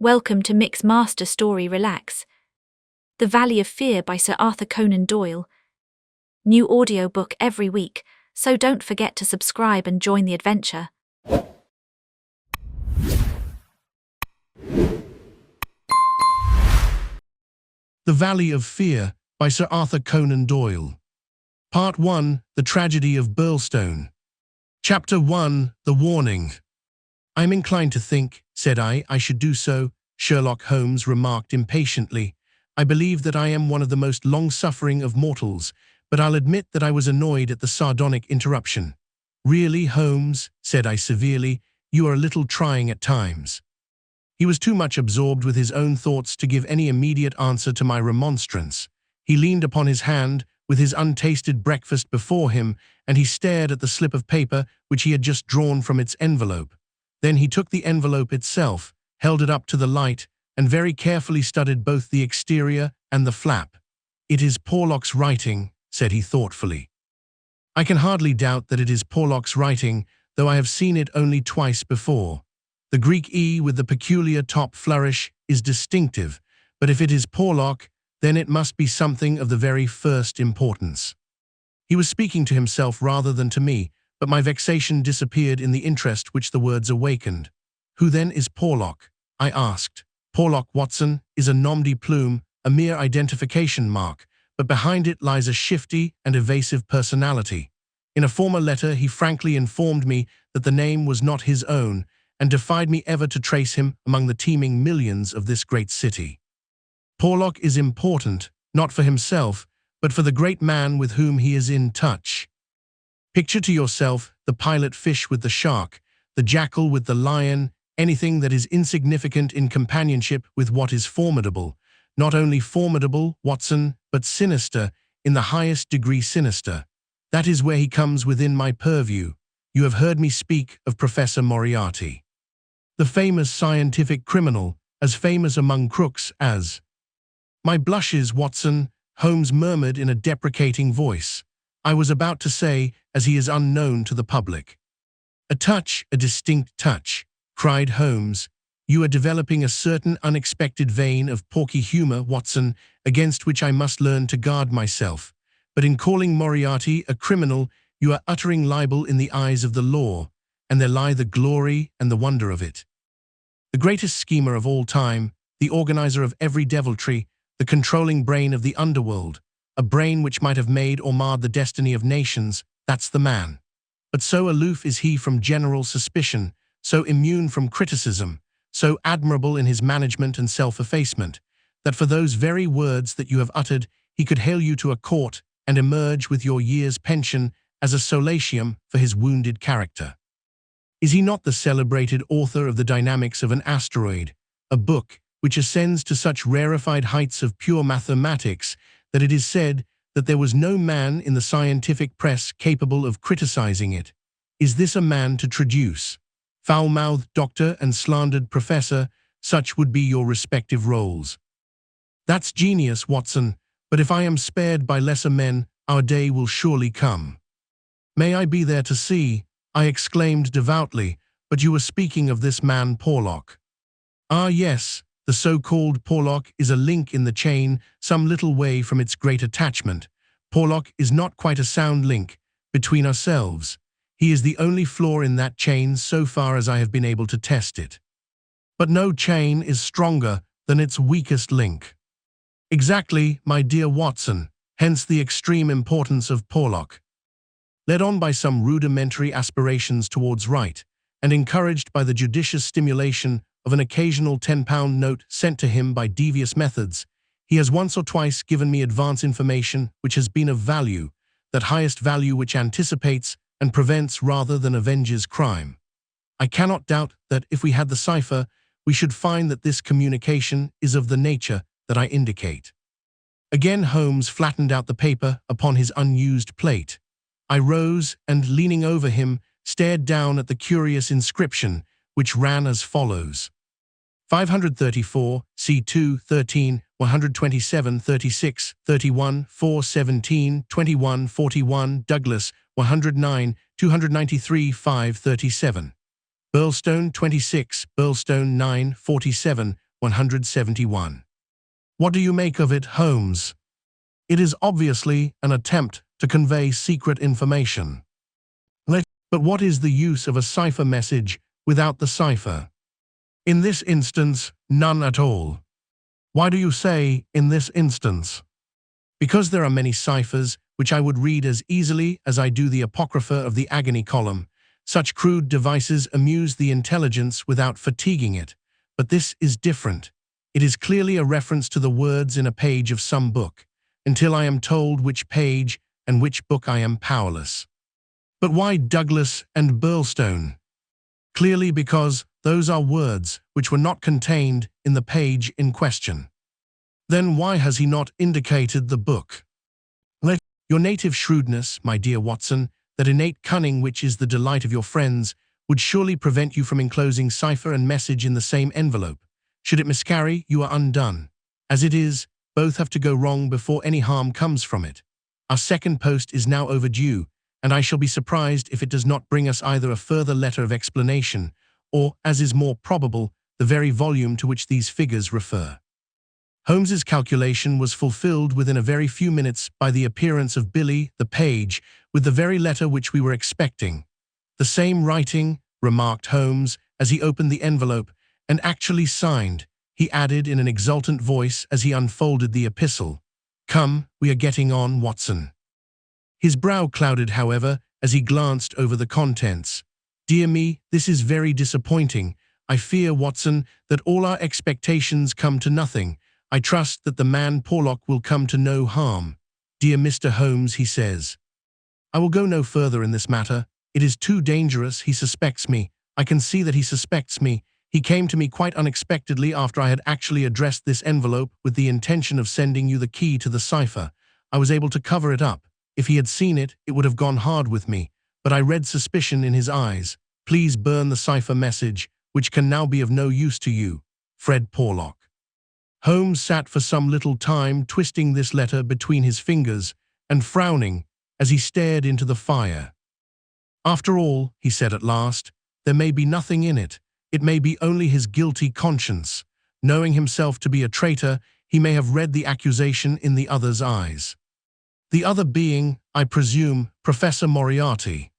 Welcome to Mix Master Story Relax. The Valley of Fear by Sir Arthur Conan Doyle. New audiobook every week, so don't forget to subscribe and join the adventure. The Valley of Fear by Sir Arthur Conan Doyle. Part 1, The Tragedy of Burlstone. Chapter 1, The Warning. "I am inclined to think," said I should do so, Sherlock Holmes remarked impatiently. "I believe that I am one of the most long-suffering of mortals, but I'll admit that I was annoyed at the sardonic interruption." "Really, Holmes," said I severely, "you are a little trying at times." He was too much absorbed with his own thoughts to give any immediate answer to my remonstrance. He leaned upon his hand, with his untasted breakfast before him, and he stared at the slip of paper which he had just drawn from its envelope. Then he took the envelope itself, held it up to the light, and very carefully studied both the exterior and the flap. "It is Porlock's writing," said he thoughtfully. "I can hardly doubt that it is Porlock's writing, though I have seen it only twice before. The Greek E with the peculiar top flourish is distinctive, but if it is Porlock, then it must be something of the very first importance." He was speaking to himself rather than to me, but my vexation disappeared in the interest which the words awakened. "Who then is Porlock?" I asked. "Porlock, Watson, is a nom de plume, a mere identification mark, but behind it lies a shifty and evasive personality. In a former letter he frankly informed me that the name was not his own, and defied me ever to trace him among the teeming millions of this great city. Porlock is important, not for himself, but for the great man with whom he is in touch. Picture to yourself the pilot fish with the shark, the jackal with the lion, anything that is insignificant in companionship with what is formidable. Not only formidable, Watson, but sinister, in the highest degree sinister. That is where he comes within my purview. You have heard me speak of Professor Moriarty. The famous scientific criminal, as famous among crooks as—" "My blushes, Watson," Holmes murmured in a deprecating voice. "I was about to say, as he is unknown to the public." "A touch, a distinct touch," cried Holmes. "You are developing a certain unexpected vein of porky humor, Watson, against which I must learn to guard myself. But in calling Moriarty a criminal, you are uttering libel in the eyes of the law, and there lie the glory and the wonder of it. The greatest schemer of all time, the organizer of every deviltry, the controlling brain of the underworld, a brain which might have made or marred the destiny of nations, that's the man. But so aloof is he from general suspicion, so immune from criticism, so admirable in his management and self-effacement, that for those very words that you have uttered, he could hail you to a court and emerge with your year's pension as a solatium for his wounded character. Is he not the celebrated author of The Dynamics of an Asteroid, a book which ascends to such rarefied heights of pure mathematics that it is said that there was no man in the scientific press capable of criticizing it? Is this a man to traduce? Foul-mouthed doctor and slandered professor, such would be your respective roles. That's genius, Watson, but if I am spared by lesser men, our day will surely come." "May I be there to see?" I exclaimed devoutly, "but you were speaking of this man Porlock." "Ah, yes, the so-called Porlock is a link in the chain some little way from its great attachment. Porlock is not quite a sound link, between ourselves. He is the only flaw in that chain so far as I have been able to test it. But no chain is stronger than its weakest link." "Exactly, my dear Watson, hence the extreme importance of Porlock." Led on by some rudimentary aspirations towards right, and encouraged by the judicious stimulation of an occasional £10 note sent to him by devious methods, he has once or twice given me advance information which has been of value, that highest value which anticipates and prevents rather than avenges crime. I cannot doubt that if we had the cipher, we should find that this communication is of the nature that I indicate. Again Holmes flattened out the paper upon his unused plate. I rose and, leaning over him, stared down at the curious inscription, which ran as follows: 534, C2, 13, 127, 36, 31, 417, 21, 41, Douglas, 109, 293, 537. Burlstone 26, Burlstone 9, 47, 171. What do you make of it, Holmes? It is obviously an attempt to convey secret information. But what is the use of a cipher message without the cipher? In this instance, none at all. Why do you say, in this instance? Because there are many ciphers which I would read as easily as I do the apocrypha of the agony column. Such crude devices amuse the intelligence without fatiguing it. But this is different. It is clearly a reference to the words in a page of some book. Until I am told which page and which book, I am powerless. But why Douglas and Burlstone? Clearly because those are words which were not contained in the page in question. Then why has he not indicated the book? Let your native shrewdness, my dear Watson, that innate cunning which is the delight of your friends, would surely prevent you from enclosing cipher and message in the same envelope. Should it miscarry, you are undone. As it is, both have to go wrong before any harm comes from it. Our second post is now overdue, and I shall be surprised if it does not bring us either a further letter of explanation, or, as is more probable, the very volume to which these figures refer. Holmes's calculation was fulfilled within a very few minutes by the appearance of Billy, the page, with the very letter which we were expecting. The same writing, remarked Holmes, as he opened the envelope, and actually signed, he added in an exultant voice as he unfolded the epistle. Come, we are getting on, Watson. His brow clouded, however, as he glanced over the contents. Dear me, this is very disappointing. I fear, Watson, that all our expectations come to nothing. I trust that the man Porlock will come to no harm. Dear Mr. Holmes, he says. I will go no further in this matter. It is too dangerous. He suspects me. I can see that he suspects me. He came to me quite unexpectedly after I had actually addressed this envelope with the intention of sending you the key to the cipher. I was able to cover it up. If he had seen it, it would have gone hard with me. But I read suspicion in his eyes. Please burn the cipher message, which can now be of no use to you. Fred Porlock. Holmes sat for some little time twisting this letter between his fingers and frowning as he stared into the fire. After all, he said at last, there may be nothing in it. It may be only his guilty conscience. Knowing himself to be a traitor, he may have read the accusation in the other's eyes. The other being, I presume, Professor Moriarty.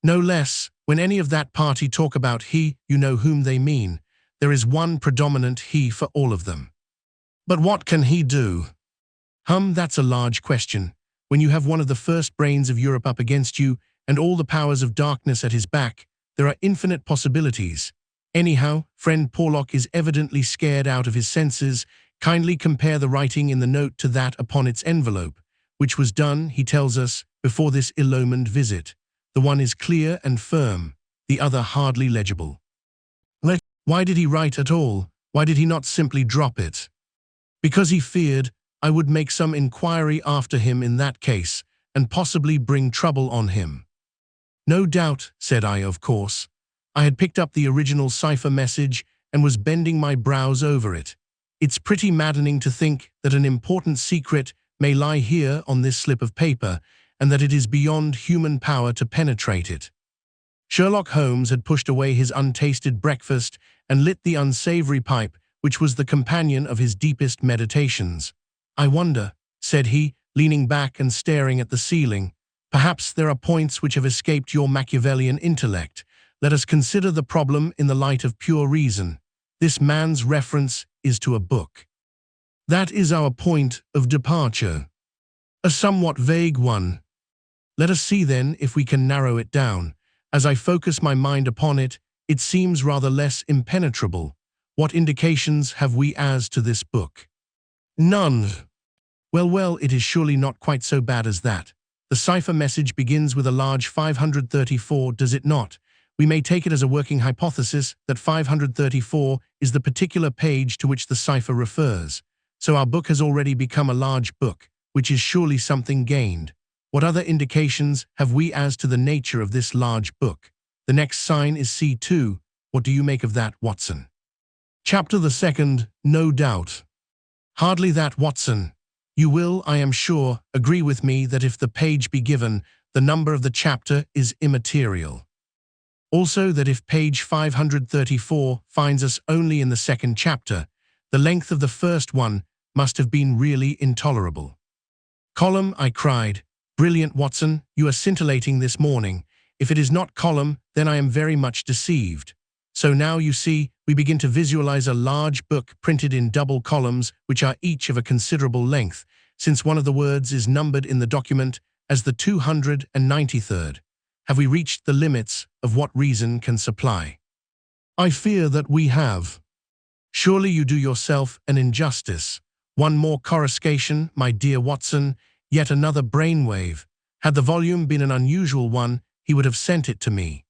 No less, when any of that party talk about he, you know whom they mean. There is one predominant he for all of them. But what can he do? That's a large question. When you have one of the first brains of Europe up against you and all the powers of darkness at his back, there are infinite possibilities. Anyhow, friend Porlock is evidently scared out of his senses. Kindly compare the writing in the note to that upon its envelope, which was done, he tells us, before this ill-omened visit. The one is clear and firm, the other hardly legible. Why did he write at all? Why did he not simply drop it? Because he feared I would make some inquiry after him in that case, and possibly bring trouble on him. No doubt, said I, of course. I had picked up the original cipher message and was bending my brows over it. It's pretty maddening to think that an important secret may lie here on this slip of paper, and that it is beyond human power to penetrate it. Sherlock Holmes had pushed away his untasted breakfast and lit the unsavory pipe, which was the companion of his deepest meditations. I wonder, said he, leaning back and staring at the ceiling. Perhaps there are points which have escaped your Machiavellian intellect. Let us consider the problem in the light of pure reason. This man's reference is to a book. That is our point of departure. A somewhat vague one. Let us see then if we can narrow it down. As I focus my mind upon it, it seems rather less impenetrable. What indications have we as to this book? None. Well, it is surely not quite so bad as that. The cipher message begins with a large 534, does it not? We may take it as a working hypothesis that 534 is the particular page to which the cipher refers. So our book has already become a large book, which is surely something gained. What other indications have we as to the nature of this large book? The next sign is C2. What do you make of that, Watson? Chapter the second, no doubt. Hardly that, Watson. You will, I am sure, agree with me that if the page be given, the number of the chapter is immaterial. Also that if page 534 finds us only in the second chapter, The length of the first one must have been really intolerable. "Column," I cried. "Brilliant, Watson, you are scintillating this morning. If it is not column, then I am very much deceived." So now, you see, we begin to visualize a large book printed in double columns, which are each of a considerable length, since one of the words is numbered in the document as the 293rd. Have we reached the limits of what reason can supply? I fear that we have. Surely you do yourself an injustice. One more coruscation, my dear Watson, yet another brainwave. Had the volume been an unusual one, he would have sent it to me.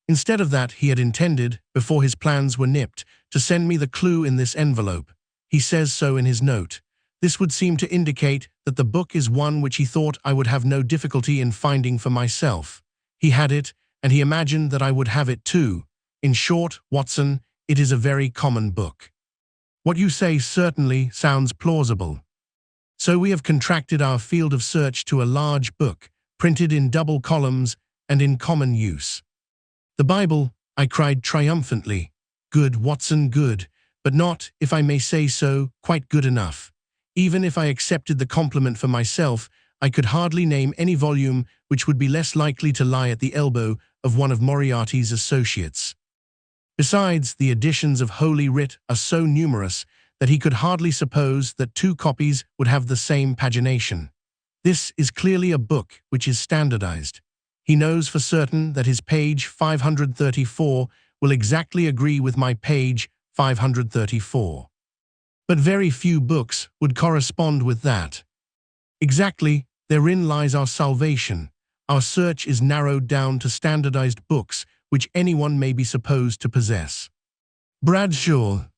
Instead of that, he had intended, before his plans were nipped, to send me the clue in this envelope. He says so in his note. This would seem to indicate that the book is one which he thought I would have no difficulty in finding for myself. He had it, and he imagined that I would have it too. In short, Watson, it is a very common book. What you say certainly sounds plausible. So we have contracted our field of search to a large book, printed in double columns and in common use. "The Bible," I cried triumphantly. "Good, Watson, good, but not, if I may say so, quite good enough. Even if I accepted the compliment for myself, I could hardly name any volume which would be less likely to lie at the elbow of one of Moriarty's associates. Besides, the editions of Holy Writ are so numerous that he could hardly suppose that two copies would have the same pagination. This is clearly a book which is standardized. He knows for certain that his page 534 will exactly agree with my page 534. But very few books would correspond with that. Exactly, therein lies our salvation. Our search is narrowed down to standardized books which anyone may be supposed to possess. Bradshaw.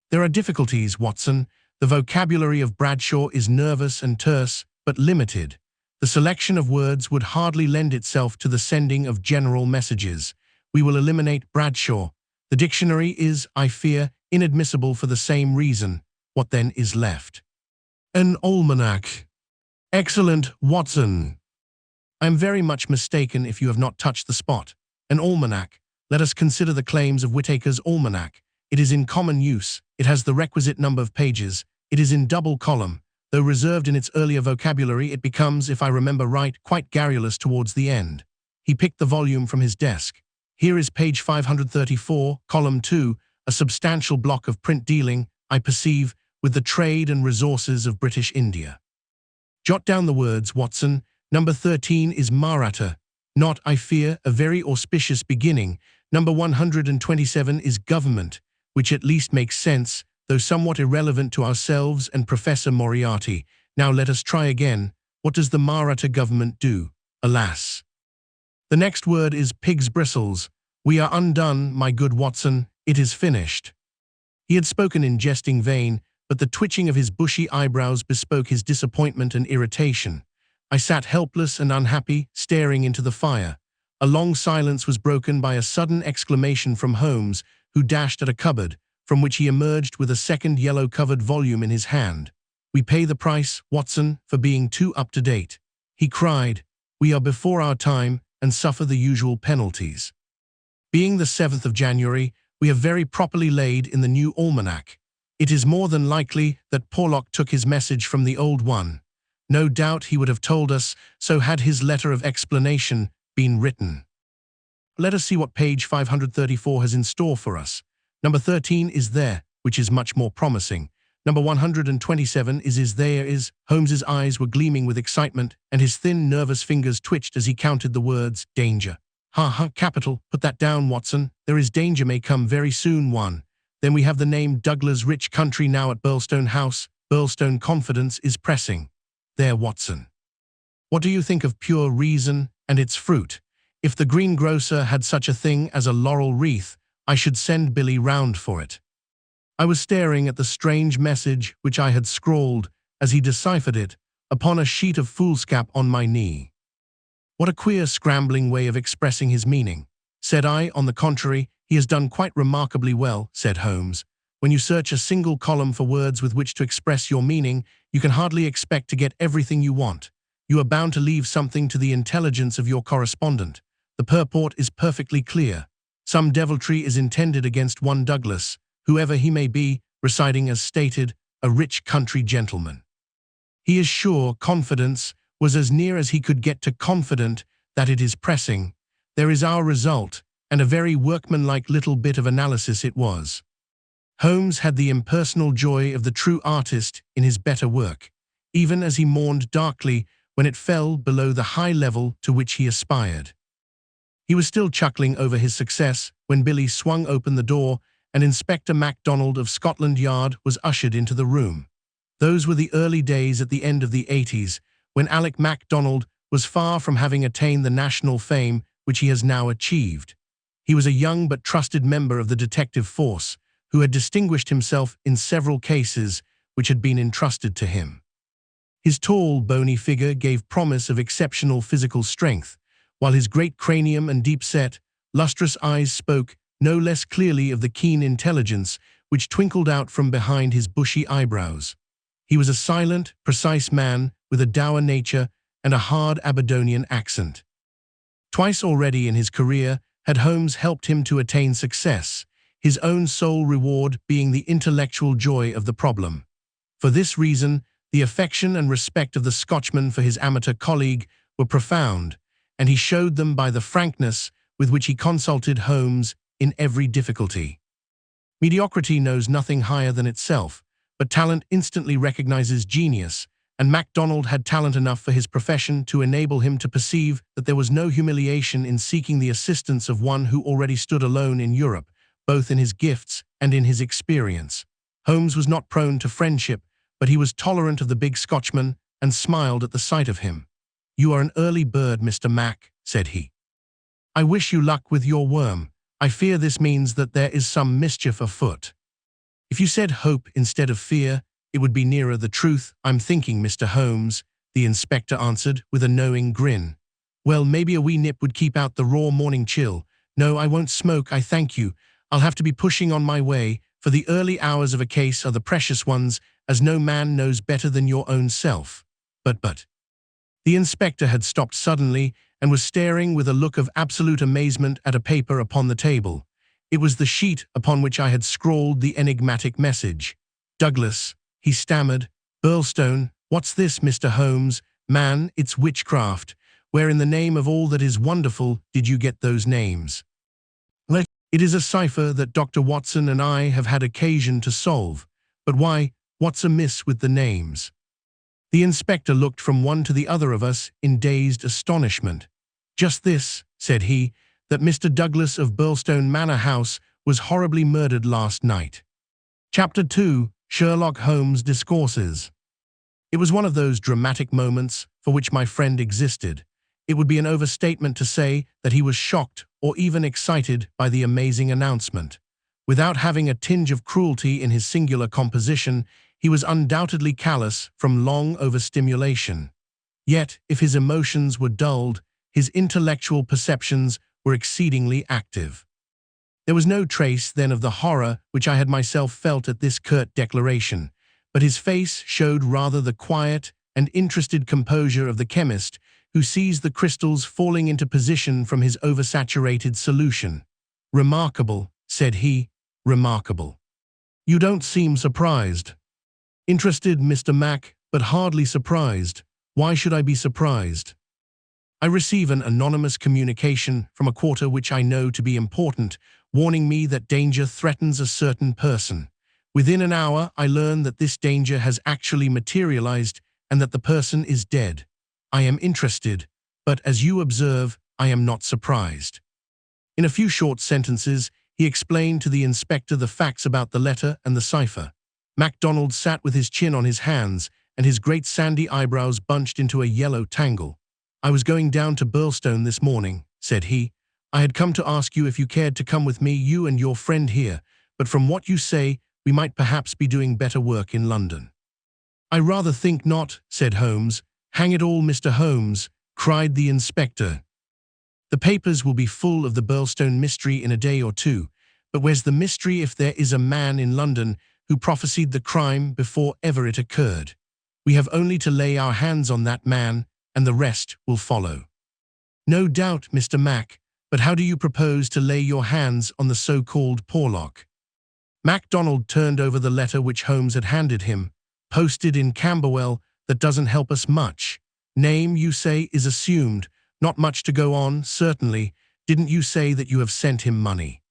There are difficulties, Watson. The vocabulary of Bradshaw is nervous and terse, but limited. The selection of words would hardly lend itself to the sending of general messages. We will eliminate Bradshaw. The dictionary is, I fear, inadmissible for the same reason. What then is left? An almanac. Excellent, Watson. I am very much mistaken if you have not touched the spot. An almanac. Let us consider the claims of Whitaker's almanac. It is in common use. It has the requisite number of pages. It is in double column. Though reserved in its earlier vocabulary, it becomes, if I remember right, quite garrulous towards the end. He picked the volume from his desk. Here is page 534, column 2, a substantial block of print dealing, I perceive, with the trade and resources of British India. Jot down the words, Watson. Number 13 is Mahratta. Not, I fear, a very auspicious beginning. Number 127 is government, which at least makes sense, though somewhat irrelevant to ourselves and Professor Moriarty. Now let us try again. What does the Mahratta government do? Alas! The next word is pig's bristles. We are undone, my good Watson. It is finished. He had spoken in jesting vein, but the twitching of his bushy eyebrows bespoke his disappointment and irritation. I sat helpless and unhappy, staring into the fire. A long silence was broken by a sudden exclamation from Holmes, who dashed at a cupboard, from which he emerged with a second yellow-covered volume in his hand. "We pay the price, Watson, for being too up-to-date," he cried. "We are before our time and suffer the usual penalties. Being the 7th of January, we have very properly laid in the new almanac. It is more than likely that Porlock took his message from the old one. No doubt he would have told us, so had his letter of explanation been written. Let us see what page 534 has in store for us. Number 13 is there, which is much more promising. Number 127 is there is. Holmes's eyes were gleaming with excitement, and his thin, nervous fingers twitched as he counted the words, danger. Ha, capital, put that down, Watson. There is danger may come very soon, one. Then we have the name Douglas Rich Country now at Burlstone House. Burlstone confidence is pressing. There, Watson. What do you think of pure reason and its fruit? If the greengrocer had such a thing as a laurel wreath, I should send Billy round for it. I was staring at the strange message which I had scrawled, as he deciphered it, upon a sheet of foolscap on my knee. What a queer, scrambling way of expressing his meaning, said I. On the contrary, he has done quite remarkably well, said Holmes. When you search a single column for words with which to express your meaning, you can hardly expect to get everything you want. You are bound to leave something to the intelligence of your correspondent. The purport is perfectly clear. Some deviltry is intended against one Douglas, whoever he may be, residing as stated, a rich country gentleman. He is sure confidence was as near as he could get to confident that it is pressing. There is our result, and a very workmanlike little bit of analysis it was. Holmes had the impersonal joy of the true artist in his better work, even as he mourned darkly when it fell below the high level to which he aspired. He was still chuckling over his success when Billy swung open the door and Inspector MacDonald of Scotland Yard was ushered into the room. Those were the early days at the end of the 80s, when Alec MacDonald was far from having attained the national fame which he has now achieved. He was a young but trusted member of the detective force, who had distinguished himself in several cases which had been entrusted to him. His tall, bony figure gave promise of exceptional physical strength, while his great cranium and deep-set, lustrous eyes spoke no less clearly of the keen intelligence which twinkled out from behind his bushy eyebrows. He was a silent, precise man with a dour nature and a hard Aberdonian accent. Twice already in his career had Holmes helped him to attain success, his own sole reward being the intellectual joy of the problem. For this reason, the affection and respect of the Scotchman for his amateur colleague were profound, and he showed them by the frankness with which he consulted Holmes in every difficulty. Mediocrity knows nothing higher than itself, but talent instantly recognizes genius, and MacDonald had talent enough for his profession to enable him to perceive that there was no humiliation in seeking the assistance of one who already stood alone in Europe, both in his gifts and in his experience. Holmes was not prone to friendship, but he was tolerant of the big Scotchman and smiled at the sight of him. "You are an early bird, Mr. Mac," said he. "I wish you luck with your worm. I fear this means that there is some mischief afoot." "If you said hope instead of fear, it would be nearer the truth, I'm thinking, Mr. Holmes," the inspector answered with a knowing grin. "Well, maybe a wee nip would keep out the raw morning chill. No, I won't smoke, I thank you. I'll have to be pushing on my way, for the early hours of a case are the precious ones, as no man knows better than your own self. But. The inspector had stopped suddenly and was staring with a look of absolute amazement at a paper upon the table. It was the sheet upon which I had scrawled the enigmatic message. "Douglas," he stammered. "Burlstone, what's this, Mr. Holmes? Man, it's witchcraft. Where in the name of all that is wonderful did you get those names?" "It is a cipher that Dr. Watson and I have had occasion to solve. But why, what's amiss with the names?" The inspector looked from one to the other of us in dazed astonishment. "Just this," said he, "that Mr. Douglas of Burlstone Manor House was horribly murdered last night." Chapter 2, Sherlock Holmes Discourses. It was one of those dramatic moments for which my friend existed. It would be an overstatement to say that he was shocked or even excited by the amazing announcement. Without having a tinge of cruelty in his singular composition, he was undoubtedly callous from long overstimulation. Yet, if his emotions were dulled, his intellectual perceptions were exceedingly active. There was no trace then of the horror which I had myself felt at this curt declaration, but his face showed rather the quiet and interested composure of the chemist who sees the crystals falling into position from his oversaturated solution. "Remarkable," said he, "remarkable. You don't seem surprised." "Interested, Mr. Mac, but hardly surprised. Why should I be surprised? I receive an anonymous communication from a quarter which I know to be important, warning me that danger threatens a certain person. Within an hour, I learn that this danger has actually materialized and that the person is dead. I am interested, but as you observe, I am not surprised." In a few short sentences, he explained to the inspector the facts about the letter and the cipher. MacDonald sat with his chin on his hands and his great sandy eyebrows bunched into a yellow tangle. "I was going down to Burlstone this morning," said he. "I had come to ask you if you cared to come with me, you and your friend here, but from what you say, we might perhaps be doing better work in London." "I rather think not," said Holmes. "Hang it all, Mr. Holmes," cried the inspector. "The papers will be full of the Burlstone mystery in a day or two, but where's the mystery if there is a man in London who prophesied the crime before ever it occurred? We have only to lay our hands on that man, and the rest will follow." "No doubt, Mr. Mac, but how do you propose to lay your hands on the so-called Porlock?" MacDonald turned over the letter which Holmes had handed him. Posted in Camberwell, that doesn't help us much. Name, you say, is assumed. Not much to go on, certainly. Didn't you say that you have sent him money?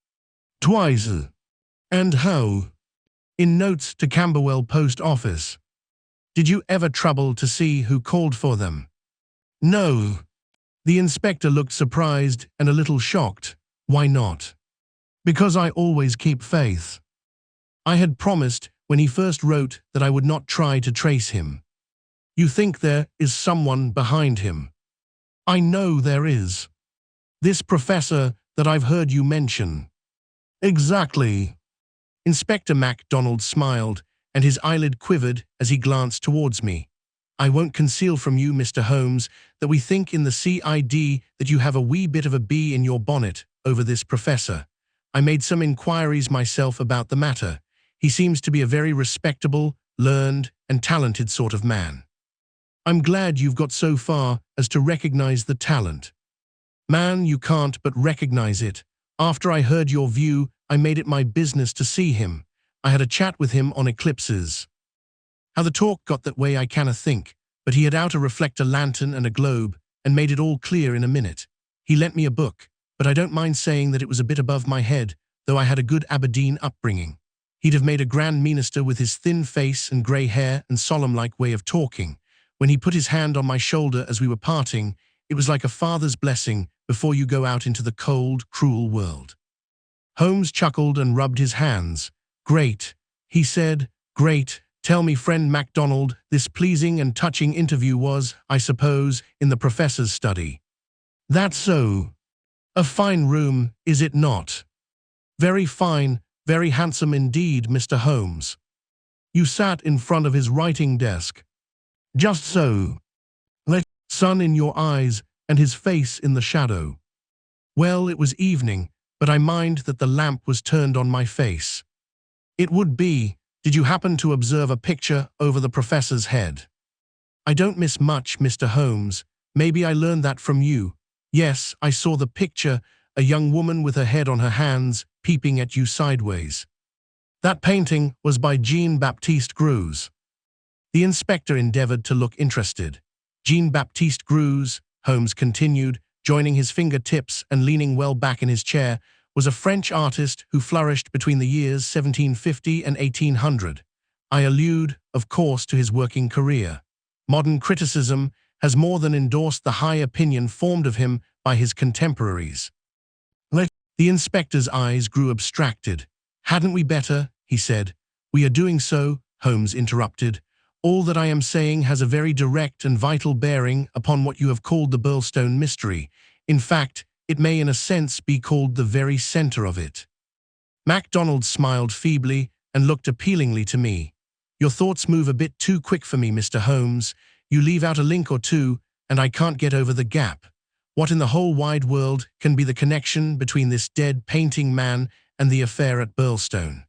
Twice. And how? In notes to Camberwell Post Office. Did you ever trouble to see who called for them? No. The inspector looked surprised and a little shocked. Why not? Because I always keep faith. I had promised when he first wrote that I would not try to trace him. You think there is someone behind him? I know there is. This professor that I've heard you mention. Exactly. Inspector MacDonald smiled, and his eyelid quivered as he glanced towards me. I won't conceal from you, Mr. Holmes, that we think in the CID that you have a wee bit of a bee in your bonnet over this professor. I made some inquiries myself about the matter. He seems to be a very respectable, learned, and talented sort of man. I'm glad you've got so far as to recognize the talent. Man, you can't but recognize it. After I heard your view, I made it my business to see him. I had a chat with him on eclipses. How the talk got that way I canna think, but he had out a reflector lantern and a globe, and made it all clear in a minute. He lent me a book, but I don't mind saying that it was a bit above my head, though I had a good Aberdeen upbringing. He'd have made a grand minister with his thin face and grey hair and solemn-like way of talking. When he put his hand on my shoulder as we were parting, it was like a father's blessing before you go out into the cold, cruel world. Holmes chuckled and rubbed his hands. Great, he said, great. Tell me, friend MacDonald, this pleasing and touching interview was, I suppose, in the professor's study. That's so. A fine room, is it not? Very fine, very handsome indeed, Mr. Holmes. You sat in front of his writing desk. Just so. Let sun in your eyes and his face in the shadow. Well, it was evening, but I mind that the lamp was turned on my face. It would be. Did you happen to observe a picture over the professor's head? I don't miss much, Mr. Holmes. Maybe I learned that from you. Yes, I saw the picture, a young woman with her head on her hands, peeping at you sideways. That painting was by Jean-Baptiste Greuze. The inspector endeavored to look interested. Jean-Baptiste Greuze, Holmes continued, joining his fingertips and leaning well back in his chair, was a French artist who flourished between the years 1750 and 1800. I allude, of course, to his working career. Modern criticism has more than endorsed the high opinion formed of him by his contemporaries. The inspector's eyes grew abstracted. Hadn't we better, he said. We are doing so, Holmes interrupted. All that I am saying has a very direct and vital bearing upon what you have called the Burlstone mystery. In fact, it may in a sense be called the very center of it. MacDonald smiled feebly and looked appealingly to me. Your thoughts move a bit too quick for me, Mr. Holmes. You leave out a link or two, and I can't get over the gap. What in the whole wide world can be the connection between this dead painting man and the affair at Burlstone?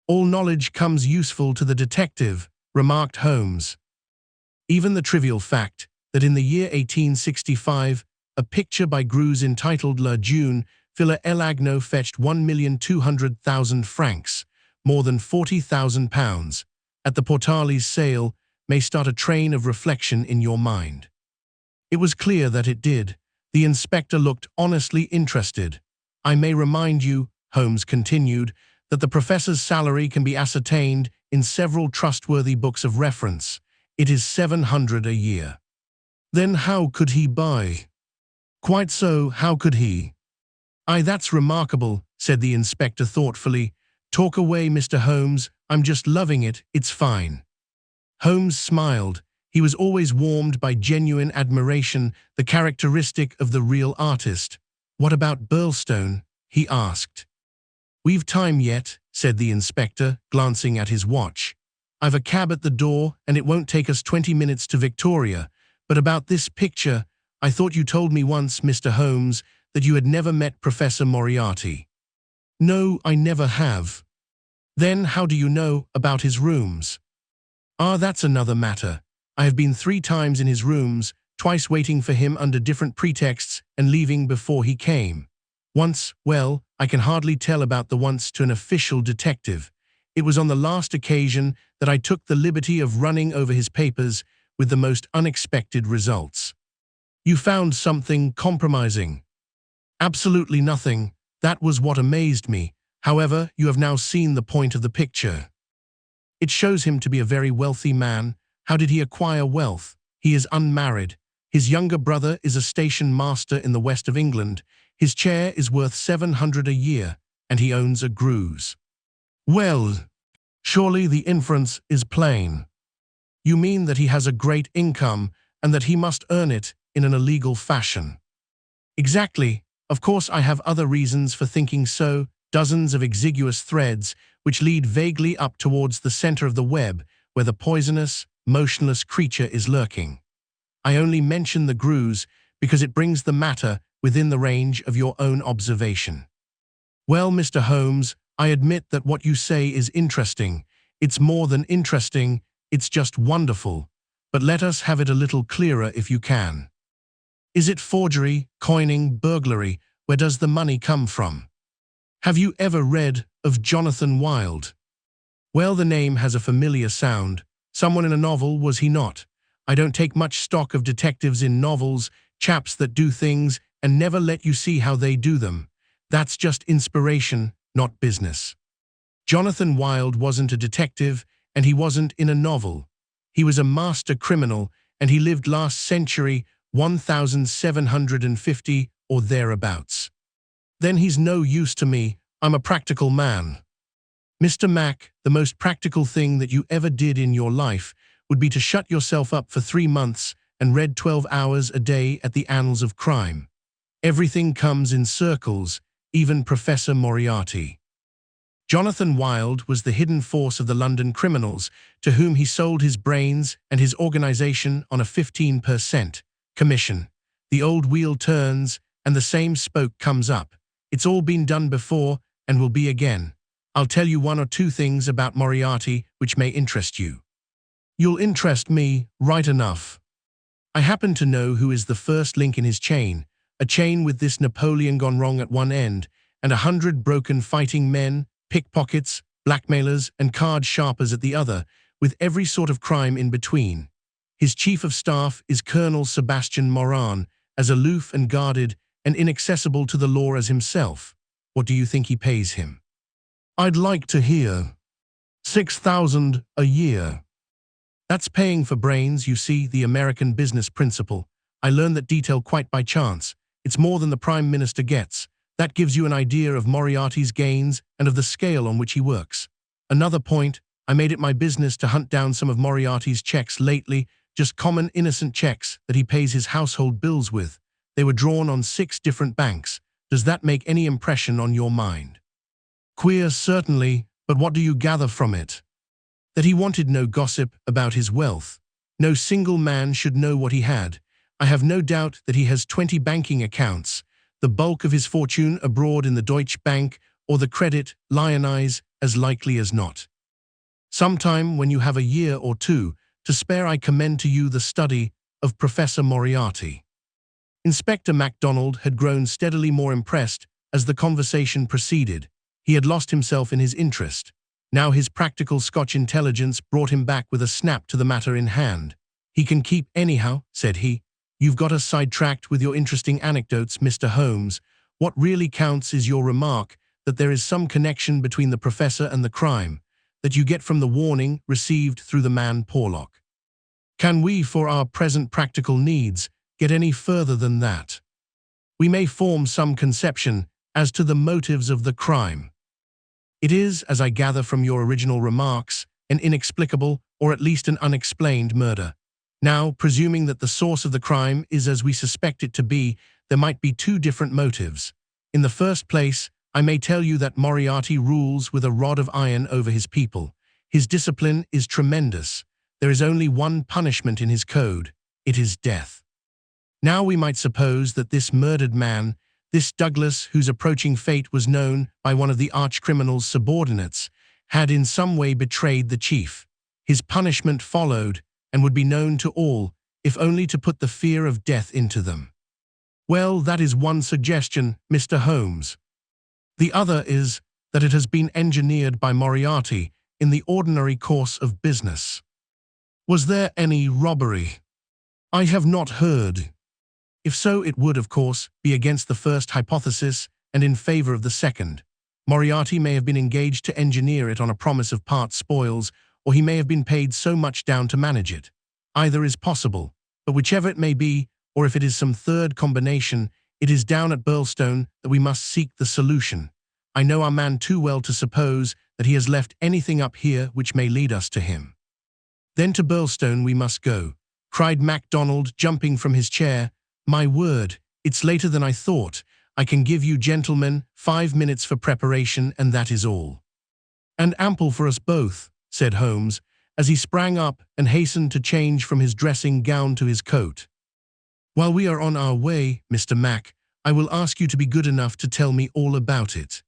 All knowledge comes useful to the detective, remarked Holmes. Even the trivial fact that in the year 1865, a picture by Greuze entitled La June Villa L'Agneau fetched 1,200,000 francs, more than £40,000, at the Portales sale may start a train of reflection in your mind. It was clear that it did. The inspector looked honestly interested. I may remind you, Holmes continued, that the professor's salary can be ascertained in several trustworthy books of reference. It is 700 a year. Then how could he buy? Quite so, how could he? Aye, that's remarkable, said the inspector thoughtfully. Talk away, Mr. Holmes, I'm just loving it, it's fine. Holmes smiled. He was always warmed by genuine admiration, the characteristic of the real artist. What about Burlstone? He asked. We've time yet, said the inspector, glancing at his watch. I've a cab at the door, and it won't take us 20 minutes to Victoria. But about this picture, I thought you told me once, Mr. Holmes, that you had never met Professor Moriarty. No, I never have. Then how do you know about his rooms? Ah, that's another matter. I have been 3 times in his rooms, twice waiting for him under different pretexts and leaving before he came. Once, well, I can hardly tell about the once to an official detective. It was on the last occasion that I took the liberty of running over his papers with the most unexpected results. You found something compromising. Absolutely nothing. That was what amazed me. However, you have now seen the point of the picture. It shows him to be a very wealthy man. How did he acquire wealth? He is unmarried. His younger brother is a station master in the west of England. His chair is worth 700 a year, and he owns a cruise. Well, surely the inference is plain. You mean that he has a great income and that he must earn it in an illegal fashion. Exactly. Of course, I have other reasons for thinking so, dozens of exiguous threads which lead vaguely up towards the center of the web where the poisonous, motionless creature is lurking. I only mention the grooves because it brings the matter within the range of your own observation. Well, Mr. Holmes, I admit that what you say is interesting. It's more than interesting, it's just wonderful. But let us have it a little clearer if you can. Is it forgery, coining, burglary? Where does the money come from? Have you ever read of Jonathan Wild? Well, the name has a familiar sound. Someone in a novel, was he not? I don't take much stock of detectives in novels, chaps that do things and never let you see how they do them. That's just inspiration, not business. Jonathan Wild wasn't a detective, and he wasn't in a novel. He was a master criminal, and he lived last century, 1750 or thereabouts. Then he's no use to me. I'm a practical man. Mr. Mac, the most practical thing that you ever did in your life would be to shut yourself up for 3 months and read 12 hours a day at the annals of crime. Everything comes in circles, even Professor Moriarty. Jonathan Wild was the hidden force of the London criminals, to whom he sold his brains and his organization on a 15% commission. The old wheel turns, and the same spoke comes up. It's all been done before, and will be again. I'll tell you 1 or 2 things about Moriarty which may interest you. You'll interest me, right enough. I happen to know who is the first link in his chain, a chain with this Napoleon gone wrong at one end, and 100 broken fighting men, pickpockets, blackmailers, and card sharpers at the other, with every sort of crime in between. His chief of staff is Colonel Sebastian Moran, as aloof and guarded and inaccessible to the law as himself. What do you think he pays him? I'd like to hear. 6,000 a year. That's paying for brains, you see, the American business principle. I learned that detail quite by chance. It's more than the Prime Minister gets. That gives you an idea of Moriarty's gains and of the scale on which he works. Another point, I made it my business to hunt down some of Moriarty's checks lately, just common innocent checks that he pays his household bills with. They were drawn on 6 different banks. Does that make any impression on your mind? Queer, certainly, but what do you gather from it? That he wanted no gossip about his wealth. No single man should know what he had. I have no doubt that he has 20 banking accounts, the bulk of his fortune abroad in the Deutsche Bank or the Credit Lyonnais, as likely as not. Sometime when you have a year or 2 to spare, I commend to you the study of Professor Moriarty. Inspector MacDonald had grown steadily more impressed as the conversation proceeded. He had lost himself in his interest. Now his practical Scotch intelligence brought him back with a snap to the matter in hand. He can keep anyhow, said he. You've got us sidetracked with your interesting anecdotes, Mr. Holmes. What really counts is your remark that there is some connection between the professor and the crime, that you get from the warning received through the man Porlock. Can we, for our present practical needs, get any further than that? We may form some conception as to the motives of the crime. It is, as I gather from your original remarks, an inexplicable, or at least an unexplained murder. Now, presuming that the source of the crime is as we suspect it to be, there might be 2 different motives. In the first place, I may tell you that Moriarty rules with a rod of iron over his people. His discipline is tremendous. There is only one punishment in his code. It is death. Now we might suppose that this murdered man, this Douglas, whose approaching fate was known by one of the arch-criminal's subordinates, had in some way betrayed the chief. His punishment followed, and would be known to all, if only to put the fear of death into them. Well, that is one suggestion, Mr. Holmes. The other is that it has been engineered by Moriarty in the ordinary course of business. Was there any robbery? I have not heard. If so, it would, of course, be against the first hypothesis and in favor of the second. Moriarty may have been engaged to engineer it on a promise of part spoils, or he may have been paid so much down to manage it. Either is possible, but whichever it may be, or if it is some third combination, it is down at Burlstone that we must seek the solution. I know our man too well to suppose that he has left anything up here which may lead us to him. Then to Burlstone we must go, cried MacDonald, jumping from his chair. My word, it's later than I thought. I can give you gentlemen 5 minutes for preparation, and that is all. And ample for us both, said Holmes, as he sprang up and hastened to change from his dressing gown to his coat. While we are on our way, Mr. Mac, I will ask you to be good enough to tell me all about it.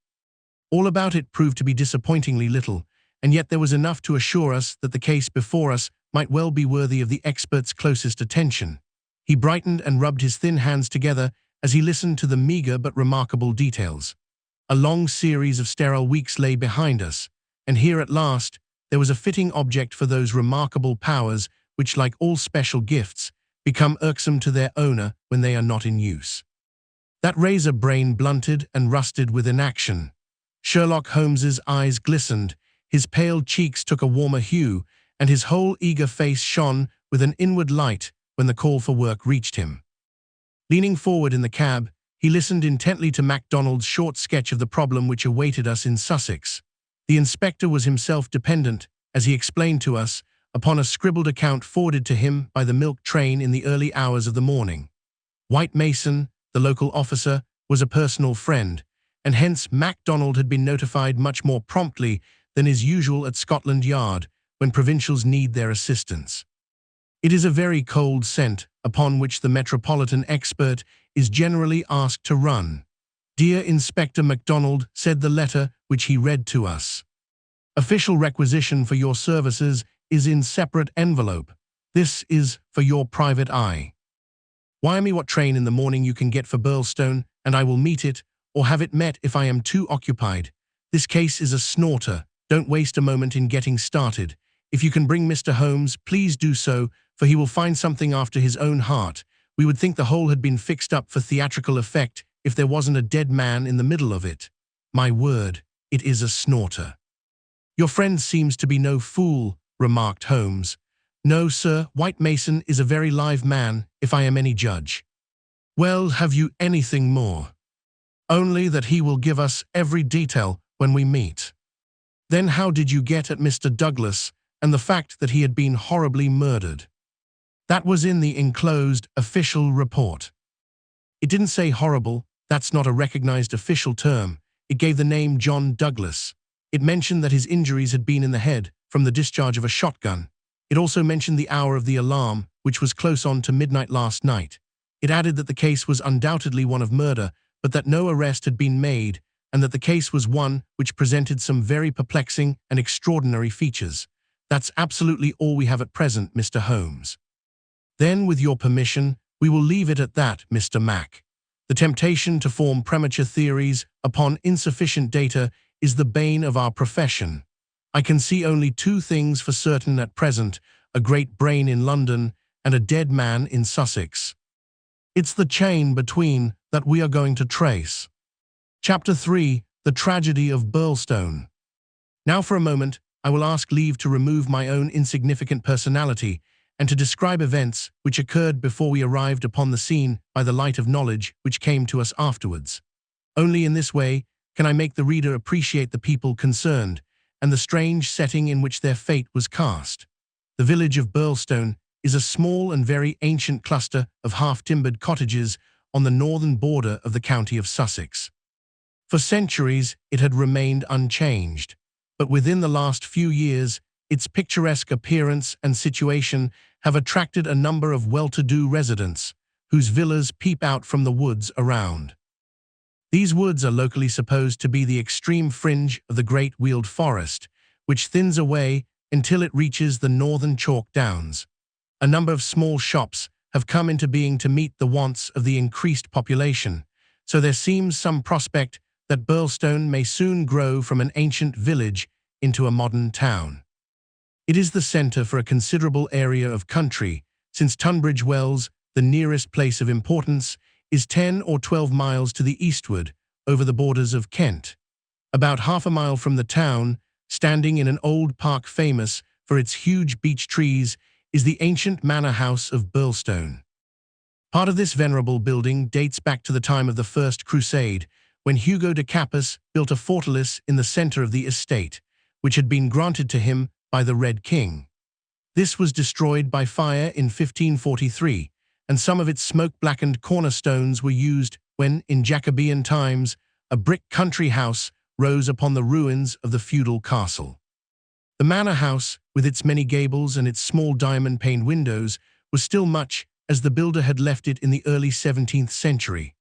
All about it proved to be disappointingly little, and yet there was enough to assure us that the case before us might well be worthy of the expert's closest attention. He brightened and rubbed his thin hands together as he listened to the meager but remarkable details. A long series of sterile weeks lay behind us, and here at last there was a fitting object for those remarkable powers which, like all special gifts, become irksome to their owner when they are not in use. That razor brain blunted and rusted with inaction. Sherlock Holmes's eyes glistened, his pale cheeks took a warmer hue, and his whole eager face shone with an inward light when the call for work reached him. Leaning forward in the cab, he listened intently to MacDonald's short sketch of the problem which awaited us in Sussex. The inspector was himself dependent, as he explained to us, upon a scribbled account forwarded to him by the milk train in the early hours of the morning. White Mason, the local officer, was a personal friend, and hence MacDonald had been notified much more promptly than is usual at Scotland Yard when provincials need their assistance. It is a very cold scent upon which the metropolitan expert is generally asked to run. Dear Inspector MacDonald, said the letter which he read to us. Official requisition for your services is in separate envelope. This is for your private eye. Wire me what train in the morning you can get for Burlstone, and I will meet it, or have it met if I am too occupied. This case is a snorter. Don't waste a moment in getting started. If you can bring Mr. Holmes, please do so, for he will find something after his own heart. We would think the whole had been fixed up for theatrical effect if there wasn't a dead man in the middle of it. My word, it is a snorter. Your friend seems to be no fool, remarked Holmes. No, sir, White Mason is a very live man, if I am any judge. Well, have you anything more? Only that he will give us every detail when we meet. Then how did you get at Mr. Douglas and the fact that he had been horribly murdered? That was in the enclosed official report. It didn't say horrible, that's not a recognized official term. It gave the name John Douglas. It mentioned that his injuries had been in the head from the discharge of a shotgun. It also mentioned the hour of the alarm, which was close on to midnight last night. It added that the case was undoubtedly one of murder, but that no arrest had been made, and that the case was one which presented some very perplexing and extraordinary features. That's absolutely all we have at present, Mr. Holmes. Then, with your permission, we will leave it at that, Mr. Mac. The temptation to form premature theories upon insufficient data is the bane of our profession. I can see only two things for certain at present, a great brain in London and a dead man in Sussex. It's the chain between that we are going to trace. Chapter 3, The Tragedy of Burlstone. Now for a moment, I will ask leave to remove my own insignificant personality and to describe events which occurred before we arrived upon the scene by the light of knowledge which came to us afterwards. Only in this way can I make the reader appreciate the people concerned and the strange setting in which their fate was cast. The village of Burlstone is a small and very ancient cluster of half-timbered cottages on the northern border of the county of Sussex. For centuries it had remained unchanged, but within the last few years its picturesque appearance and situation have attracted a number of well-to-do residents, whose villas peep out from the woods around. These woods are locally supposed to be the extreme fringe of the Great Weald Forest, which thins away until it reaches the northern chalk downs. A number of small shops have come into being to meet the wants of the increased population, so there seems some prospect that Burlstone may soon grow from an ancient village into a modern town. It is the centre for a considerable area of country, since Tunbridge Wells, the nearest place of importance, is 10 or 12 miles to the eastward, over the borders of Kent. About half a mile from the town, standing in an old park famous for its huge beech trees, is the ancient manor house of Burlstone. Part of this venerable building dates back to the time of the First Crusade, when Hugo de Capus built a fortalice in the centre of the estate, which had been granted to him by the Red King. This was destroyed by fire in 1543, and some of its smoke-blackened cornerstones were used when, in Jacobean times, a brick country house rose upon the ruins of the feudal castle. The manor house, with its many gables and its small diamond-paned windows, was still much as the builder had left it in the early 17th century.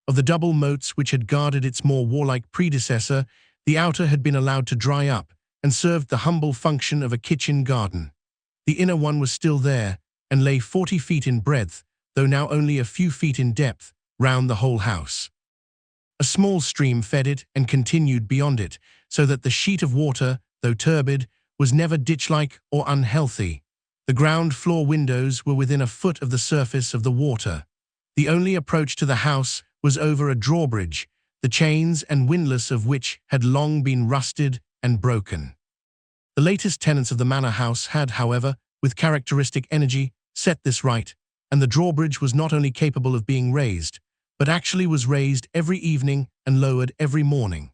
Of the double moats which had guarded its more warlike predecessor, the outer had been allowed to dry up and served the humble function of a kitchen garden. The inner one was still there and lay 40 feet in breadth, though now only a few feet in depth, round the whole house. A small stream fed it and continued beyond it, so that the sheet of water, though turbid, was never ditch-like or unhealthy. The ground floor windows were within a foot of the surface of the water. The only approach to the house was over a drawbridge, the chains and windlass of which had long been rusted and broken. The latest tenants of the manor house had, however, with characteristic energy, set this right, and the drawbridge was not only capable of being raised, but actually was raised every evening and lowered every morning.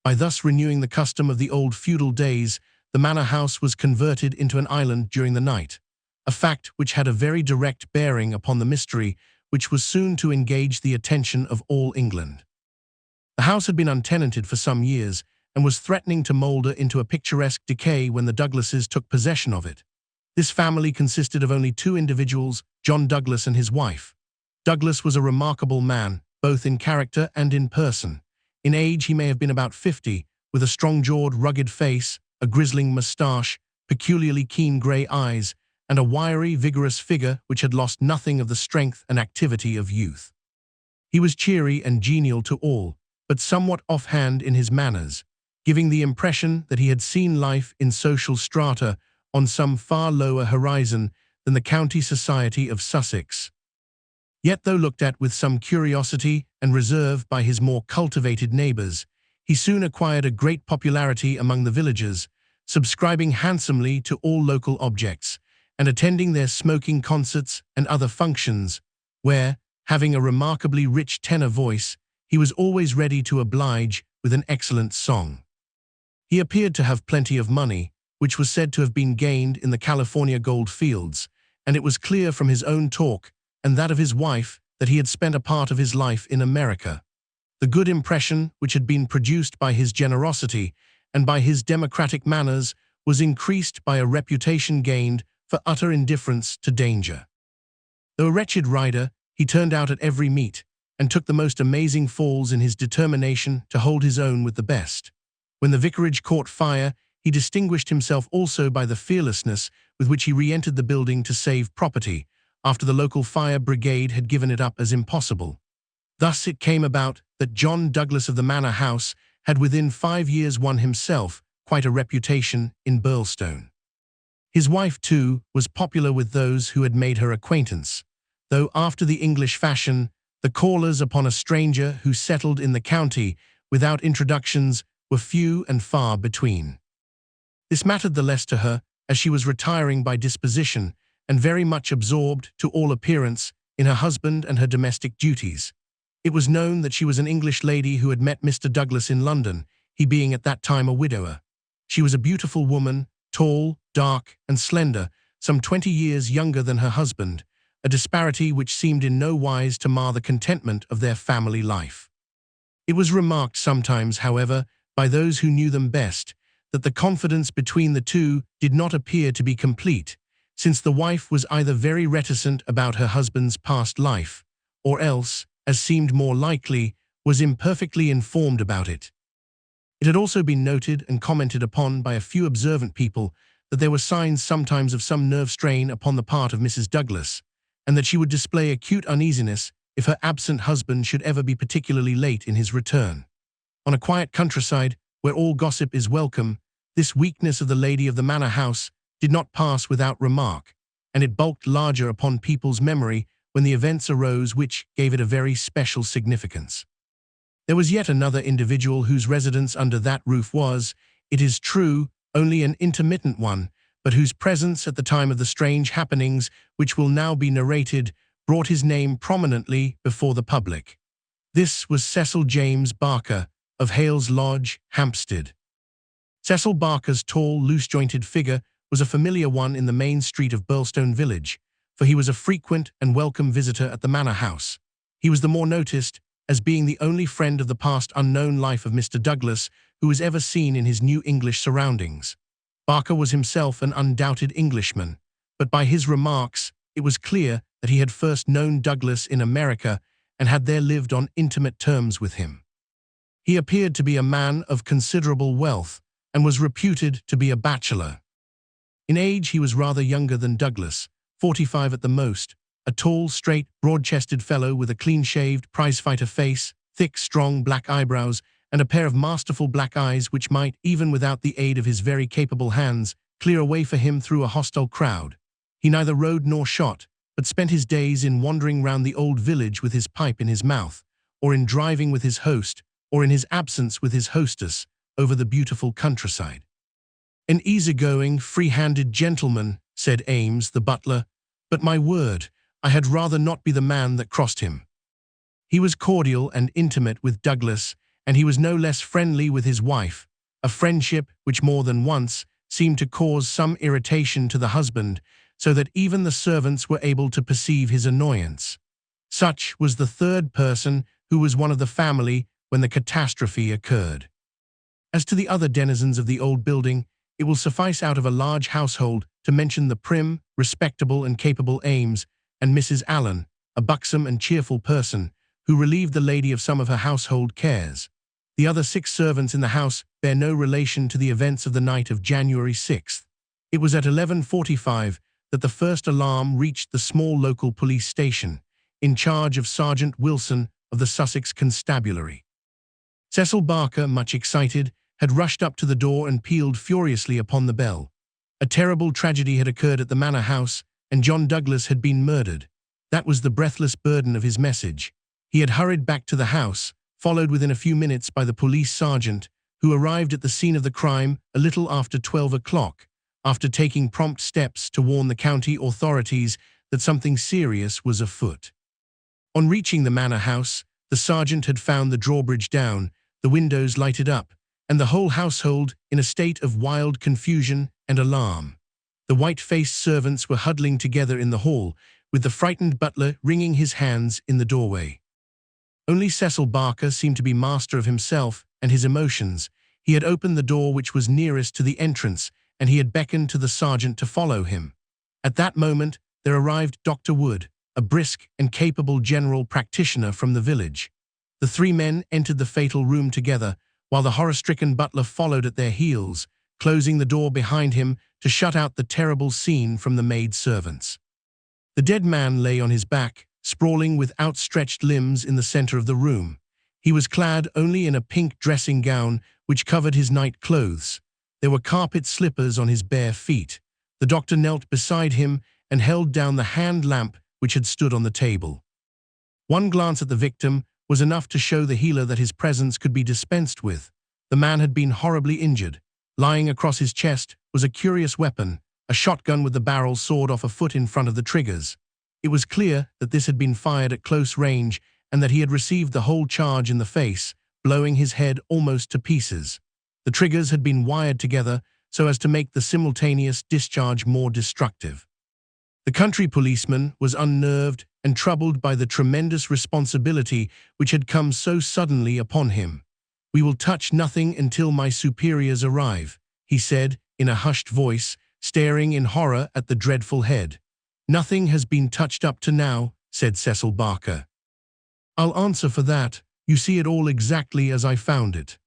By thus renewing the custom of the old feudal days, the manor house was converted into an island during the night, a fact which had a very direct bearing upon the mystery which was soon to engage the attention of all England. The house had been untenanted for some years and was threatening to moulder into a picturesque decay when the Douglases took possession of it. This family consisted of only two individuals, John Douglas and his wife. Douglas was a remarkable man, both in character and in person. In age he may have been about 50, with a strong-jawed, rugged face, a grizzling moustache, peculiarly keen grey eyes, and a wiry, vigorous figure which had lost nothing of the strength and activity of youth. He was cheery and genial to all, but somewhat offhand in his manners, giving the impression that he had seen life in social strata on some far lower horizon than the county society of Sussex. Yet though looked at with some curiosity and reserve by his more cultivated neighbours, he soon acquired a great popularity among the villagers, subscribing handsomely to all local objects, and attending their smoking concerts and other functions, where, having a remarkably rich tenor voice, he was always ready to oblige with an excellent song. He appeared to have plenty of money, which was said to have been gained in the California gold fields, and it was clear from his own talk and that of his wife that he had spent a part of his life in America. The good impression which had been produced by his generosity and by his democratic manners was increased by a reputation gained for utter indifference to danger. Though a wretched rider, he turned out at every meet and took the most amazing falls in his determination to hold his own with the best. When the vicarage caught fire, he distinguished himself also by the fearlessness with which he re-entered the building to save property, after the local fire brigade had given it up as impossible. Thus it came about that John Douglas of the Manor House had within 5 years won himself quite a reputation in Burlstone. His wife, too, was popular with those who had made her acquaintance, though after the English fashion, the callers upon a stranger who settled in the county without introductions were few and far between. This mattered the less to her, as she was retiring by disposition and very much absorbed, to all appearance, in her husband and her domestic duties. It was known that she was an English lady who had met Mr. Douglas in London, he being at that time a widower. She was a beautiful woman, tall, dark, and slender, some 20 years younger than her husband, a disparity which seemed in no wise to mar the contentment of their family life. It was remarked sometimes, however, by those who knew them best, that the confidence between the two did not appear to be complete, since the wife was either very reticent about her husband's past life, or else, as seemed more likely, was imperfectly informed about it. It had also been noted and commented upon by a few observant people that there were signs sometimes of some nerve strain upon the part of Mrs. Douglas, and that she would display acute uneasiness if her absent husband should ever be particularly late in his return. On a quiet countryside, where all gossip is welcome, this weakness of the lady of the manor house did not pass without remark, and it bulked larger upon people's memory when the events arose which gave it a very special significance. There was yet another individual whose residence under that roof was, it is true, only an intermittent one, but whose presence at the time of the strange happenings which will now be narrated brought his name prominently before the public. This was Cecil James Barker, of Hales Lodge, Hampstead. Cecil Barker's tall, loose-jointed figure was a familiar one in the main street of Burlstone village, for he was a frequent and welcome visitor at the manor house. He was the more noticed as being the only friend of the past unknown life of Mr. Douglas who was ever seen in his new English surroundings. Barker was himself an undoubted Englishman, but by his remarks it was clear that he had first known Douglas in America and had there lived on intimate terms with him. He appeared to be a man of considerable wealth and was reputed to be a bachelor. In age he was rather younger than Douglas, 45 at the most, a tall, straight, broad-chested fellow with a clean-shaved, prize-fighter face, thick, strong black eyebrows, and a pair of masterful black eyes which might, even without the aid of his very capable hands, clear a way for him through a hostile crowd. He neither rode nor shot, but spent his days in wandering round the old village with his pipe in his mouth, or in driving with his host, or in his absence with his hostess, over the beautiful countryside. "An easygoing, free-handed gentleman," said Ames, the butler, "but my word, I had rather not be the man that crossed him." He was cordial and intimate with Douglas, and he was no less friendly with his wife, a friendship which more than once seemed to cause some irritation to the husband, so that even the servants were able to perceive his annoyance. Such was the third person who was one of the family when the catastrophe occurred. As to the other denizens of the old building, it will suffice out of a large household to mention the prim, respectable and capable Ames, and Mrs. Allen, a buxom and cheerful person, who relieved the lady of some of her household cares. The other 6 servants in the house bear no relation to the events of the night of January 6th. It was at 11:45 that the first alarm reached the small local police station, in charge of Sergeant Wilson of the Sussex Constabulary. Cecil Barker, much excited, had rushed up to the door and pealed furiously upon the bell. A terrible tragedy had occurred at the manor house, and John Douglas had been murdered. That was the breathless burden of his message. He had hurried back to the house, followed within a few minutes by the police sergeant, who arrived at the scene of the crime a little after 12 o'clock, after taking prompt steps to warn the county authorities that something serious was afoot. On reaching the manor house, the sergeant had found the drawbridge down, the windows lighted up, and the whole household in a state of wild confusion and alarm. The white-faced servants were huddling together in the hall, with the frightened butler wringing his hands in the doorway. Only Cecil Barker seemed to be master of himself and his emotions. He had opened the door which was nearest to the entrance, and he had beckoned to the sergeant to follow him. At that moment, there arrived Dr. Wood, a brisk and capable general practitioner from the village. The 3 men entered the fatal room together, while the horror-stricken butler followed at their heels, closing the door behind him to shut out the terrible scene from the maid-servants. The dead man lay on his back, sprawling with outstretched limbs in the center of the room. He was clad only in a pink dressing gown which covered his night clothes. There were carpet slippers on his bare feet. The doctor knelt beside him and held down the hand lamp which had stood on the table. One glance at the victim was enough to show the healer that his presence could be dispensed with. The man had been horribly injured. Lying across his chest was a curious weapon, a shotgun with the barrel sawed off a foot in front of the triggers. It was clear that this had been fired at close range and that he had received the whole charge in the face, blowing his head almost to pieces. The triggers had been wired together so as to make the simultaneous discharge more destructive. The country policeman was unnerved and troubled by the tremendous responsibility which had come so suddenly upon him. "We will touch nothing until my superiors arrive," he said in a hushed voice, staring in horror at the dreadful head. "Nothing has been touched up to now," said Cecil Barker. "I'll answer for that. You see it all exactly as I found it."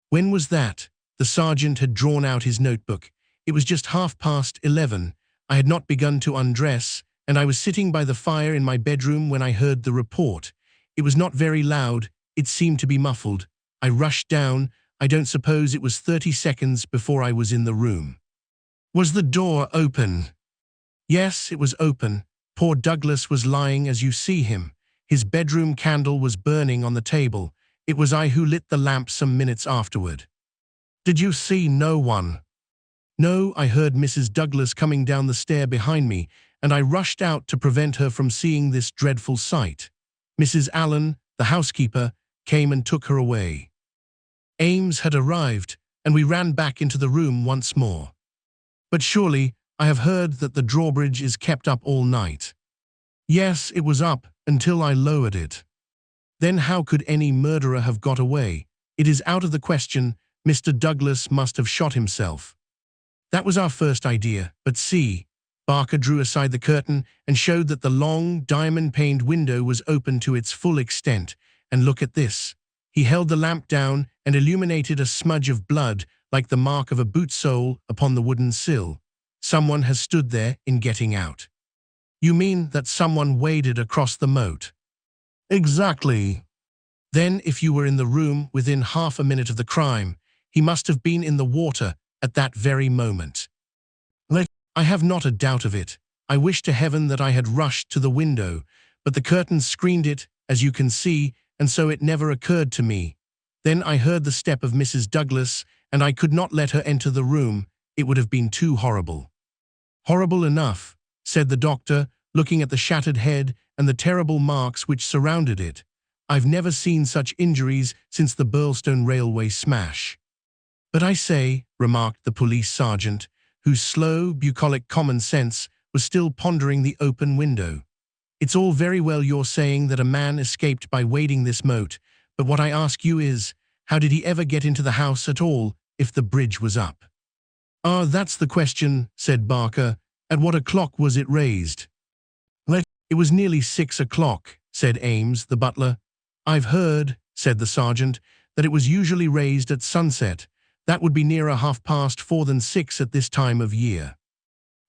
"When was that?" The sergeant had drawn out his notebook. "It was just 11:30. I had not begun to undress, and I was sitting by the fire in my bedroom when I heard the report. It was not very loud, it seemed to be muffled. I rushed down. I don't suppose it was 30 seconds before I was in the room. Was the door open? Yes, it was open. Poor Douglas was lying as you see him. His bedroom candle was burning on the table. It was I who lit the lamp some minutes afterward. Did you see no one? No, I heard Mrs. Douglas coming down the stair behind me, and I rushed out to prevent her from seeing this dreadful sight. Mrs. Allen, the housekeeper, came and took her away. Ames had arrived, and we ran back into the room once more. But surely, I have heard that the drawbridge is kept up all night. Yes, it was up until I lowered it. Then how could any murderer have got away? It is out of the question. Mr. Douglas must have shot himself. That was our first idea, but see. Barker drew aside the curtain and showed that the long, diamond-paned window was open to its full extent. And look at this. He held the lamp down and illuminated a smudge of blood like the mark of a boot sole upon the wooden sill. Someone has stood there in getting out. You mean that someone waded across the moat? Exactly. Then, if you were in the room within half a minute of the crime, he must have been in the water at that very moment. I have not a doubt of it. I wish to heaven that I had rushed to the window, but the curtains screened it, as you can see, and so it never occurred to me. Then I heard the step of Mrs. Douglas, and I could not let her enter the room. It would have been too horrible. Horrible enough, said the doctor, looking at the shattered head and the terrible marks which surrounded it. I've never seen such injuries since the Burlstone Railway smash. But I say, remarked the police sergeant, whose slow, bucolic common sense was still pondering the open window. It's all very well your saying that a man escaped by wading this moat, but what I ask you is, how did he ever get into the house at all if the bridge was up? Ah, that's the question, said Barker. At what o'clock was it raised? It was nearly 6 o'clock, said Ames, the butler. I've heard, said the sergeant, that it was usually raised at sunset. That would be nearer 4:30 than 6 at this time of year.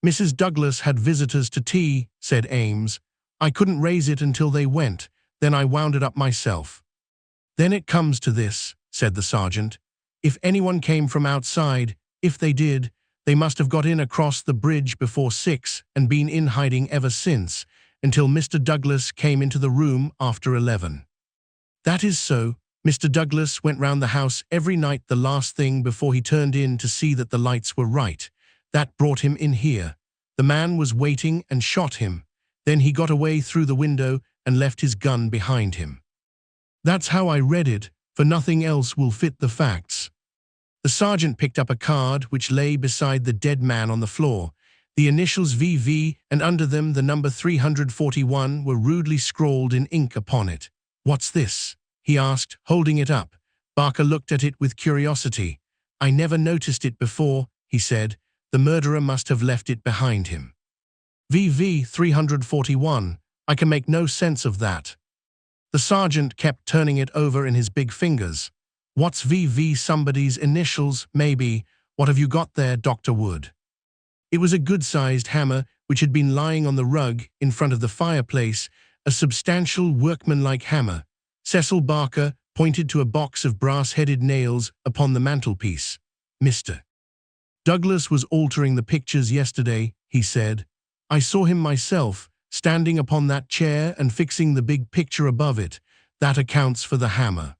Mrs. Douglas had visitors to tea, said Ames. I couldn't raise it until they went, then I wound it up myself. Then it comes to this, said the sergeant. If anyone came from outside, if they did, they must have got in across the bridge before 6 and been in hiding ever since, until Mr. Douglas came into the room after 11. That is so. Mr. Douglas went round the house every night the last thing before he turned in to see that the lights were right. That brought him in here. The man was waiting and shot him. Then he got away through the window and left his gun behind him. That's how I read it, for nothing else will fit the facts. The sergeant picked up a card which lay beside the dead man on the floor. The initials VV and under them the number 341 were rudely scrawled in ink upon it. What's this? He asked, holding it up. Barker looked at it with curiosity. I never noticed it before, he said. The murderer must have left it behind him. VV 341. I can make no sense of that. The sergeant kept turning it over in his big fingers. What's VV? Somebody's initials, maybe. What have you got there, Dr. Wood? It was a good-sized hammer which had been lying on the rug in front of the fireplace, a substantial workmanlike hammer. Cecil Barker pointed to a box of brass-headed nails upon the mantelpiece. Mr. Douglas was altering the pictures yesterday, he said. I saw him myself, standing upon that chair and fixing the big picture above it. That accounts for the hammer.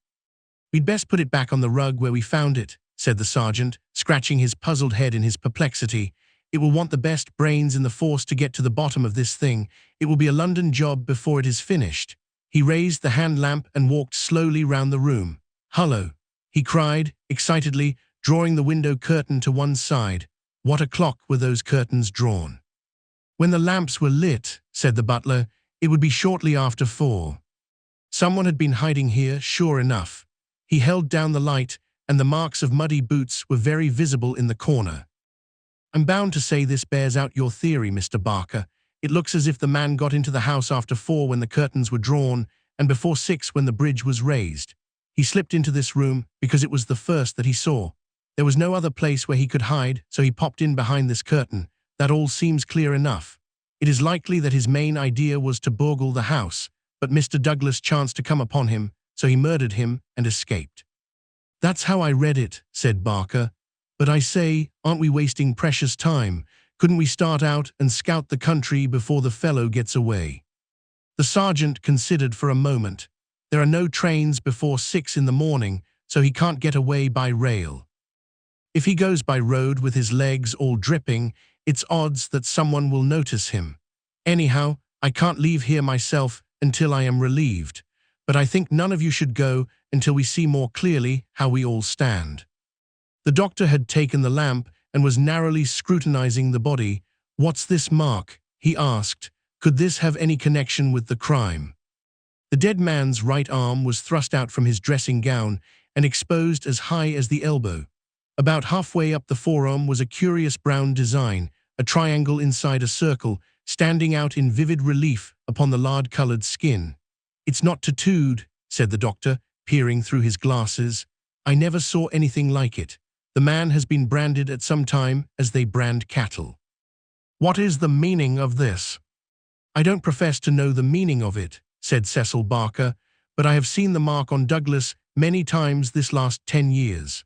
We'd best put it back on the rug where we found it, said the sergeant, scratching his puzzled head in his perplexity. It will want the best brains in the force to get to the bottom of this thing. It will be a London job before it is finished. He raised the hand lamp and walked slowly round the room. Hullo, he cried, excitedly, drawing the window curtain to one side. What o'clock were those curtains drawn? When the lamps were lit, said the butler, it would be shortly after 4. Someone had been hiding here, sure enough. He held down the light, and the marks of muddy boots were very visible in the corner. I'm bound to say this bears out your theory, Mr. Barker. It looks as if the man got into the house after 4 when the curtains were drawn, and before 6 when the bridge was raised. He slipped into this room because it was the first that he saw. There was no other place where he could hide, so he popped in behind this curtain. That all seems clear enough. It is likely that his main idea was to burgle the house, but Mr. Douglas chanced to come upon him, so he murdered him and escaped. That's how I read it, said Barker. But I say, aren't we wasting precious time? Couldn't we start out and scout the country before the fellow gets away? The sergeant considered for a moment. There are no trains before 6 in the morning, so he can't get away by rail. If he goes by road with his legs all dripping, it's odds that someone will notice him. Anyhow, I can't leave here myself until I am relieved, but I think none of you should go until we see more clearly how we all stand. The doctor had taken the lamp and was narrowly scrutinizing the body. What's this mark? He asked. Could this have any connection with the crime? The dead man's right arm was thrust out from his dressing gown and exposed as high as the elbow. About halfway up the forearm was a curious brown design, a triangle inside a circle, standing out in vivid relief upon the lard-colored skin. It's not tattooed, said the doctor, peering through his glasses. I never saw anything like it. The man has been branded at some time as they brand cattle. What is the meaning of this? I don't profess to know the meaning of it, said Cecil Barker, but I have seen the mark on Douglas many times this last 10 years.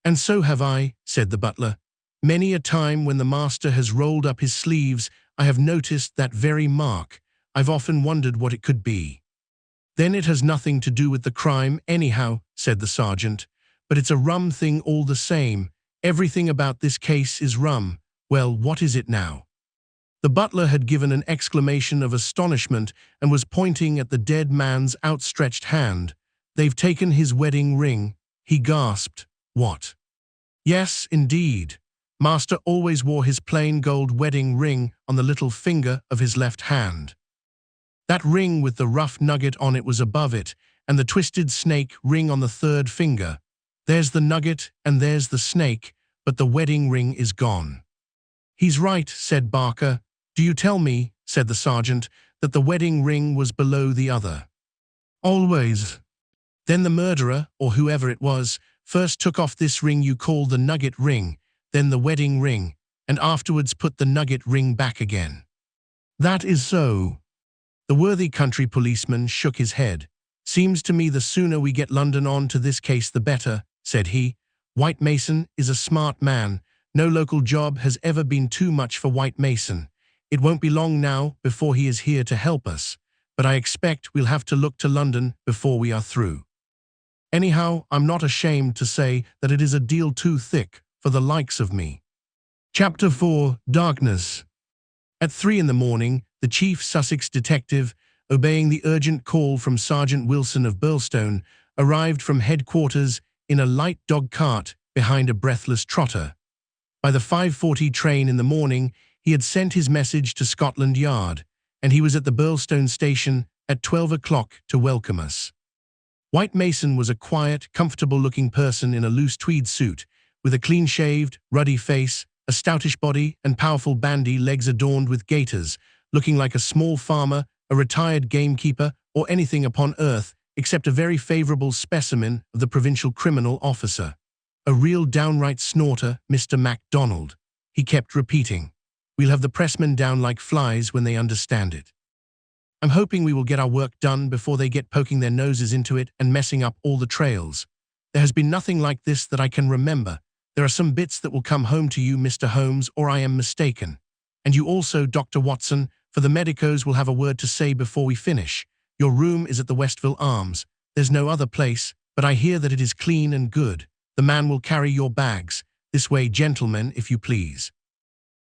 And so have I, said the butler. Many a time when the master has rolled up his sleeves, I have noticed that very mark. I've often wondered what it could be. Then it has nothing to do with the crime anyhow, said the sergeant. But it's a rum thing all the same. Everything about this case is rum. Well, what is it now? The butler had given an exclamation of astonishment and was pointing at the dead man's outstretched hand. They've taken his wedding ring, he gasped. What? Yes, indeed. Master always wore his plain gold wedding ring on the little finger of his left hand. That ring with the rough nugget on it was above it, and the twisted snake ring on the third finger. There's the nugget and there's the snake, but the wedding ring is gone. He's right, said Barker. Do you tell me, said the sergeant, that the wedding ring was below the other? Always. Then the murderer, or whoever it was, first took off this ring you call the nugget ring, then the wedding ring, and afterwards put the nugget ring back again. That is so. The worthy country policeman shook his head. Seems to me the sooner we get London on to this case the better, said he. White Mason is a smart man. No local job has ever been too much for White Mason. It won't be long now before he is here to help us, but I expect we'll have to look to London before we are through. Anyhow, I'm not ashamed to say that it is a deal too thick for the likes of me. Chapter 4, Darkness. At 3 in the morning, the chief Sussex detective, obeying the urgent call from Sergeant Wilson of Burlstone, arrived from headquarters in a light dog cart behind a breathless trotter. By the 5:40 train in the morning, he had sent his message to Scotland Yard, and he was at the Burlstone station at 12 o'clock to welcome us. White Mason was a quiet, comfortable-looking person in a loose tweed suit, with a clean-shaved, ruddy face, a stoutish body, and powerful bandy legs adorned with gaiters, looking like a small farmer, a retired gamekeeper, or anything upon earth except a very favorable specimen of the provincial criminal officer. A real downright snorter, Mr. MacDonald, he kept repeating. We'll have the pressmen down like flies when they understand it. I'm hoping we will get our work done before they get poking their noses into it and messing up all the trails. There has been nothing like this that I can remember. There are some bits that will come home to you, Mr. Holmes, or I am mistaken. And you also, Dr. Watson, for the medicos will have a word to say before we finish. Your room is at the Westville Arms. There's no other place, but I hear that it is clean and good. The man will carry your bags. This way, gentlemen, if you please.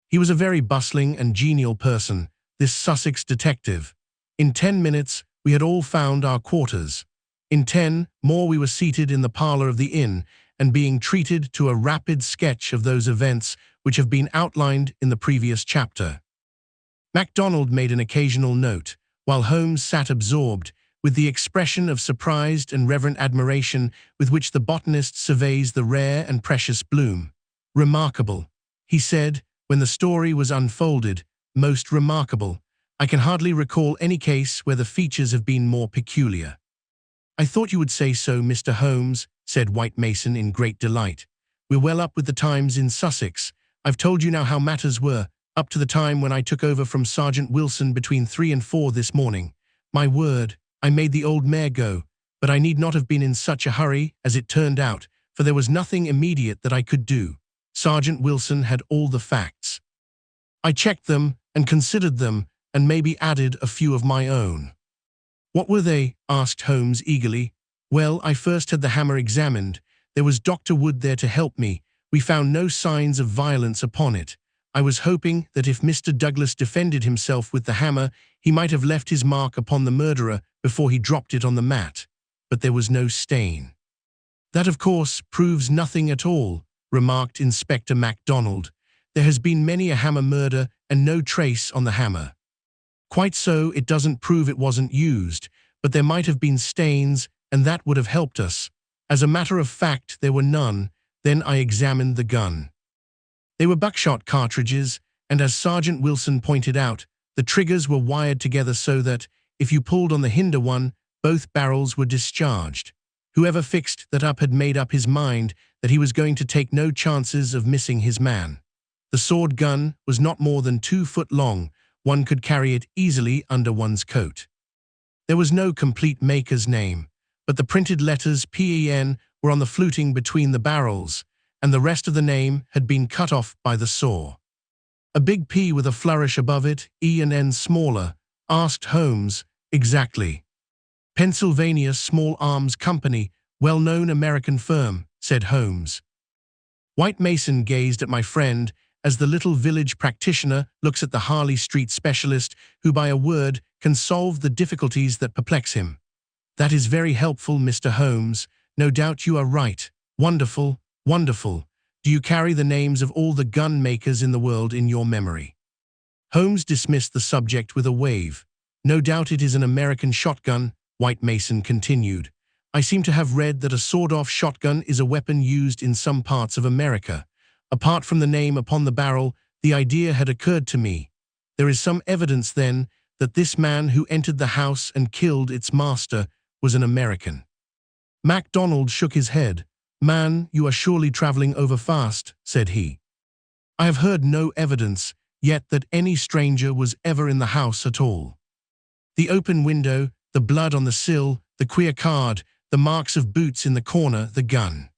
He was a very bustling and genial person, this Sussex detective. In 10 minutes, we had all found our quarters. In 10 more we were seated in the parlor of the inn and being treated to a rapid sketch of those events which have been outlined in the previous chapter. MacDonald made an occasional note, while Holmes sat absorbed, with the expression of surprised and reverent admiration with which the botanist surveys the rare and precious bloom. Remarkable, he said, when the story was unfolded, most remarkable. I can hardly recall any case where the features have been more peculiar. I thought you would say so, Mr. Holmes, said White Mason in great delight. We're well up with the times in Sussex. I've told you now how matters were. up to the time when I took over from Sergeant Wilson between 3 and 4 this morning. My word, I made the old mare go, but I need not have been in such a hurry as it turned out, for there was nothing immediate that I could do. Sergeant Wilson had all the facts. I checked them and considered them and maybe added a few of my own. What were they? Asked Holmes eagerly. Well, I first had the hammer examined. There was Dr. Wood there to help me. We found no signs of violence upon it. I was hoping that if Mr. Douglas defended himself with the hammer, he might have left his mark upon the murderer before he dropped it on the mat. But there was no stain. That, of course, proves nothing at all, remarked Inspector MacDonald. There has been many a hammer murder and no trace on the hammer. Quite so, it doesn't prove it wasn't used, but there might have been stains, and that would have helped us. As a matter of fact, there were none. Then I examined the gun. They were buckshot cartridges, and as Sergeant Wilson pointed out, the triggers were wired together so that, if you pulled on the hinder one, both barrels were discharged. Whoever fixed that up had made up his mind that he was going to take no chances of missing his man. The sword gun was not more than 2 foot long. One could carry it easily under one's coat. There was no complete maker's name, but the printed letters PEN were on the fluting between the barrels, and the rest of the name had been cut off by the saw. A big P with a flourish above it, E and N smaller. Asked Holmes. Exactly. Pennsylvania Small Arms Company, well-known American firm, said Holmes. White Mason gazed at my friend as the little village practitioner looks at the Harley Street specialist who by a word can solve the difficulties that perplex him. That is very helpful, Mr. Holmes. No doubt you are right. Wonderful, wonderful. Do you carry the names of all the gun makers in the world in your memory? Holmes dismissed the subject with a wave. No doubt it is an American shotgun, White Mason continued. I seem to have read that a sawed-off shotgun is a weapon used in some parts of America. Apart from the name upon the barrel, the idea had occurred to me. There is some evidence, then, that this man who entered the house and killed its master was an American. MacDonald shook his head. Man, you are surely traveling over fast, said he. I have heard no evidence yet that any stranger was ever in the house at all. The open window, the blood on the sill, the queer card, the marks of boots in the corner, the gun.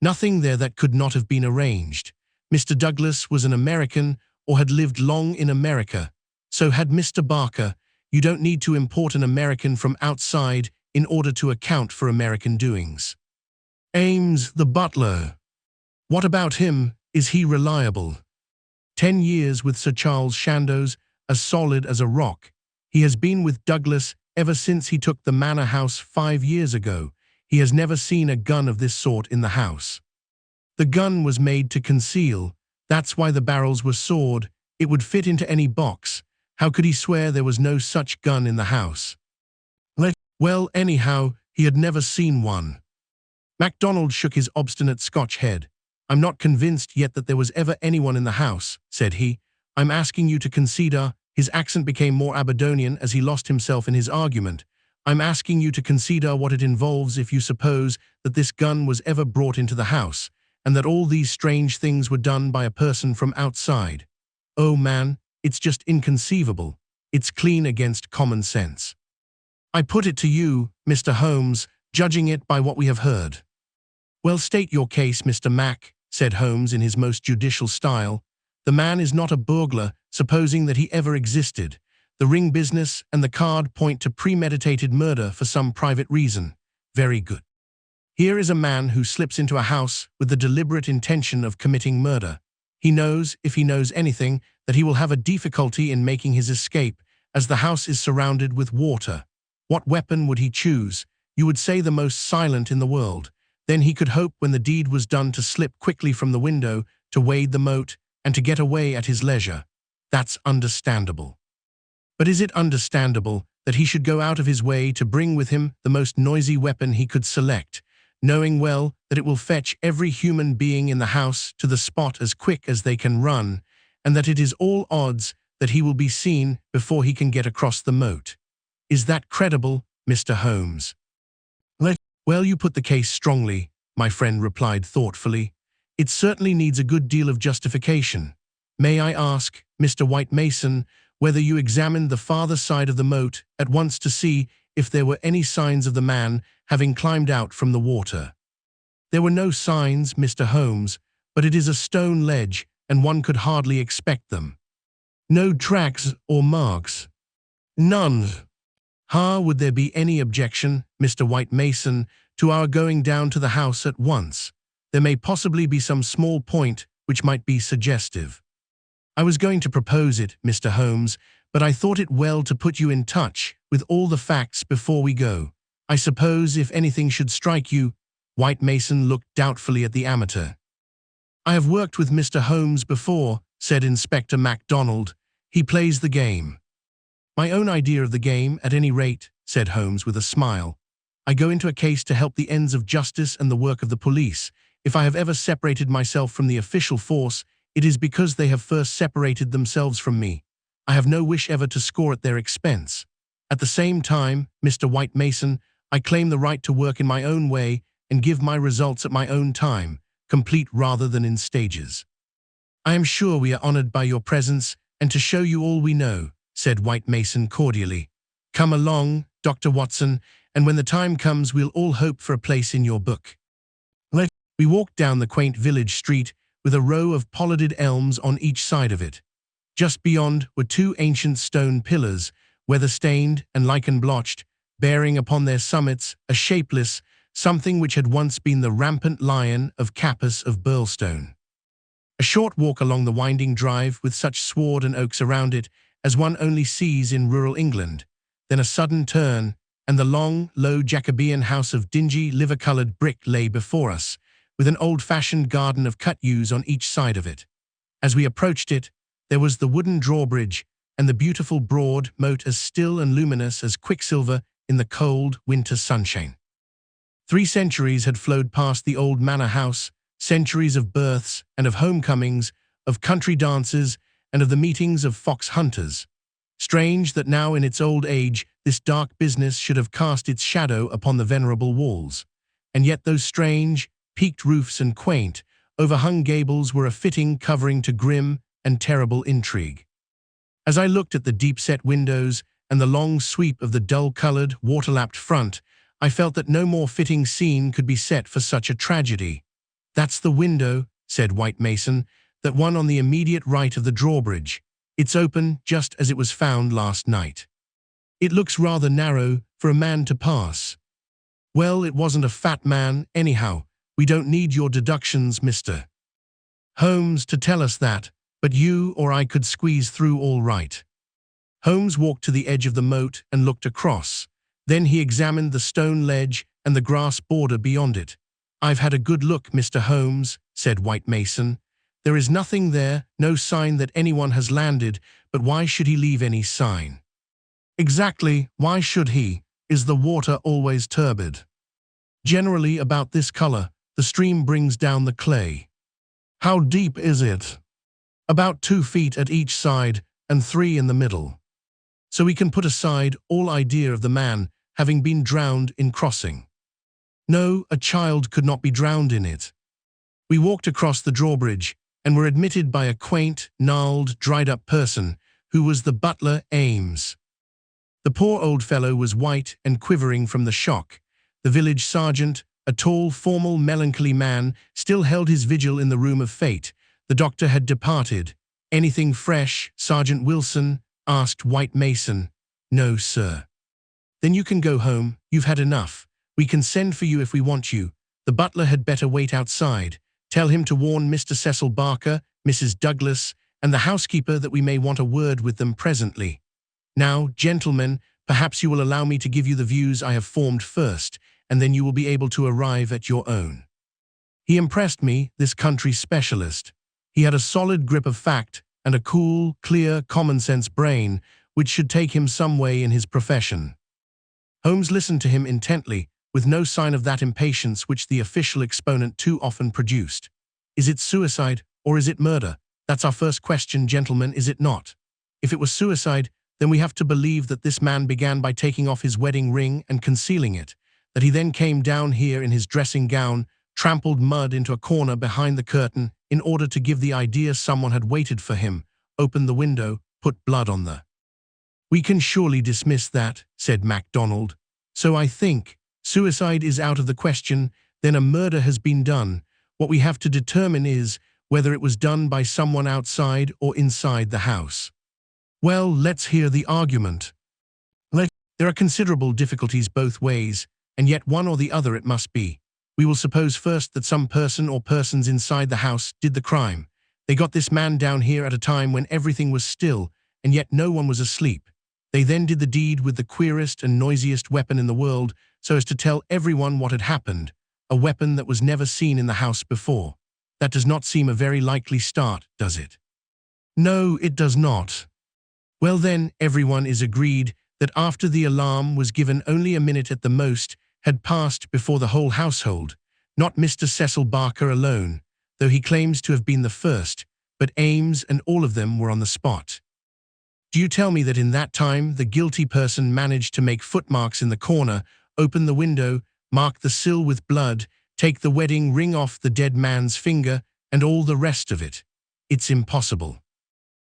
Nothing there that could not have been arranged. Mr. Douglas was an American or had lived long in America. So had Mr. Barker. You don't need to import an American from outside in order to account for American doings. Ames, the butler. What about him? Is he reliable? 10 years with Sir Charles Chandos, as solid as a rock. He has been with Douglas ever since he took the manor house 5 years ago. He has never seen a gun of this sort in the house. The gun was made to conceal. That's why the barrels were sawed. It would fit into any box. How could he swear there was no such gun in the house? Well, anyhow, he had never seen one. MacDonald shook his obstinate Scotch head. I'm not convinced yet that there was ever anyone in the house, said he. I'm asking you to consider. His accent became more Aberdonian as he lost himself in his argument. I'm asking you to consider what it involves if you suppose that this gun was ever brought into the house, and that all these strange things were done by a person from outside. Oh man, it's just inconceivable. It's clean against common sense. I put it to you, Mr. Holmes, judging it by what we have heard. Well, state your case, Mr. Mac, said Holmes in his most judicial style. The man is not a burglar, supposing that he ever existed. The ring business and the card point to premeditated murder for some private reason. Very good. Here is a man who slips into a house with the deliberate intention of committing murder. He knows, if he knows anything, that he will have a difficulty in making his escape, as the house is surrounded with water. What weapon would he choose? You would say the most silent in the world. Then he could hope when the deed was done to slip quickly from the window, to wade the moat, and to get away at his leisure. That's understandable. But is it understandable that he should go out of his way to bring with him the most noisy weapon he could select, knowing well that it will fetch every human being in the house to the spot as quick as they can run, and that it is all odds that he will be seen before he can get across the moat? Is that credible, Mr. Holmes? Well, you put the case strongly, my friend replied thoughtfully. It certainly needs a good deal of justification. May I ask, Mr. White Mason, whether you examined the farther side of the moat at once to see if there were any signs of the man having climbed out from the water. There were no signs, Mr. Holmes, but it is a stone ledge, and one could hardly expect them. No tracks or marks. None. Would there be any objection, Mr. White Mason, to our going down to the house at once? There may possibly be some small point which might be suggestive. I was going to propose it, Mr. Holmes, but I thought it well to put you in touch with all the facts before we go. I suppose if anything should strike you. White Mason looked doubtfully at the amateur. I have worked with Mr. Holmes before, said Inspector MacDonald. He plays the game. My own idea of the game, at any rate, said Holmes with a smile. I go into a case to help the ends of justice and the work of the police. If I have ever separated myself from the official force, it is because they have first separated themselves from me. I have no wish ever to score at their expense. At the same time, Mr. White Mason, I claim the right to work in my own way and give my results at my own time, complete rather than in stages. I am sure we are honored by your presence and to show you all we know, said White Mason cordially. Come along, Dr. Watson, and when the time comes we'll all hope for a place in your book. We walked down the quaint village street with a row of pollarded elms on each side of it. Just beyond were two ancient stone pillars, weather-stained and lichen-blotched, bearing upon their summits a shapeless something which had once been the rampant lion of Capus of Burlstone. A short walk along the winding drive with such sward and oaks around it as one only sees in rural England, then a sudden turn, and the long, low Jacobean house of dingy, liver-coloured brick lay before us, with an old-fashioned garden of cut yews on each side of it. As we approached it, there was the wooden drawbridge and the beautiful broad moat as still and luminous as quicksilver in the cold winter sunshine. 3 centuries had flowed past the old manor house, centuries of births and of homecomings, of country dances and of the meetings of fox hunters. Strange that now in its old age this dark business should have cast its shadow upon the venerable walls. And yet those strange, peaked roofs and quaint, overhung gables were a fitting covering to grim and terrible intrigue. As I looked at the deep-set windows and the long sweep of the dull-coloured, water-lapped front, I felt that no more fitting scene could be set for such a tragedy. That's the window, said White Mason, that one on the immediate right of the drawbridge. It's open just as it was found last night. It looks rather narrow for a man to pass. Well, it wasn't a fat man, anyhow. We don't need your deductions, Mr. Holmes, to tell us that, but you or I could squeeze through all right. Holmes walked to the edge of the moat and looked across. Then he examined the stone ledge and the grass border beyond it. I've had a good look, Mr. Holmes, said White Mason. There is nothing there, no sign that anyone has landed, but why should he leave any sign? Exactly, why should he? Is the water always turbid? Generally about this color, the stream brings down the clay. How deep is it? About 2 feet at each side and 3 in the middle. So we can put aside all idea of the man having been drowned in crossing. No, a child could not be drowned in it. We walked across the drawbridge and were admitted by a quaint, gnarled, dried-up person who was the butler Ames. The poor old fellow was white and quivering from the shock. The village sergeant, a tall, formal, melancholy man, still held his vigil in the room of fate. The doctor had departed. Anything fresh, Sergeant Wilson? Asked White Mason. No, sir. Then you can go home. You've had enough. We can send for you if we want you. The butler had better wait outside. Tell him to warn Mr. Cecil Barker, Mrs. Douglas, and the housekeeper that we may want a word with them presently. Now, gentlemen, perhaps you will allow me to give you the views I have formed first, and then you will be able to arrive at your own. He impressed me, this country specialist. He had a solid grip of fact and a cool, clear, common-sense brain which should take him some way in his profession. Holmes listened to him intently, with no sign of that impatience which the official exponent too often produced. Is it suicide, or is it murder? That's our first question, gentlemen, is it not? If it was suicide, then we have to believe that this man began by taking off his wedding ring and concealing it, that he then came down here in his dressing gown, trampled mud into a corner behind the curtain in order to give the idea someone had waited for him, opened the window, put blood on the. We can surely dismiss that, said MacDonald. So I think, suicide is out of the question, then a murder has been done. What we have to determine is whether it was done by someone outside or inside the house. Well, let's hear the argument. There are considerable difficulties both ways, and yet one or the other it must be. We will suppose first that some person or persons inside the house did the crime. They got this man down here at a time when everything was still, and yet no one was asleep. They then did the deed with the queerest and noisiest weapon in the world, so as to tell everyone what had happened, a weapon that was never seen in the house before. That does not seem a very likely start, does it? No, it does not. Well then, everyone is agreed that after the alarm was given only a minute at the most had passed before the whole household, not Mr. Cecil Barker alone, though he claims to have been the first, but Ames and all of them were on the spot. Do you tell me that in that time the guilty person managed to make footmarks in the corner, open the window, mark the sill with blood, take the wedding ring off the dead man's finger, and all the rest of it? It's impossible.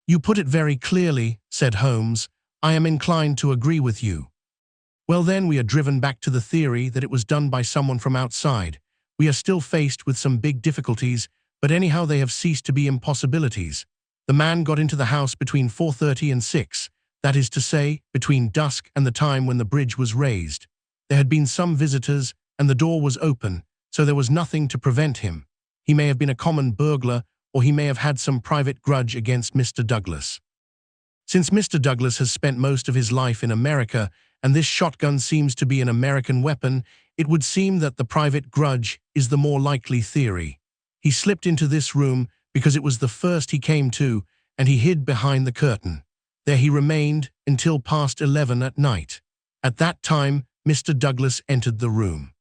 You put it very clearly, said Holmes. I am inclined to agree with you. Well then, we are driven back to the theory that it was done by someone from outside. We are still faced with some big difficulties, but anyhow they have ceased to be impossibilities. The man got into the house between 4:30 and 6, that is to say, between dusk and the time when the bridge was raised. There had been some visitors, and the door was open, so there was nothing to prevent him. He may have been a common burglar, or he may have had some private grudge against Mr. Douglas. Since Mr. Douglas has spent most of his life in America, and this shotgun seems to be an American weapon, it would seem that the private grudge is the more likely theory. He slipped into this room because it was the first he came to, and he hid behind the curtain. There he remained until past 11 at night. At that time, Mr. Douglas entered the room.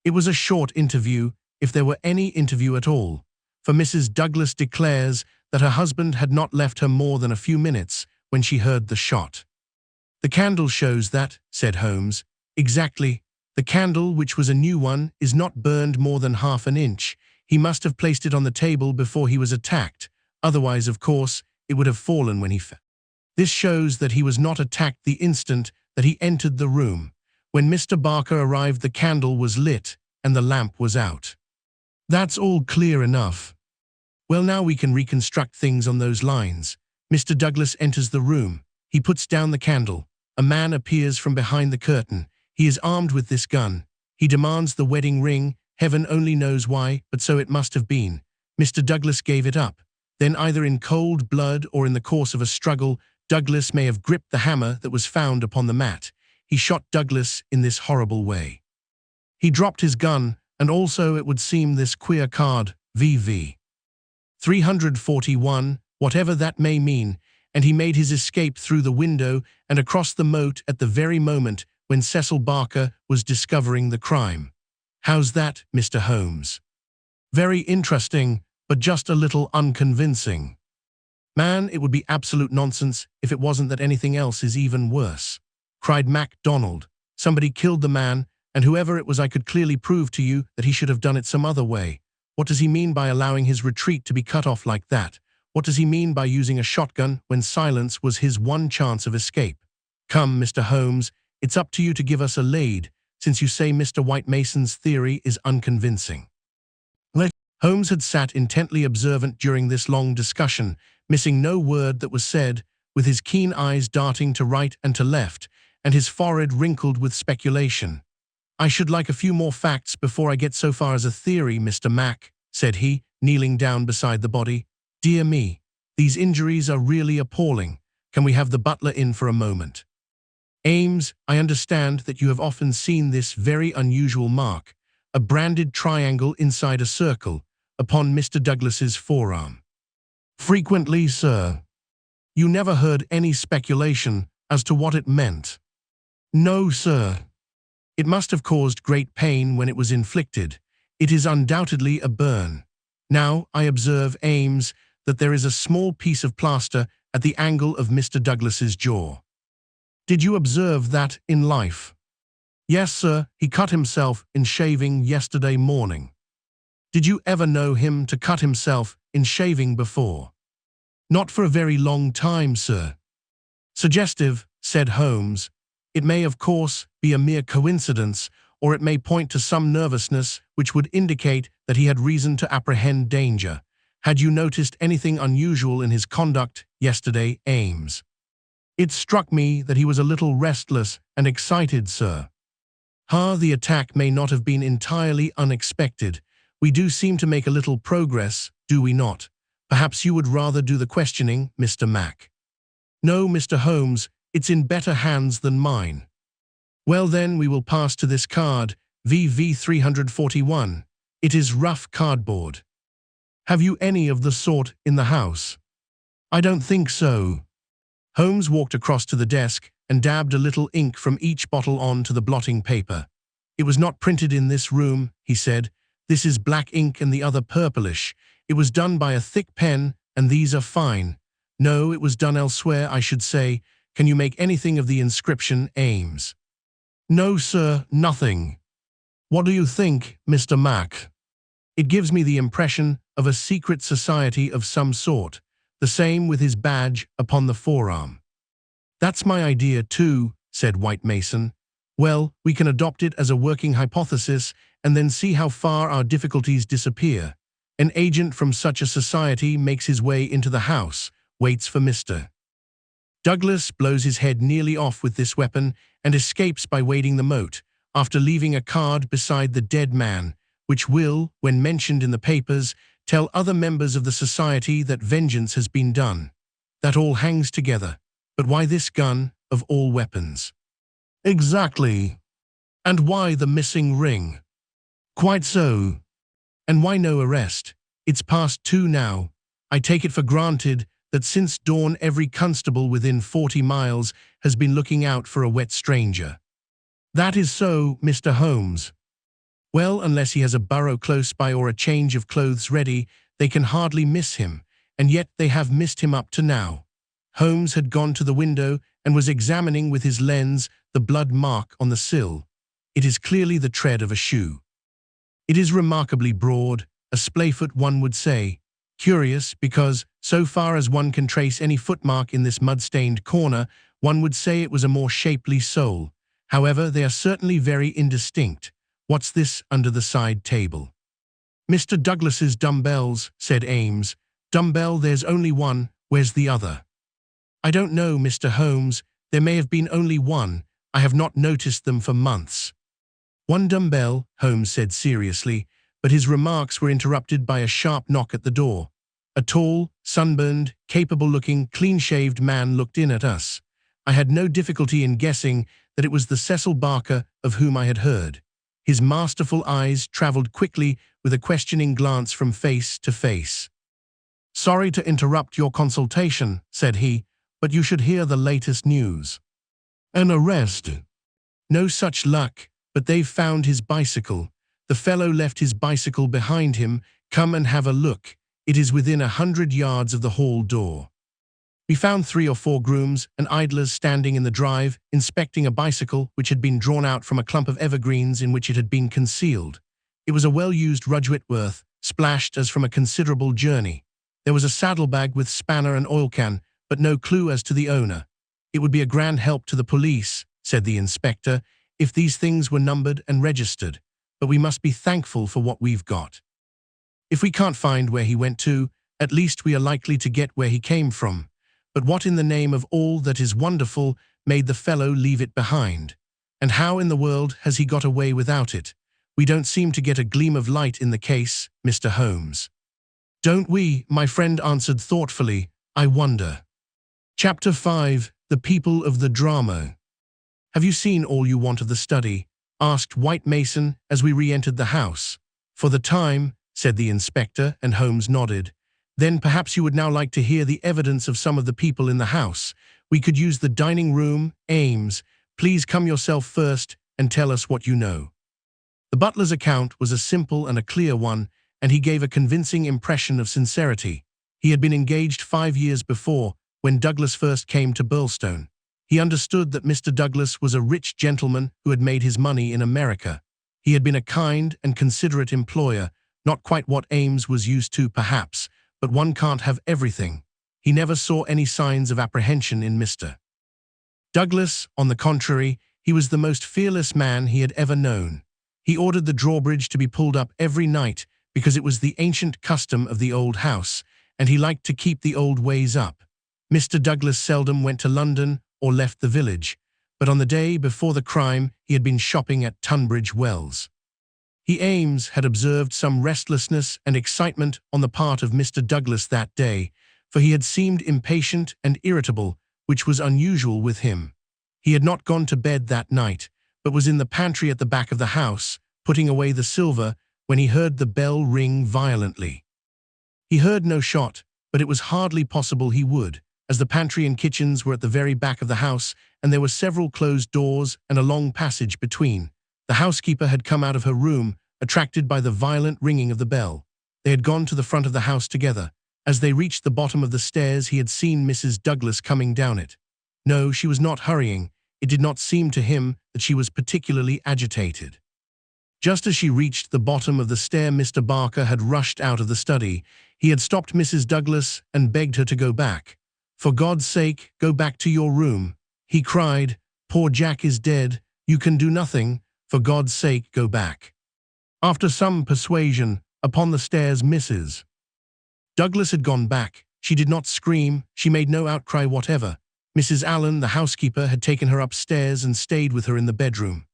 It was a short interview, if there were any interview at all, for Mrs. Douglas declares that her husband had not left her more than a few minutes when she heard the shot. The candle shows that, said Holmes. Exactly. The candle, which was a new one, is not burned more than half an inch. He must have placed it on the table before he was attacked. Otherwise, of course, it would have fallen when he fell. This shows that he was not attacked the instant that he entered the room. When Mr. Barker arrived, the candle was lit and the lamp was out. That's all clear enough. Well, now we can reconstruct things on those lines. Mr. Douglas enters the room. He puts down the candle. A man appears from behind the curtain. He is armed with this gun. He demands the wedding ring. Heaven only knows why, but so it must have been. Mr. Douglas gave it up. Then either in cold blood or in the course of a struggle, Douglas may have gripped the hammer that was found upon the mat. He shot Douglas in this horrible way. He dropped his gun, and also it would seem this queer card, VV 341, whatever that may mean, and he made his escape through the window and across the moat at the very moment when Cecil Barker was discovering the crime. How's that, Mr. Holmes? Very interesting, but just a little unconvincing. Man, it would be absolute nonsense if it wasn't that anything else is even worse, cried MacDonald. Somebody killed the man, and whoever it was, I could clearly prove to you that he should have done it some other way. What does he mean by allowing his retreat to be cut off like that? What does he mean by using a shotgun when silence was his one chance of escape? Come, Mr. Holmes, it's up to you to give us a lead, since you say Mr. White Mason's theory is unconvincing. Holmes had sat intently observant during this long discussion, missing no word that was said, with his keen eyes darting to right and to left, and his forehead wrinkled with speculation. I should like a few more facts before I get so far as a theory, Mr. Mac, said he, kneeling down beside the body. Dear me, these injuries are really appalling. Can we have the butler in for a moment? Ames, I understand that you have often seen this very unusual mark, a branded triangle inside a circle, upon Mr. Douglas's forearm. Frequently, sir. You never heard any speculation as to what it meant? No, sir. It must have caused great pain when it was inflicted. It is undoubtedly a burn. Now, I observe, Ames, that there is a small piece of plaster at the angle of Mr. Douglas's jaw. Did you observe that in life? Yes, sir, he cut himself in shaving yesterday morning. Did you ever know him to cut himself in shaving before? Not for a very long time, sir. Suggestive, said Holmes. It may, of course, be a mere coincidence, or it may point to some nervousness which would indicate that he had reason to apprehend danger. Had you noticed anything unusual in his conduct yesterday, Ames? It struck me that he was a little restless and excited, sir. The attack may not have been entirely unexpected. We do seem to make a little progress, do we not? Perhaps you would rather do the questioning, Mr. Mack. No, Mr. Holmes, it's in better hands than mine. Well then, we will pass to this card, VV 341. It is rough cardboard. Have you any of the sort in the house? I don't think so. Holmes walked across to the desk and dabbed a little ink from each bottle on to the blotting paper. It was not printed in this room, he said. This is black ink and the other purplish. It was done by a thick pen, and these are fine. No, it was done elsewhere, I should say. Can you make anything of the inscription, Ames? No, sir, nothing. What do you think, Mr. Mack? It gives me the impression of a secret society of some sort, the same with his badge upon the forearm. That's my idea too, said White Mason. Well, we can adopt it as a working hypothesis and then see how far our difficulties disappear. An agent from such a society makes his way into the house, waits for Mr. Douglas, blows his head nearly off with this weapon, and escapes by wading the moat, after leaving a card beside the dead man, which will, when mentioned in the papers, tell other members of the society that vengeance has been done. That all hangs together. But why this gun, of all weapons? Exactly. And why the missing ring? Quite so. And why no arrest? It's past 2 now. I take it for granted that since dawn every constable within 40 miles has been looking out for a wet stranger. That is so, Mr. Holmes. Well, unless he has a burrow close by or a change of clothes ready, they can hardly miss him, and yet they have missed him up to now. Holmes had gone to the window and was examining with his lens the blood mark on the sill. It is clearly the tread of a shoe. It is remarkably broad, a splay-foot one would say. Curious, because, so far as one can trace any footmark in this mud-stained corner, one would say it was a more shapely sole. However, they are certainly very indistinct. What's this under the side table? Mr. Douglas's dumbbells, said Ames. Dumbbell, there's only one. Where's the other? I don't know, Mr. Holmes. There may have been only one. I have not noticed them for months. One dumbbell, Holmes said seriously, but his remarks were interrupted by a sharp knock at the door. A tall, sunburned, capable-looking, clean-shaved man looked in at us. I had no difficulty in guessing that it was the Cecil Barker of whom I had heard. His masterful eyes traveled quickly with a questioning glance from face to face. Sorry to interrupt your consultation, said he, but you should hear the latest news. An arrest? No such luck, but they've found his bicycle. The fellow left his bicycle behind him. Come and have a look. It is within 100 yards of the hall door. We found 3 or 4 grooms and idlers standing in the drive, inspecting a bicycle which had been drawn out from a clump of evergreens in which it had been concealed. It was a well-used Rudge Whitworth, splashed as from a considerable journey. There was a saddlebag with spanner and oil can, but no clue as to the owner. It would be a grand help to the police, said the inspector, if these things were numbered and registered, but we must be thankful for what we've got. If we can't find where he went to, at least we are likely to get where he came from. But what in the name of all that is wonderful made the fellow leave it behind? And how in the world has he got away without it? We don't seem to get a gleam of light in the case, Mr. Holmes. Don't we? My friend answered thoughtfully. I wonder. Chapter 5. The People of the Drama. Have you seen all you want of the study? Asked White Mason as we re-entered the house. For the time, said the inspector, and Holmes nodded. Then perhaps you would now like to hear the evidence of some of the people in the house. We could use the dining room. Ames, please come yourself first and tell us what you know. The butler's account was a simple and a clear one, and he gave a convincing impression of sincerity. He had been engaged 5 years before, when Douglas first came to Burlstone. He understood that Mr. Douglas was a rich gentleman who had made his money in America. He had been a kind and considerate employer, not quite what Ames was used to perhaps, but one can't have everything. He never saw any signs of apprehension in Mr. Douglas. On the contrary, he was the most fearless man he had ever known. He ordered the drawbridge to be pulled up every night because it was the ancient custom of the old house, and he liked to keep the old ways up. Mr. Douglas seldom went to London or left the village, but on the day before the crime he had been shopping at Tunbridge Wells. Ames had observed some restlessness and excitement on the part of Mr. Douglas that day, for he had seemed impatient and irritable, which was unusual with him. He had not gone to bed that night, but was in the pantry at the back of the house, putting away the silver, when he heard the bell ring violently. He heard no shot, but it was hardly possible he would, as the pantry and kitchens were at the very back of the house, and there were several closed doors and a long passage between. The housekeeper had come out of her room, attracted by the violent ringing of the bell. They had gone to the front of the house together. As they reached the bottom of the stairs, he had seen Mrs. Douglas coming down it. No, she was not hurrying. It did not seem to him that she was particularly agitated. Just as she reached the bottom of the stair, Mr. Barker had rushed out of the study. He had stopped Mrs. Douglas and begged her to go back. "For God's sake, go back to your room," he cried. "Poor Jack is dead. You can do nothing. For God's sake, go back." After some persuasion, upon the stairs Mrs. Douglas had gone back. She did not scream. She made no outcry whatever. Mrs. Allen, the housekeeper, had taken her upstairs and stayed with her in the bedroom.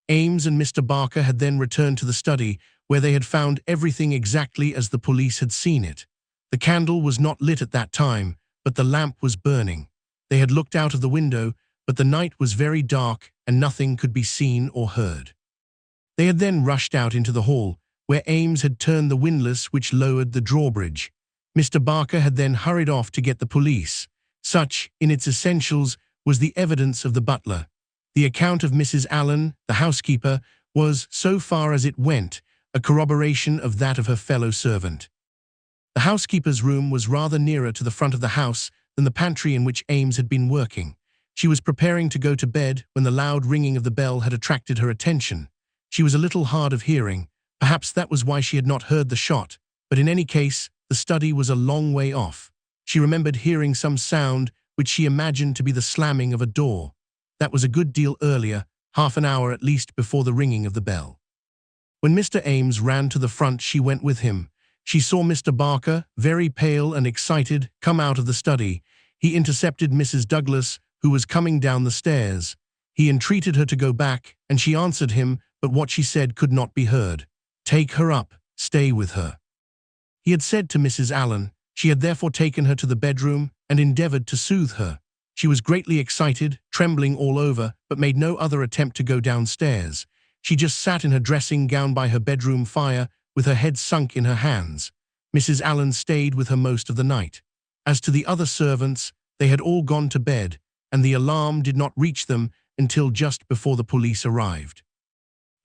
Ames and Mr. Barker had then returned to the study, where they had found everything exactly as the police had seen it. The candle was not lit at that time, but the lamp was burning. They had looked out of the window, but the night was very dark and nothing could be seen or heard. They had then rushed out into the hall, where Ames had turned the windlass which lowered the drawbridge. Mr. Barker had then hurried off to get the police. Such, in its essentials, was the evidence of the butler. The account of Mrs. Allen, the housekeeper, was, so far as it went, a corroboration of that of her fellow servant. The housekeeper's room was rather nearer to the front of the house than the pantry in which Ames had been working. She was preparing to go to bed when the loud ringing of the bell had attracted her attention. She was a little hard of hearing. Perhaps that was why she had not heard the shot, but in any case, the study was a long way off. She remembered hearing some sound which she imagined to be the slamming of a door. That was a good deal earlier, half an hour at least before the ringing of the bell. When Mr. Ames ran to the front, she went with him. She saw Mr. Barker, very pale and excited, come out of the study. He intercepted Mrs. Douglas, who was coming down the stairs. He entreated her to go back, and she answered him, but what she said could not be heard. "Take her up, stay with her," he had said to Mrs. Allen. She had therefore taken her to the bedroom and endeavored to soothe her. She was greatly excited, trembling all over, but made no other attempt to go downstairs. She just sat in her dressing gown by her bedroom fire, with her head sunk in her hands. Mrs. Allen stayed with her most of the night. As to the other servants, they had all gone to bed, and the alarm did not reach them until just before the police arrived.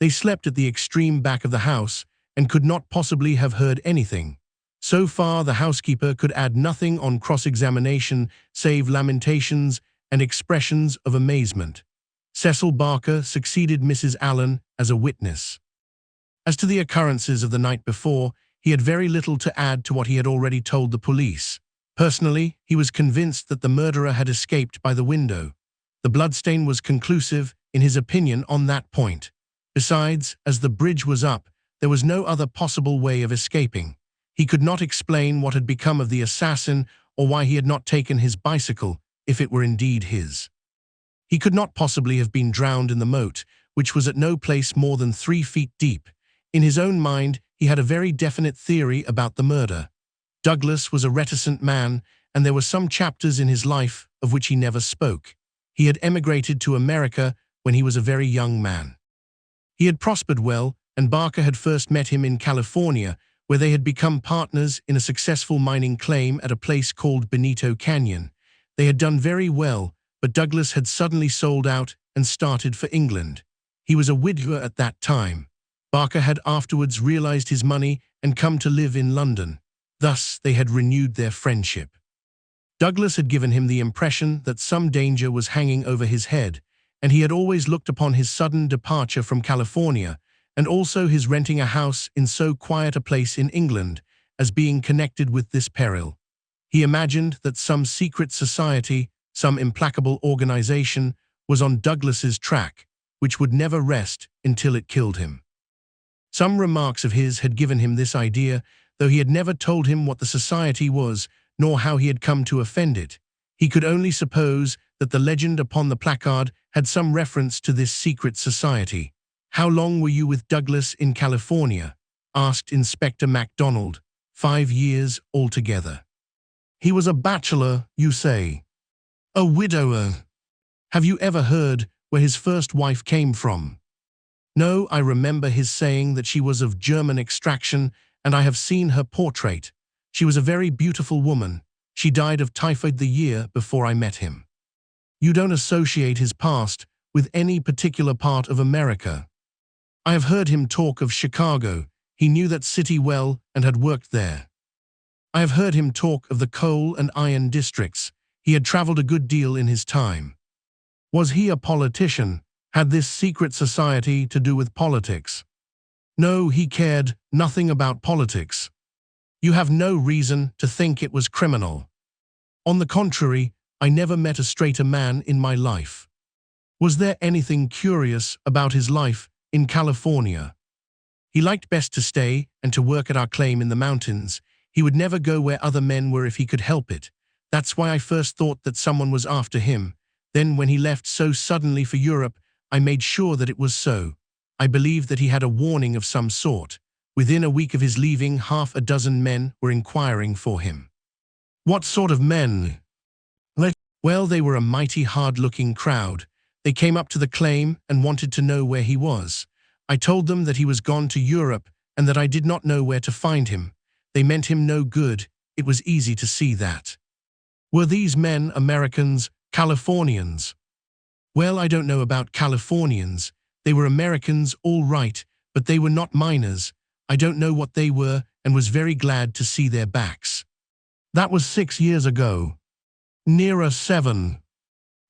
They slept at the extreme back of the house and could not possibly have heard anything. So far, the housekeeper could add nothing on cross-examination save lamentations and expressions of amazement. Cecil Barker succeeded Mrs. Allen as a witness. As to the occurrences of the night before, he had very little to add to what he had already told the police. Personally, he was convinced that the murderer had escaped by the window. The bloodstain was conclusive, in his opinion, on that point. Besides, as the bridge was up, there was no other possible way of escaping. He could not explain what had become of the assassin or why he had not taken his bicycle, if it were indeed his. He could not possibly have been drowned in the moat, which was at no place more than 3 feet deep. In his own mind, he had a very definite theory about the murder. Douglas was a reticent man, and there were some chapters in his life of which he never spoke. He had emigrated to America when he was a very young man. He had prospered well, and Barker had first met him in California, where they had become partners in a successful mining claim at a place called Benito Canyon. They had done very well, but Douglas had suddenly sold out and started for England. He was a widower at that time. Barker had afterwards realized his money and come to live in London. Thus, they had renewed their friendship. Douglas had given him the impression that some danger was hanging over his head, and he had always looked upon his sudden departure from California, and also his renting a house in so quiet a place in England, as being connected with this peril. He imagined that some secret society, some implacable organization, was on Douglas's track, which would never rest until it killed him. Some remarks of his had given him this idea, though he had never told him what the society was, nor how he had come to offend it. He could only suppose that the legend upon the placard had some reference to this secret society. "How long were you with Douglas in California?" asked Inspector MacDonald. 5 years altogether. "He was a bachelor, you say?" "A widower." "Have you ever heard where his first wife came from?" "No, I remember his saying that she was of German extraction, and I have seen her portrait. She was a very beautiful woman. She died of typhoid the year before I met him." "You don't associate his past with any particular part of America?" "I have heard him talk of Chicago. He knew that city well and had worked there." "I have heard him talk of the coal and iron districts. He had traveled a good deal in his time." "Was he a politician? Had this secret society to do with politics?" "No, he cared nothing about politics." "You have no reason to think it was criminal?" "On the contrary, I never met a straighter man in my life." "Was there anything curious about his life in California?" "He liked best to stay and to work at our claim in the mountains. He would never go where other men were if he could help it. That's why I first thought that someone was after him. Then when he left so suddenly for Europe, I made sure that it was so. I believed that he had a warning of some sort. Within a week of his leaving, 6 men were inquiring for him." "What sort of men?" "Well, they were a mighty hard-looking crowd. They came up to the claim and wanted to know where he was. I told them that he was gone to Europe and that I did not know where to find him. They meant him no good. It was easy to see that." "Were these men Americans, Californians?" "Well, I don't know about Californians. They were Americans, all right, but they were not miners. I don't know what they were and was very glad to see their backs." "That was 6 years ago." "Nearer 7.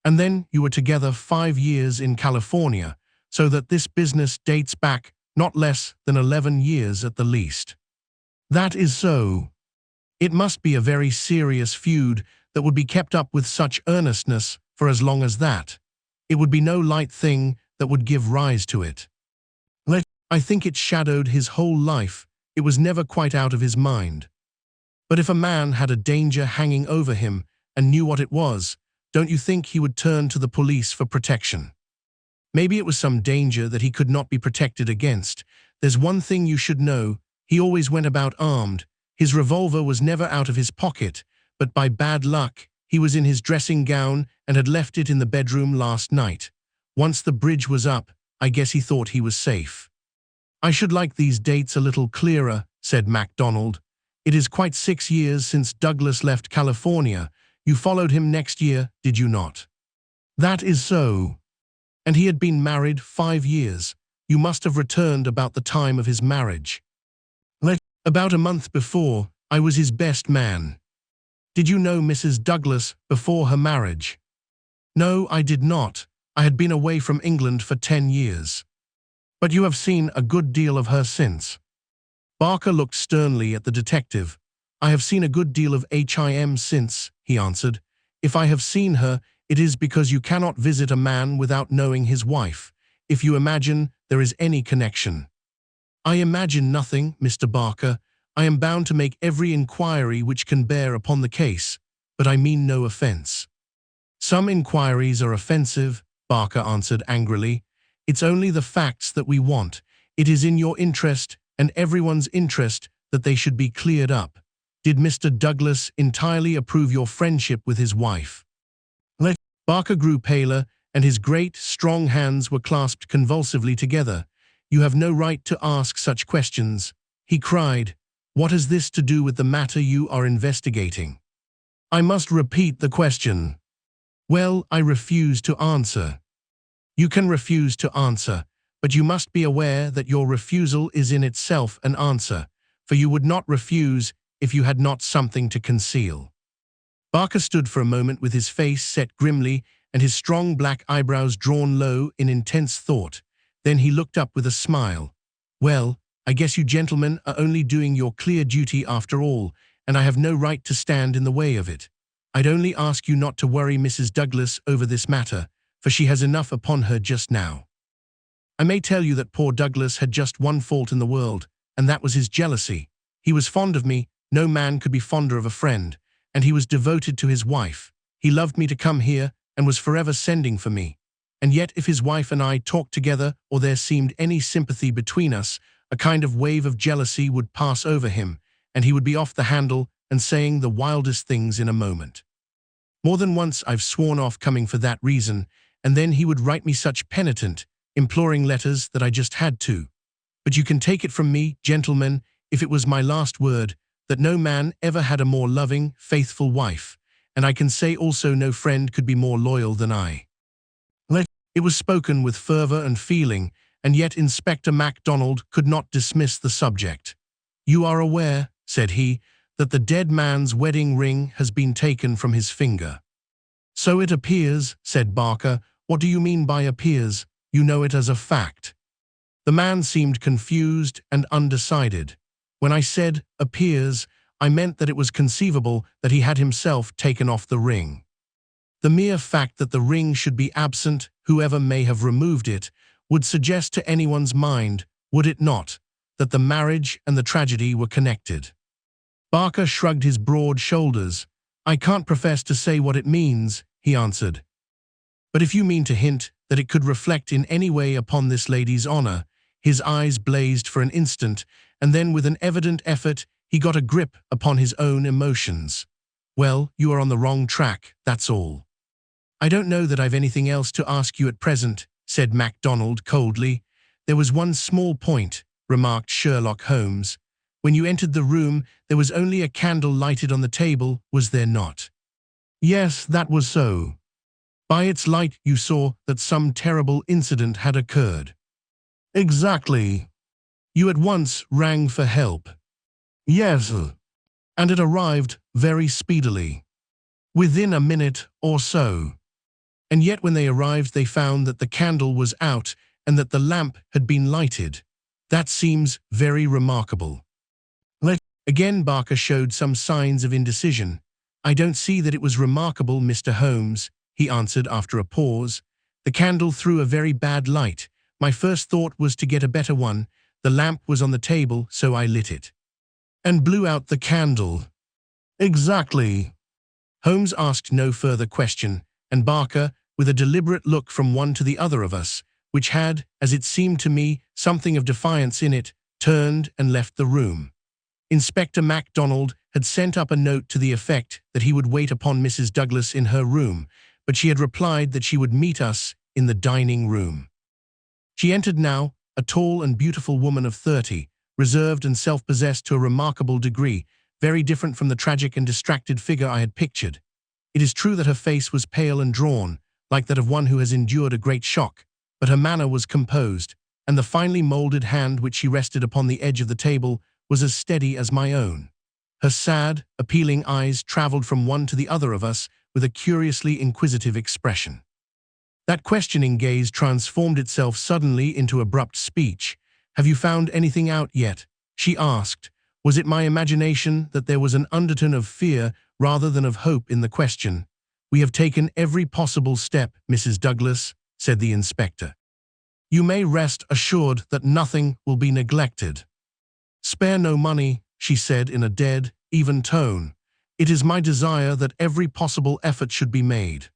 And then you were together 5 years in California, so that this business dates back not less than 11 years at the least." "That is so." "It must be a very serious feud that would be kept up with such earnestness for as long as that. It would be no light thing that would give rise to it." "I think it shadowed his whole life. It was never quite out of his mind." "But if a man had a danger hanging over him and knew what it was, don't you think he would turn to the police for protection?" "Maybe it was some danger that he could not be protected against. There's one thing you should know. He always went about armed. His revolver was never out of his pocket, but by bad luck, he was in his dressing gown and had left it in the bedroom last night. Once the bridge was up, I guess he thought he was safe." "I should like these dates a little clearer," said MacDonald. "It is quite 6 years since Douglas left California. You followed him next year, did you not?" "That is so." "And he had been married 5 years. You must have returned about the time of his marriage." "About a month before. I was his best man." "Did you know Mrs. Douglas before her marriage?" "No, I did not. I had been away from England for 10 years. "But you have seen a good deal of her since?" Barker looked sternly at the detective. "I have seen a good deal of him since," he answered. "If I have seen her, it is because you cannot visit a man without knowing his wife, if you imagine there is any connection." "I imagine nothing, Mr. Barker. I am bound to make every inquiry which can bear upon the case, but I mean no offense." "Some inquiries are offensive," Barker answered angrily. "It's only the facts that we want. It is in your interest and everyone's interest that they should be cleared up. Did Mr. Douglas entirely approve your friendship with his wife?" Barker grew paler, and his great, strong hands were clasped convulsively together. "You have no right to ask such questions," he cried. "What has this to do with the matter you are investigating?" "I must repeat the question." "Well, I refuse to answer." "You can refuse to answer, but you must be aware that your refusal is in itself an answer, for you would not refuse if you had not something to conceal." Barker stood for a moment with his face set grimly and his strong black eyebrows drawn low in intense thought. Then he looked up with a smile. "Well, I guess you gentlemen are only doing your clear duty after all, and I have no right to stand in the way of it. I'd only ask you not to worry Mrs. Douglas over this matter, for she has enough upon her just now. I may tell you that poor Douglas had just one fault in the world, and that was his jealousy. He was fond of me, no man could be fonder of a friend, and he was devoted to his wife. He loved me to come here, and was forever sending for me. And yet if his wife and I talked together, or there seemed any sympathy between us, a kind of wave of jealousy would pass over him, and he would be off the handle and saying the wildest things in a moment. More than once I've sworn off coming for that reason, and then he would write me such penitent, imploring letters that I just had to. But you can take it from me, gentlemen, if it was my last word, that no man ever had a more loving, faithful wife, and I can say also no friend could be more loyal than I. It was spoken with fervor and feeling, and yet Inspector MacDonald could not dismiss the subject. "You are aware," said he, "that the dead man's wedding ring has been taken from his finger." "So it appears," said Barker. "What do you mean by appears? You know it as a fact." The man seemed confused and undecided. "When I said appears, I meant that it was conceivable that he had himself taken off the ring. The mere fact that the ring should be absent, whoever may have removed it, would suggest to anyone's mind, would it not, that the marriage and the tragedy were connected?" Barker shrugged his broad shoulders. "I can't profess to say what it means," he answered. "But if you mean to hint that it could reflect in any way upon this lady's honor," his eyes blazed for an instant, and then with an evident effort he got a grip upon his own emotions. "Well, you are on the wrong track, that's all." "I don't know that I've anything else to ask you at present," said MacDonald coldly. "There was one small point," remarked Sherlock Holmes. "When you entered the room, there was only a candle lighted on the table, was there not?" "Yes, that was so." "By its light you saw that some terrible incident had occurred." "Exactly." "You at once rang for help." "Yes, and it arrived very speedily. Within a minute or so. And yet when they arrived they found that the candle was out and that the lamp had been lighted. That seems very remarkable." Again Barker showed some signs of indecision. "I don't see that it was remarkable, Mr. Holmes," he answered after a pause. "The candle threw a very bad light. My first thought was to get a better one. The lamp was on the table, so I lit it." "And blew out the candle." "Exactly." Holmes asked no further question, and Barker, with a deliberate look from one to the other of us, which had, as it seemed to me, something of defiance in it, turned and left the room. Inspector MacDonald had sent up a note to the effect that he would wait upon Mrs. Douglas in her room, but she had replied that she would meet us in the dining room. She entered now, a tall and beautiful woman of 30, reserved and self-possessed to a remarkable degree, very different from the tragic and distracted figure I had pictured. It is true that her face was pale and drawn, like that of one who has endured a great shock, but her manner was composed, and the finely molded hand which she rested upon the edge of the table was as steady as my own. Her sad, appealing eyes traveled from one to the other of us with a curiously inquisitive expression. That questioning gaze transformed itself suddenly into abrupt speech. "Have you found anything out yet?" she asked. Was it my imagination that there was an undertone of fear rather than of hope in the question? "We have taken every possible step, Mrs. Douglas," said the inspector. "You may rest assured that nothing will be neglected." "Spare no money," she said in a dead, even tone. "It is my desire that every possible effort should be made.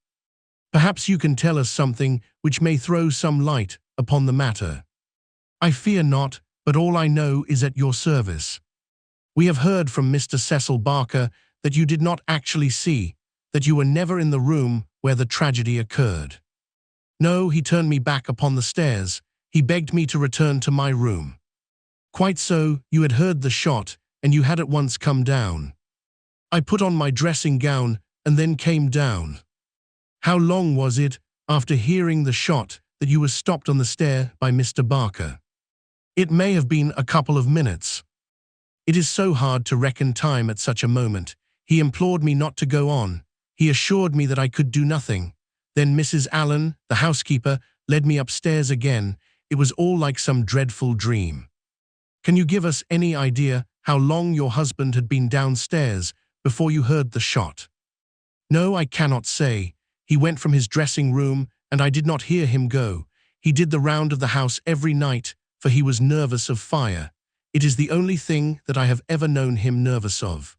Perhaps you can tell us something which may throw some light upon the matter." "I fear not, but all I know is at your service." "We have heard from Mr. Cecil Barker that you did not actually see, that you were never in the room where the tragedy occurred." "No, he turned me back upon the stairs. He begged me to return to my room." "Quite so, you had heard the shot, and you had at once come down." "I put on my dressing gown and then came down." "How long was it, after hearing the shot, that you were stopped on the stair by Mr. Barker?" "It may have been a couple of minutes." "It is so hard to reckon time at such a moment. He implored me not to go on. He assured me that I could do nothing. Then Mrs. Allen, the housekeeper, led me upstairs again. It was all like some dreadful dream." "Can you give us any idea how long your husband had been downstairs before you heard the shot? No, I cannot say. He went from his dressing room, and I did not hear him go. He did the round of the house every night, for he was nervous of fire. It is the only thing that I have ever known him nervous of.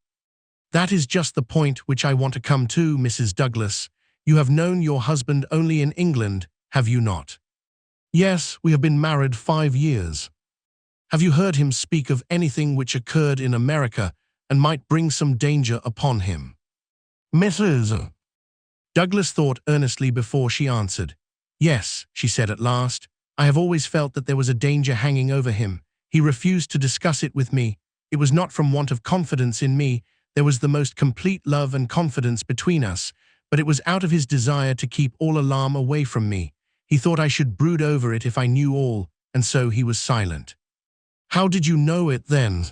That is just the point which I want to come to, Mrs. Douglas. You have known your husband only in England, have you not? Yes, we have been married 5 years. Have you heard him speak of anything which occurred in America and might bring some danger upon him? Mrs. Douglas thought earnestly before she answered. Yes, she said at last. I have always felt that there was a danger hanging over him. He refused to discuss it with me. It was not from want of confidence in me. There was the most complete love and confidence between us, but it was out of his desire to keep all alarm away from me. He thought I should brood over it if I knew all, and so he was silent. How did you know it then?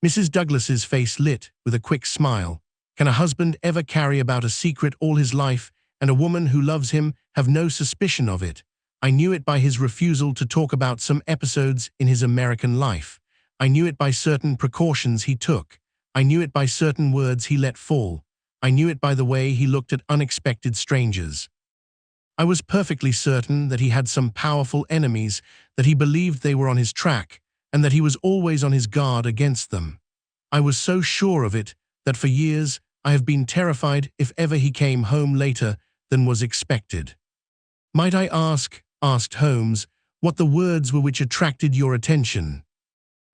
Mrs. Douglas's face lit with a quick smile. Can a husband ever carry about a secret all his life, and a woman who loves him have no suspicion of it? I knew it by his refusal to talk about some episodes in his American life. I knew it by certain precautions he took. I knew it by certain words he let fall. I knew it by the way he looked at unexpected strangers. I was perfectly certain that he had some powerful enemies, that he believed they were on his track, and that he was always on his guard against them. I was so sure of it that for years I have been terrified if ever he came home later than was expected. Might I ask, asked Holmes, what the words were which attracted your attention?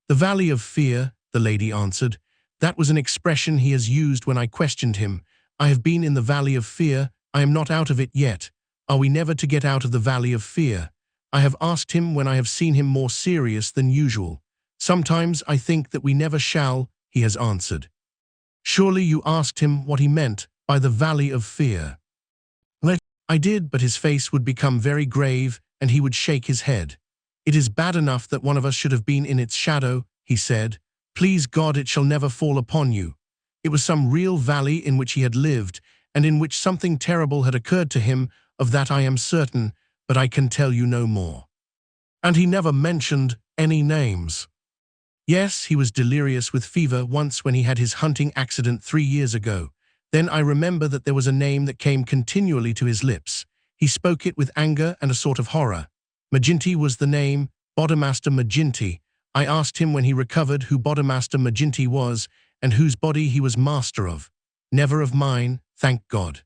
The Valley of Fear, the lady answered. That was an expression he has used when I questioned him. I have been in the Valley of Fear. I am not out of it yet. Are we never to get out of the Valley of Fear? I have asked him when I have seen him more serious than usual. Sometimes I think that we never shall, he has answered. Surely you asked him what he meant by the Valley of Fear. I did, but his face would become very grave, and he would shake his head. It is bad enough that one of us should have been in its shadow, he said. Please God it shall never fall upon you. It was some real valley in which he had lived, and in which something terrible had occurred to him. Of that I am certain, but I can tell you no more. And he never mentioned any names. Yes, he was delirious with fever once when he had his hunting accident 3 years ago. Then I remember that there was a name that came continually to his lips. He spoke it with anger and a sort of horror. McGinty was the name, Bodemaster McGinty. I asked him when he recovered who Bodemaster McGinty was and whose body he was master of. Never of mine, thank God.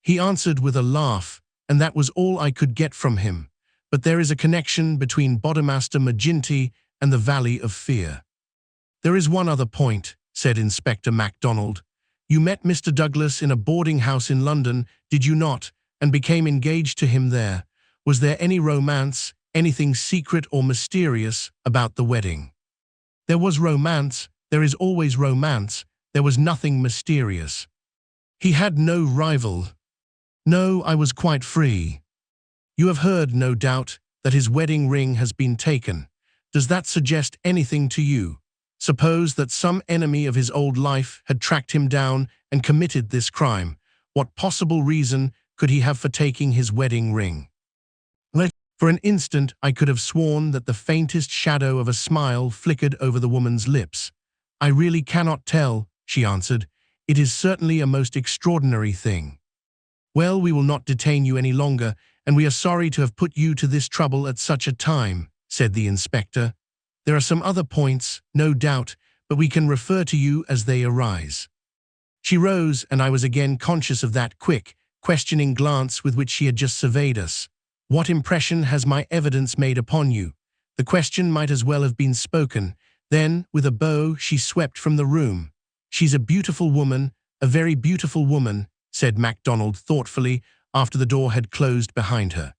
He answered with a laugh, and that was all I could get from him. But there is a connection between Bodemaster McGinty and the Valley of Fear. There is one other point, said Inspector MacDonald. You met Mr. Douglas in a boarding house in London, did you not, and became engaged to him there? Was there any romance, anything secret or mysterious about the wedding? There was romance, there is always romance, there was nothing mysterious. He had no rival. No, I was quite free. You have heard, no doubt, that his wedding ring has been taken. Does that suggest anything to you? Suppose that some enemy of his old life had tracked him down and committed this crime. What possible reason could he have for taking his wedding ring? For an instant, I could have sworn that the faintest shadow of a smile flickered over the woman's lips. I really cannot tell, she answered. It is certainly a most extraordinary thing. Well, we will not detain you any longer, and we are sorry to have put you to this trouble at such a time, said the inspector. There are some other points, no doubt, but we can refer to you as they arise. She rose, and I was again conscious of that quick, questioning glance with which she had just surveyed us. What impression has my evidence made upon you? The question might as well have been spoken. Then, with a bow, she swept from the room. She's a beautiful woman, a very beautiful woman, said MacDonald thoughtfully after the door had closed behind her.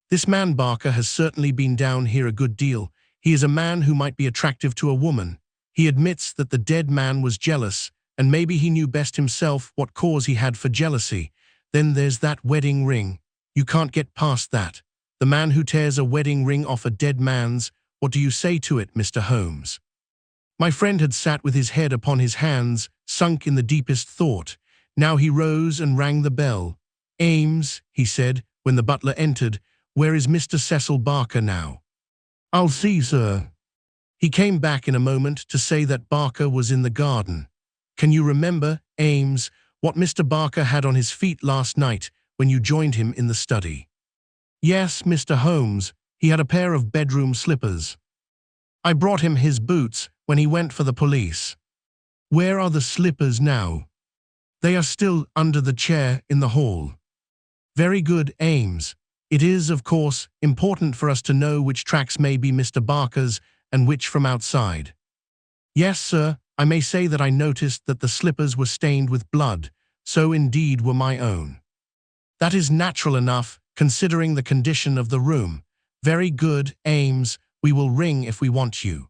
This man Barker has certainly been down here a good deal. He is a man who might be attractive to a woman. He admits that the dead man was jealous, and maybe he knew best himself what cause he had for jealousy. Then there's that wedding ring. You can't get past that. The man who tears a wedding ring off a dead man's, what do you say to it, Mr. Holmes? My friend had sat with his head upon his hands, sunk in the deepest thought. Now he rose and rang the bell. Ames, he said, when the butler entered, where is Mr. Cecil Barker now? I'll see, sir. He came back in a moment to say that Barker was in the garden. Can you remember, Ames, what Mr. Barker had on his feet last night when you joined him in the study? Yes, Mr. Holmes, he had a pair of bedroom slippers. I brought him his boots when he went for the police. Where are the slippers now? They are still under the chair in the hall. Very good, Ames. It is, of course, important for us to know which tracks may be Mr. Barker's and which from outside. Yes, sir, I may say that I noticed that the slippers were stained with blood, so indeed were my own. That is natural enough, considering the condition of the room. Very good, Ames, we will ring if we want you.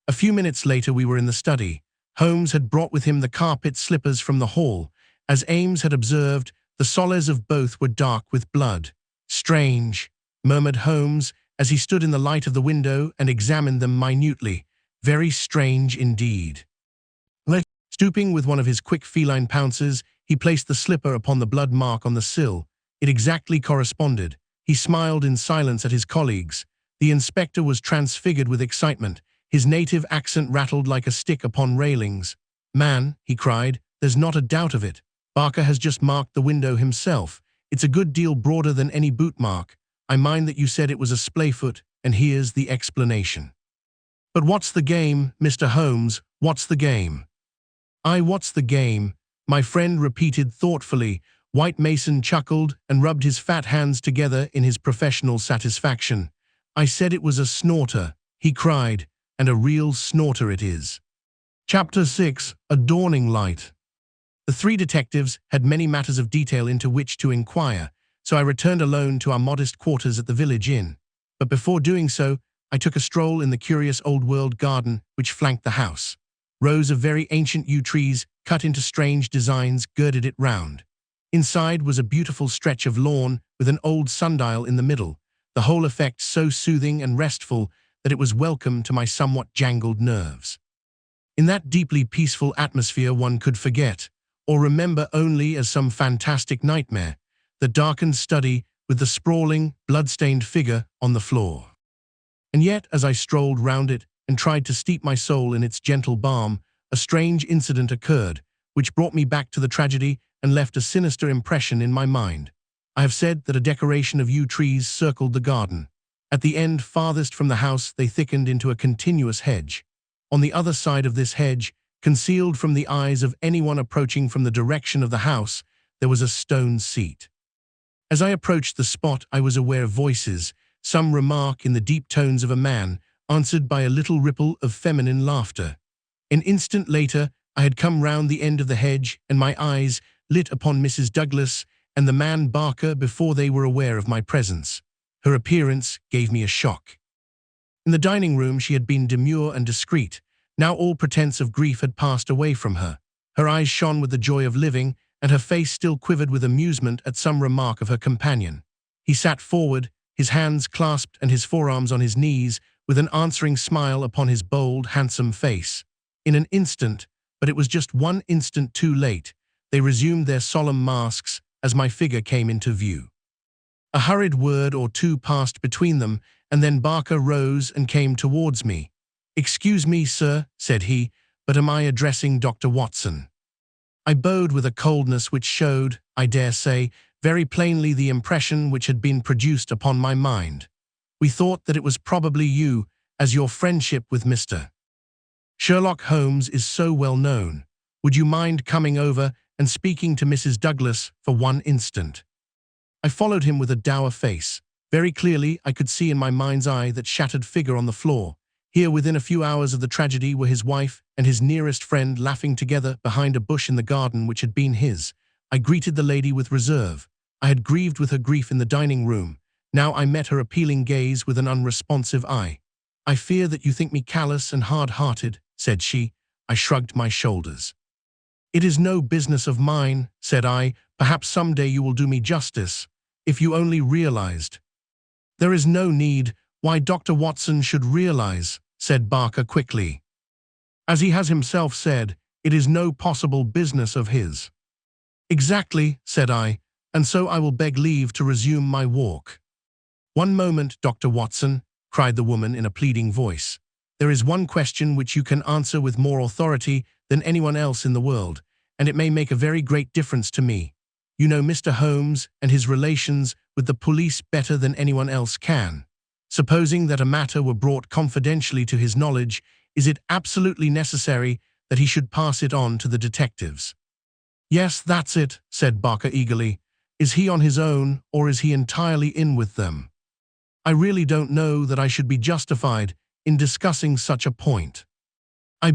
A few minutes later we were in the study. Holmes had brought with him the carpet slippers from the hall. As Ames had observed, the soles of both were dark with blood. Strange, murmured Holmes, as he stood in the light of the window and examined them minutely. Very strange indeed. Stooping with one of his quick feline pounces, he placed the slipper upon the blood mark on the sill. It exactly corresponded. He smiled in silence at his colleagues. The inspector was transfigured with excitement. His native accent rattled like a stick upon railings. Man, he cried, there's not a doubt of it. Barker has just marked the window himself. It's a good deal broader than any boot mark. I mind that you said it was a splayfoot, and here's the explanation. But what's the game, Mr. Holmes? What's the game? What's the game? My friend repeated thoughtfully. White Mason chuckled and rubbed his fat hands together in his professional satisfaction. I said it was a snorter, he cried, and a real snorter it is. Chapter 6, A Dawning Light. The three detectives had many matters of detail into which to inquire, so I returned alone to our modest quarters at the village inn. But before doing so, I took a stroll in the curious old-world garden which flanked the house. Rows of very ancient yew trees, cut into strange designs, girded it round. Inside was a beautiful stretch of lawn with an old sundial in the middle, the whole effect so soothing and restful that it was welcome to my somewhat jangled nerves. In that deeply peaceful atmosphere one could forget, or remember only as some fantastic nightmare, the darkened study with the sprawling, blood-stained figure on the floor. And yet, as I strolled round it and tried to steep my soul in its gentle balm, a strange incident occurred, which brought me back to the tragedy and left a sinister impression in my mind. I have said that a decoration of yew trees circled the garden. At the end farthest from the house they thickened into a continuous hedge. On the other side of this hedge, concealed from the eyes of anyone approaching from the direction of the house, there was a stone seat. As I approached the spot I was aware of voices, some remark in the deep tones of a man, answered by a little ripple of feminine laughter. An instant later I had come round the end of the hedge and my eyes lit upon Mrs. Douglas and the man Barker before they were aware of my presence. Her appearance gave me a shock. In the dining room she had been demure and discreet. Now all pretense of grief had passed away from her. Her eyes shone with the joy of living, and her face still quivered with amusement at some remark of her companion. He sat forward, his hands clasped and his forearms on his knees, with an answering smile upon his bold, handsome face. In an instant, but it was just one instant too late, they resumed their solemn masks as my figure came into view. A hurried word or two passed between them, and then Barker rose and came towards me. "Excuse me, sir," said he, "but am I addressing Dr. Watson?" I bowed with a coldness which showed, I dare say, very plainly the impression which had been produced upon my mind. "We thought that it was probably you, as your friendship with Mr. Sherlock Holmes is so well known. Would you mind coming over and speaking to Mrs. Douglas for one instant?" I followed him with a dour face. Very clearly I could see in my mind's eye that shattered figure on the floor. Here, within a few hours of the tragedy, were his wife and his nearest friend laughing together behind a bush in the garden which had been his. I greeted the lady with reserve. I had grieved with her grief in the dining room. Now I met her appealing gaze with an unresponsive eye. "I fear that you think me callous and hard-hearted," said she. I shrugged my shoulders. "It is no business of mine," said I. "Perhaps someday you will do me justice. If you only realized." "There is no need why Dr. Watson should realize," said Barker quickly. "As he has himself said, it is no possible business of his." "Exactly," said I, "and so I will beg leave to resume my walk." "One moment, Dr. Watson," cried the woman in a pleading voice. There is one question which you can answer with more authority than anyone else in the world, and it may make a very great difference to me. You know Mr. Holmes and his relations with the police better than anyone else can. Supposing that a matter were brought confidentially to his knowledge, is it absolutely necessary that he should pass it on to the detectives? Yes, that's it, said Barker eagerly. Is he on his own, or is he entirely in with them? I really don't know that I should be justified in discussing such a point. I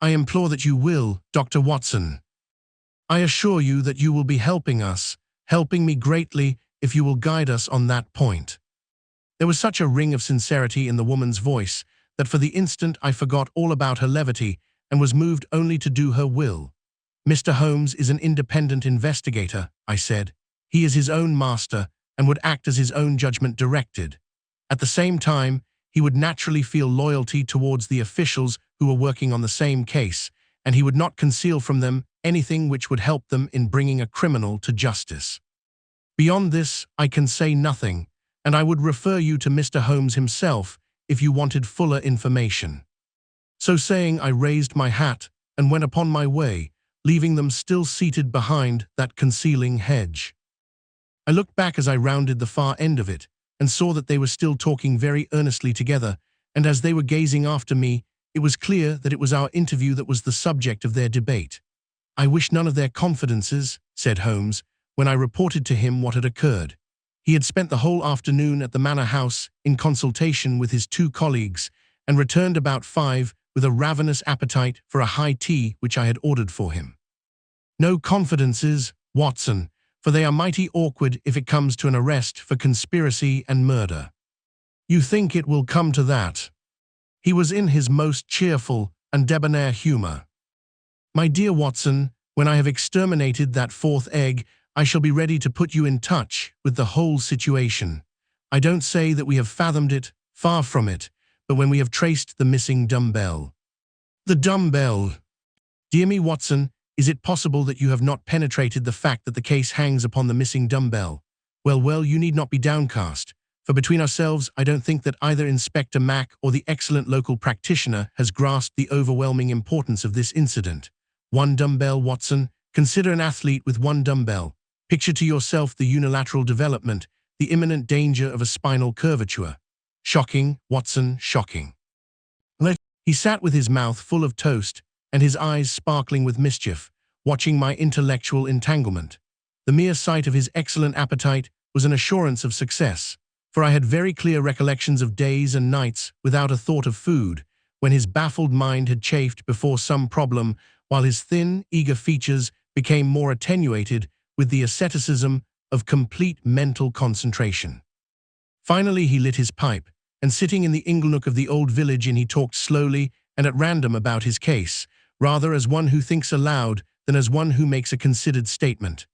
implore that you will, Dr. Watson. I assure you that you will be helping me greatly if you will guide us on that point. There was such a ring of sincerity in the woman's voice that for the instant I forgot all about her levity and was moved only to do her will. Mr. Holmes is an independent investigator, I said. He is his own master and would act as his own judgment directed. At the same time, he would naturally feel loyalty towards the officials who were working on the same case, and he would not conceal from them anything which would help them in bringing a criminal to justice. Beyond this, I can say nothing, and I would refer you to Mr. Holmes himself if you wanted fuller information. So saying, I raised my hat and went upon my way, leaving them still seated behind that concealing hedge. I looked back as I rounded the far end of it, and saw that they were still talking very earnestly together, and as they were gazing after me, it was clear that it was our interview that was the subject of their debate. I wish none of their confidences, said Holmes, when I reported to him what had occurred. He had spent the whole afternoon at the manor house in consultation with his 2 colleagues, and returned about 5 with a ravenous appetite for a high tea which I had ordered for him. No confidences, Watson, for they are mighty awkward if it comes to an arrest for conspiracy and murder. You think it will come to that? He was in his most cheerful and debonair humor. My dear Watson, when I have exterminated that 4th egg, I shall be ready to put you in touch with the whole situation. I don't say that we have fathomed it, far from it, but when we have traced the missing dumbbell. The dumbbell! Dear me, Watson, is it possible that you have not penetrated the fact that the case hangs upon the missing dumbbell? Well, you need not be downcast, for between ourselves, I don't think that either Inspector Mack or the excellent local practitioner has grasped the overwhelming importance of this incident. 1 dumbbell, Watson. Consider an athlete with 1 dumbbell. Picture to yourself the unilateral development, the imminent danger of a spinal curvature. Shocking, Watson, shocking. He sat with his mouth full of toast and his eyes sparkling with mischief, watching my intellectual entanglement. The mere sight of his excellent appetite was an assurance of success, for I had very clear recollections of days and nights without a thought of food, when his baffled mind had chafed before some problem, while his thin, eager features became more attenuated with the asceticism of complete mental concentration. Finally he lit his pipe, and sitting in the inglenook of the old village inn he talked slowly and at random about his case, rather as one who thinks aloud than as one who makes a considered statement.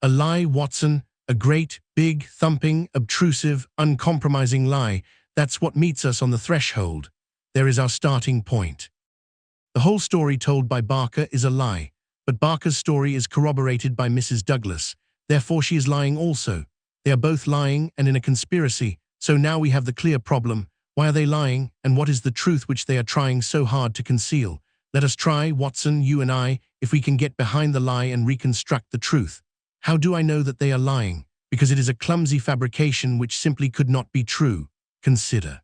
A lie, Watson, a great, big, thumping, obtrusive, uncompromising lie, that's what meets us on the threshold. There is our starting point. The whole story told by Barker is a lie, but Barker's story is corroborated by Mrs. Douglas, therefore she is lying also. They are both lying and in a conspiracy, so now we have the clear problem. Why are they lying, and what is the truth which they are trying so hard to conceal? Let us try, Watson, you and I, if we can get behind the lie and reconstruct the truth. How do I know that they are lying? Because it is a clumsy fabrication which simply could not be true. Consider.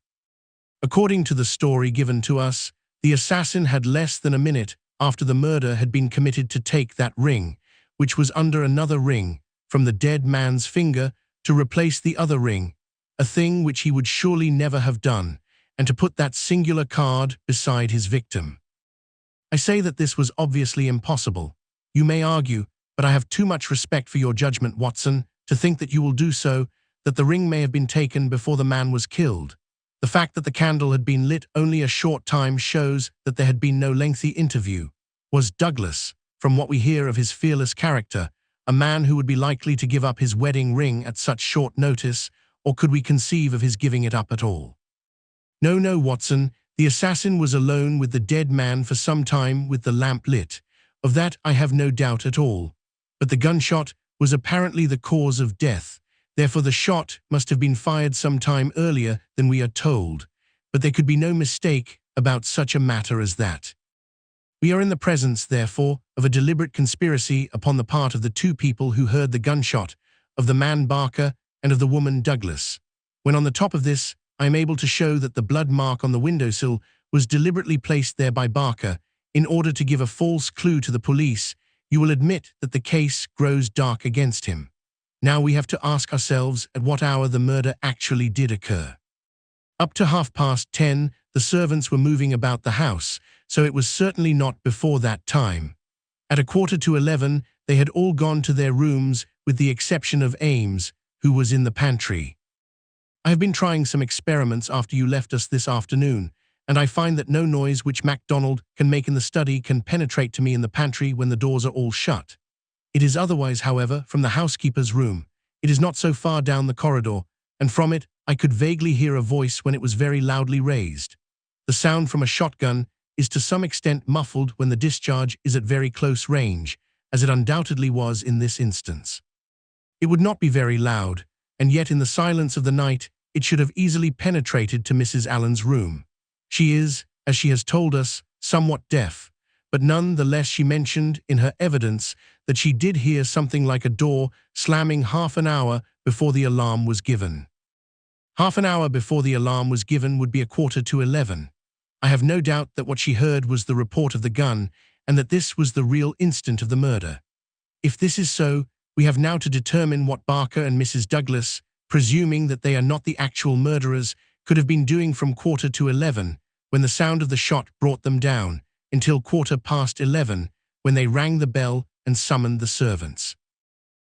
According to the story given to us, the assassin had less than a minute after the murder had been committed to take that ring, which was under another ring, from the dead man's finger to replace the other ring, a thing which he would surely never have done, and to put that singular card beside his victim. I say that this was obviously impossible. You may argue, but I have too much respect for your judgment, Watson, to think that you will do so, that the ring may have been taken before the man was killed. The fact that the candle had been lit only a short time shows that there had been no lengthy interview. Was Douglas, from what we hear of his fearless character, a man who would be likely to give up his wedding ring at such short notice, or could we conceive of his giving it up at all? No, Watson, the assassin was alone with the dead man for some time with the lamp lit. Of that I have no doubt at all. But the gunshot was apparently the cause of death. Therefore the shot must have been fired some time earlier than we are told. But there could be no mistake about such a matter as that. We are in the presence, therefore, of a deliberate conspiracy upon the part of the two people who heard the gunshot, of the man Barker and of the woman Douglas. When on the top of this, I am able to show that the blood mark on the windowsill was deliberately placed there by Barker in order to give a false clue to the police, you will admit that the case grows dark against him. Now we have to ask ourselves at what hour the murder actually did occur. Up to 10:30, the servants were moving about the house, so it was certainly not before that time. At 11:15, they had all gone to their rooms with the exception of Ames, who was in the pantry. I have been trying some experiments after you left us this afternoon, and I find that no noise which MacDonald can make in the study can penetrate to me in the pantry when the doors are all shut. It is otherwise, however, from the housekeeper's room. It is not so far down the corridor, and from it I could vaguely hear a voice when it was very loudly raised. The sound from a shotgun is to some extent muffled when the discharge is at very close range, as it undoubtedly was in this instance. It would not be very loud, and yet in the silence of the night it should have easily penetrated to Mrs. Allen's room. She is, as she has told us, somewhat deaf, but none the less she mentioned in her evidence that she did hear something like a door slamming half an hour before the alarm was given. Half an hour before the alarm was given would be 11:15. I have no doubt that what she heard was the report of the gun, and that this was the real instant of the murder. If this is so, we have now to determine what Barker and Mrs. Douglas, presuming that they are not the actual murderers, could have been doing from 11:15, when the sound of the shot brought them down, until 11:15, when they rang the bell and summoned the servants.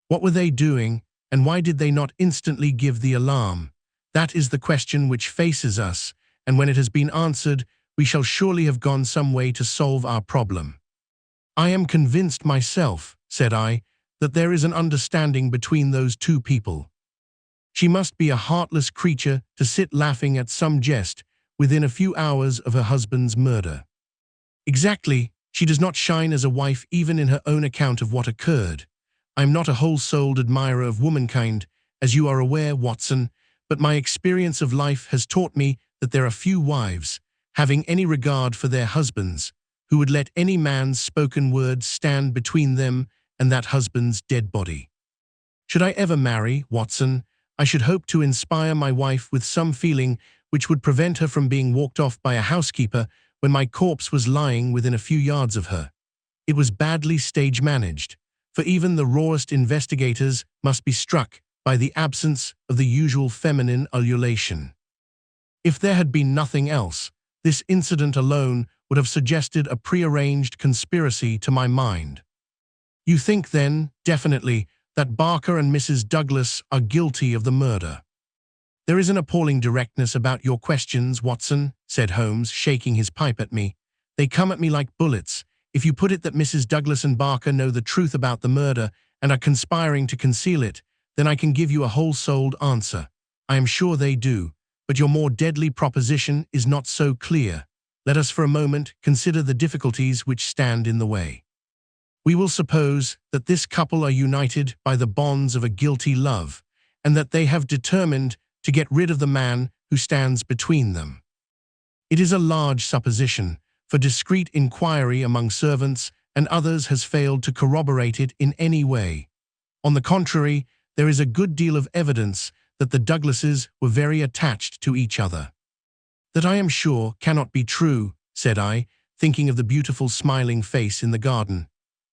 What were they doing, and why did they not instantly give the alarm? That is the question which faces us, and when it has been answered, we shall surely have gone some way to solve our problem. I am convinced myself, said I, that there is an understanding between those two people. She must be a heartless creature to sit laughing at some jest within a few hours of her husband's murder. Exactly, she does not shine as a wife even in her own account of what occurred. I am not a whole-souled admirer of womankind, as you are aware, Watson, but my experience of life has taught me that there are few wives, having any regard for their husbands, who would let any man's spoken words stand between them and that husband's dead body. Should I ever marry, Watson, I should hope to inspire my wife with some feeling which would prevent her from being walked off by a housekeeper when my corpse was lying within a few yards of her. It was badly stage-managed, for even the rawest investigators must be struck by the absence of the usual feminine ululation. If there had been nothing else, this incident alone would have suggested a prearranged conspiracy to my mind. You think, then, definitely, that Barker and Mrs. Douglas are guilty of the murder? There is an appalling directness about your questions, Watson, said Holmes, shaking his pipe at me. They come at me like bullets. If you put it that Mrs. Douglas and Barker know the truth about the murder and are conspiring to conceal it, then I can give you a whole-souled answer. I am sure they do, but your more deadly proposition is not so clear. Let us for a moment consider the difficulties which stand in the way. We will suppose that this couple are united by the bonds of a guilty love, and that they have determined to get rid of the man who stands between them. It is a large supposition, for discreet inquiry among servants and others has failed to corroborate it in any way. On the contrary, there is a good deal of evidence that the Douglases were very attached to each other. That I am sure cannot be true, said I, thinking of the beautiful smiling face in the garden.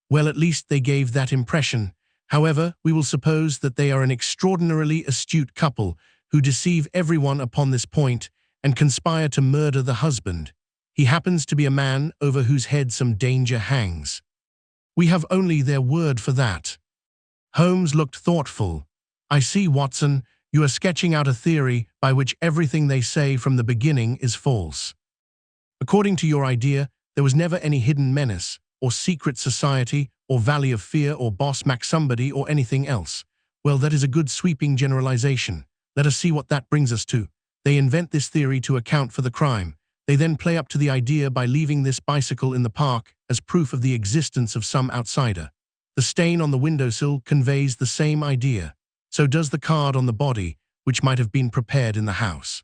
Well, at least they gave that impression. However, we will suppose that they are an extraordinarily astute couple who deceive everyone upon this point and conspire to murder the husband. He happens to be a man over whose head some danger hangs. We have only their word for that. Holmes looked thoughtful. I see, Watson, you are sketching out a theory by which everything they say from the beginning is false. According to your idea, there was never any hidden menace, or secret society, or valley of fear, or boss MacSomebody, or anything else. Well, that is a good sweeping generalization. Let us see what that brings us to. They invent this theory to account for the crime. They then play up to the idea by leaving this bicycle in the park as proof of the existence of some outsider. The stain on the windowsill conveys the same idea. So does the card on the body, which might have been prepared in the house.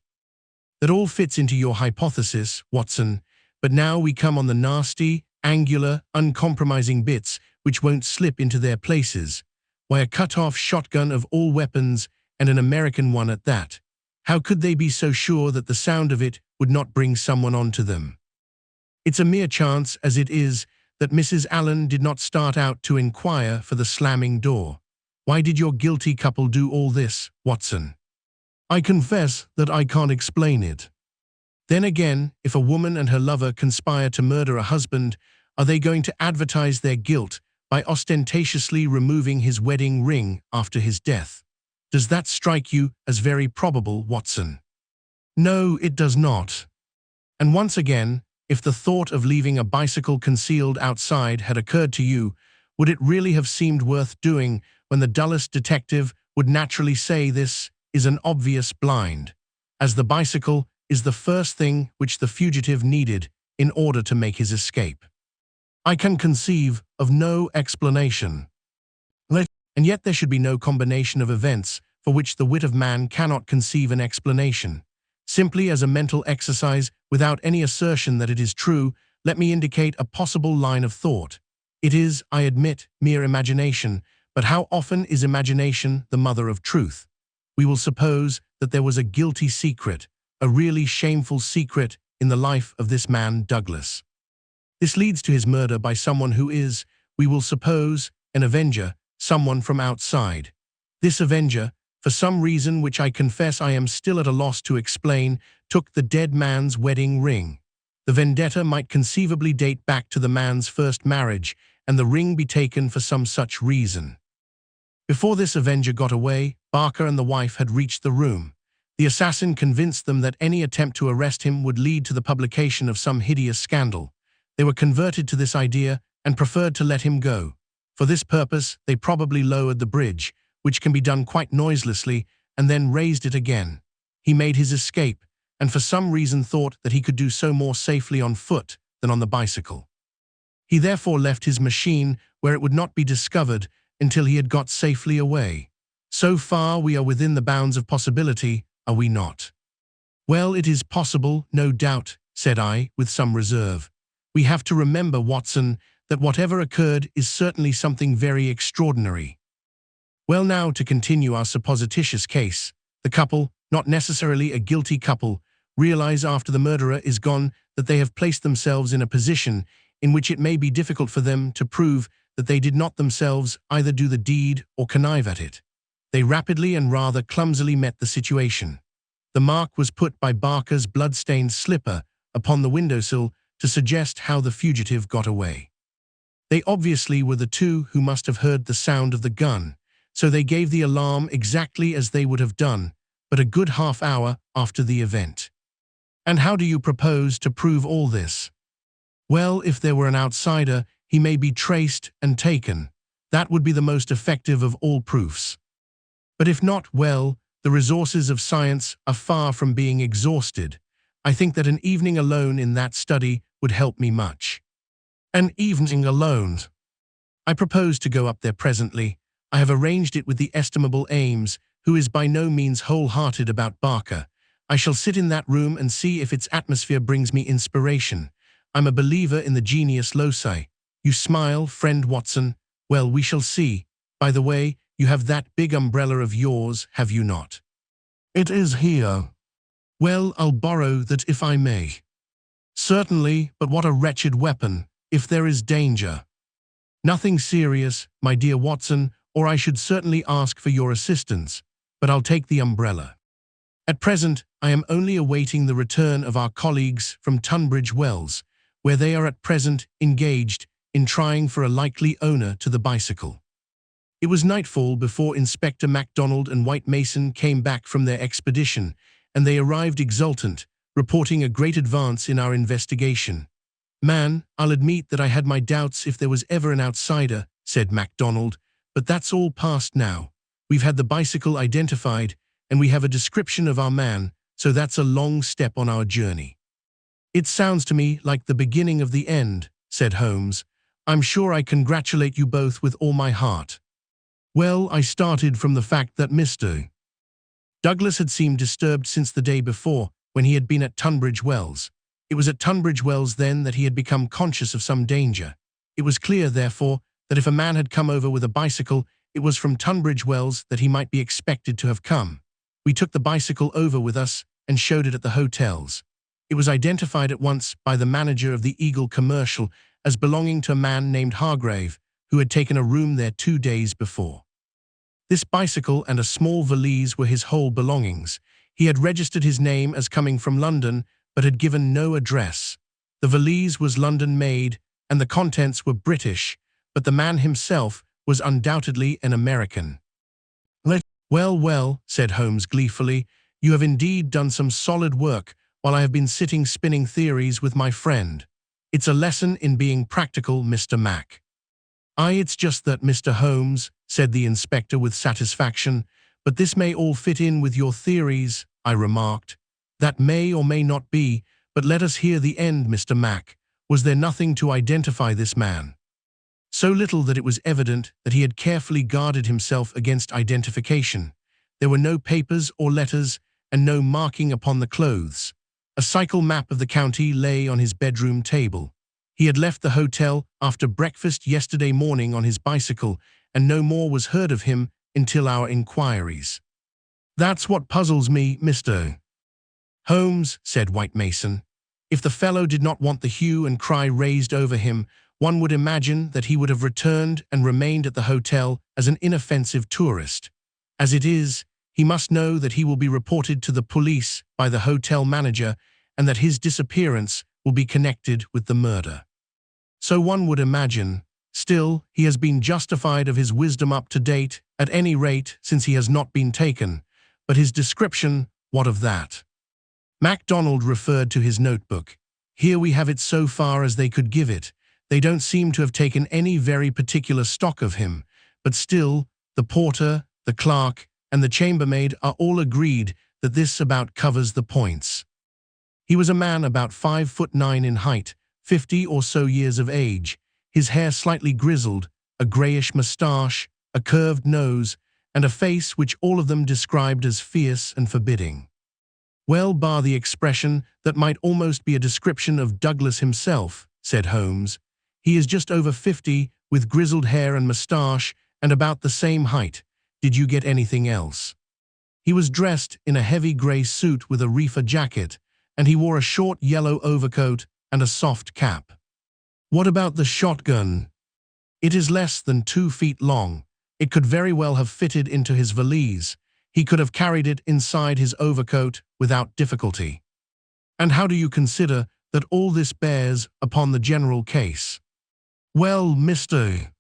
That all fits into your hypothesis, Watson, but now we come on the nasty, angular, uncompromising bits which won't slip into their places. Why, a cut-off shotgun of all weapons, and an American one at that. How could they be so sure that the sound of it would not bring someone onto them? It's a mere chance, as it is, that Mrs. Allen did not start out to inquire for the slamming door. Why did your guilty couple do all this, Watson? I confess that I can't explain it. Then again, if a woman and her lover conspire to murder a husband, are they going to advertise their guilt by ostentatiously removing his wedding ring after his death? Does that strike you as very probable, Watson? No, it does not. And once again, if the thought of leaving a bicycle concealed outside had occurred to you, would it really have seemed worth doing when the dullest detective would naturally say this is an obvious blind, as the bicycle is the first thing which the fugitive needed in order to make his escape? I can conceive of no explanation. And yet there should be no combination of events for which the wit of man cannot conceive an explanation. Simply as a mental exercise, without any assertion that it is true, let me indicate a possible line of thought. It is, I admit, mere imagination, but how often is imagination the mother of truth? We will suppose that there was a guilty secret, a really shameful secret, in the life of this man Douglas. This leads to his murder by someone who is, we will suppose, an avenger, someone from outside. This avenger, for some reason which I confess I am still at a loss to explain, took the dead man's wedding ring. The vendetta might conceivably date back to the man's first marriage, and the ring be taken for some such reason. Before this avenger got away, Barker and the wife had reached the room. The assassin convinced them that any attempt to arrest him would lead to the publication of some hideous scandal. They were converted to this idea and preferred to let him go. For this purpose, they probably lowered the bridge, which can be done quite noiselessly, and then raised it again. He made his escape, and for some reason thought that he could do so more safely on foot than on the bicycle. He therefore left his machine where it would not be discovered until he had got safely away. So far we are within the bounds of possibility, are we not? Well, it is possible, no doubt, said I, with some reserve. We have to remember, Watson, that whatever occurred is certainly something very extraordinary. Well, now to continue our supposititious case, the couple, not necessarily a guilty couple, realize after the murderer is gone that they have placed themselves in a position in which it may be difficult for them to prove that they did not themselves either do the deed or connive at it. They rapidly and rather clumsily met the situation. The mark was put by Barker's blood-stained slipper upon the windowsill to suggest how the fugitive got away. They obviously were the two who must have heard the sound of the gun, so they gave the alarm exactly as they would have done, but a good half-hour after the event. And how do you propose to prove all this? Well, if there were an outsider, he may be traced and taken. That would be the most effective of all proofs. But if not, well, the resources of science are far from being exhausted. I think that an evening alone in that study would help me much. An evening alone? I propose to go up there presently. I have arranged it with the estimable Ames, who is by no means wholehearted about Barker. I shall sit in that room and see if its atmosphere brings me inspiration. I'm a believer in the genius loci. You smile, friend Watson. Well, we shall see. By the way, you have that big umbrella of yours, have you not? It is here. Well, I'll borrow that if I may. Certainly, but what a wretched weapon, if there is danger. Nothing serious, my dear Watson, or I should certainly ask for your assistance, but I'll take the umbrella. At present, I am only awaiting the return of our colleagues from Tunbridge Wells, where they are at present engaged in trying for a likely owner to the bicycle. It was nightfall before Inspector MacDonald and White Mason came back from their expedition, and they arrived exultant, reporting a great advance in our investigation. Man, I'll admit that I had my doubts if there was ever an outsider, said MacDonald, but that's all past now. We've had the bicycle identified, and we have a description of our man, so that's a long step on our journey. It sounds to me like the beginning of the end, said Holmes. I'm sure I congratulate you both with all my heart. Well, I started from the fact that Mr. Douglas had seemed disturbed since the day before, when he had been at Tunbridge Wells. It was at Tunbridge Wells then that he had become conscious of some danger. It was clear, therefore, that if a man had come over with a bicycle, it was from Tunbridge Wells that he might be expected to have come. We took the bicycle over with us and showed it at the hotels. It was identified at once by the manager of the Eagle Commercial as belonging to a man named Hargrave, who had taken a room there 2 days before. This bicycle and a small valise were his whole belongings. He had registered his name as coming from London, but had given no address. The valise was London-made, and the contents were British, but the man himself was undoubtedly an American. "Well, well," said Holmes gleefully, "you have indeed done some solid work while I have been sitting spinning theories with my friend. It's a lesson in being practical, Mr. Mac." "Aye, it's just that, Mr. Holmes," said the inspector with satisfaction, "but this may all fit in with your theories," I remarked. "That may or may not be, but let us hear the end, Mr. Mac. Was there nothing to identify this man?" "So little that it was evident that he had carefully guarded himself against identification. There were no papers or letters, and no marking upon the clothes. A cycle map of the county lay on his bedroom table. He had left the hotel after breakfast yesterday morning on his bicycle, and no more was heard of him until our inquiries." "That's what puzzles me, Mr. Holmes," said White Mason. "If the fellow did not want the hue and cry raised over him, one would imagine that he would have returned and remained at the hotel as an inoffensive tourist. As it is, he must know that he will be reported to the police by the hotel manager and that his disappearance will be connected with the murder. So one would imagine. Still, he has been justified of his wisdom up to date, at any rate since he has not been taken. But his description, what of that?" MacDonald referred to his notebook. "Here we have it so far as they could give it. They don't seem to have taken any very particular stock of him, but still, the porter, the clerk, and the chambermaid are all agreed that this about covers the points. He was a man about 5'9" in height, 50 or so years of age, his hair slightly grizzled, a greyish moustache, a curved nose, and a face which all of them described as fierce and forbidding. Well, bar the expression that might almost be a description of Douglas himself," said Holmes. "He is just over 50, with grizzled hair and moustache, and about the same height. Did you get anything else?" "He was dressed in a heavy grey suit with a reefer jacket, and he wore a short yellow overcoat and a soft cap." "What about the shotgun?" "It is less than 2 feet long. It could very well have fitted into his valise. He could have carried it inside his overcoat without difficulty." "And how do you consider that all this bears upon the general case?" "Well, Mr.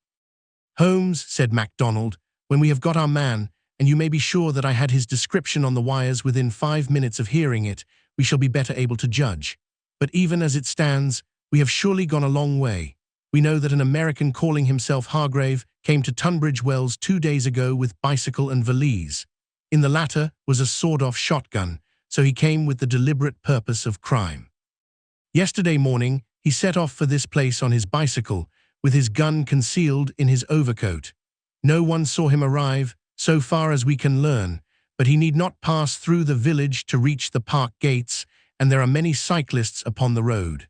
Holmes," said MacDonald, "when we have got our man, and you may be sure that I had his description on the wires within 5 minutes of hearing it, we shall be better able to judge. But even as it stands, we have surely gone a long way. We know that an American calling himself Hargrave came to Tunbridge Wells 2 days ago with bicycle and valise. In the latter was a sawed-off shotgun, so he came with the deliberate purpose of crime. Yesterday morning, he set off for this place on his bicycle, with his gun concealed in his overcoat. No one saw him arrive, so far as we can learn, but he need not pass through the village to reach the park gates, and there are many cyclists upon the road.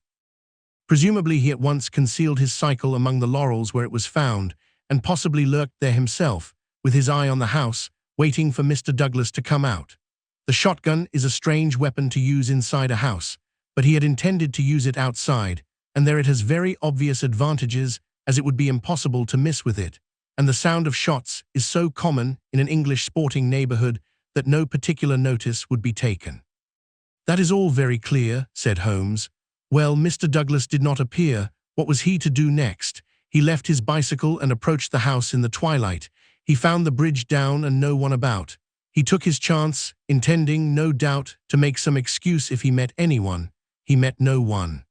Presumably he at once concealed his cycle among the laurels where it was found, and possibly lurked there himself, with his eye on the house, waiting for Mr. Douglas to come out. The shotgun is a strange weapon to use inside a house, but he had intended to use it outside, and there it has very obvious advantages, as it would be impossible to miss with it, and the sound of shots is so common in an English sporting neighbourhood that no particular notice would be taken." "That is all very clear," said Holmes. "Well, Mr. Douglas did not appear. What was he to do next? He left his bicycle and approached the house in the twilight. He found the bridge down and no one about. He took his chance, intending, no doubt, to make some excuse if he met anyone. He met no one.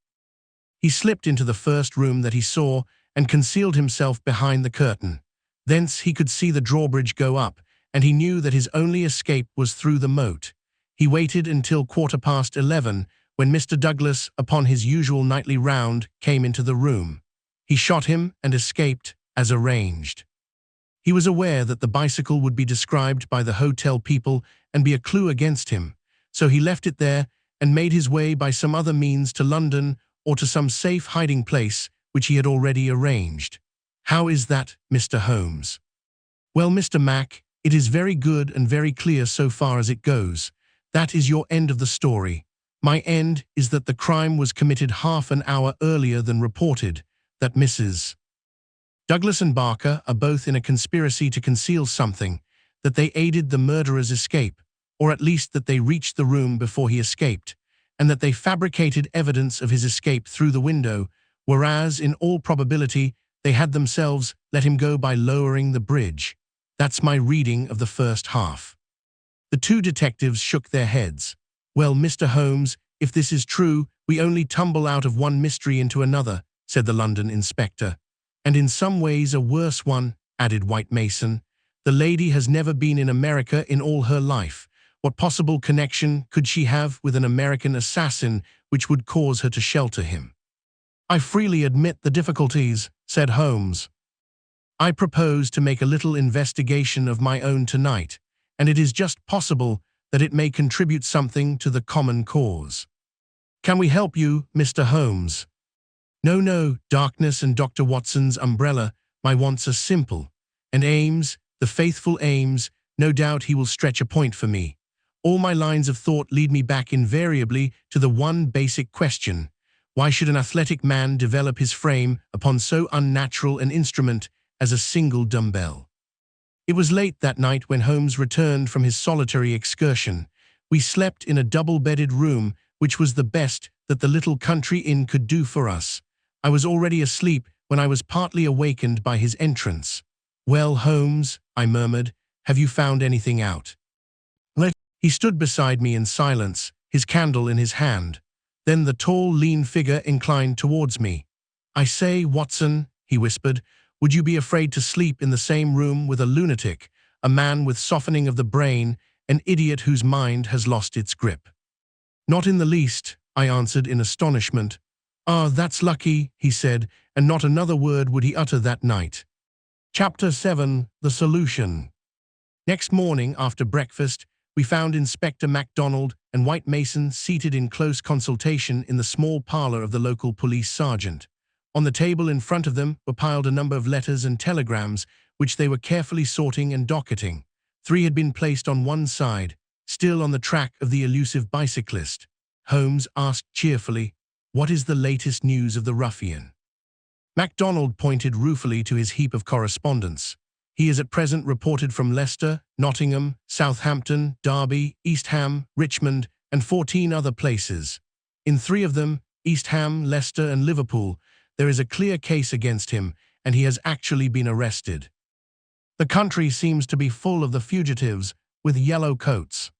He slipped into the first room that he saw and concealed himself behind the curtain. Thence he could see the drawbridge go up, and he knew that his only escape was through the moat. He waited until 11:15, when Mr. Douglas, upon his usual nightly round, came into the room. He shot him and escaped, as arranged. He was aware that the bicycle would be described by the hotel people and be a clue against him, so he left it there and made his way by some other means to London or to some safe hiding place which he had already arranged. How is that, Mr. Holmes? Well, Mr. Mac, it is very good and very clear so far as it goes. That is your end of the story. My end is that the crime was committed half an hour earlier than reported, that Mrs. Douglas and Barker are both in a conspiracy to conceal something, that they aided the murderer's escape, or at least that they reached the room before he escaped, and that they fabricated evidence of his escape through the window, whereas, in all probability, they had themselves let him go by lowering the bridge. That's my reading of the first half. The two detectives shook their heads. Well, Mr. Holmes, if this is true, we only tumble out of one mystery into another, said the London inspector. And in some ways a worse one, added White Mason. The lady has never been in America in all her life. What possible connection could she have with an American assassin which would cause her to shelter him? I freely admit the difficulties, said Holmes. I propose to make a little investigation of my own tonight, and it is just possible that it may contribute something to the common cause. Can we help you, Mr. Holmes? No, darkness and Dr. Watson's umbrella. My wants are simple. And Ames, the faithful Ames, no doubt he will stretch a point for me. All my lines of thought lead me back invariably to the one basic question. Why should an athletic man develop his frame upon so unnatural an instrument as a single dumbbell? It was late that night when Holmes returned from his solitary excursion. We slept in a double-bedded room, which was the best that the little country inn could do for us. I was already asleep when I was partly awakened by his entrance. Well, Holmes, I murmured, have you found anything out? He stood beside me in silence, his candle in his hand. Then the tall, lean figure inclined towards me. I say, Watson, he whispered, would you be afraid to sleep in the same room with a lunatic, a man with softening of the brain, an idiot whose mind has lost its grip? Not in the least, I answered in astonishment. Ah, that's lucky, he said, and not another word would he utter that night. Chapter 7. The Solution. Next morning, after breakfast, we found Inspector MacDonald and White Mason seated in close consultation in the small parlor of the local police sergeant. On the table in front of them were piled a number of letters and telegrams, which they were carefully sorting and docketing. 3 had been placed on one side, still on the track of the elusive bicyclist. Holmes asked cheerfully, "What is the latest news of the ruffian?" MacDonald pointed ruefully to his heap of correspondence. He is at present reported from Leicester, Nottingham, Southampton, Derby, East Ham, Richmond, and 14 other places. In 3 of them, East Ham, Leicester, and Liverpool, there is a clear case against him, and he has actually been arrested. The country seems to be full of the fugitives with yellow coats.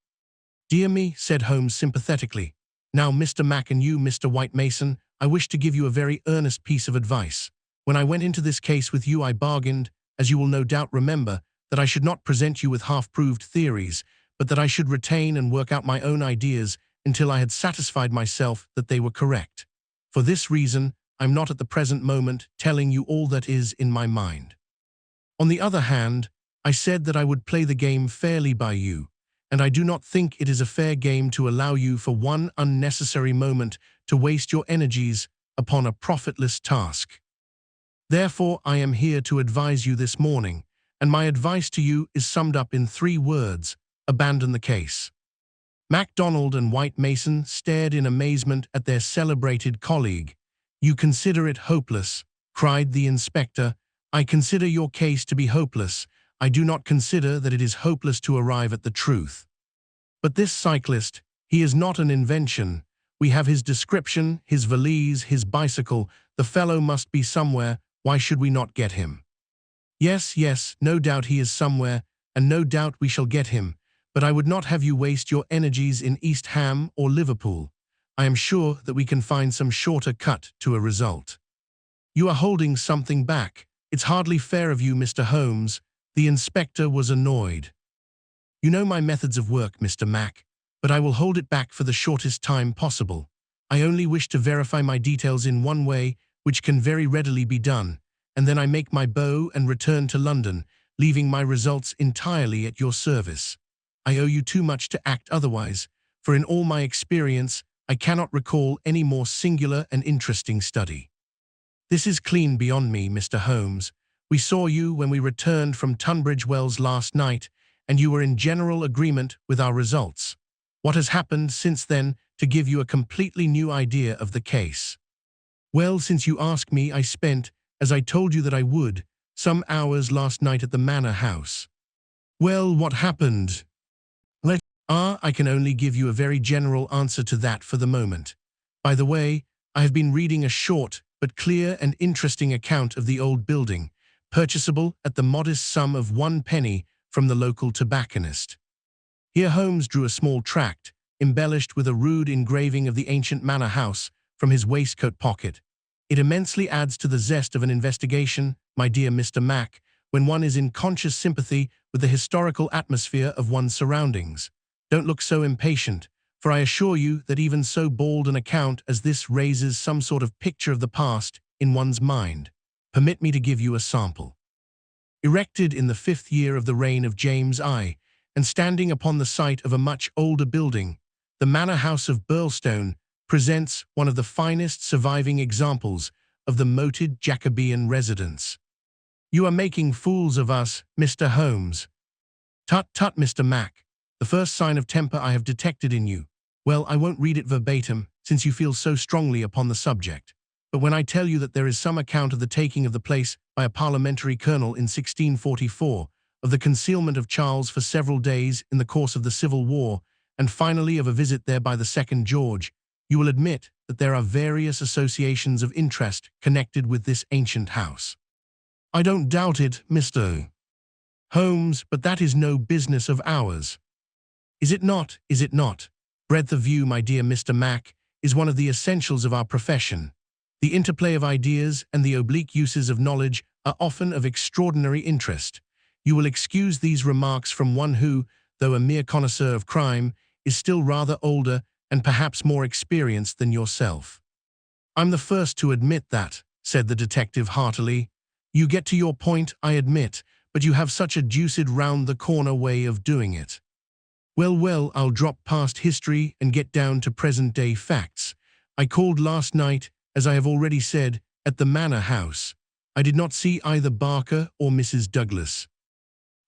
Dear me, said Holmes sympathetically. Now, Mr. Mac and you, Mr. White Mason, I wish to give you a very earnest piece of advice. When I went into this case with you, I bargained, as you will no doubt remember, that I should not present you with half-proved theories, but that I should retain and work out my own ideas until I had satisfied myself that they were correct. For this reason, I'm not at the present moment telling you all that is in my mind. On the other hand, I said that I would play the game fairly by you, and I do not think it is a fair game to allow you for one unnecessary moment to waste your energies upon a profitless task. Therefore, I am here to advise you this morning, and my advice to you is summed up in 3 words: abandon the case. MacDonald and White Mason stared in amazement at their celebrated colleague. You consider it hopeless, cried the inspector. I consider your case to be hopeless. I do not consider that it is hopeless to arrive at the truth. But this cyclist, he is not an invention. We have his description, his valise, his bicycle. The fellow must be somewhere. Why should we not get him? Yes, no doubt he is somewhere, and no doubt we shall get him. But I would not have you waste your energies in East Ham or Liverpool. I am sure that we can find some shorter cut to a result. You are holding something back. It's hardly fair of you, Mr. Holmes. The inspector was annoyed. You know my methods of work, Mr. Mac, but I will hold it back for the shortest time possible. I only wish to verify my details in one way, which can very readily be done, and then I make my bow and return to London, leaving my results entirely at your service. I owe you too much to act otherwise, for in all my experience, I cannot recall any more singular and interesting study. This is clean beyond me, Mr. Holmes. We saw you when we returned from Tunbridge Wells last night, and you were in general agreement with our results. What has happened since then to give you a completely new idea of the case? Well, since you ask me, I spent, as I told you that I would, some hours last night at the Manor House. Well, what happened? I can only give you a very general answer to that for the moment. By the way, I have been reading a short but clear and interesting account of the old building, purchasable at the modest sum of 1 penny from the local tobacconist. Here Holmes drew a small tract, embellished with a rude engraving of the ancient manor house, from his waistcoat pocket. It immensely adds to the zest of an investigation, my dear Mr. Mac, when one is in conscious sympathy with the historical atmosphere of one's surroundings. Don't look so impatient, for I assure you that even so bald an account as this raises some sort of picture of the past in one's mind. Permit me to give you a sample. Erected in the 5th year of the reign of James I, and standing upon the site of a much older building, the Manor House of Burlstone presents one of the finest surviving examples of the moated Jacobean residence. You are making fools of us, Mr. Holmes. Tut, tut, Mr. Mac. The first sign of temper I have detected in you. Well, I won't read it verbatim, since you feel so strongly upon the subject. But when I tell you that there is some account of the taking of the place by a parliamentary colonel in 1644, of the concealment of Charles for several days in the course of the Civil War, and finally of a visit there by the second George, you will admit that there are various associations of interest connected with this ancient house. I don't doubt it, Mr. Holmes, but that is no business of ours. Is it not? Is it not? Breadth of view, my dear Mr. Mac, is one of the essentials of our profession. The interplay of ideas and the oblique uses of knowledge are often of extraordinary interest. You will excuse these remarks from one who, though a mere connoisseur of crime, is still rather older and perhaps more experienced than yourself. I'm the first to admit that, said the detective heartily. You get to your point, I admit, but you have such a deuced round-the-corner way of doing it. Well, I'll drop past history and get down to present-day facts. I called last night, as I have already said, at the Manor House. I did not see either Barker or Mrs. Douglas.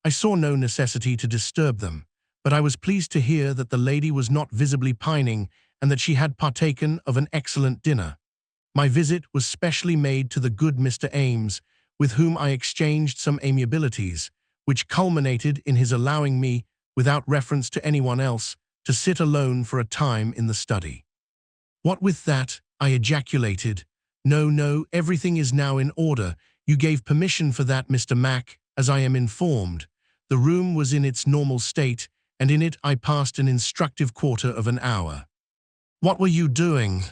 I saw no necessity to disturb them, but I was pleased to hear that the lady was not visibly pining and that she had partaken of an excellent dinner. My visit was specially made to the good Mr. Ames, with whom I exchanged some amiabilities, which culminated in his allowing me, without reference to anyone else, to sit alone for a time in the study. What with that? I ejaculated. No, everything is now in order. You gave permission for that, Mr. Mac, as I am informed. The room was in its normal state, and in it I passed an instructive quarter of an hour. What were you doing?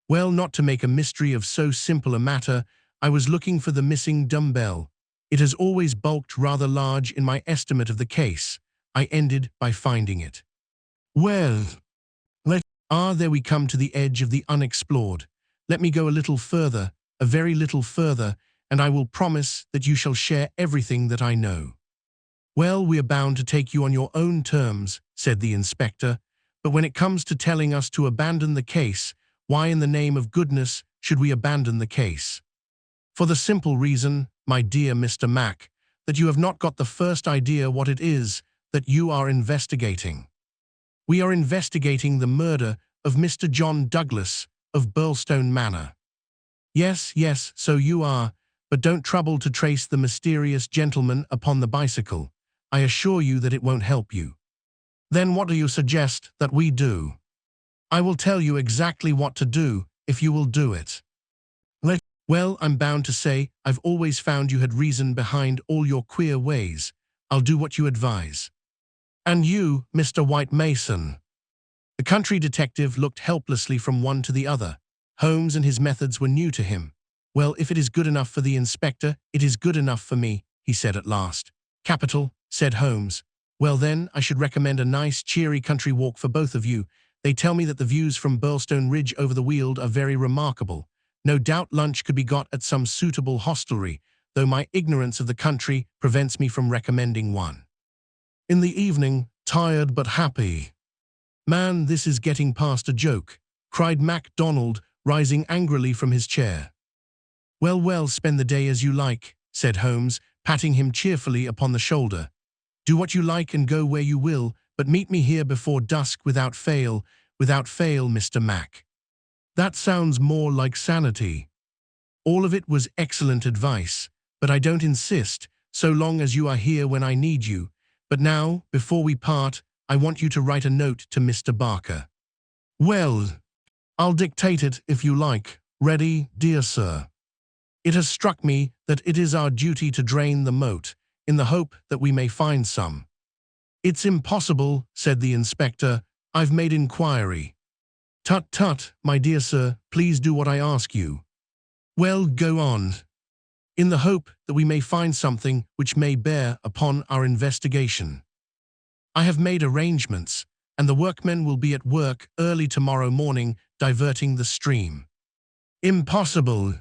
Well, not to make a mystery of so simple a matter, I was looking for the missing dumbbell. It has always bulked rather large in my estimate of the case. I ended by finding it. Well, there we come to the edge of the unexplored. Let me go a little further, a very little further, and I will promise that you shall share everything that I know. Well, we are bound to take you on your own terms, said the inspector, but when it comes to telling us to abandon the case, why in the name of goodness should we abandon the case? For the simple reason, my dear Mr. Mac, that you have not got the first idea what it is that you are investigating. We are investigating the murder of Mr. John Douglas of Burlstone Manor. Yes, so you are, but don't trouble to trace the mysterious gentleman upon the bicycle. I assure you that it won't help you. Then what do you suggest that we do? I will tell you exactly what to do, if you will do it. Well, I'm bound to say I've always found you had reason behind all your queer ways. I'll do what you advise. And you, Mr. White Mason? The country detective looked helplessly from one to the other. Holmes and his methods were new to him. Well, if it is good enough for the inspector, it is good enough for me, he said at last. Capital, said Holmes. Well then, I should recommend a nice, cheery country walk for both of you. They tell me that the views from Burlstone Ridge over the Weald are very remarkable. No doubt lunch could be got at some suitable hostelry, though my ignorance of the country prevents me from recommending one. In the evening, tired but happy. Man, this is getting past a joke. cried MacDonald, rising angrily from his chair. Well, well, spend the day as you like, said Holmes, patting him cheerfully upon the shoulder. Do what you like and go where you will, but meet me here before dusk without fail, Mr. Mac. That sounds more like sanity. All of it was excellent advice, but I don't insist, so long as you are here when I need you. But now, before we part, I want you to write a note to Mr. Barker. Well, I'll dictate it if you like. Ready, dear sir. It has struck me that it is our duty to drain the moat, in the hope that we may find some. It's impossible, said the inspector. I've made inquiry. Tut, tut, my dear sir, please do what I ask you. Well, go on. In the hope that we may find something which may bear upon our investigation. I have made arrangements, and the workmen will be at work early tomorrow morning diverting the stream. Impossible.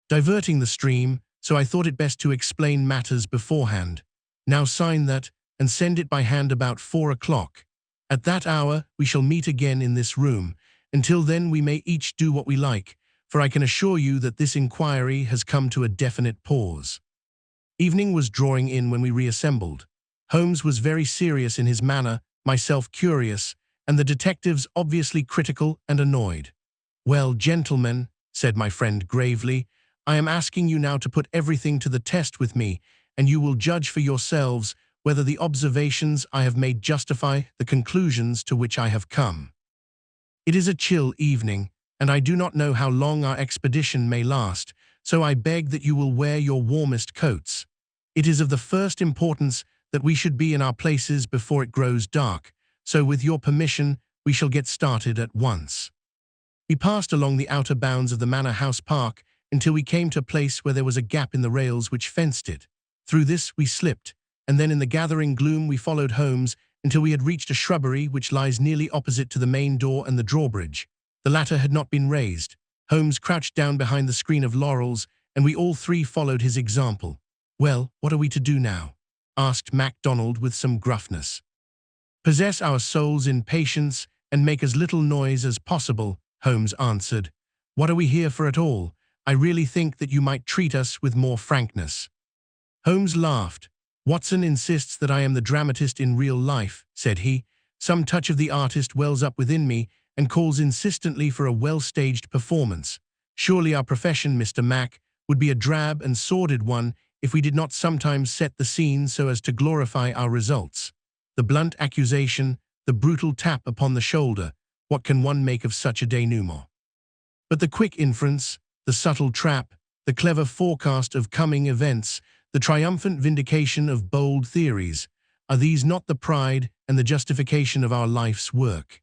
Diverting the stream, so I thought it best to explain matters beforehand. Now sign that, and send it by hand about 4 o'clock. At that hour we shall meet again in this room. Until then we may each do what we like, for I can assure you that this inquiry has come to a definite pause. Evening was drawing in when we reassembled. Holmes was very serious in his manner, myself curious, and the detectives obviously critical and annoyed. Well, gentlemen, said my friend gravely, I am asking you now to put everything to the test with me, and you will judge for yourselves whether the observations I have made justify the conclusions to which I have come. It is a chill evening, and I do not know how long our expedition may last, so I beg that you will wear your warmest coats. It is of the first importance that we should be in our places before it grows dark, so with your permission we shall get started at once. We passed along the outer bounds of the Manor House Park until we came to a place where there was a gap in the rails which fenced it. Through this we slipped, and then in the gathering gloom we followed Holmes until we had reached a shrubbery which lies nearly opposite to the main door and the drawbridge. The latter had not been raised. Holmes crouched down behind the screen of laurels, and we all three followed his example. Well, what are we to do now? Asked MacDonald with some gruffness. Possess our souls in patience and make as little noise as possible, Holmes answered. What are we here for at all? I really think that you might treat us with more frankness. Holmes laughed. Watson insists that I am the dramatist in real life, said he. Some touch of the artist wells up within me and calls insistently for a well-staged performance. Surely our profession, Mr. Mac, would be a drab and sordid one if we did not sometimes set the scene so as to glorify our results. The blunt accusation, the brutal tap upon the shoulder, what can one make of such a denouement? But the quick inference, the subtle trap, the clever forecast of coming events, the triumphant vindication of bold theories, are these not the pride and the justification of our life's work?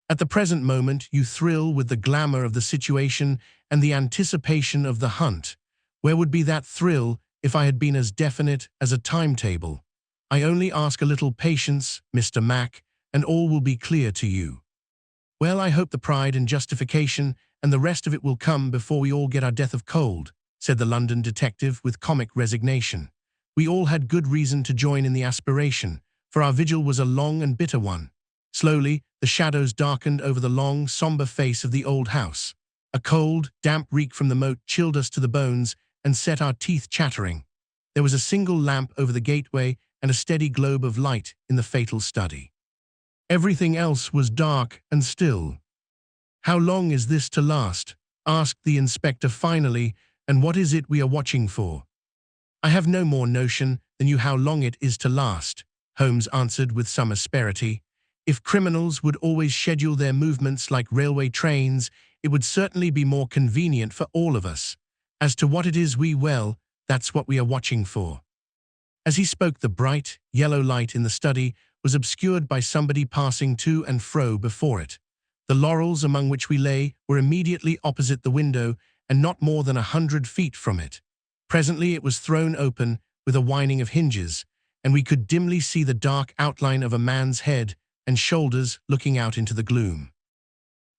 At the present moment you thrill with the glamour of the situation and the anticipation of the hunt. Where would be that thrill if I had been as definite as a timetable? I only ask a little patience, Mr. Mac, and all will be clear to you. Well, I hope the pride and justification and the rest of it will come before we all get our death of cold, said the London detective with comic resignation. We all had good reason to join in the aspiration, for our vigil was a long and bitter one. Slowly, the shadows darkened over the long, somber face of the old house. A cold, damp reek from the moat chilled us to the bones and set our teeth chattering. There was a single lamp over the gateway and a steady globe of light in the fatal study. Everything else was dark and still. How long is this to last? Asked the inspector finally, and what is it we are watching for? I have no more notion than you how long it is to last, Holmes answered with some asperity. If criminals would always schedule their movements like railway trains, it would certainly be more convenient for all of us. As to what it is that's what we are watching for. As he spoke, the bright, yellow light in the study was obscured by somebody passing to and fro before it. The laurels among which we lay were immediately opposite the window and not more than 100 feet from it. Presently it was thrown open with a whining of hinges, and we could dimly see the dark outline of a man's head and shoulders looking out into the gloom.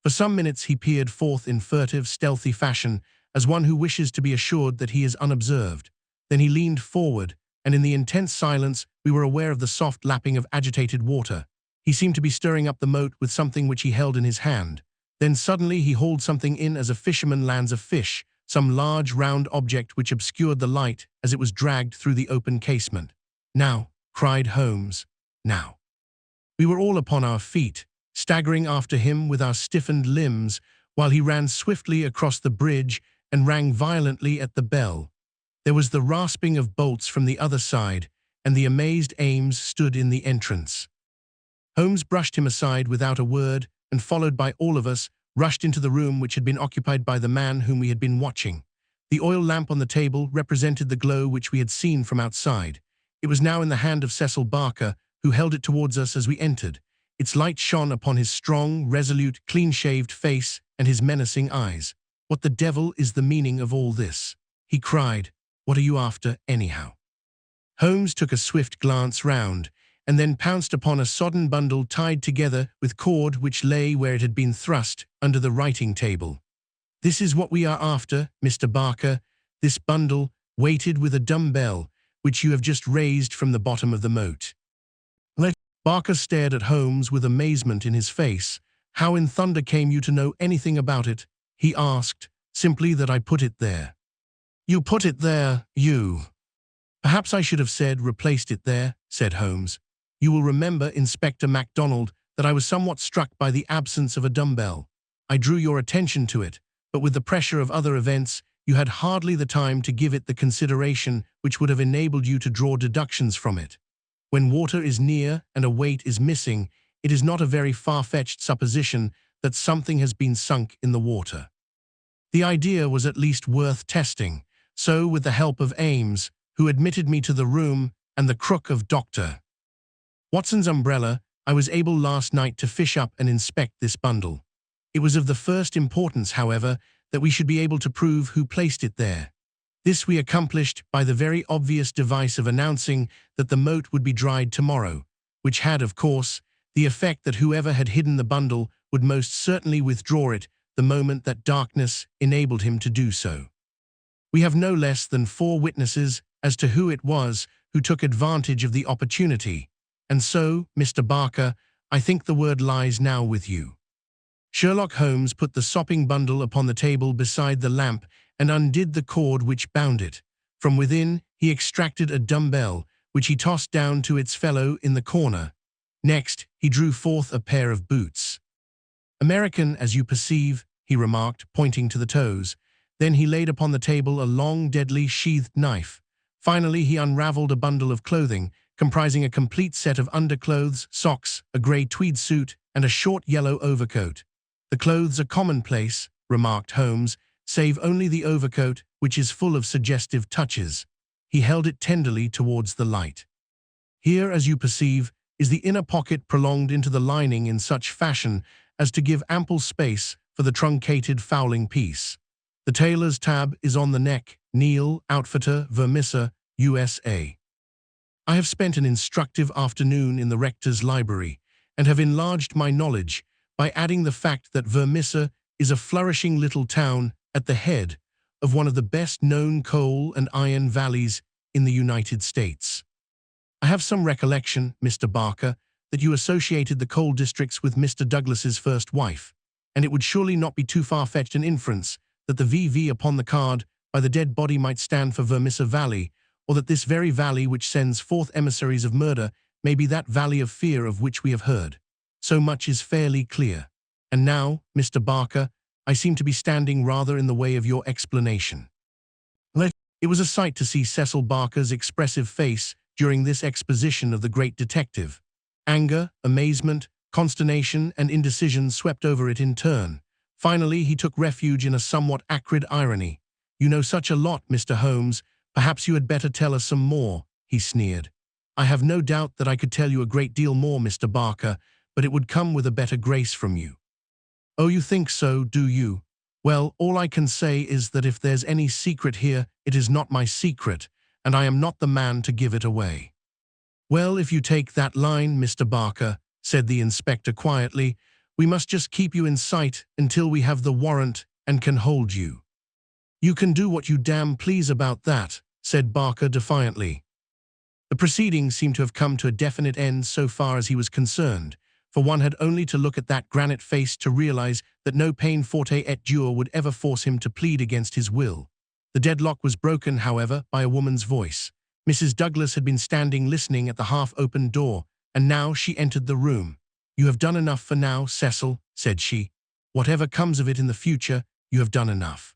For some minutes he peered forth in furtive, stealthy fashion, as one who wishes to be assured that he is unobserved. Then he leaned forward, and in the intense silence we were aware of the soft lapping of agitated water. He seemed to be stirring up the moat with something which he held in his hand. Then suddenly he hauled something in as a fisherman lands a fish, some large round object which obscured the light as it was dragged through the open casement. "Now," cried Holmes, "now." We were all upon our feet, staggering after him with our stiffened limbs, while he ran swiftly across the bridge and rang violently at the bell. There was the rasping of bolts from the other side, and the amazed Ames stood in the entrance. Holmes brushed him aside without a word, and followed by all of us, rushed into the room which had been occupied by the man whom we had been watching. The oil lamp on the table represented the glow which we had seen from outside. It was now in the hand of Cecil Barker, who held it towards us as we entered. Its light shone upon his strong, resolute, clean-shaved face and his menacing eyes. "What the devil is the meaning of all this?" he cried. "What are you after, anyhow?" Holmes took a swift glance round, and then pounced upon a sodden bundle tied together with cord which lay where it had been thrust, under the writing table. "This is what we are after, Mr. Barker, this bundle, weighted with a dumbbell, which you have just raised from the bottom of the moat." Barker stared at Holmes with amazement in his face. "How in thunder came you to know anything about it?" he asked. "Simply that I put it there." "You put it there, you?" "Perhaps I should have said replaced it there," said Holmes. "You will remember, Inspector MacDonald, that I was somewhat struck by the absence of a dumbbell. I drew your attention to it, but with the pressure of other events, you had hardly the time to give it the consideration which would have enabled you to draw deductions from it. When water is near and a weight is missing, it is not a very far-fetched supposition that something has been sunk in the water. The idea was at least worth testing, so with the help of Ames, who admitted me to the room, and the crook of Dr. Watson's umbrella, I was able last night to fish up and inspect this bundle. It was of the first importance, however, that we should be able to prove who placed it there. This we accomplished by the very obvious device of announcing that the moat would be dried tomorrow, which had, of course, the effect that whoever had hidden the bundle would most certainly withdraw it the moment that darkness enabled him to do so. We have no less than 4 witnesses as to who it was who took advantage of the opportunity, and so, Mr. Barker, I think the word lies now with you." Sherlock Holmes put the sopping bundle upon the table beside the lamp and undid the cord which bound it. From within, he extracted a dumbbell, which he tossed down to its fellow in the corner. Next, he drew forth a pair of boots. "American, as you perceive," he remarked, pointing to the toes. Then he laid upon the table a long, deadly, sheathed knife. Finally, he unraveled a bundle of clothing, comprising a complete set of underclothes, socks, a grey tweed suit, and a short yellow overcoat. "The clothes are commonplace," remarked Holmes, "save only the overcoat, which is full of suggestive touches." He held it tenderly towards the light. "Here, as you perceive, is the inner pocket prolonged into the lining in such fashion as to give ample space for the truncated fowling piece. The tailor's tab is on the neck, Neal, Outfitter, Vermissa, USA. I have spent an instructive afternoon in the rector's library, and have enlarged my knowledge by adding the fact that Vermissa is a flourishing little town at the head of one of the best-known coal and iron valleys in the United States. I have some recollection, Mr. Barker, that you associated the coal districts with Mr. Douglas's first wife, and it would surely not be too far-fetched an inference that the VV upon the card by the dead body might stand for Vermissa Valley, or that this very valley which sends forth emissaries of murder may be that valley of fear of which we have heard. So much is fairly clear. And now, Mr. Barker, I seem to be standing rather in the way of your explanation." It was a sight to see Cecil Barker's expressive face during this exposition of the great detective. Anger, amazement, consternation, and indecision swept over it in turn. Finally, he took refuge in a somewhat acrid irony. "You know such a lot, Mr. Holmes. Perhaps you had better tell us some more," he sneered. "I have no doubt that I could tell you a great deal more, Mr. Barker, but it would come with a better grace from you." "Oh, you think so, do you? Well, all I can say is that if there's any secret here, it is not my secret, and I am not the man to give it away." "Well, if you take that line, Mr. Barker," said the inspector quietly, "we must just keep you in sight until we have the warrant and can hold you." "You can do what you damn please about that," said Barker defiantly. The proceedings seemed to have come to a definite end so far as he was concerned, for one had only to look at that granite face to realize that no peine forte et dure would ever force him to plead against his will. The deadlock was broken, however, by a woman's voice. Mrs. Douglas had been standing listening at the half-opened door, and now she entered the room. "You have done enough for now, Cecil," said she. "Whatever comes of it in the future, you have done enough."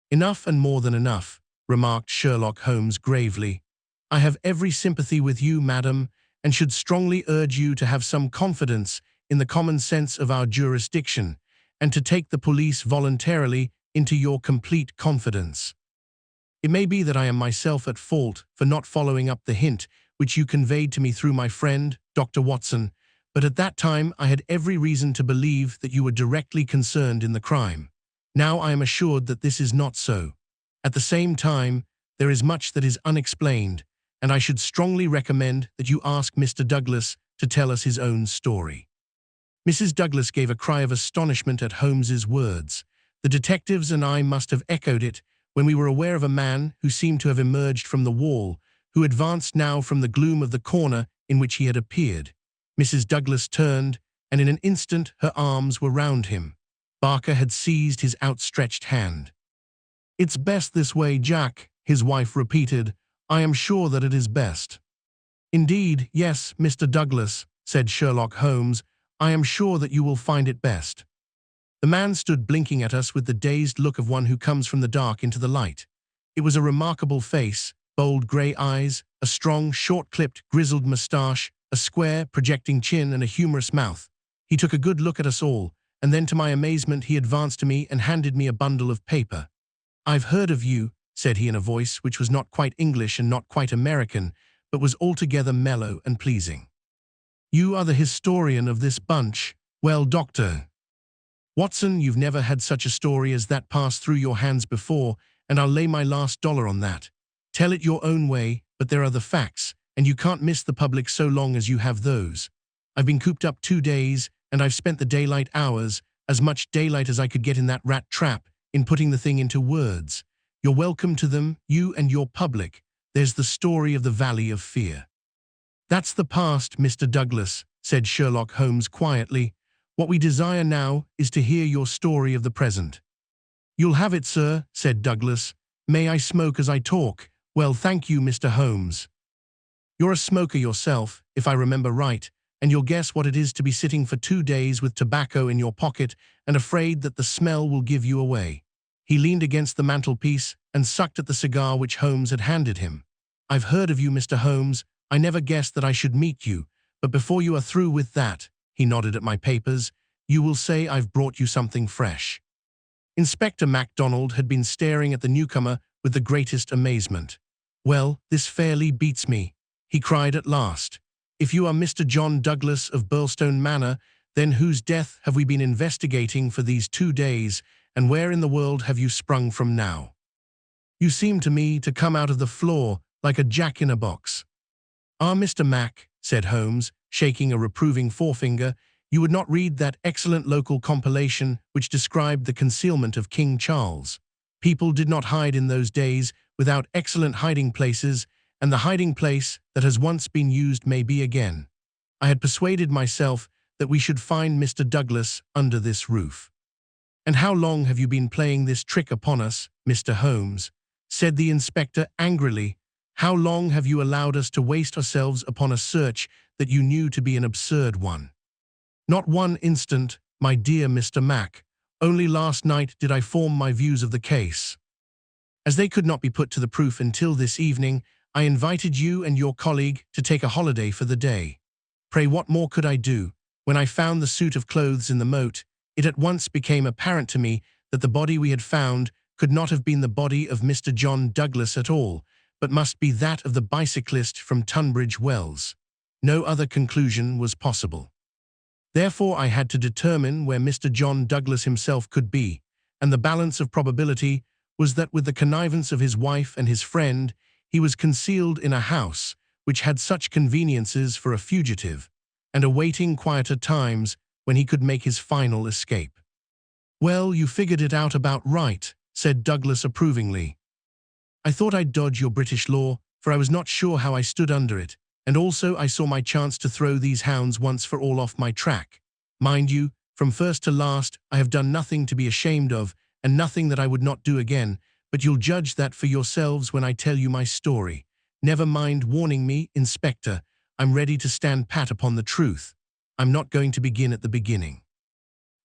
"Enough and more than enough," remarked Sherlock Holmes gravely. "I have every sympathy with you, madam, and should strongly urge you to have some confidence in the common sense of our jurisdiction, and to take the police voluntarily into your complete confidence. It may be that I am myself at fault for not following up the hint which you conveyed to me through my friend, Dr. Watson, but at that time I had every reason to believe that you were directly concerned in the crime. Now I am assured that this is not so. At the same time, there is much that is unexplained, and I should strongly recommend that you ask Mr. Douglas to tell us his own story." Mrs. Douglas gave a cry of astonishment at Holmes's words. The detectives and I must have echoed it when we were aware of a man who seemed to have emerged from the wall, who advanced now from the gloom of the corner in which he had appeared. Mrs. Douglas turned, and in an instant her arms were round him. Barker had seized his outstretched hand. "It's best this way, Jack," his wife repeated. "I am sure that it is best." "Indeed, yes, Mr. Douglas," said Sherlock Holmes. "I am sure that you will find it best." The man stood blinking at us with the dazed look of one who comes from the dark into the light. It was a remarkable face, bold grey eyes, a strong, short-clipped, grizzled moustache, a square, projecting chin, and a humorous mouth. He took a good look at us all, and then to my amazement he advanced to me and handed me a bundle of paper. "I've heard of you," said he in a voice which was not quite English and not quite American, but was altogether mellow and pleasing. "You are the historian of this bunch. Well, Dr. Watson, you've never had such a story as that pass through your hands before, and I'll lay my last dollar on that. Tell it your own way, but there are the facts, and you can't miss the public so long as you have those. I've been cooped up 2 days, and I've spent the daylight hours, as much daylight as I could get in that rat trap, in putting the thing into words. You're welcome to them, you and your public. There's the story of the Valley of Fear." "That's the past, Mr. Douglas," said Sherlock Holmes quietly. "What we desire now is to hear your story of the present." "You'll have it, sir," said Douglas. "May I smoke as I talk? Well, thank you, Mr. Holmes. You're a smoker yourself, if I remember right, and you'll guess what it is to be sitting for 2 days with tobacco in your pocket and afraid that the smell will give you away." He leaned against the mantelpiece and sucked at the cigar which Holmes had handed him. "I've heard of you, Mr. Holmes. I never guessed that I should meet you, but before you are through with that," he nodded at my papers, "you will say I've brought you something fresh." Inspector MacDonald had been staring at the newcomer with the greatest amazement. "Well, this fairly beats me," he cried at last. "If you are Mr. John Douglas of Burlstone Manor, then whose death have we been investigating for these 2 days, and where in the world have you sprung from now? You seem to me to come out of the floor like a jack-in-a-box." "Ah, Mr. Mac," said Holmes, shaking a reproving forefinger, "you would not read that excellent local compilation which described the concealment of King Charles. People did not hide in those days without excellent hiding places, and the hiding place that has once been used may be again. I had persuaded myself that we should find Mr. Douglas under this roof." "And how long have you been playing this trick upon us, Mr. Holmes?" said the inspector angrily. "How long have you allowed us to waste ourselves upon a search that you knew to be an absurd one?" "Not 1 instant, my dear Mr. Mac. Only last night did I form my views of the case. As they could not be put to the proof until this evening, I invited you and your colleague to take a holiday for the day. Pray, what more could I do? When I found the suit of clothes in the moat, it at once became apparent to me that the body we had found could not have been the body of Mr. John Douglas at all, but must be that of the bicyclist from Tunbridge Wells. No other conclusion was possible. Therefore I had to determine where Mr. John Douglas himself could be, and the balance of probability was that with the connivance of his wife and his friend, he was concealed in a house which had such conveniences for a fugitive, and awaiting quieter times when he could make his final escape." "Well, you figured it out about right," said Douglas approvingly. "I thought I'd dodge your British law, for I was not sure how I stood under it, And also I saw my chance to throw these hounds once for all off my track. Mind you, from first to last, I have done nothing to be ashamed of, and nothing that I would not do again, but you'll judge that for yourselves when I tell you my story. Never mind warning me, Inspector. I'm ready to stand pat upon the truth. I'm not going to begin at the beginning.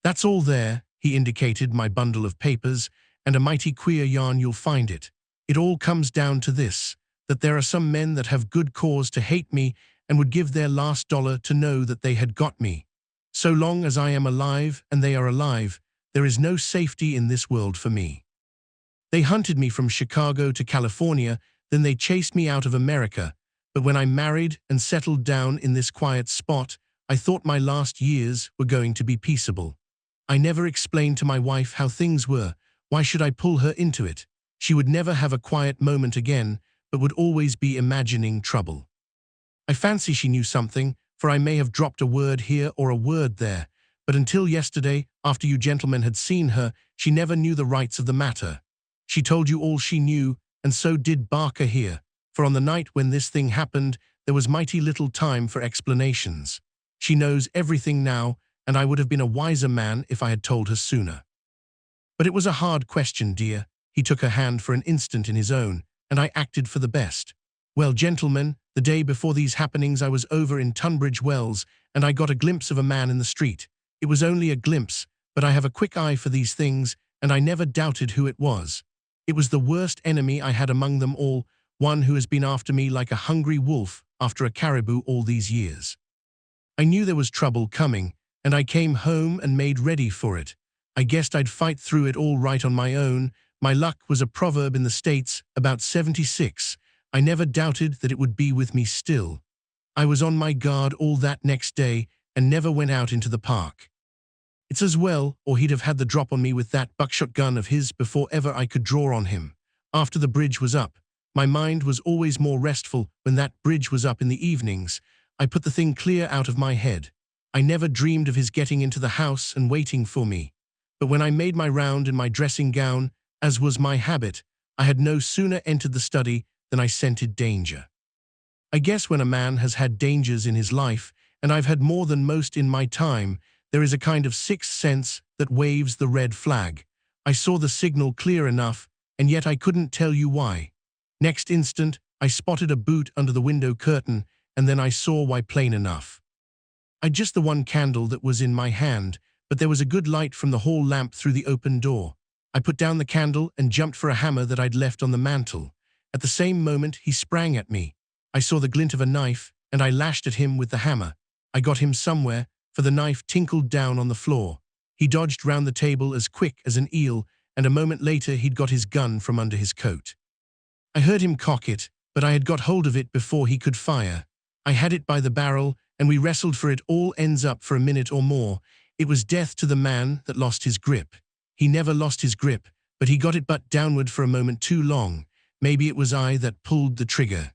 That's all there, he indicated my bundle of papers, and a mighty queer yarn you'll find it. It all comes down to this, that there are some men that have good cause to hate me and would give their last dollar to know that they had got me. So long as I am alive and they are alive, there is no safety in this world for me. They hunted me from Chicago to California, then they chased me out of America. But when I married and settled down in this quiet spot, I thought my last years were going to be peaceable. I never explained to my wife how things were. Why should I pull her into it? She would never have a quiet moment again, but would always be imagining trouble. I fancy she knew something, for I may have dropped a word here or a word there, but until yesterday, after you gentlemen had seen her, she never knew the rights of the matter. She told you all she knew, and so did Barker here, for on the night when this thing happened, there was mighty little time for explanations. She knows everything now, and I would have been a wiser man if I had told her sooner. But it was a hard question, dear. He took her hand for an instant in his own, and I acted for the best. Well, gentlemen, the day before these happenings I was over in Tunbridge Wells, and I got a glimpse of a man in the street. It was only a glimpse, but I have a quick eye for these things, and I never doubted who it was. It was the worst enemy I had among them all, one who has been after me like a hungry wolf after a caribou all these years. I knew there was trouble coming, and I came home and made ready for it. I guessed I'd fight through it all right on my own. My luck was a proverb in the States, about 76. I never doubted that it would be with me still. I was on my guard all that next day and never went out into the park. It's as well, or he'd have had the drop on me with that buckshot gun of his before ever I could draw on him. After the bridge was up, my mind was always more restful when that bridge was up in the evenings. I put the thing clear out of my head. I never dreamed of his getting into the house and waiting for me. But when I made my round in my dressing gown, as was my habit, I had no sooner entered the study than I scented danger. I guess when a man has had dangers in his life, and I've had more than most in my time, there is a kind of sixth sense that waves the red flag. I saw the signal clear enough, and yet I couldn't tell you why. Next instant, I spotted a boot under the window curtain, and then I saw why plain enough. I'd just the one candle that was in my hand, but there was a good light from the hall lamp through the open door. I put down the candle and jumped for a hammer that I'd left on the mantel. At the same moment, he sprang at me. I saw the glint of a knife, and I lashed at him with the hammer. I got him somewhere, for the knife tinkled down on the floor. He dodged round the table as quick as an eel, and a moment later he'd got his gun from under his coat. I heard him cock it, but I had got hold of it before he could fire. I had it by the barrel, and we wrestled for it all ends up for a minute or more. It was death to the man that lost his grip. He never lost his grip, but he got it butt downward for a moment too long. Maybe it was I that pulled the trigger.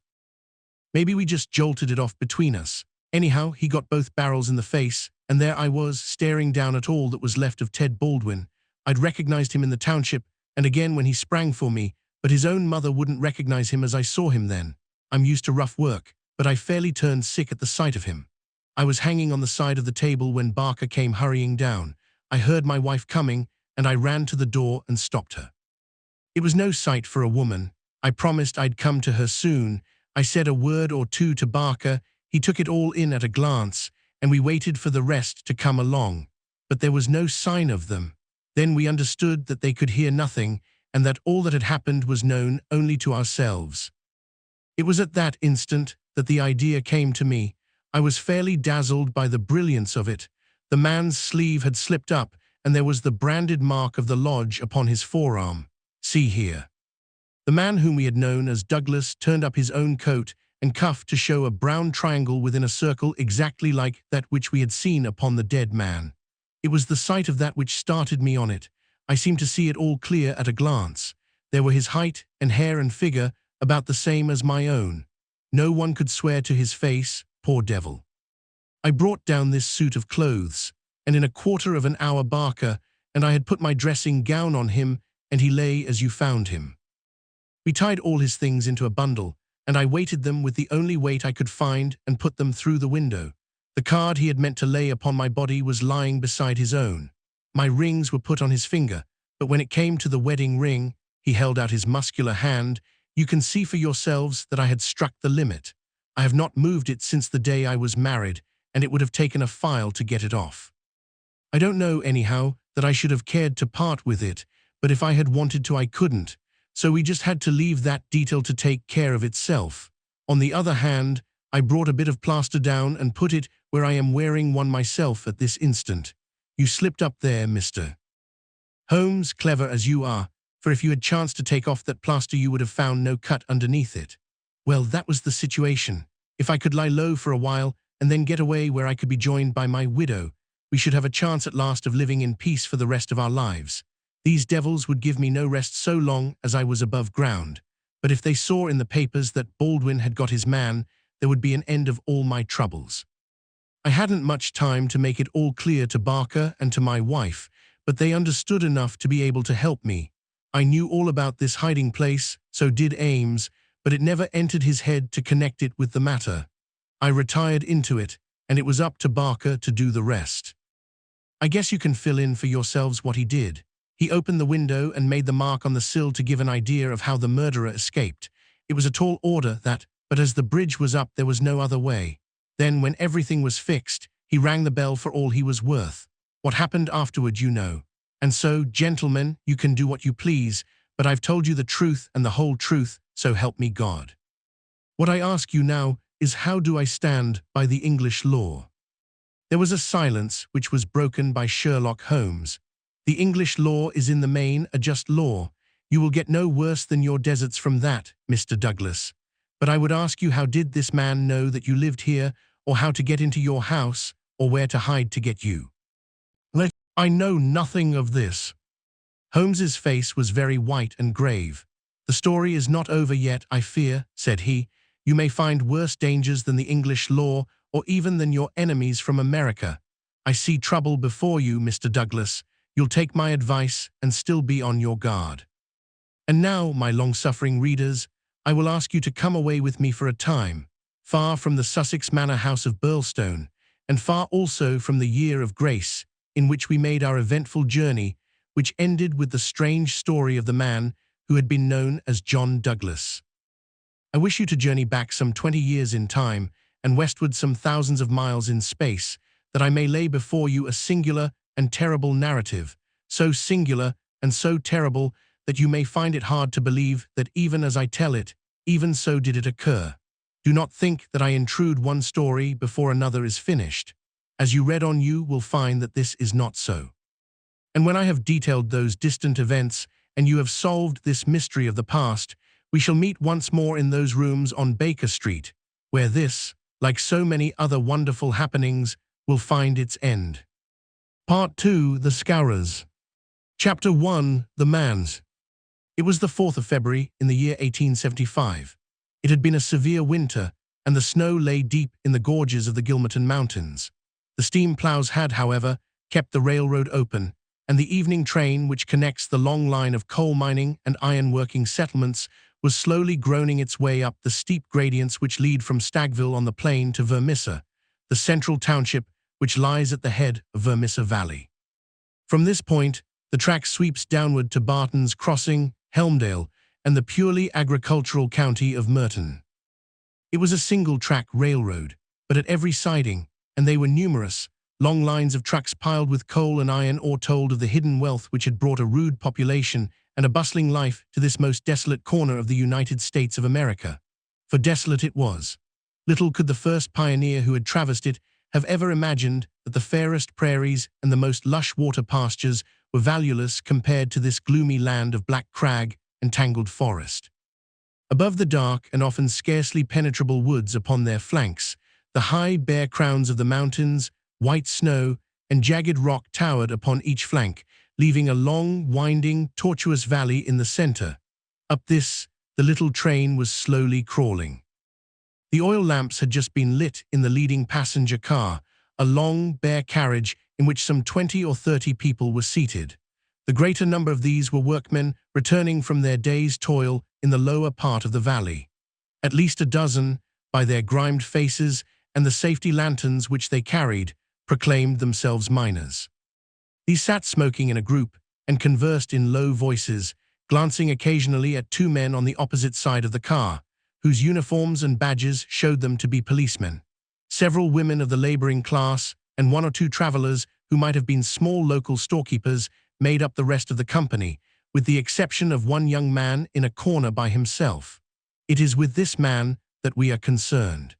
Maybe we just jolted it off between us. Anyhow, he got both barrels in the face, and there I was, staring down at all that was left of Ted Baldwin. I'd recognized him in the township, and again when he sprang for me, but his own mother wouldn't recognize him as I saw him then. I'm used to rough work, but I fairly turned sick at the sight of him. I was hanging on the side of the table when Barker came hurrying down. I heard my wife coming, and I ran to the door and stopped her. It was no sight for a woman. I promised I'd come to her soon. I said a word or two to Barker. He took it all in at a glance, and we waited for the rest to come along. But there was no sign of them. Then we understood that they could hear nothing, and that all that had happened was known only to ourselves. It was at that instant that the idea came to me. I was fairly dazzled by the brilliance of it. The man's sleeve had slipped up, and there was the branded mark of the lodge upon his forearm. See here. The man whom we had known as Douglas turned up his own coat and cuff to show a brown triangle within a circle exactly like that which we had seen upon the dead man. It was the sight of that which started me on it. I seemed to see it all clear at a glance. There were his height and hair and figure, about the same as my own. No one could swear to his face, poor devil. I brought down this suit of clothes, and in a quarter of an hour Barker, and I had put my dressing gown on him, and he lay as you found him. We tied all his things into a bundle, and I weighted them with the only weight I could find and put them through the window. The card he had meant to lay upon my body was lying beside his own. My rings were put on his finger, but when it came to the wedding ring, he held out his muscular hand. You can see for yourselves that I had struck the limit. I have not moved it since the day I was married, and it would have taken a file to get it off. I don't know, anyhow, that I should have cared to part with it, but if I had wanted to, I couldn't. So we just had to leave that detail to take care of itself. On the other hand, I brought a bit of plaster down and put it where I am wearing one myself at this instant. You slipped up there, Mr. Holmes, clever as you are, for if you had chanced to take off that plaster you would have found no cut underneath it. Well, that was the situation. If I could lie low for a while and then get away where I could be joined by my widow, we should have a chance at last of living in peace for the rest of our lives. These devils would give me no rest so long as I was above ground. But if they saw in the papers that Baldwin had got his man, there would be an end of all my troubles. I hadn't much time to make it all clear to Barker and to my wife, but they understood enough to be able to help me. I knew all about this hiding place, so did Ames, but it never entered his head to connect it with the matter. I retired into it, and it was up to Barker to do the rest. I guess you can fill in for yourselves what he did. He opened the window and made the mark on the sill to give an idea of how the murderer escaped. It was a tall order, that, but as the bridge was up, there was no other way. Then, when everything was fixed, he rang the bell for all he was worth. What happened afterward you know. And so, gentlemen, you can do what you please, but I've told you the truth and the whole truth, so help me God. What I ask you now is, how do I stand by the English law? There was a silence which was broken by Sherlock Holmes. The English law is in the main a just law. You will get no worse than your deserts from that, Mr. Douglas. But I would ask you, how did this man know that you lived here, or how to get into your house, or where to hide to get you? I know nothing of this. Holmes's face was very white and grave. The story is not over yet, I fear, said he. You may find worse dangers than the English law, or even than your enemies from America. I see trouble before you, Mr. Douglas. You'll take my advice and still be on your guard. And now, my long-suffering readers, I will ask you to come away with me for a time, far from the Sussex Manor House of Burlstone, and far also from the year of grace, in which we made our eventful journey, which ended with the strange story of the man who had been known as John Douglas. I wish you to journey back some 20 years in time, and westward some thousands of miles in space, that I may lay before you a singular and terrible narrative, so singular and so terrible that you may find it hard to believe that even as I tell it, even so did it occur. Do not think that I intrude one story before another is finished. As you read on, you will find that this is not so. And when I have detailed those distant events, and you have solved this mystery of the past, we shall meet once more in those rooms on Baker Street, where this, like so many other wonderful happenings, will find its end. Part 2, The Scourers. Chapter 1, The Mans. It was the 4th of February in the year 1875. It had been a severe winter, and the snow lay deep in the gorges of the Gilmerton Mountains. The steam ploughs had, however, kept the railroad open, and the evening train which connects the long line of coal mining and iron-working settlements was slowly groaning its way up the steep gradients which lead from Stagville on the plain to Vermissa, the central township which lies at the head of Vermissa Valley. From this point, the track sweeps downward to Barton's Crossing, Helmdale, and the purely agricultural county of Merton. It was a single-track railroad, but at every siding, and they were numerous, long lines of trucks piled with coal and iron ore told of the hidden wealth which had brought a rude population and a bustling life to this most desolate corner of the United States of America. For desolate it was. Little could the first pioneer who had traversed it have ever imagined that the fairest prairies and the most lush water pastures were valueless compared to this gloomy land of black crag and tangled forest. Above the dark and often scarcely penetrable woods upon their flanks, the high bare crowns of the mountains, white snow, and jagged rock towered upon each flank, leaving a long, winding, tortuous valley in the center. Up this, the little train was slowly crawling. The oil lamps had just been lit in the leading passenger car, a long, bare carriage in which some 20 or 30 people were seated. The greater number of these were workmen returning from their day's toil in the lower part of the valley. At least a dozen, by their grimed faces and the safety lanterns which they carried, proclaimed themselves miners. These sat smoking in a group and conversed in low voices, glancing occasionally at two men on the opposite side of the car, whose uniforms and badges showed them to be policemen. Several women of the laboring class and one or two travelers who might have been small local storekeepers made up the rest of the company, with the exception of one young man in a corner by himself. It is with this man that we are concerned.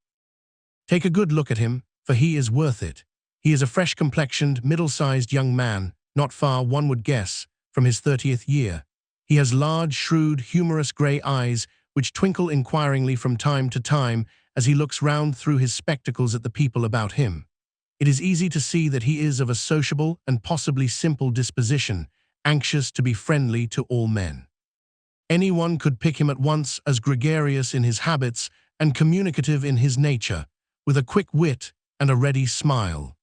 Take a good look at him, for he is worth it. He is a fresh-complexioned, middle-sized young man, not far, one would guess, from his 30th year. He has large, shrewd, humorous grey eyes which twinkle inquiringly from time to time as he looks round through his spectacles at the people about him. It is easy to see that he is of a sociable and possibly simple disposition, anxious to be friendly to all men. Anyone could pick him at once as gregarious in his habits and communicative in his nature, with a quick wit and a ready smile.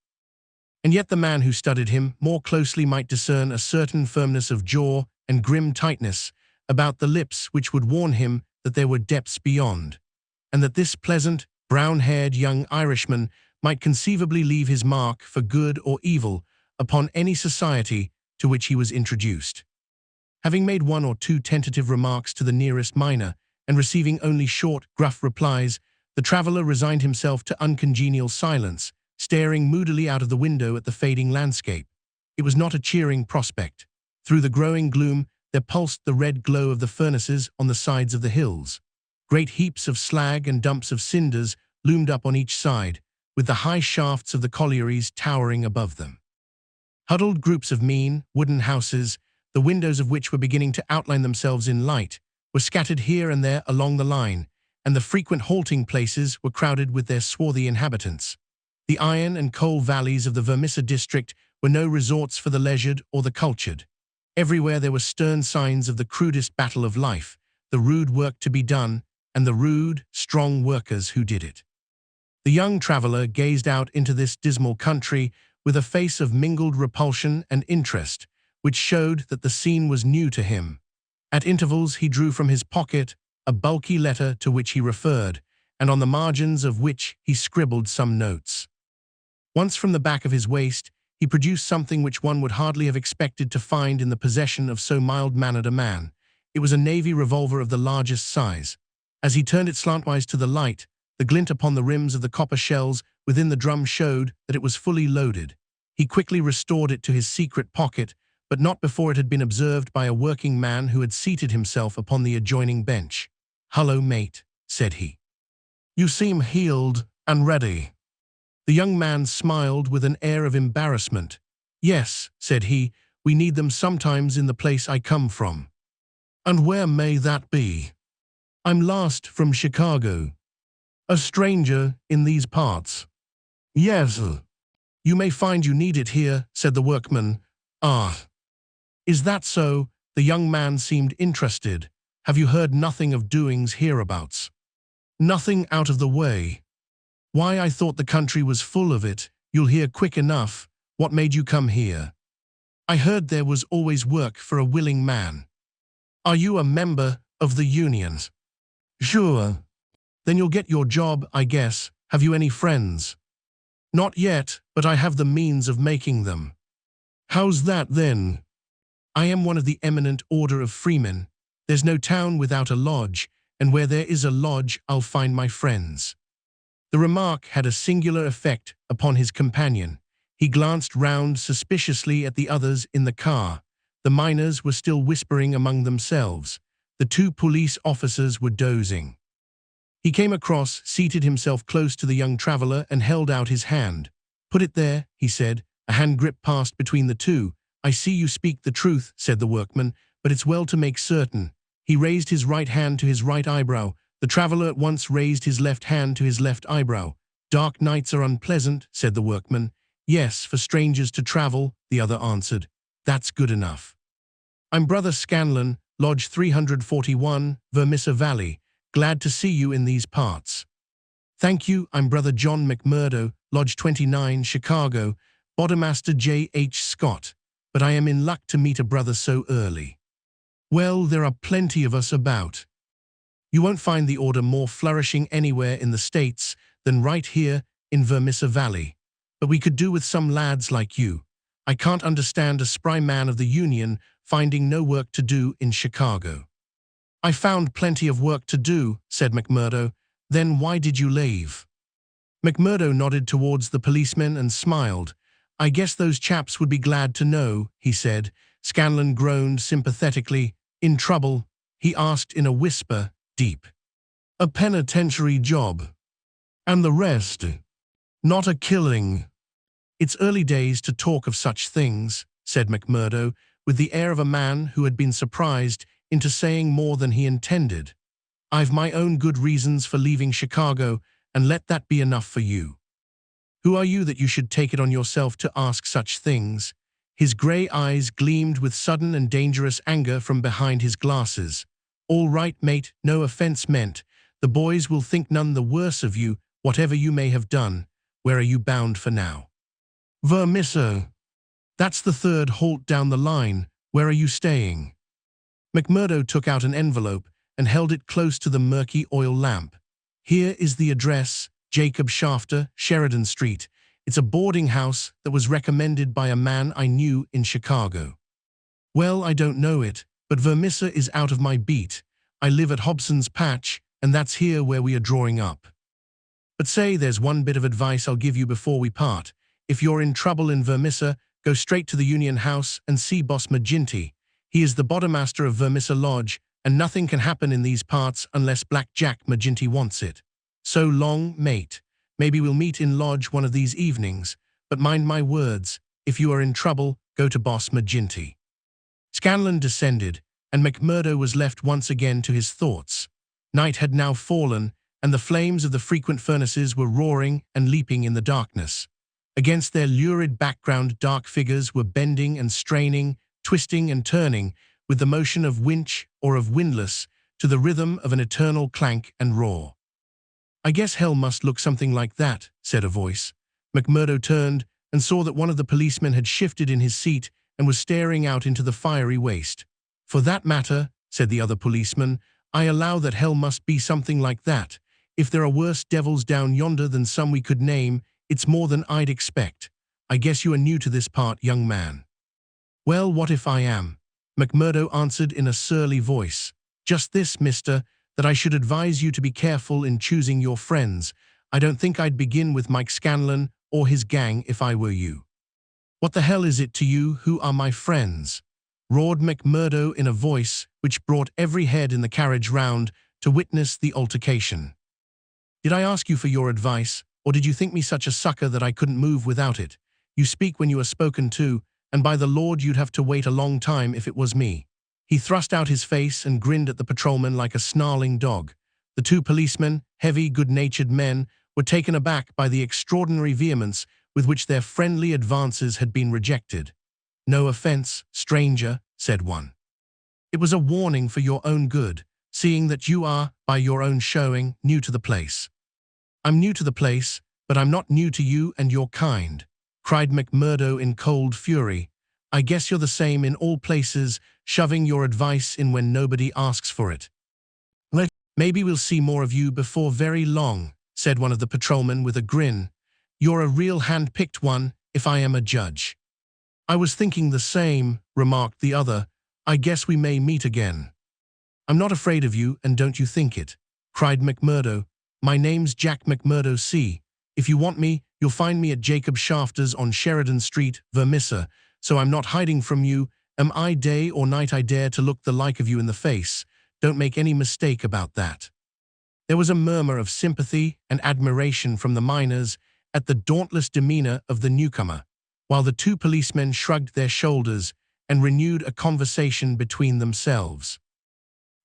And yet the man who studied him more closely might discern a certain firmness of jaw and grim tightness about the lips which would warn him that there were depths beyond, and that this pleasant, brown-haired young Irishman might conceivably leave his mark for good or evil upon any society to which he was introduced. Having made one or two tentative remarks to the nearest miner, and receiving only short, gruff replies, the traveller resigned himself to uncongenial silence, staring moodily out of the window at the fading landscape. It was not a cheering prospect. Through the growing gloom there pulsed the red glow of the furnaces on the sides of the hills. Great heaps of slag and dumps of cinders loomed up on each side, with the high shafts of the collieries towering above them. Huddled groups of mean, wooden houses, the windows of which were beginning to outline themselves in light, were scattered here and there along the line, and the frequent halting places were crowded with their swarthy inhabitants. The iron and coal valleys of the Vermissa district were no resorts for the leisured or the cultured. Everywhere there were stern signs of the crudest battle of life, the rude work to be done, and the rude, strong workers who did it. The young traveller gazed out into this dismal country with a face of mingled repulsion and interest, which showed that the scene was new to him. At intervals he drew from his pocket a bulky letter to which he referred, and on the margins of which he scribbled some notes. Once from the back of his waist, he produced something which one would hardly have expected to find in the possession of so mild-mannered a man. It was a navy revolver of the largest size. As he turned it slantwise to the light, the glint upon the rims of the copper shells within the drum showed that it was fully loaded. He quickly restored it to his secret pocket, but not before it had been observed by a working man who had seated himself upon the adjoining bench. "Hullo, mate," said he. "You seem healed and ready." The young man smiled with an air of embarrassment. "Yes," said he, "we need them sometimes in the place I come from." "And where may that be?" "I'm last from Chicago." "A stranger in these parts?" "Yes." "You may find you need it here," said the workman. "Ah. Is that so?" The young man seemed interested. "Have you heard nothing of doings hereabouts?" "Nothing out of the way." "Why, I thought the country was full of it. You'll hear quick enough. What made you come here?" "I heard there was always work for a willing man." "Are you a member of the unions?" "Sure." "Then you'll get your job, I guess. Have you any friends?" "Not yet, but I have the means of making them." "How's that, then?" "I am one of the eminent order of freemen. There's no town without a lodge, and where there is a lodge I'll find my friends." The remark had a singular effect upon his companion. He glanced round suspiciously at the others in the car. The miners were still whispering among themselves. The two police officers were dozing. He came across, seated himself close to the young traveller, and held out his hand. "Put it there," he said. A hand grip passed between the two. "I see you speak the truth," said the workman, "but it's well to make certain." He raised his right hand to his right eyebrow. The traveller at once raised his left hand to his left eyebrow. "Dark nights are unpleasant," said the workman. "Yes, for strangers to travel," the other answered. "That's good enough." "I'm Brother Scanlon, Lodge 341, Vermissa Valley. Glad to see you in these parts." "Thank you, I'm Brother John McMurdo, Lodge 29, Chicago, Bodymaster J. H. Scott. But I am in luck to meet a brother so early." "Well, there are plenty of us about." You won't find the order more flourishing anywhere in the States than right here in Vermissa Valley. But we could do with some lads like you. I can't understand a spry man of the Union finding no work to do in Chicago." "I found plenty of work to do," said McMurdo. "Then why did you leave?" McMurdo nodded towards the policemen and smiled. "I guess those chaps would be glad to know," he said. Scanlon groaned sympathetically. "In trouble?" he asked in a whisper, deep. "A penitentiary job. And the rest? Not a killing." "It's early days to talk of such things," said McMurdo, with the air of a man who had been surprised into saying more than he intended. "I've my own good reasons for leaving Chicago, and let that be enough for you. Who are you that you should take it on yourself to ask such things?" His grey eyes gleamed with sudden and dangerous anger from behind his glasses. "All right, mate, no offense meant. The boys will think none the worse of you, whatever you may have done. Where are you bound for now?" "Vermissa. That's the third halt down the line. Where are you staying?" McMurdo took out an envelope and held it close to the murky oil lamp. "Here is the address, Jacob Shafter, Sheridan Street. It's a boarding house that was recommended by a man I knew in Chicago." "Well, I don't know it, but Vermissa is out of my beat. I live at Hobson's Patch, and that's here where we are drawing up. But say, there's one bit of advice I'll give you before we part. If you're in trouble in Vermissa, go straight to the Union House and see Boss McGinty. He is the bodemaster of Vermissa Lodge, and nothing can happen in these parts unless Black Jack McGinty wants it. So long, mate. Maybe we'll meet in Lodge one of these evenings, but mind my words, if you are in trouble, go to Boss McGinty." Scanlon descended, and McMurdo was left once again to his thoughts. Night had now fallen, and the flames of the frequent furnaces were roaring and leaping in the darkness. Against their lurid background, dark figures were bending and straining, twisting and turning, with the motion of winch or of windlass, to the rhythm of an eternal clank and roar. "I guess hell must look something like that," said a voice. McMurdo turned and saw that one of the policemen had shifted in his seat and was staring out into the fiery waste. "For that matter," said the other policeman, "I allow that hell must be something like that. If there are worse devils down yonder than some we could name, it's more than I'd expect. I guess you are new to this part, young man." "Well, what if I am?" McMurdo answered in a surly voice. "Just this, mister, that I should advise you to be careful in choosing your friends. I don't think I'd begin with Mike Scanlon or his gang if I were you." "What the hell is it to you who are my friends?" roared McMurdo in a voice which brought every head in the carriage round to witness the altercation. "Did I ask you for your advice, or did you think me such a sucker that I couldn't move without it? You speak when you are spoken to, and by the Lord you'd have to wait a long time if it was me." He thrust out his face and grinned at the patrolman like a snarling dog. The two policemen, heavy, good-natured men, were taken aback by the extraordinary vehemence with which their friendly advances had been rejected. "No offense, stranger," said one. "It was a warning for your own good, seeing that you are, by your own showing, new to the place." "I'm new to the place, but I'm not new to you and your kind," cried McMurdo in cold fury. "I guess you're the same in all places, shoving your advice in when nobody asks for it." "Maybe we'll see more of you before very long," said one of the patrolmen with a grin. "You're a real hand-picked one, if I am a judge." "I was thinking the same," remarked the other. "I guess we may meet again." "I'm not afraid of you, and don't you think it," cried McMurdo. "My name's Jack McMurdo C. If you want me, you'll find me at Jacob Shafter's on Sheridan Street, Vermissa, so I'm not hiding from you. Am I day or night I dare to look the like of you in the face. Don't make any mistake about that." There was a murmur of sympathy and admiration from the miners at the dauntless demeanor of the newcomer, while the two policemen shrugged their shoulders and renewed a conversation between themselves.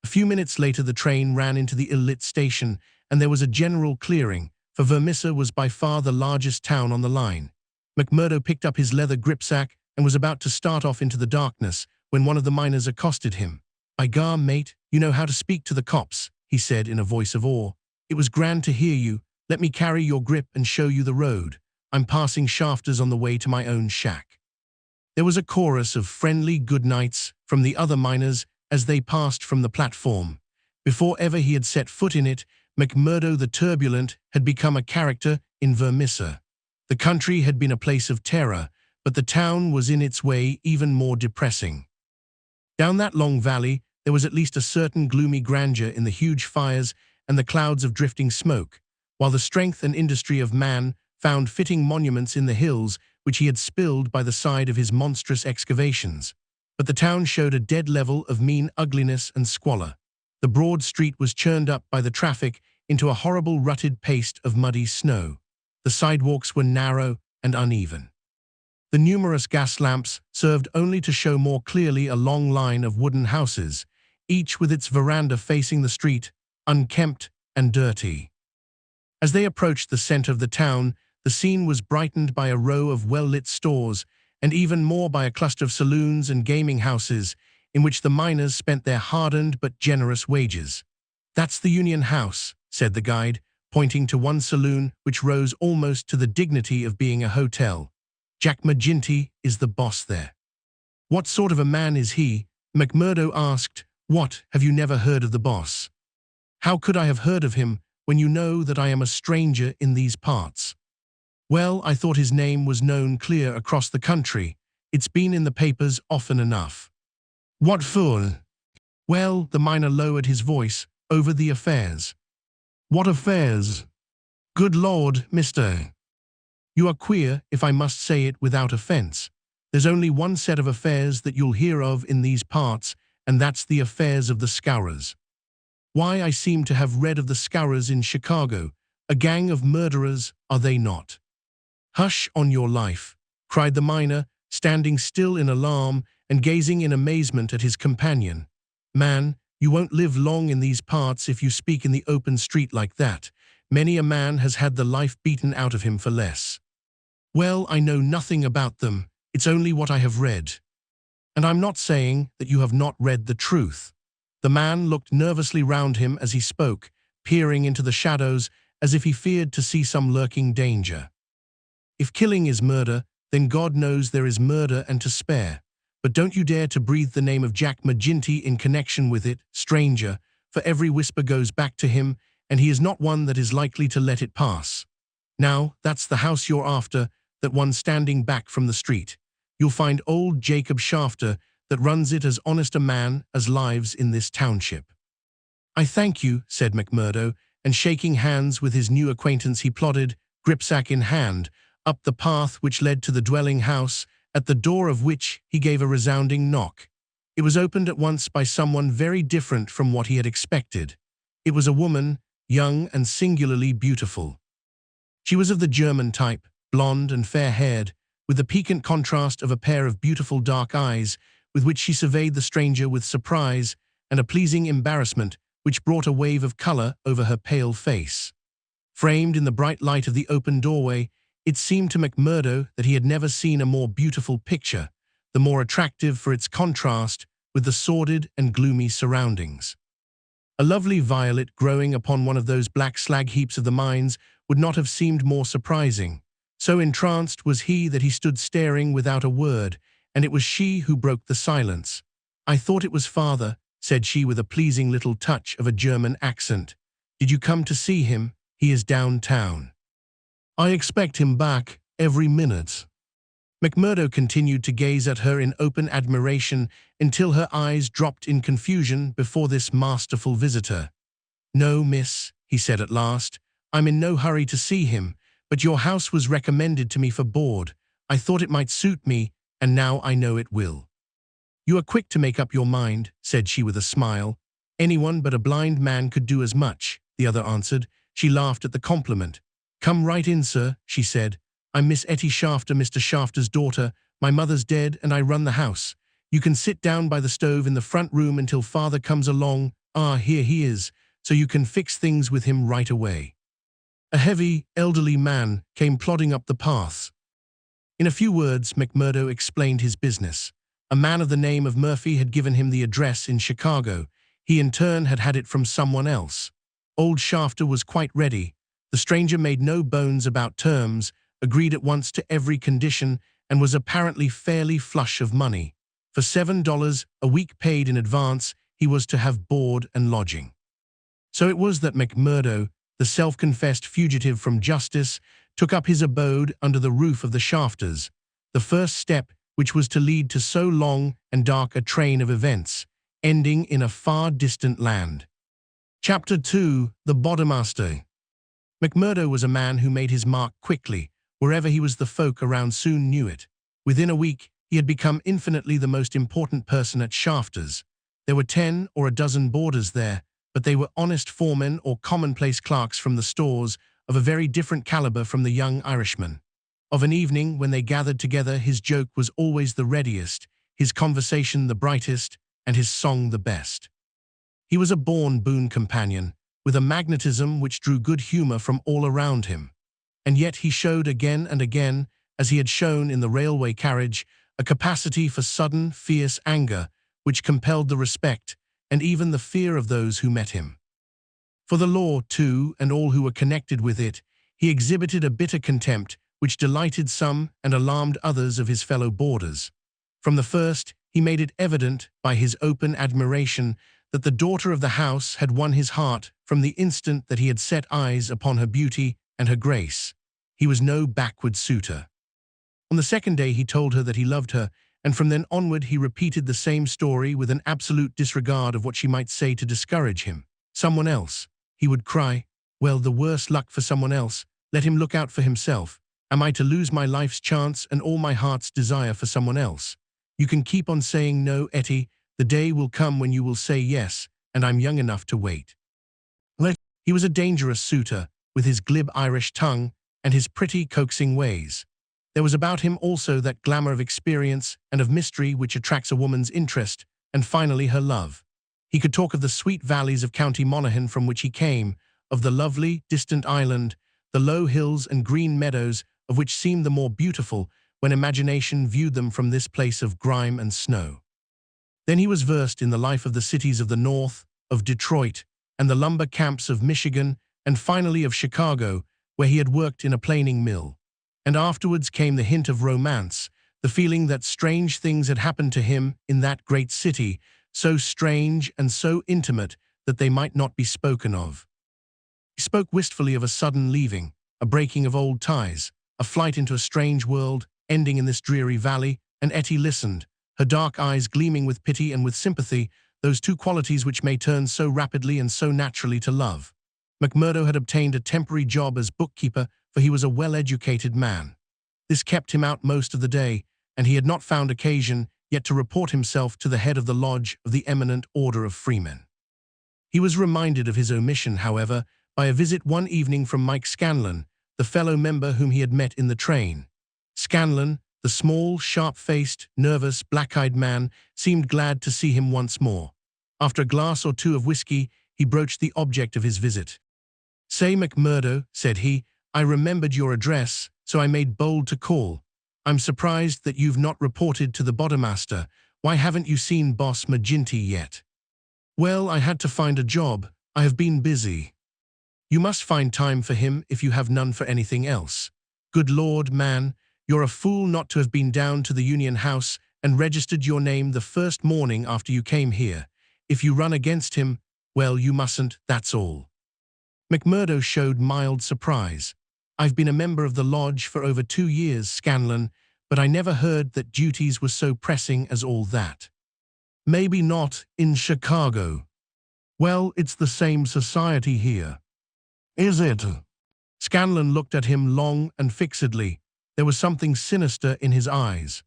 A few minutes later the train ran into the ill-lit station, and there was a general clearing, for Vermissa was by far the largest town on the line. McMurdo picked up his leather gripsack and was about to start off into the darkness when one of the miners accosted him. "By gar, mate, you know how to speak to the cops," he said in a voice of awe. "It was grand to hear you. Let me carry your grip and show you the road. I'm passing Shafters on the way to my own shack." There was a chorus of friendly good nights from the other miners as they passed from the platform. Before ever he had set foot in it, McMurdo the Turbulent had become a character in Vermissa. The country had been a place of terror, but the town was in its way even more depressing. Down that long valley, there was at least a certain gloomy grandeur in the huge fires and the clouds of drifting smoke, while the strength and industry of man found fitting monuments in the hills which he had spilled by the side of his monstrous excavations. But the town showed a dead level of mean ugliness and squalor. The broad street was churned up by the traffic into a horrible rutted paste of muddy snow. The sidewalks were narrow and uneven. The numerous gas lamps served only to show more clearly a long line of wooden houses, each with its veranda facing the street, unkempt and dirty. As they approached the center of the town, the scene was brightened by a row of well-lit stores and even more by a cluster of saloons and gaming houses in which the miners spent their hard-earned but generous wages. "That's the Union House," said the guide, pointing to one saloon which rose almost to the dignity of being a hotel. "Jack McGinty is the boss there." "What sort of a man is he?" McMurdo asked. "What, have you never heard of the boss?" "How could I have heard of him when you know that I am a stranger in these parts?" "Well, I thought his name was known clear across the country. It's been in the papers often enough." "What for?" "Well," the miner lowered his voice, "over the affairs." "What affairs?" "Good Lord, mister. You are queer, if I must say it without offense. There's only one set of affairs that you'll hear of in these parts, and that's the affairs of the Scourers. Why, I seem to have read of the Scourers in Chicago. A gang of murderers, are they not?" "Hush on your life," cried the miner, standing still in alarm and gazing in amazement at his companion. "Man, you won't live long in these parts if you speak in the open street like that. Many a man has had the life beaten out of him for less." "Well, I know nothing about them. It's only what I have read." "And I'm not saying that you have not read the truth." The man looked nervously round him as he spoke, peering into the shadows as if he feared to see some lurking danger. "If killing is murder, then God knows there is murder and to spare. But don't you dare to breathe the name of Jack McGinty in connection with it, stranger, for every whisper goes back to him, and he is not one that is likely to let it pass. Now, that's the house you're after, that one standing back from the street. You'll find old Jacob Shafter that runs it as honest a man as lives in this township." "I thank you," said McMurdo, and shaking hands with his new acquaintance he plodded, gripsack in hand, up the path which led to the dwelling house, at the door of which he gave a resounding knock. It was opened at once by someone very different from what he had expected. It was a woman, young and singularly beautiful. She was of the German type, blonde and fair-haired, with the piquant contrast of a pair of beautiful dark eyes, with which she surveyed the stranger with surprise and a pleasing embarrassment which brought a wave of color over her pale face. Framed in the bright light of the open doorway, it seemed to McMurdo that he had never seen a more beautiful picture, the more attractive for its contrast with the sordid and gloomy surroundings. A lovely violet growing upon one of those black slag heaps of the mines would not have seemed more surprising. So entranced was he that he stood staring without a word, and it was she who broke the silence. "I thought it was father," said she with a pleasing little touch of a German accent. "Did you come to see him? He is downtown." "I expect him back every minute." McMurdo continued to gaze at her in open admiration until her eyes dropped in confusion before this masterful visitor. "No, miss," he said at last, "I'm in no hurry to see him, but your house was recommended to me for board. I thought it might suit me, and now I know it will." "You are quick to make up your mind," said she with a smile. "Anyone but a blind man could do as much," the other answered. She laughed at the compliment. "Come right in, sir," she said. "I'm Miss Etty Shafter, Mr. Shafter's daughter. My mother's dead, and I run the house. You can sit down by the stove in the front room until father comes along. Ah, here he is, so you can fix things with him right away." A heavy, elderly man came plodding up the path. In a few words, McMurdo explained his business. A man of the name of Murphy had given him the address in Chicago. He in turn had had it from someone else. Old Shafter was quite ready. The stranger made no bones about terms, agreed at once to every condition, and was apparently fairly flush of money. For $7 a week paid in advance, he was to have board and lodging. So it was that McMurdo, the self-confessed fugitive from justice, took up his abode under the roof of the Shafters, the first step which was to lead to so long and dark a train of events, ending in a far distant land. Chapter 2: The Bodymaster. McMurdo was a man who made his mark quickly. Wherever he was, the folk around soon knew it. Within a week, he had become infinitely the most important person at Shafters. There were 10 or a dozen boarders there, but they were honest foremen or commonplace clerks from the stores, of a very different caliber from the young Irishman. Of an evening, when they gathered together, his joke was always the readiest, his conversation the brightest, and his song the best. He was a born boon companion, with a magnetism which drew good humor from all around him. And yet he showed again and again, as he had shown in the railway carriage, a capacity for sudden, fierce anger, which compelled the respect and even the fear of those who met him. For the law, too, and all who were connected with it, he exhibited a bitter contempt which delighted some and alarmed others of his fellow boarders. From the first, he made it evident, by his open admiration, that the daughter of the house had won his heart from the instant that he had set eyes upon her beauty and her grace. He was no backward suitor. On the second day he told her that he loved her, and from then onward he repeated the same story with an absolute disregard of what she might say to discourage him. Someone else, he would cry. Well, the worse luck for someone else. Let him look out for himself. Am I to lose my life's chance and all my heart's desire for someone else? You can keep on saying no, Etty. The day will come when you will say yes, and I'm young enough to wait. He was a dangerous suitor, with his glib Irish tongue and his pretty, coaxing ways. There was about him also that glamour of experience and of mystery which attracts a woman's interest, and finally her love. He could talk of the sweet valleys of County Monaghan from which he came, of the lovely, distant island, the low hills and green meadows of which seemed the more beautiful when imagination viewed them from this place of grime and snow. Then he was versed in the life of the cities of the North, of Detroit, and the lumber camps of Michigan, and finally of Chicago, where he had worked in a planing mill. And afterwards came the hint of romance, the feeling that strange things had happened to him in that great city, so strange and so intimate that they might not be spoken of. He spoke wistfully of a sudden leaving, a breaking of old ties, a flight into a strange world, ending in this dreary valley, and Etty listened, her dark eyes gleaming with pity and with sympathy, those two qualities which may turn so rapidly and so naturally to love. McMurdo had obtained a temporary job as bookkeeper, for he was a well-educated man. This kept him out most of the day, and he had not found occasion yet to report himself to the head of the lodge of the eminent order of freemen. He was reminded of his omission, however, by a visit one evening from Mike Scanlon, the fellow member whom he had met in the train. Scanlon, the small, sharp-faced, nervous, black-eyed man, seemed glad to see him once more. After a glass or two of whiskey, he broached the object of his visit. "Say, McMurdo," said he, "I remembered your address, so I made bold to call. I'm surprised that you've not reported to the Bodymaster. Why haven't you seen Boss McGinty yet?" "Well, I had to find a job. I have been busy." "You must find time for him if you have none for anything else. Good Lord, man, you're a fool not to have been down to the Union House and registered your name the first morning after you came here. If you run against him, well, you mustn't, that's all." McMurdo showed mild surprise. "I've been a member of the lodge for over 2 years, Scanlon, but I never heard that duties were so pressing as all that." "Maybe not in Chicago." "Well, it's the same society here." "Is it?" Scanlon looked at him long and fixedly. There was something sinister in his eyes.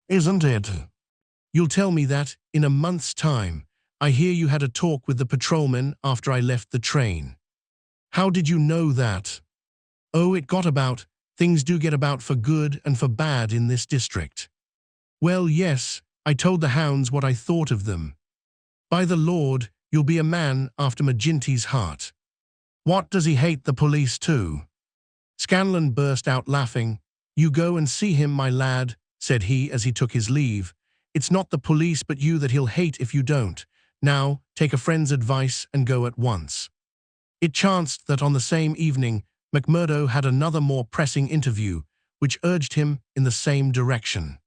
"Isn't it?" "You'll tell me that in a month's time. I hear you had a talk with the patrolman after I left the train." "How did you know that?" "Oh, it got about. Things do get about for good and for bad in this district." "Well, yes, I told the hounds what I thought of them." "By the Lord, you'll be a man after McGinty's heart." "What does he hate the police too?" Scanlon burst out laughing. "You go and see him, my lad," said he as he took his leave. "It's not the police but you that he'll hate if you don't. Now, take a friend's advice and go at once." It chanced that on the same evening, McMurdo had another more pressing interview, which urged him in the same direction.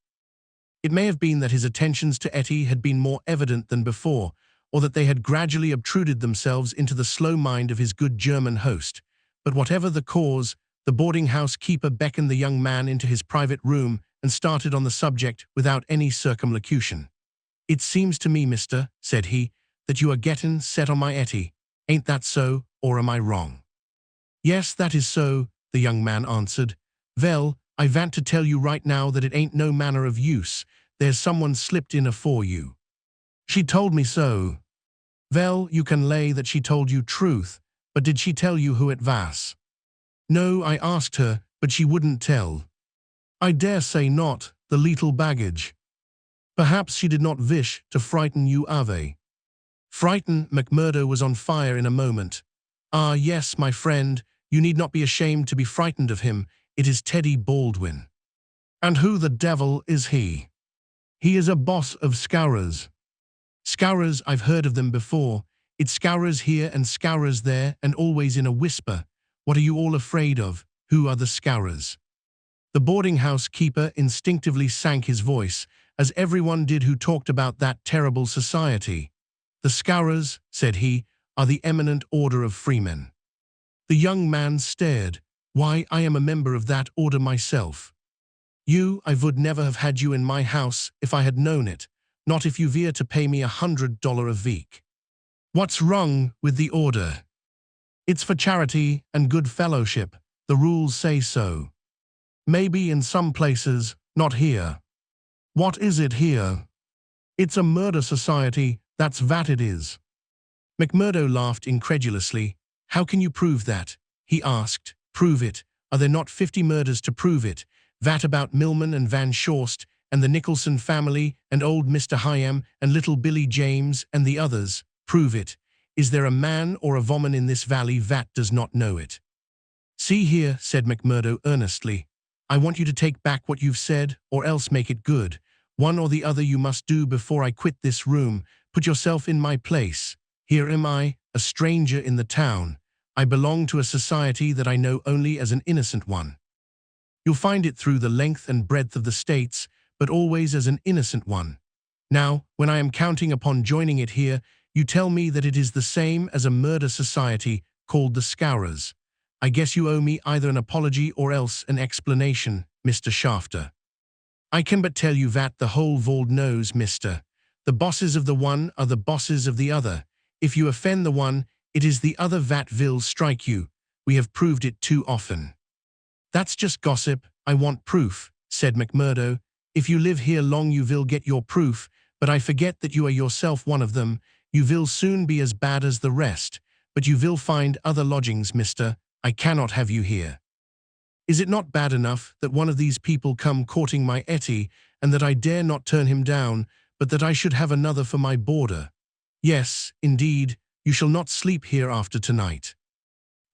It may have been that his attentions to Etty had been more evident than before, or that they had gradually obtruded themselves into the slow mind of his good German host. But whatever the cause, the boarding-house keeper beckoned the young man into his private room and started on the subject without any circumlocution. "It seems to me, mister," said he, "that you are gettin' set on my Etty. Ain't that so, or am I wrong?" "Yes, that is so," the young man answered. "Vell, I vant to tell you right now that it ain't no manner of use. There's someone slipped in afore you. She told me so." "Vell, you can lay that she told you truth, but did she tell you who it vas?" "No, I asked her, but she wouldn't tell." "I dare say not, the leetle baggage. Perhaps she did not wish to frighten you, Ave." Frighten? McMurdo was on fire in a moment. "Ah, yes, my friend, you need not be ashamed to be frightened of him. It is Teddy Baldwin." "And who the devil is he?" "He is a boss of Scourers." "Scourers, I've heard of them before. It's Scourers here and Scourers there, and always in a whisper. What are you all afraid of? Who are the Scourers?" The boarding-house keeper instinctively sank his voice, as everyone did who talked about that terrible society. "The Scourers," said he, "are the eminent order of freemen." The young man stared. "Why, I am a member of that order myself." I would never have had you in my house if I had known it, not if you veer to pay me $100 a week." "What's wrong with the order?" "It's for charity and good fellowship. The rules say so." "Maybe in some places, not here." "What is it here?" "It's a murder society, that's what it is." McMurdo laughed incredulously. "How can you prove that?" he asked. "Prove it? Are there not 50 murders to prove it? That about Millman and Van Shorst, and the Nicholson family, and old Mr. Hyam, and little Billy James, and the others? Prove it. Is there a man or a woman in this valley that does not know it?" "See here," said McMurdo earnestly, "I want you to take back what you've said, or else make it good. One or the other you must do before I quit this room. Put yourself in my place. Here am I, a stranger in the town. I belong to a society that I know only as an innocent one. You'll find it through the length and breadth of the states, but always as an innocent one. Now, when I am counting upon joining it here, you tell me that it is the same as a murder society called the Scourers. I guess you owe me either an apology or else an explanation, Mr. Shafter." "I can but tell you that the whole world knows, mister. The bosses of the one are the bosses of the other. If you offend the one, it is the other that will strike you. We have proved it too often." "That's just gossip. I want proof," said McMurdo. "If you live here long you will get your proof, but I forget that you are yourself one of them. You will soon be as bad as the rest, but you will find other lodgings, mister. I cannot have you here. Is it not bad enough that one of these people come courting my Etty, and that I dare not turn him down, but that I should have another for my boarder? Yes, indeed, you shall not sleep here after tonight."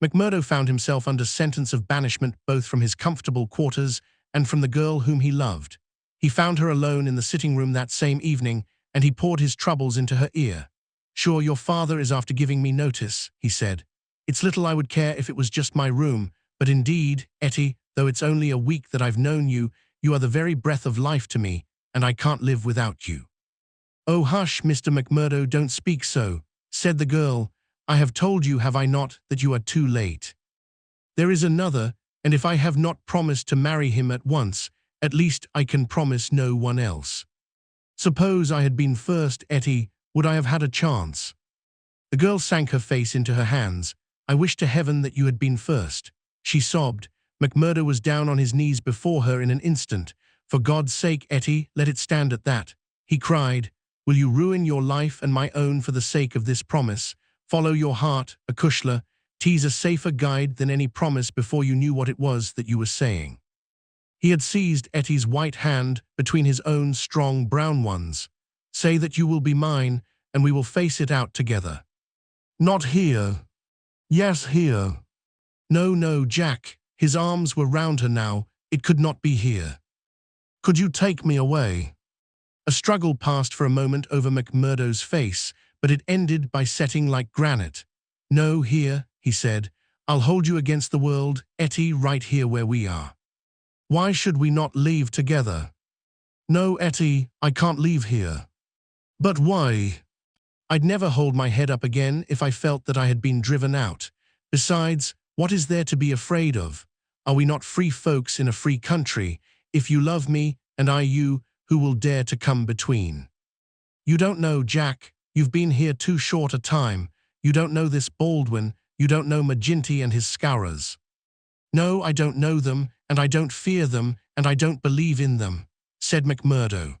McMurdo found himself under sentence of banishment both from his comfortable quarters and from the girl whom he loved. He found her alone in the sitting-room that same evening, and he poured his troubles into her ear. "Sure, your father is after giving me notice," he said. "It's little I would care if it was just my room, but indeed, Etty, though it's only a week that I've known you, you are the very breath of life to me, and I can't live without you." "Oh, hush, Mr. McMurdo, don't speak so," said the girl. "I have told you, have I not, that you are too late? There is another, and if I have not promised to marry him at once, at least I can promise no one else. Suppose I had been first, Etty, would I have had a chance?" The girl sank her face into her hands. "I wish to heaven that you had been first," she sobbed. McMurdo was down on his knees before her in an instant. "For God's sake, Etty, let it stand at that," he cried. "Will you ruin your life and my own for the sake of this promise? Follow your heart, acushla. 'Tis a safer guide than any promise before you knew what it was that you were saying." He had seized Etty's white hand between his own strong brown ones. "Say that you will be mine, and we will face it out together." "Not here." "Yes, here." "No, no, Jack." His arms were round her now. "It could not be here." "Could you take me away?" A struggle passed for a moment over McMurdo's face, but it ended by setting like granite. "No, here," he said. "I'll hold you against the world, Etty, right here where we are." "Why should we not leave together?" "No, Etty, I can't leave here." "But why?" I'd never hold my head up again if I felt that I had been driven out. Besides, what is there to be afraid of? Are we not free folks in a free country? If you love me, and I you, who will dare to come between? You don't know, Jack. You've been here too short a time. You don't know this Baldwin. You don't know McGinty and his scourers. No, I don't know them, and I don't fear them, and I don't believe in them, said McMurdo.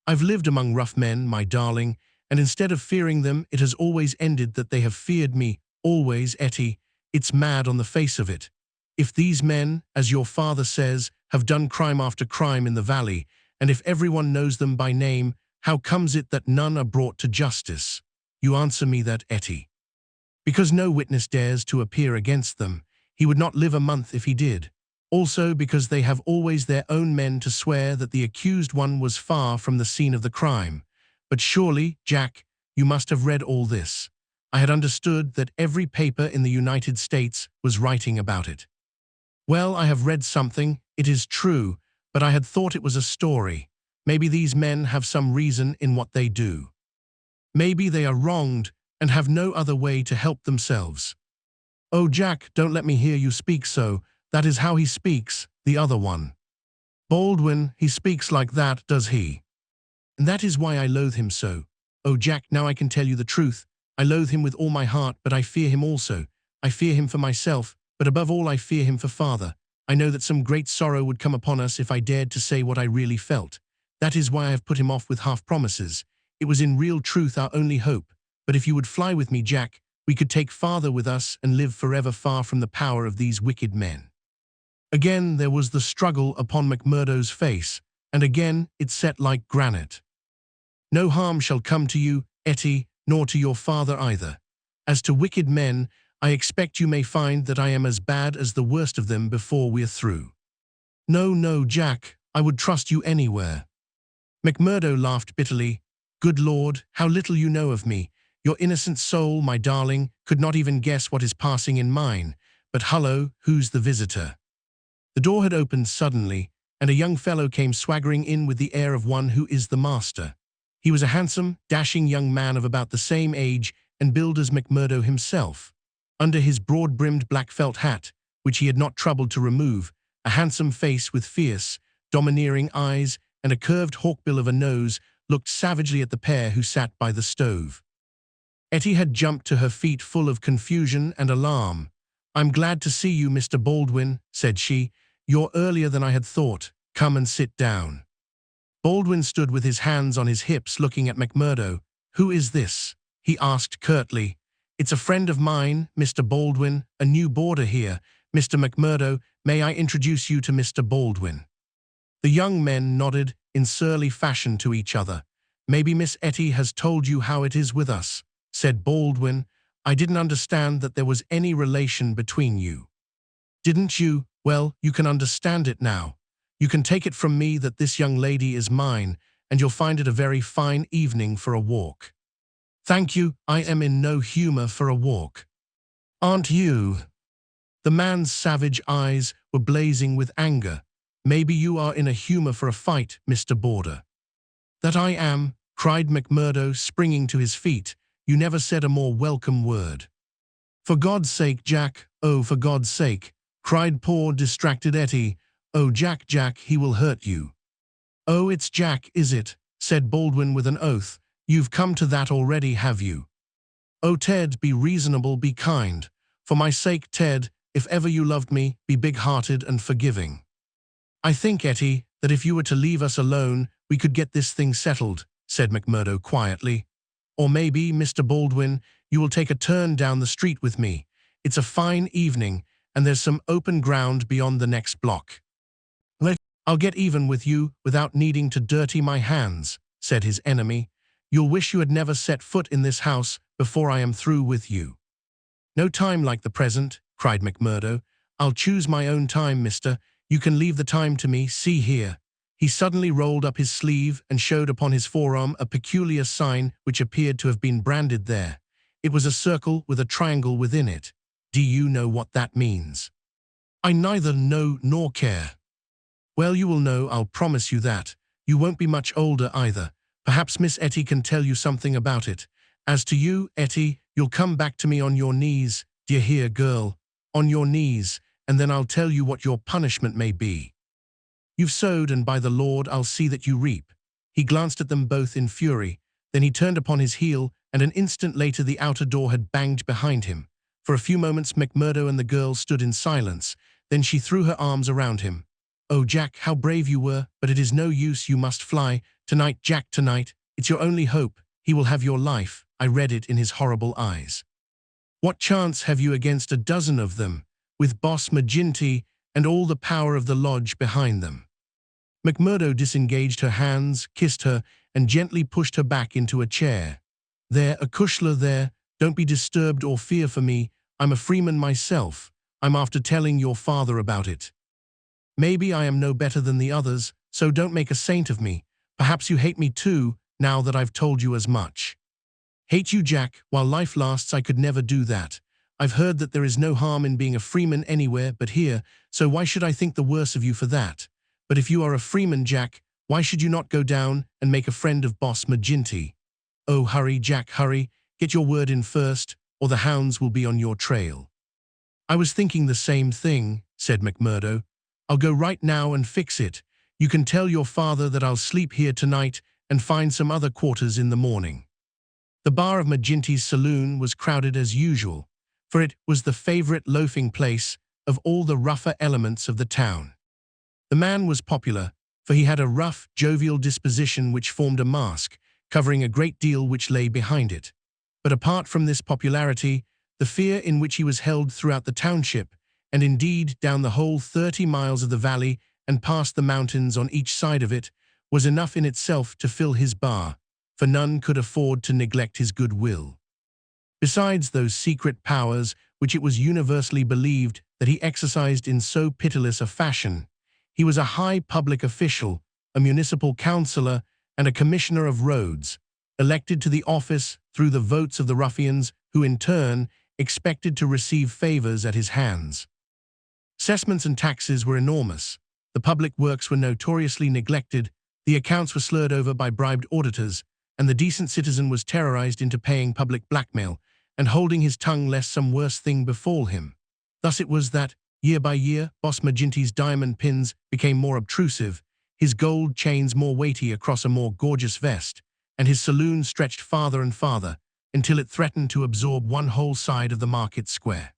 I've lived among rough men, my darling, and instead of fearing them, it has always ended that they have feared me. Always, Etty. It's mad on the face of it. If these men, as your father says, have done crime after crime in the valley, and if everyone knows them by name, how comes it that none are brought to justice? You answer me that, Etty. Because no witness dares to appear against them. He would not live a month if he did. Also because they have always their own men to swear that the accused one was far from the scene of the crime. But surely, Jack, you must have read all this. I had understood that every paper in the United States was writing about it. Well, I have read something, it is true, but I had thought it was a story. Maybe these men have some reason in what they do. Maybe they are wronged and have no other way to help themselves. Oh, Jack, don't let me hear you speak so. That is how he speaks, the other one. Baldwin, he speaks like that, does he? And that is why I loathe him so. Oh, Jack, now I can tell you the truth. I loathe him with all my heart, but I fear him also. I fear him for myself, but above all I fear him for father. I know that some great sorrow would come upon us if I dared to say what I really felt. That is why I have put him off with half-promises. It was in real truth our only hope. But if you would fly with me, Jack, we could take father with us and live forever far from the power of these wicked men. Again there was the struggle upon McMurdo's face, and again it set like granite. No harm shall come to you, Etty, nor to your father either. As to wicked men, I expect you may find that I am as bad as the worst of them before we're through. No, no, Jack, I would trust you anywhere. McMurdo laughed bitterly. Good Lord, how little you know of me. Your innocent soul, my darling, could not even guess what is passing in mine. But hullo, who's the visitor? The door had opened suddenly, and a young fellow came swaggering in with the air of one who is the master. He was a handsome, dashing young man of about the same age and build as McMurdo himself. Under his broad-brimmed black felt hat, which he had not troubled to remove, a handsome face with fierce, domineering eyes and a curved hawkbill of a nose looked savagely at the pair who sat by the stove. Etty had jumped to her feet full of confusion and alarm. "I'm glad to see you, Mr. Baldwin," said she. "You're earlier than I had thought. Come and sit down." Baldwin stood with his hands on his hips looking at McMurdo. "Who is this?" he asked curtly. "It's a friend of mine, Mr. Baldwin, a new boarder here. Mr. McMurdo, may I introduce you to Mr. Baldwin?" The young men nodded in surly fashion to each other. "Maybe Miss Etty has told you how it is with us," said Baldwin. "I didn't understand that there was any relation between you." "Didn't you? Well, you can understand it now. You can take it from me that this young lady is mine, and you'll find it a very fine evening for a walk." "Thank you, I am in no humor for a walk." "Aren't you?" The man's savage eyes were blazing with anger. "Maybe you are in a humor for a fight, Mr. Boarder." "That I am," cried McMurdo, springing to his feet. "You never said a more welcome word." "For God's sake, Jack, oh, for God's sake," cried poor, distracted Etty. "Oh, Jack, Jack, he will hurt you." "Oh, it's Jack, is it?" said Baldwin with an oath. "You've come to that already, have you?" "Oh, Ted, be reasonable, be kind. For my sake, Ted, if ever you loved me, be big-hearted and forgiving." "I think, Etty, that if you were to leave us alone, we could get this thing settled," said McMurdo quietly. "Or maybe, Mr. Baldwin, you will take a turn down the street with me. It's a fine evening, and there's some open ground beyond the next block." "I'll get even with you without needing to dirty my hands," said his enemy. "You'll wish you had never set foot in this house before I am through with you." "No time like the present," cried McMurdo. "I'll choose my own time, mister. You can leave the time to me, see here." He suddenly rolled up his sleeve and showed upon his forearm a peculiar sign which appeared to have been branded there. It was a circle with a triangle within it. "Do you know what that means?" "I neither know nor care." "Well, you will know, I'll promise you that. You won't be much older either. Perhaps Miss Etty can tell you something about it. As to you, Etty, you'll come back to me on your knees, d'ye hear, girl? On your knees, and then I'll tell you what your punishment may be. You've sowed, and by the Lord I'll see that you reap." He glanced at them both in fury. Then he turned upon his heel, and an instant later the outer door had banged behind him. For a few moments McMurdo and the girl stood in silence. Then she threw her arms around him. "Oh, Jack, how brave you were, but it is no use, you must fly. Tonight, Jack, tonight. It's your only hope. He will have your life." I read it in his horrible eyes. "What chance have you against a dozen of them, with Boss McGinty and all the power of the lodge behind them?" McMurdo disengaged her hands, kissed her, and gently pushed her back into a chair. "There, acushla there, don't be disturbed or fear for me. I'm a freeman myself. I'm after telling your father about it. Maybe I am no better than the others, so don't make a saint of me. Perhaps you hate me too, now that I've told you as much." "Hate you, Jack? While life lasts, I could never do that. I've heard that there is no harm in being a freeman anywhere but here, so why should I think the worse of you for that? But if you are a freeman, Jack, why should you not go down and make a friend of Boss McGinty? Oh, hurry, Jack, hurry. Get your word in first, or the hounds will be on your trail." "I was thinking the same thing," said McMurdo. "I'll go right now and fix it. You can tell your father that I'll sleep here tonight and find some other quarters in the morning." The bar of McGinty's saloon was crowded as usual, for it was the favorite loafing place of all the rougher elements of the town. The man was popular, for he had a rough, jovial disposition which formed a mask, covering a great deal which lay behind it. But apart from this popularity, the fear in which he was held throughout the township, and indeed down the whole 30 miles of the valley and past the mountains on each side of it, was enough in itself to fill his bar, for none could afford to neglect his good will. Besides those secret powers which it was universally believed that he exercised in so pitiless a fashion, he was a high public official, a municipal councillor, and a commissioner of roads, elected to the office through the votes of the ruffians who in turn expected to receive favors at his hands. Assessments and taxes were enormous. The public works were notoriously neglected, the accounts were slurred over by bribed auditors, and the decent citizen was terrorized into paying public blackmail and holding his tongue lest some worse thing befall him. Thus it was that, year by year, Boss McGinty's diamond pins became more obtrusive, his gold chains more weighty across a more gorgeous vest, and his saloon stretched farther and farther, until it threatened to absorb one whole side of the market square.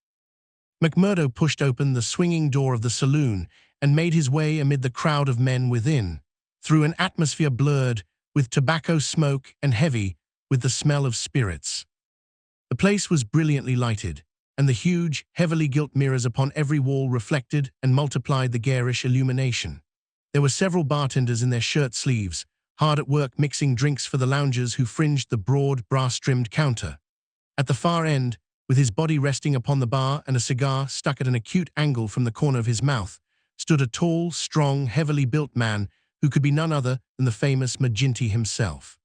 McMurdo pushed open the swinging door of the saloon and made his way amid the crowd of men within, through an atmosphere blurred with tobacco smoke and heavy with the smell of spirits. The place was brilliantly lighted, and the huge, heavily gilt mirrors upon every wall reflected and multiplied the garish illumination. There were several bartenders in their shirt sleeves, hard at work mixing drinks for the loungers who fringed the broad, brass-trimmed counter. At the far end, with his body resting upon the bar and a cigar stuck at an acute angle from the corner of his mouth, stood a tall, strong, heavily built man who could be none other than the famous McGinty himself.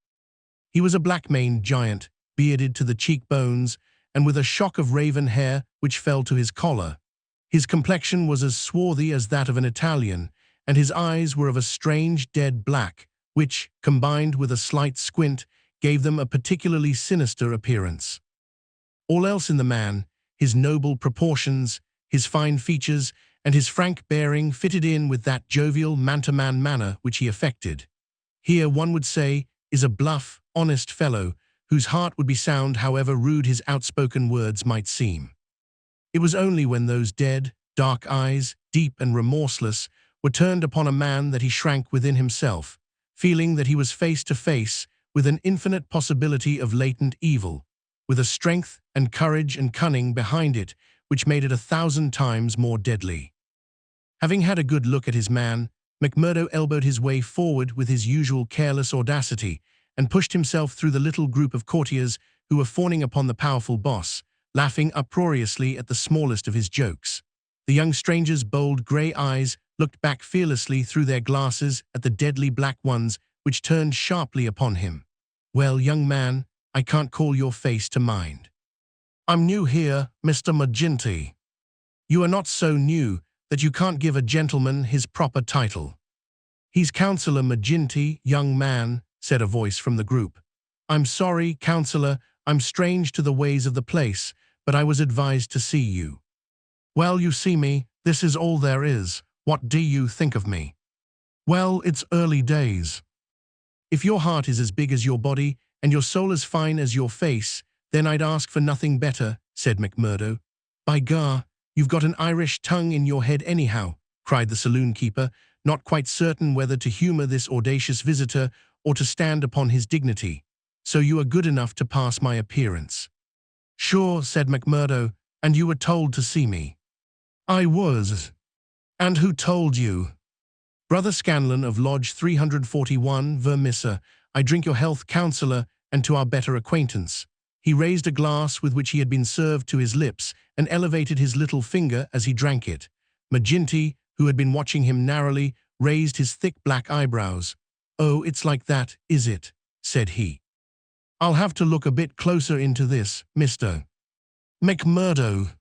He was a black-maned giant, bearded to the cheekbones, and with a shock of raven hair which fell to his collar. His complexion was as swarthy as that of an Italian, and his eyes were of a strange dead black, which, combined with a slight squint, gave them a particularly sinister appearance. All else in the man, his noble proportions, his fine features, and his frank bearing fitted in with that jovial man-to-man manner which he affected. Here, one would say, is a bluff, honest fellow, whose heart would be sound however rude his outspoken words might seem. It was only when those dead, dark eyes, deep and remorseless, were turned upon a man that he shrank within himself, feeling that he was face to face with an infinite possibility of latent evil, with a strength and courage and cunning behind it which made it 1,000 times more deadly. Having had a good look at his man, McMurdo elbowed his way forward with his usual careless audacity and pushed himself through the little group of courtiers who were fawning upon the powerful boss, laughing uproariously at the smallest of his jokes. The young stranger's bold grey eyes looked back fearlessly through their glasses at the deadly black ones which turned sharply upon him. "Well, young man, I can't call your face to mind." "I'm new here, Mr. McGinty." "You are not so new that you can't give a gentleman his proper title." "He's Councillor McGinty, young man," said a voice from the group. "I'm sorry, Councillor, I'm strange to the ways of the place, but I was advised to see you. Well, you see me, this is all there is. What do you think of me? Well, it's early days. If your heart is as big as your body, and your soul as fine as your face, then I'd ask for nothing better, said McMurdo. By gar, you've got an Irish tongue in your head anyhow, cried the saloon-keeper, not quite certain whether to humour this audacious visitor or to stand upon his dignity. So you are good enough to pass my appearance. Sure, said McMurdo, and you were told to see me. I was. And who told you? Brother Scanlon of Lodge 341, Vermissa, I drink your health, counsellor, and to our better acquaintance. He raised a glass with which he had been served to his lips and elevated his little finger as he drank it. McGinty, who had been watching him narrowly, raised his thick black eyebrows. Oh, it's like that, is it? Said he. I'll have to look a bit closer into this, Mr. McMurdo.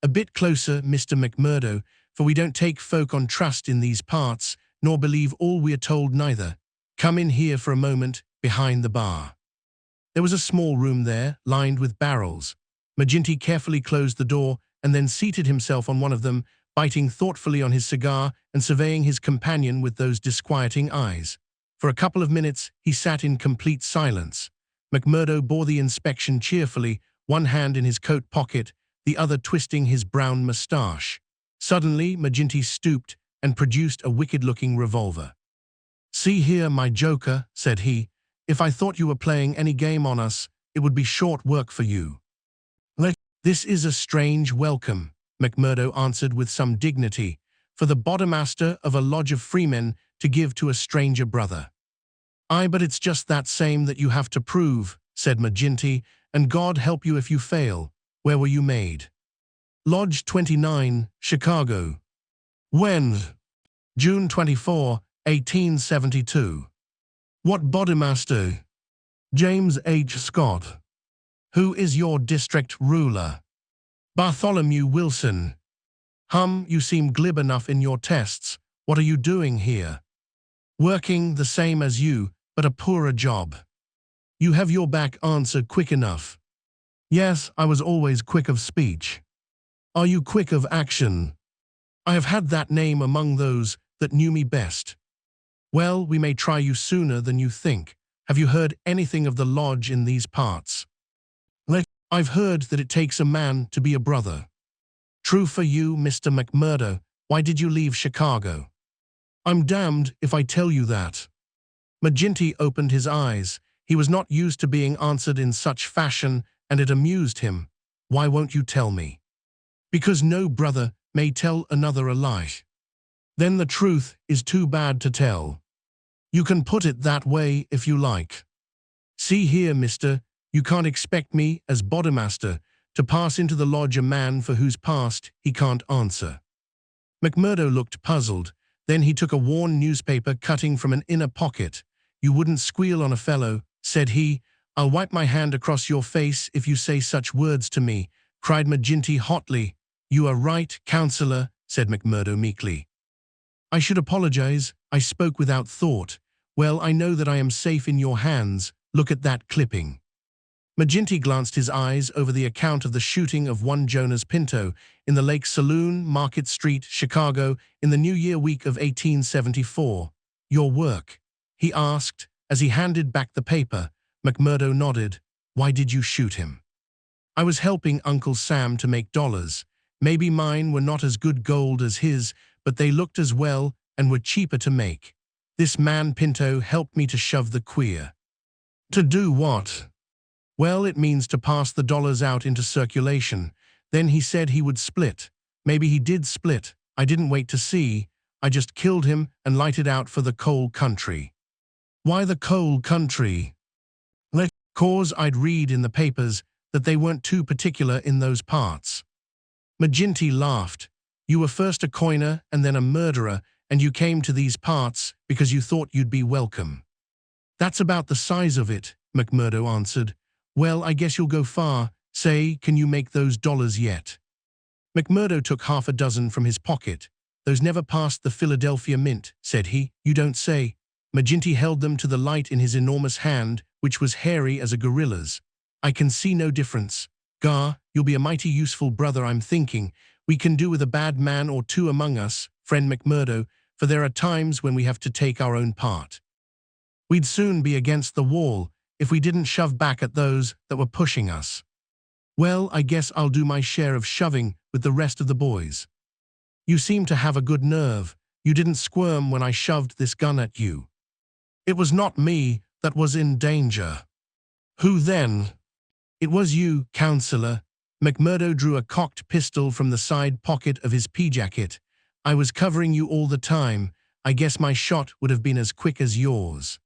A bit closer, Mr. McMurdo, for we don't take folk on trust in these parts, nor believe all we are told neither. Come in here for a moment, behind the bar. There was a small room there, lined with barrels. McGinty carefully closed the door and then seated himself on one of them, biting thoughtfully on his cigar and surveying his companion with those disquieting eyes. For a couple of minutes he sat in complete silence. McMurdo bore the inspection cheerfully, one hand in his coat pocket, the other twisting his brown moustache. Suddenly McGinty stooped and produced a wicked-looking revolver. See here, my joker, said he. If I thought you were playing any game on us, it would be short work for you. This is a strange welcome, McMurdo answered with some dignity, for the bodemaster of a lodge of freemen to give to a stranger brother. Aye, but it's just that same that you have to prove, said McGinty, and God help you if you fail. Where were you made? Lodge 29, Chicago. When? June 24, 1872. What bodemaster? James H. Scott. Who is your district ruler? Bartholomew Wilson. You seem glib enough in your tests. What are you doing here? Working the same as you, but a poorer job. You have your back answer quick enough. Yes, I was always quick of speech. Are you quick of action? I have had that name among those that knew me best. Well, we may try you sooner than you think. Have you heard anything of the lodge in these parts? I've heard that it takes a man to be a brother. True for you, Mr. McMurdo. Why did you leave Chicago? I'm damned if I tell you that. McGinty opened his eyes. He was not used to being answered in such fashion, and it amused him. Why won't you tell me? Because no brother may tell another a lie. Then the truth is too bad to tell. You can put it that way if you like. See here, mister, you can't expect me, as bodemaster, to pass into the lodge a man for whose past he can't answer. McMurdo looked puzzled. Then he took a worn newspaper cutting from an inner pocket. You wouldn't squeal on a fellow, said he. I'll wipe my hand across your face if you say such words to me, cried McGinty hotly. You are right, counsellor, said McMurdo meekly. I should apologize. I spoke without thought. Well, I know that I am safe in your hands. Look at that clipping. McGinty glanced his eyes over the account of the shooting of one Jonas Pinto in the Lake Saloon, Market Street, Chicago, in the New Year week of 1874. Your work? He asked, as he handed back the paper. McMurdo nodded. Why did you shoot him? I was helping Uncle Sam to make dollars. Maybe mine were not as good gold as his, but they looked as well and were cheaper to make. This man Pinto helped me to shove the queer. To do what? Well, it means to pass the dollars out into circulation. Then he said he would split. Maybe he did split. I didn't wait to see. I just killed him and lighted out for the coal country. Why the coal country? Cause I'd read in the papers that they weren't too particular in those parts. McGinty laughed. You were first a coiner and then a murderer, and you came to these parts because you thought you'd be welcome. That's about the size of it, McMurdo answered. Well, I guess you'll go far. Say, can you make those dollars yet? McMurdo took half a dozen from his pocket. Those never passed the Philadelphia Mint, said he. You don't say. McGinty held them to the light in his enormous hand, which was hairy as a gorilla's. I can see no difference. Gar, you'll be a mighty useful brother, I'm thinking. We can do with a bad man or two among us, friend McMurdo, for there are times when we have to take our own part. We'd soon be against the wall if we didn't shove back at those that were pushing us. Well, I guess I'll do my share of shoving with the rest of the boys. You seem to have a good nerve. You didn't squirm when I shoved this gun at you. It was not me that was in danger. Who then? It was you, Counselor. McMurdo drew a cocked pistol from the side pocket of his pea-jacket. I was covering you all the time. I guess my shot would have been as quick as yours.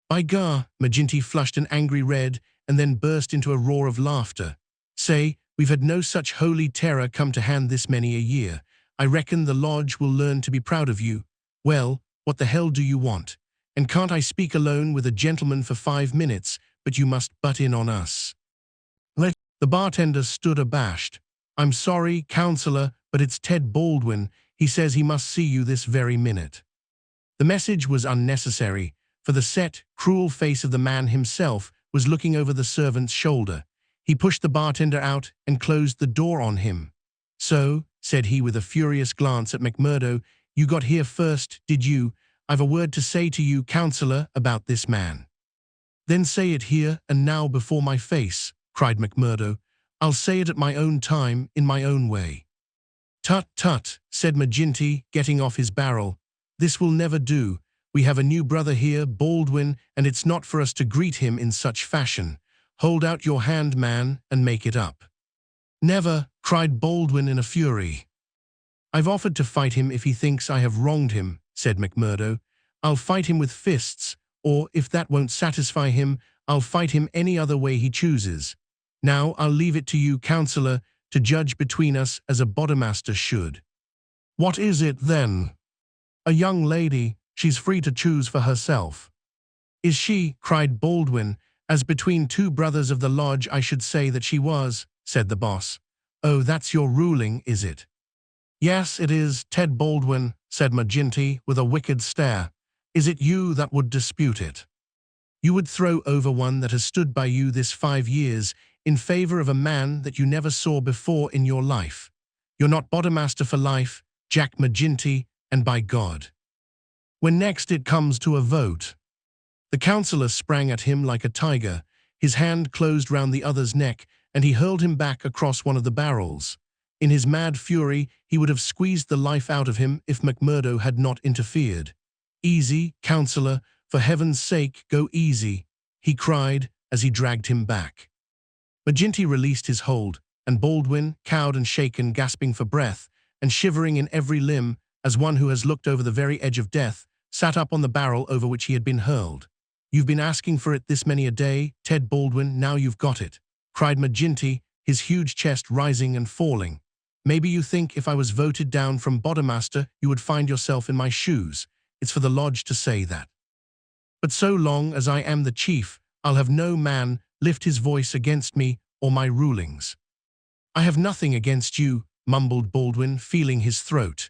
By gar, McGinty flushed an angry red and then burst into a roar of laughter. Say, we've had no such holy terror come to hand this many a year. I reckon the lodge will learn to be proud of you. Well, what the hell do you want? And can't I speak alone with a gentleman for 5 minutes, but you must butt in on us? The bartender stood abashed. I'm sorry, Counselor, but it's Ted Baldwin. He says he must see you this very minute. The message was unnecessary, for the set, cruel face of the man himself was looking over the servant's shoulder. He pushed the bartender out and closed the door on him. So, said he with a furious glance at McMurdo, you got here first, did you? I've a word to say to you, Counselor, about this man. Then say it here and now before my face, cried McMurdo. I'll say it at my own time, in my own way. Tut, tut, said McGinty, getting off his barrel. This will never do. We have a new brother here, Baldwin, and it's not for us to greet him in such fashion. Hold out your hand, man, and make it up. Never, cried Baldwin in a fury. I've offered to fight him if he thinks I have wronged him, said McMurdo. I'll fight him with fists, or if that won't satisfy him, I'll fight him any other way he chooses. Now I'll leave it to you, Counselor, to judge between us as a bodemaster should. What is it, then? A young lady. She's free to choose for herself. Is she? Cried Baldwin. As between two brothers of the lodge I should say that she was, said the boss. Oh, that's your ruling, is it? Yes, it is, Ted Baldwin, said McGinty with a wicked stare. Is it you that would dispute it? You would throw over one that has stood by you this 5 years in favor of a man that you never saw before in your life. You're not bodemaster for life, Jack McGinty, and by God. When next it comes to a vote. The councillor sprang at him like a tiger. His hand closed round the other's neck, and he hurled him back across one of the barrels. In his mad fury, he would have squeezed the life out of him if McMurdo had not interfered. Easy, councillor, for heaven's sake, go easy, he cried as he dragged him back. McGinty released his hold, and Baldwin, cowed and shaken, gasping for breath, and shivering in every limb, as one who has looked over the very edge of death, sat up on the barrel over which he had been hurled. You've been asking for it this many a day, Ted Baldwin, now you've got it, cried McGinty, his huge chest rising and falling. Maybe you think if I was voted down from Bodemaster, you would find yourself in my shoes. It's for the lodge to say that. But so long as I am the chief, I'll have no man lift his voice against me or my rulings. I have nothing against you, mumbled Baldwin, feeling his throat.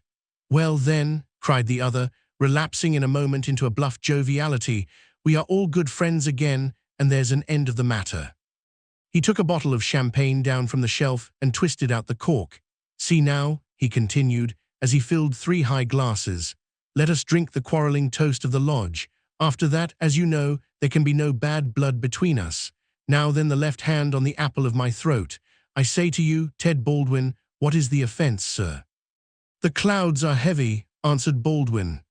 Well then, cried the other, relapsing in a moment into a bluff joviality, we are all good friends again, and there's an end of the matter. He took a bottle of champagne down from the shelf and twisted out the cork. See now, he continued, as he filled 3 high glasses, let us drink the quarrelling toast of the lodge. After that, as you know, there can be no bad blood between us. Now then, the left hand on the apple of my throat. I say to you, Ted Baldwin, what is the offence, sir? The clouds are heavy, answered Baldwin,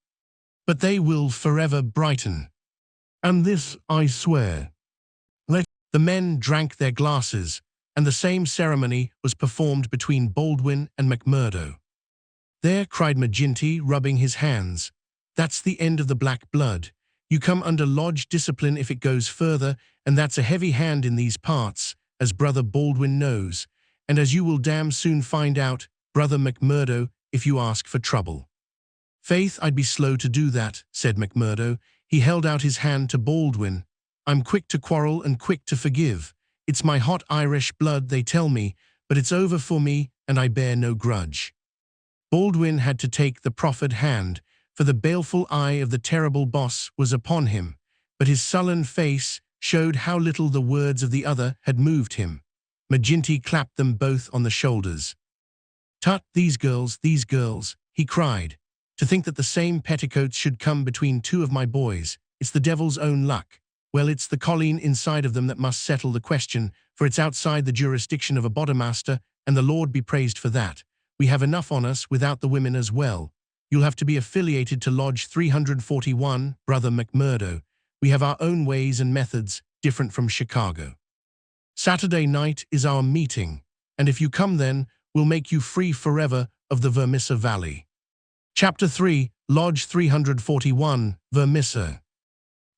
but they will forever brighten. And this I swear. The men drank their glasses, and the same ceremony was performed between Baldwin and McMurdo. There, cried McGinty, rubbing his hands. That's the end of the black blood. You come under lodge discipline if it goes further, and that's a heavy hand in these parts, as Brother Baldwin knows, and as you will damn soon find out, Brother McMurdo, if you ask for trouble. Faith, I'd be slow to do that, said McMurdo. He held out his hand to Baldwin. I'm quick to quarrel and quick to forgive. It's my hot Irish blood, they tell me, but it's over for me, and I bear no grudge. Baldwin had to take the proffered hand, for the baleful eye of the terrible boss was upon him, but his sullen face showed how little the words of the other had moved him. McGinty clapped them both on the shoulders. "Tut, these girls, he cried. "To think that the same petticoats should come between two of my boys. It's the devil's own luck. Well, it's the colleen inside of them that must settle the question, for it's outside the jurisdiction of a bodemaster, and the Lord be praised for that. We have enough on us without the women as well. You'll have to be affiliated to Lodge 341, Brother McMurdo. We have our own ways and methods, different from Chicago. Saturday night is our meeting, and if you come then, we'll make you free forever of the Vermissa Valley." Chapter 3, Lodge 341, Vermissa.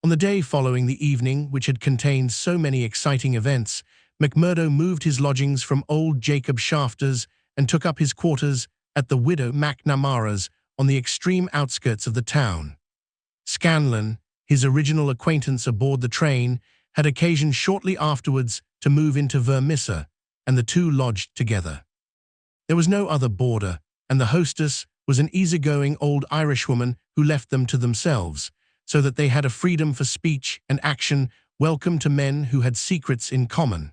On the day following the evening, which had contained so many exciting events, McMurdo moved his lodgings from old Jacob Shafter's and took up his quarters at the widow McNamara's on the extreme outskirts of the town. Scanlon, his original acquaintance aboard the train, had occasion shortly afterwards to move into Vermissa, and the two lodged together. There was no other boarder, and the hostess was an easygoing old Irishwoman who left them to themselves, so that they had a freedom for speech and action welcome to men who had secrets in common.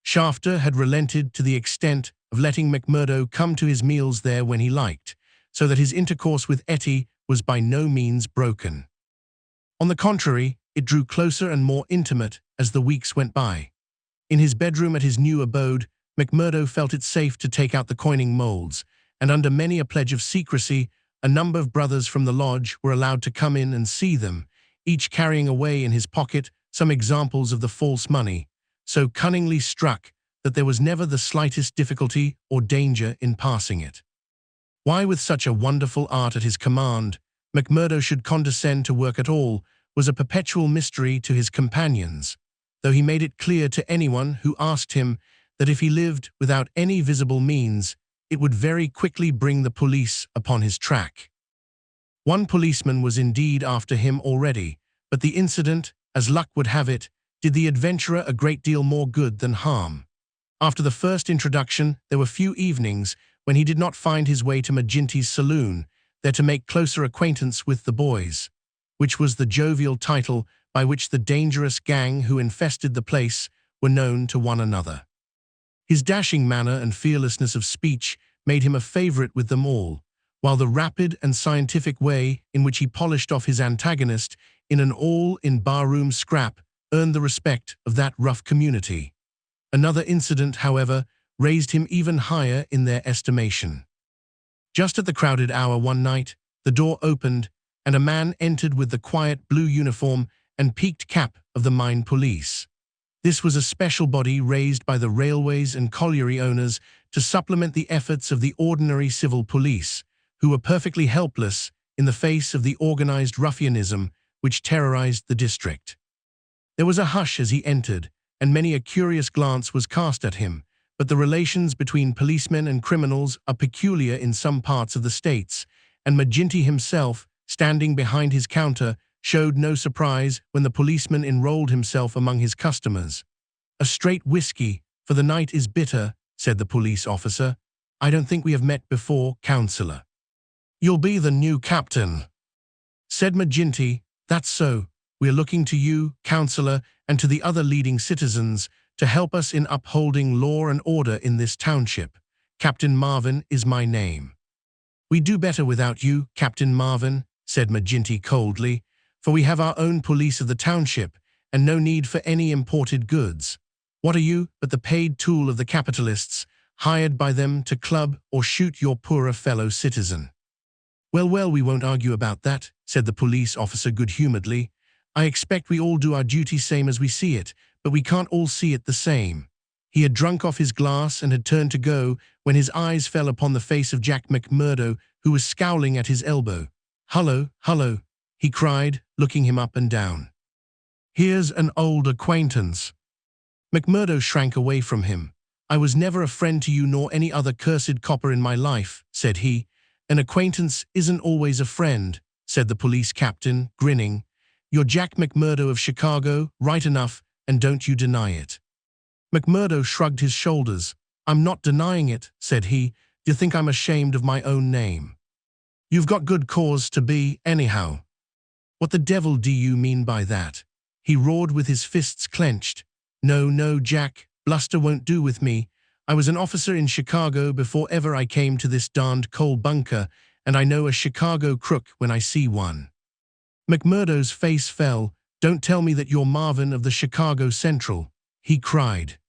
Shafter had relented to the extent of letting McMurdo come to his meals there when he liked, so that his intercourse with Etty was by no means broken. On the contrary, it drew closer and more intimate as the weeks went by. In his bedroom at his new abode, McMurdo felt it safe to take out the coining molds, and under many a pledge of secrecy, a number of brothers from the lodge were allowed to come in and see them, each carrying away in his pocket some examples of the false money, so cunningly struck that there was never the slightest difficulty or danger in passing it. Why, with such a wonderful art at his command, McMurdo should condescend to work at all was a perpetual mystery to his companions, though he made it clear to anyone who asked him that if he lived without any visible means, it would very quickly bring the police upon his track. One policeman was indeed after him already, but the incident, as luck would have it, did the adventurer a great deal more good than harm. After the first introduction, there were few evenings when he did not find his way to McGinty's saloon, there to make closer acquaintance with the boys, which was the jovial title by which the dangerous gang who infested the place were known to one another. His dashing manner and fearlessness of speech made him a favorite with them all, while the rapid and scientific way in which he polished off his antagonist in an all-in-barroom scrap earned the respect of that rough community. Another incident, however, raised him even higher in their estimation. Just at the crowded hour one night, the door opened, and a man entered with the quiet blue uniform and peaked cap of the mine police. This was a special body raised by the railways and colliery owners to supplement the efforts of the ordinary civil police, who were perfectly helpless in the face of the organized ruffianism which terrorized the district. There was a hush as he entered, and many a curious glance was cast at him, but the relations between policemen and criminals are peculiar in some parts of the states, and McGinty himself, standing behind his counter, showed no surprise when the policeman enrolled himself among his customers. "A straight whiskey, for the night is bitter," said the police officer. "I don't think we have met before, Counselor." "You'll be the new captain," said McGinty. "That's so. We are looking to you, Counselor, and to the other leading citizens to help us in upholding law and order in this township. Captain Marvin is my name." "We'd do better without you, Captain Marvin," said McGinty coldly, "for we have our own police of the township, and no need for any imported goods. What are you but the paid tool of the capitalists, hired by them to club or shoot your poorer fellow citizen?" Well, we won't argue about that," said the police officer good-humoredly. "I expect we all do our duty same as we see it, but we can't all see it the same." He had drunk off his glass and had turned to go when his eyes fell upon the face of Jack McMurdo, who was scowling at his elbow. "Hullo, hullo," he cried, looking him up and down. "Here's an old acquaintance." McMurdo shrank away from him. "I was never a friend to you nor any other cursed copper in my life," said he. "An acquaintance isn't always a friend," said the police captain, grinning. "You're Jack McMurdo of Chicago, right enough, and don't you deny it." McMurdo shrugged his shoulders. "I'm not denying it," said he. "Do you think I'm ashamed of my own name?" "You've got good cause to be, anyhow." "What the devil do you mean by that?" He roared with his fists clenched. "No, no, Jack, bluster won't do with me. I was an officer in Chicago before ever I came to this darned coal bunker, and I know a Chicago crook when I see one." McMurdo's face fell. "Don't tell me that you're Marvin of the Chicago Central," he cried.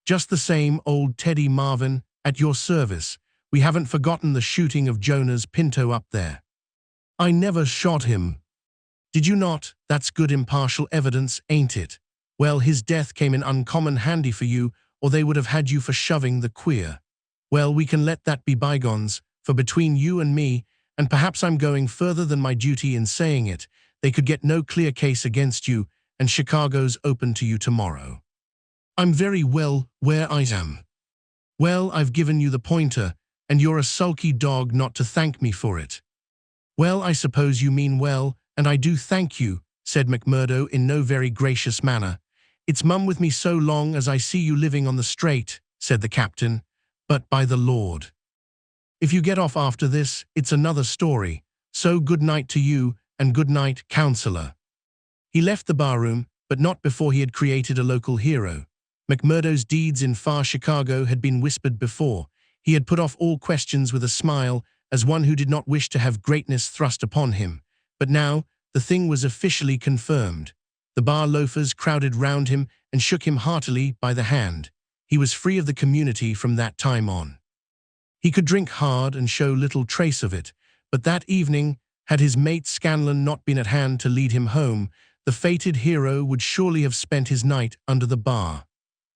"Just the same, old Teddy Marvin, at your service. We haven't forgotten the shooting of Jonah's Pinto up there." "I never shot him." "Did you not? That's good impartial evidence, ain't it? Well, his death came in uncommon handy for you, or they would have had you for shoving the queer. Well, we can let that be bygones, for between you and me, and perhaps I'm going further than my duty in saying it, they could get no clear case against you, and Chicago's open to you tomorrow." "I'm very well where I am." "Well, I've given you the pointer, and you're a sulky dog not to thank me for it." "Well, I suppose you mean well, and I do thank you," said McMurdo in no very gracious manner. "It's mum with me so long as I see you living on the straight," said the captain. "But by the Lord, if you get off after this, it's another story. So good night to you, and good night, counselor." He left the barroom, but not before he had created a local hero. McMurdo's deeds in far Chicago had been whispered before. He had put off all questions with a smile, as one who did not wish to have greatness thrust upon him. But now, the thing was officially confirmed. The bar loafers crowded round him and shook him heartily by the hand. He was free of the community from that time on. He could drink hard and show little trace of it, but that evening, had his mate Scanlon not been at hand to lead him home, the fated hero would surely have spent his night under the bar.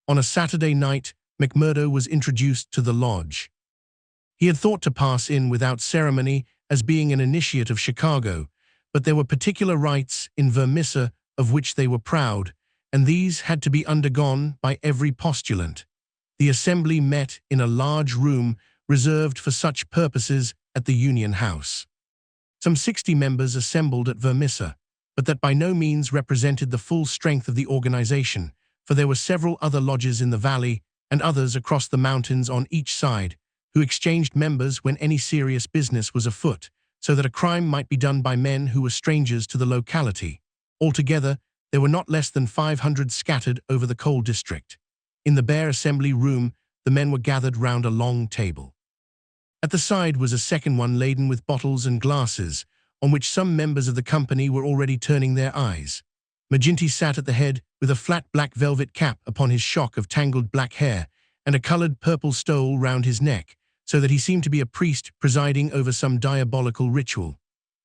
On a Saturday night, McMurdo was introduced to the lodge. He had thought to pass in without ceremony as being an initiate of Chicago, but there were particular rites in Vermissa of which they were proud, and these had to be undergone by every postulant. The assembly met in a large room reserved for such purposes at the Union House. Some 60 members assembled at Vermissa, but that by no means represented the full strength of the organization, for there were several other lodges in the valley and others across the mountains on each side, who exchanged members when any serious business was afoot, so that a crime might be done by men who were strangers to the locality. Altogether, there were not less than 500 scattered over the coal district. In the bare assembly room, the men were gathered round a long table. At the side was a second one laden with bottles and glasses, on which some members of the company were already turning their eyes. McGinty sat at the head with a flat black velvet cap upon his shock of tangled black hair and a coloured purple stole round his neck, so that he seemed to be a priest presiding over some diabolical ritual.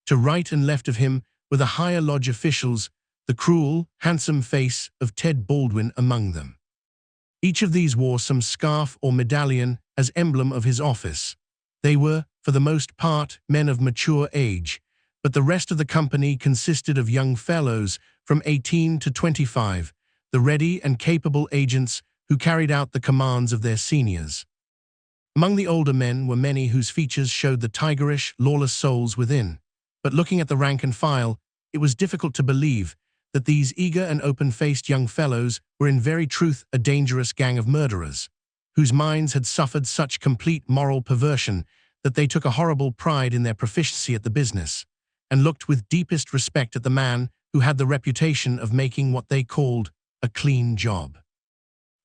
To right and left of him were the higher lodge officials, the cruel, handsome face of Ted Baldwin among them. Each of these wore some scarf or medallion as emblem of his office. They were, for the most part, men of mature age, but the rest of the company consisted of young fellows from 18 to 25, the ready and capable agents who carried out the commands of their seniors. Among the older men were many whose features showed the tigerish, lawless souls within, but looking at the rank and file, it was difficult to believe that these eager and open-faced young fellows were in very truth a dangerous gang of murderers, whose minds had suffered such complete moral perversion that they took a horrible pride in their proficiency at the business, and looked with deepest respect at the man who had the reputation of making what they called a clean job.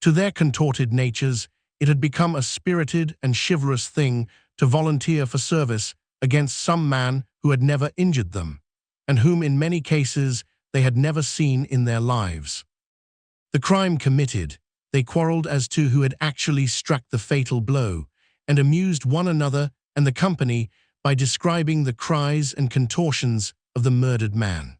To their contorted natures, it had become a spirited and chivalrous thing to volunteer for service against some man who had never injured them, and whom in many cases they had never seen in their lives. The crime committed, they quarreled as to who had actually struck the fatal blow, and amused one another and the company by describing the cries and contortions of the murdered man.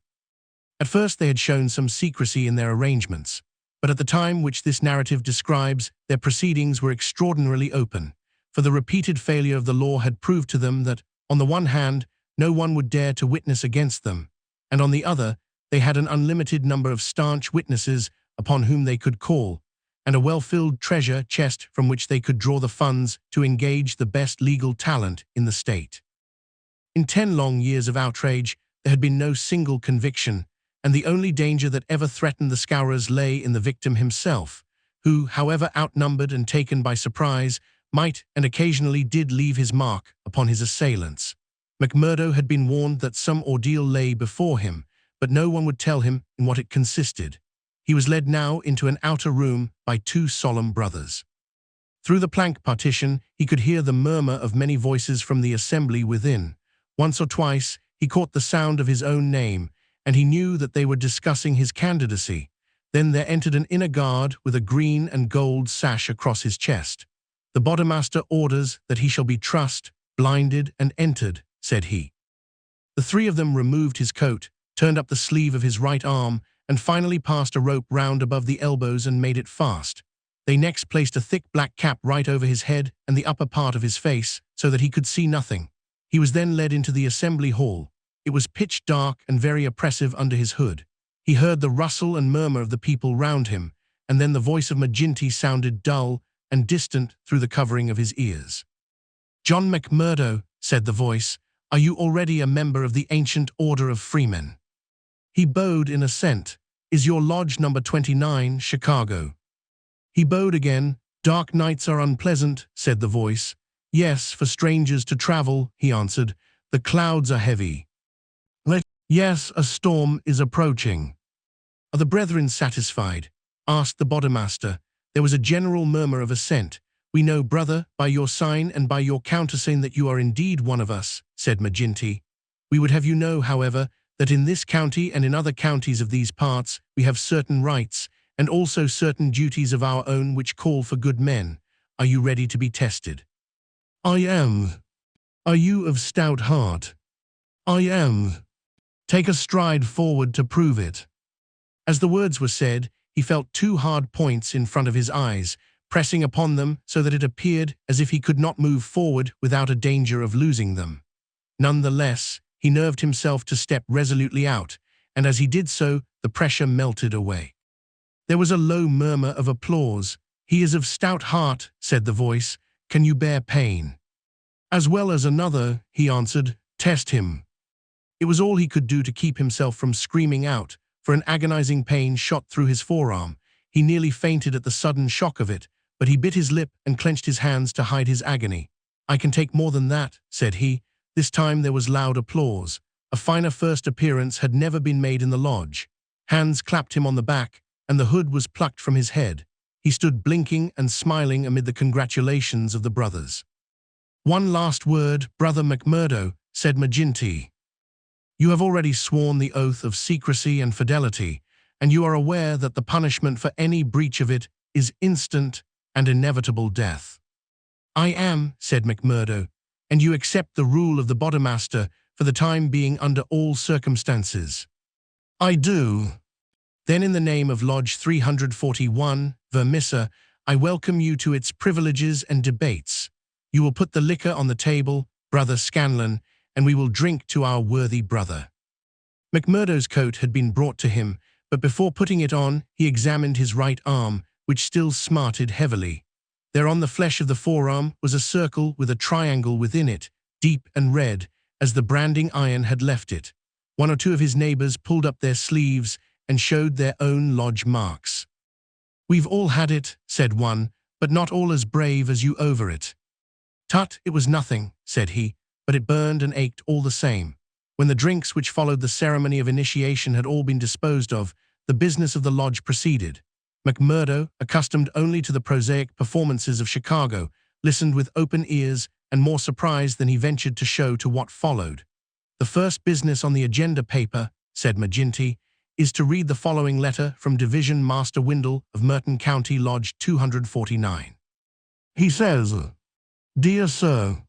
At first they had shown some secrecy in their arrangements, but at the time which this narrative describes, their proceedings were extraordinarily open, for the repeated failure of the law had proved to them that, on the one hand, no one would dare to witness against them, and on the other, they had an unlimited number of staunch witnesses upon whom they could call, and a well-filled treasure chest from which they could draw the funds to engage the best legal talent in the state. In 10 long years of outrage, there had been no single conviction, and the only danger that ever threatened the Scourers lay in the victim himself, who, however outnumbered and taken by surprise, might and occasionally did leave his mark upon his assailants. McMurdo had been warned that some ordeal lay before him, but no one would tell him in what it consisted. He was led now into an outer room by two solemn brothers. Through the plank partition, he could hear the murmur of many voices from the assembly within. Once or twice, he caught the sound of his own name, and he knew that they were discussing his candidacy. Then there entered an inner guard with a green and gold sash across his chest. "The Bodemaster orders that he shall be trussed, blinded, and entered," said he. The three of them removed his coat, turned up the sleeve of his right arm, and finally passed a rope round above the elbows and made it fast. They next placed a thick black cap right over his head and the upper part of his face, so that he could see nothing. He was then led into the assembly hall. It was pitch dark and very oppressive under his hood. He heard the rustle and murmur of the people round him, and then the voice of McGinty sounded dull and distant through the covering of his ears. "John McMurdo," said the voice, "are you already a member of the ancient order of freemen?" He bowed in assent. "Is your lodge number 29, Chicago?" He bowed again. "Dark nights are unpleasant," said the voice. "Yes, for strangers to travel," he answered. "The clouds are heavy." "Yes, a storm is approaching." "Are the brethren satisfied?" asked the Bodemaster. There was a general murmur of assent. "We know, brother, by your sign and by your countersign that you are indeed one of us," said McGinty. "We would have you know, however, that in this county and in other counties of these parts we have certain rights, and also certain duties of our own which call for good men. Are you ready to be tested?" "I am." "Are you of stout heart?" "I am." "Take a stride forward to prove it." As the words were said, he felt two hard points in front of his eyes, pressing upon them so that it appeared as if he could not move forward without a danger of losing them. None the less, he nerved himself to step resolutely out, and as he did so, the pressure melted away. There was a low murmur of applause. "He is of stout heart," said the voice. "Can you bear pain?" "As well as another," he answered. "Test him." It was all he could do to keep himself from screaming out, for an agonizing pain shot through his forearm. He nearly fainted at the sudden shock of it, but he bit his lip and clenched his hands to hide his agony. "I can take more than that," said he. This time there was loud applause. A finer first appearance had never been made in the lodge. Hands clapped him on the back, and the hood was plucked from his head. He stood blinking and smiling amid the congratulations of the brothers. "One last word, Brother McMurdo," said McGinty. "You have already sworn the oath of secrecy and fidelity, and you are aware that the punishment for any breach of it is instant and inevitable death." "I am," said McMurdo. "And you accept the rule of the Bodemaster for the time being under all circumstances?" "I do." "Then in the name of Lodge 341, Vermissa, I welcome you to its privileges and debates. You will put the liquor on the table, Brother Scanlon, and we will drink to our worthy brother." McMurdo's coat had been brought to him, but before putting it on, he examined his right arm, which still smarted heavily. There on the flesh of the forearm was a circle with a triangle within it, deep and red, as the branding iron had left it. One or two of his neighbors pulled up their sleeves and showed their own lodge marks. "We've all had it," said one, "but not all as brave as you over it." "Tut, it was nothing," said he, "but it burned and ached all the same." When the drinks which followed the ceremony of initiation had all been disposed of, the business of the lodge proceeded. McMurdo, accustomed only to the prosaic performances of Chicago, listened with open ears and more surprised than he ventured to show to what followed. "The first business on the agenda paper," said McGinty, "is to read the following letter from Division Master Windle of Merton County Lodge 249. He says, "Dear Sir,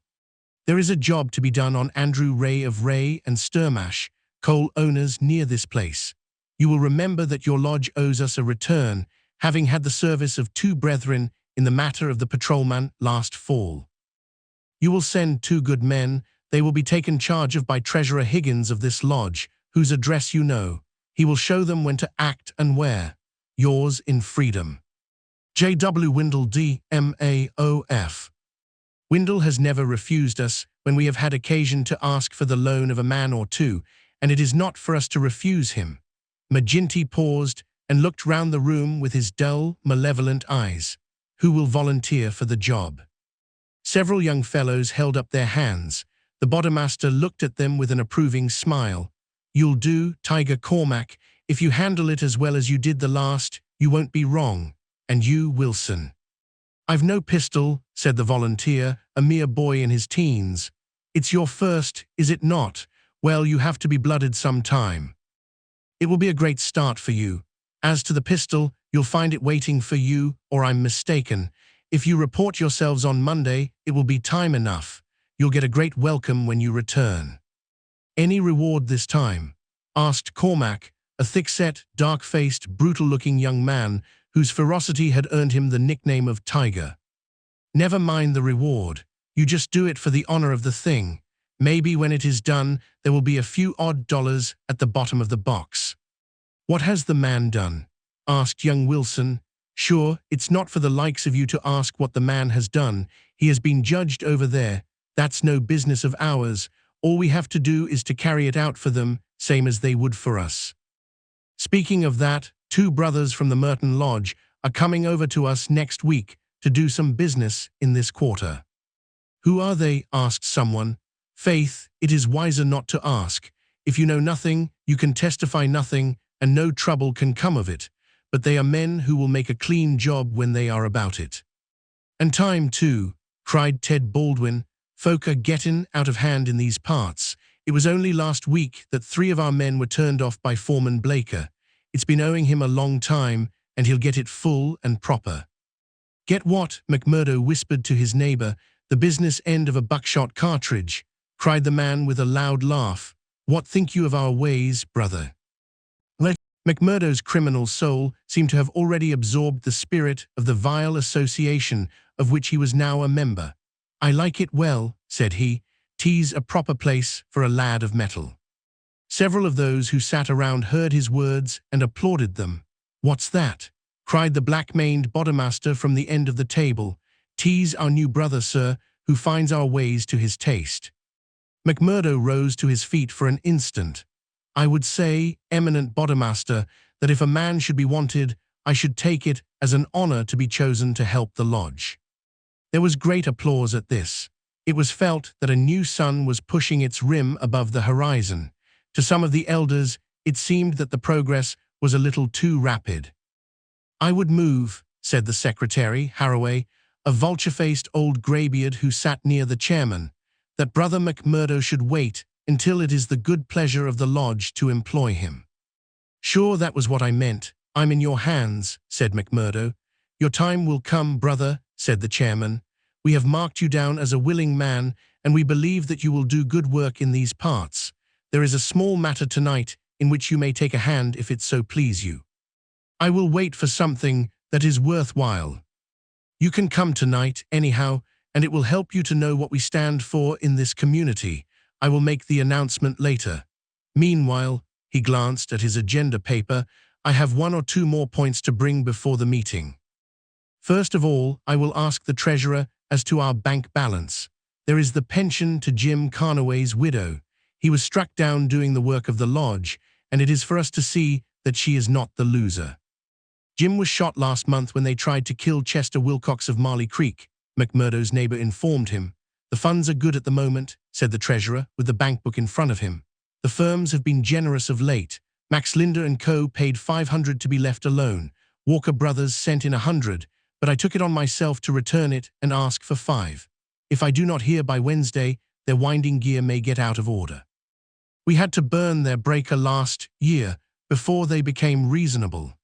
there is a job to be done on Andrew Ray of Ray and Sturmash, coal owners near this place. You will remember that your lodge owes us a return, having had the service of two brethren in the matter of the patrolman last fall. You will send two good men. They will be taken charge of by Treasurer Higgins of this lodge, whose address you know. He will show them when to act and where. Yours in freedom. J.W. Windle D.M.A.O.F. Windle has never refused us when we have had occasion to ask for the loan of a man or two, and it is not for us to refuse him." McGinty paused and looked round the room with his dull, malevolent eyes. "Who will volunteer for the job?" Several young fellows held up their hands. The Bodemaster looked at them with an approving smile. You'll do, Tiger Cormac. If you handle it as well as you did the last, you won't be wrong. And you, Wilson. I've no pistol, said the volunteer, a mere boy in his teens. It's your first, is it not? Well, you have to be blooded some time. It will be a great start for you. As to the pistol, you'll find it waiting for you, or I'm mistaken. If you report yourselves on Monday, it will be time enough. You'll get a great welcome when you return. Any reward this time? Asked Cormac, a thick-set, dark-faced, brutal-looking young man whose ferocity had earned him the nickname of Tiger. Never mind the reward. You just do it for the honor of the thing. Maybe when it is done, there will be a few odd dollars at the bottom of the box. What has the man done? Asked young Wilson. Sure, it's not for the likes of you to ask what the man has done. He has been judged over there. That's no business of ours. All we have to do is to carry it out for them, same as they would for us. Speaking of that, 2 brothers from the Merton Lodge are coming over to us next week to do some business in this quarter. Who are they? Asked someone. Faith, it is wiser not to ask. If you know nothing, you can testify nothing, and no trouble can come of it. But they are men who will make a clean job when they are about it. And time too, cried Ted Baldwin. Folk are gettin' out of hand in these parts. It was only last week that 3 of our men were turned off by Foreman Blaker. It's been owing him a long time, and he'll get it full and proper. Get what? McMurdo whispered to his neighbor. The business end of a buckshot cartridge, cried the man with a loud laugh. What think you of our ways, brother? McMurdo's criminal soul seemed to have already absorbed the spirit of the vile association of which he was now a member. I like it well, said he. 'Tis a proper place for a lad of metal. Several of those who sat around heard his words and applauded them. What's that? Cried the black-maned bodemaster from the end of the table. 'Tis our new brother, sir, who finds our ways to his taste. McMurdo rose to his feet for an instant. I would say, eminent bodemaster, that if a man should be wanted, I should take it as an honor to be chosen to help the lodge. There was great applause at this. It was felt that a new sun was pushing its rim above the horizon. To some of the elders, it seemed that the progress was a little too rapid. I would move, said the secretary, Haraway, a vulture-faced old greybeard who sat near the chairman, that Brother McMurdo should wait until it is the good pleasure of the lodge to employ him. Sure, that was what I meant. I'm in your hands, said McMurdo. Your time will come, brother, said the chairman. We have marked you down as a willing man, and we believe that you will do good work in these parts. There is a small matter tonight in which you may take a hand if it so please you. I will wait for something that is worthwhile. You can come tonight, anyhow, and it will help you to know what we stand for in this community. I will make the announcement later. Meanwhile, he glanced at his agenda paper, I have 1 or 2 more points to bring before the meeting. First of all, I will ask the treasurer as to our bank balance. There is the pension to Jim Carnaway's widow. He was struck down doing the work of the lodge, and it is for us to see that she is not the loser. Jim was shot last month when they tried to kill Chester Wilcox of Marley Creek, McMurdo's neighbor informed him. The funds are good at the moment, said the treasurer, with the bank book in front of him. The firms have been generous of late. Max Linder and Co. paid $500 to be left alone. Walker Brothers sent in $100, but I took it on myself to return it and ask for $5. If I do not hear by Wednesday, their winding gear may get out of order. We had to burn their breaker last year before they became reasonable.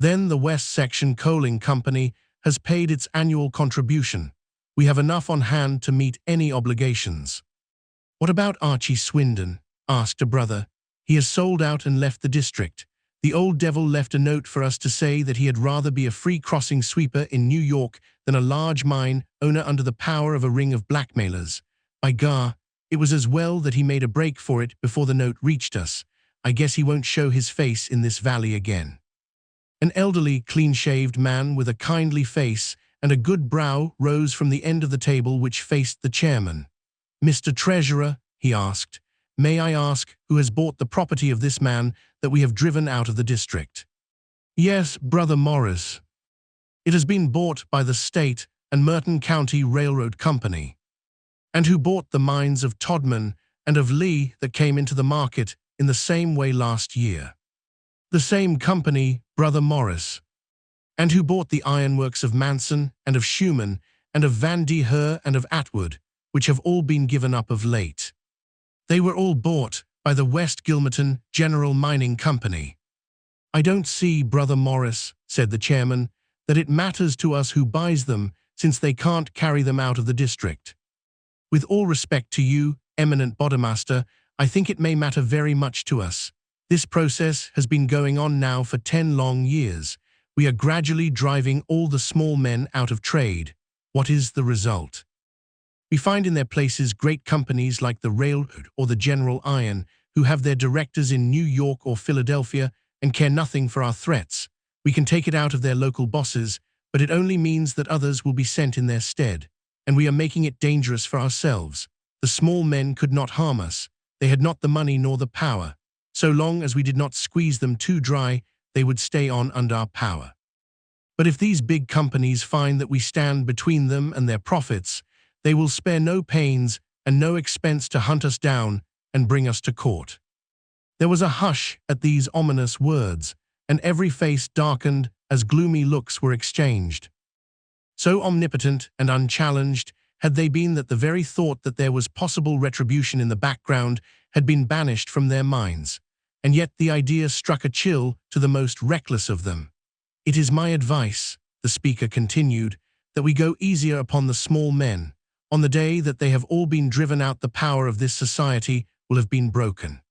Then the West Section Coaling Company has paid its annual contribution. We have enough on hand to meet any obligations. What about Archie Swindon? Asked a brother. He has sold out and left the district. The old devil left a note for us to say that he had rather be a free crossing sweeper in New York than a large mine owner under the power of a ring of blackmailers. By gar, it was as well that he made a break for it before the note reached us. I guess he won't show his face in this valley again. An elderly, clean-shaved man with a kindly face and a good brow rose from the end of the table which faced the chairman. Mr. Treasurer, he asked, may I ask who has bought the property of this man that we have driven out of the district? Yes, Brother Morris. It has been bought by the State and Merton County Railroad Company. And who bought the mines of Todman and of Lee that came into the market in the same way last year. The same company, Brother Morris, and who bought the ironworks of Manson and of Schumann and of Van de Her and of Atwood, which have all been given up of late. They were all bought by the West Gilmerton General Mining Company. I don't see, Brother Morris, said the chairman, that it matters to us who buys them, since they can't carry them out of the district. With all respect to you, eminent Bodymaster, I think it may matter very much to us. This process has been going on now for 10 long years. We are gradually driving all the small men out of trade. What is the result? We find in their places great companies like the Railroad or the General Iron, who have their directors in New York or Philadelphia and care nothing for our threats. We can take it out of their local bosses, but it only means that others will be sent in their stead, and we are making it dangerous for ourselves. The small men could not harm us. They had not the money nor the power. So long as we did not squeeze them too dry, they would stay on under our power. But if these big companies find that we stand between them and their profits, they will spare no pains and no expense to hunt us down and bring us to court. There was a hush at these ominous words, and every face darkened as gloomy looks were exchanged. So omnipotent and unchallenged had they been that the very thought that there was possible retribution in the background had been banished from their minds, and yet the idea struck a chill to the most reckless of them. It is my advice, the speaker continued, that we go easier upon the small men. On the day that they have all been driven out, the power of this society will have been broken.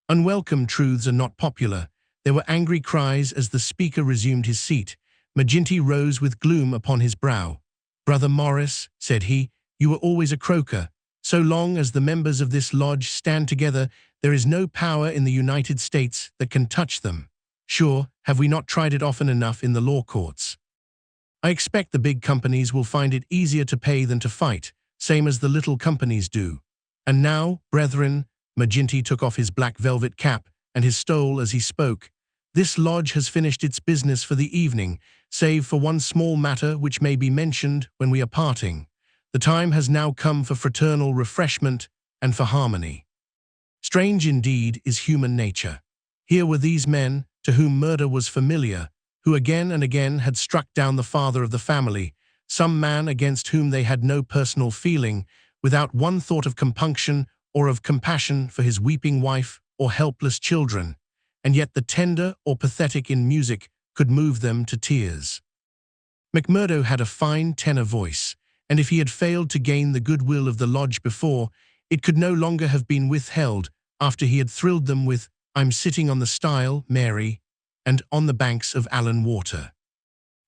Unwelcome truths are not popular. There were angry cries as the speaker resumed his seat. McGinty rose with gloom upon his brow. Brother Morris, said he, you were always a croaker. So long as the members of this lodge stand together, there is no power in the United States that can touch them. Sure, have we not tried it often enough in the law courts? I expect the big companies will find it easier to pay than to fight, same as the little companies do. And now, brethren, McGinty took off his black velvet cap and his stole as he spoke, this lodge has finished its business for the evening, save for one small matter which may be mentioned when we are parting. The time has now come for fraternal refreshment and for harmony. Strange indeed is human nature. Here were these men, to whom murder was familiar, who again and again had struck down the father of the family, some man against whom they had no personal feeling, without one thought of compunction or of compassion for his weeping wife or helpless children, and yet the tender or pathetic in music could move them to tears. McMurdo had a fine tenor voice, and if he had failed to gain the goodwill of the lodge before, it could no longer have been withheld after he had thrilled them with I'm Sitting on the Stile, Mary, and On the Banks of Allan Water.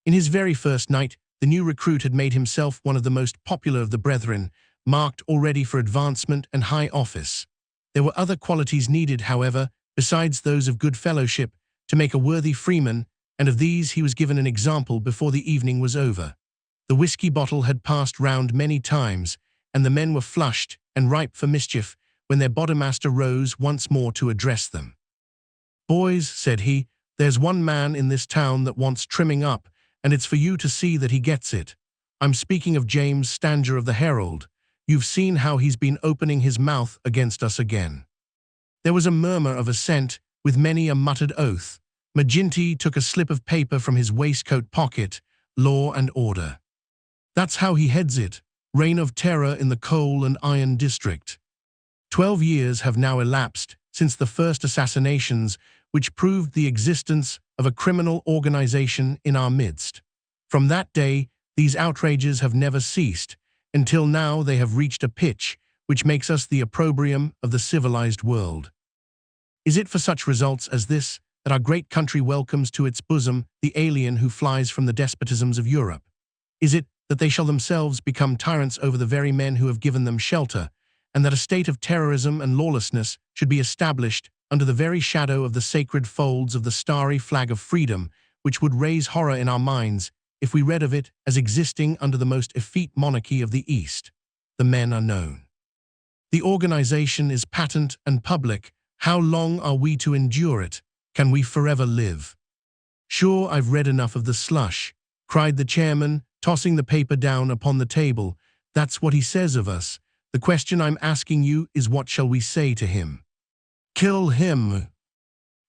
In his very first night, the new recruit had made himself one of the most popular of the brethren, marked already for advancement and high office. There were other qualities needed, however, besides those of good fellowship, to make a worthy freeman, and of these he was given an example before the evening was over. The whiskey bottle had passed round many times, and the men were flushed and ripe for mischief when their Bodymaster rose once more to address them. Boys, said he, there's one man in this town that wants trimming up, and it's for you to see that he gets it. I'm speaking of James Stanger of the Herald. You've seen how he's been opening his mouth against us again. There was a murmur of assent, with many a muttered oath. McGinty took a slip of paper from his waistcoat pocket, Law and Order. That's how he heads it, Reign of Terror in the Coal and Iron District. 12 years have now elapsed since the first assassinations, which proved the existence of a criminal organization in our midst. From that day, these outrages have never ceased, until now they have reached a pitch which makes us the opprobrium of the civilized world. Is it for such results as this that our great country welcomes to its bosom the alien who flies from the despotisms of Europe? Is it that they shall themselves become tyrants over the very men who have given them shelter, and that a state of terrorism and lawlessness should be established under the very shadow of the sacred folds of the starry flag of freedom, which would raise horror in our minds if we read of it as existing under the most effete monarchy of the East? The men are known. The organization is patent and public. How long are we to endure it? Can we forever live? Sure, I've read enough of the slush, cried the chairman, tossing the paper down upon the table. That's what he says of us. The question I'm asking you is, what shall we say to him? Kill him!"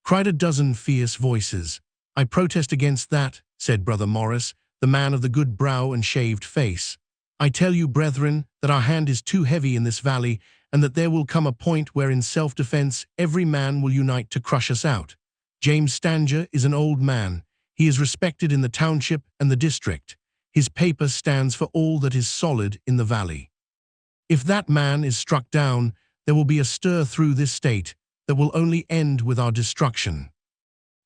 cried a dozen fierce voices. "I protest against that," said Brother Morris, the man of the good brow and shaved face. "I tell you, brethren, that our hand is too heavy in this valley, and that there will come a point where in self-defense every man will unite to crush us out. James Stanger is an old man. He is respected in the township and the district. His paper stands for all that is solid in the valley. If that man is struck down, there will be a stir through this state that will only end with our destruction."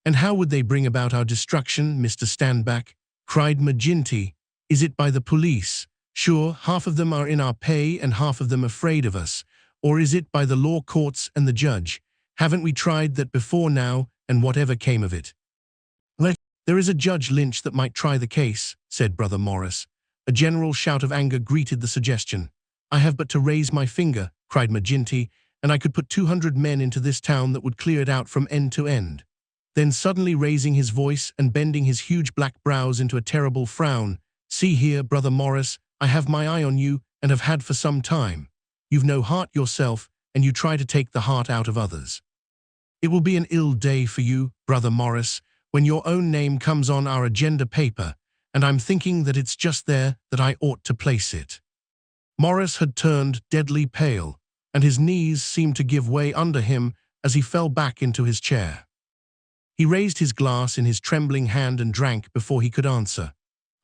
"And how would they bring about our destruction, Mr. Standback?" cried McGinty. "Is it by the police? Sure, half of them are in our pay and half of them afraid of us. Or is it by the law courts and the judge? Haven't we tried that before now, and whatever came of it?" "There is a Judge Lynch that might try the case," said Brother Morris. A general shout of anger greeted the suggestion. "I have but to raise my finger," cried McGinty, "and I could put 200 men into this town that would clear it out from end to end." Then suddenly raising his voice and bending his huge black brows into a terrible frown, "See here, Brother Morris, I have my eye on you and have had for some time. You've no heart yourself, and you try to take the heart out of others. It will be an ill day for you, Brother Morris, when your own name comes on our agenda paper, and I'm thinking that it's just there that I ought to place it." Morris had turned deadly pale, and his knees seemed to give way under him as he fell back into his chair. He raised his glass in his trembling hand and drank before he could answer.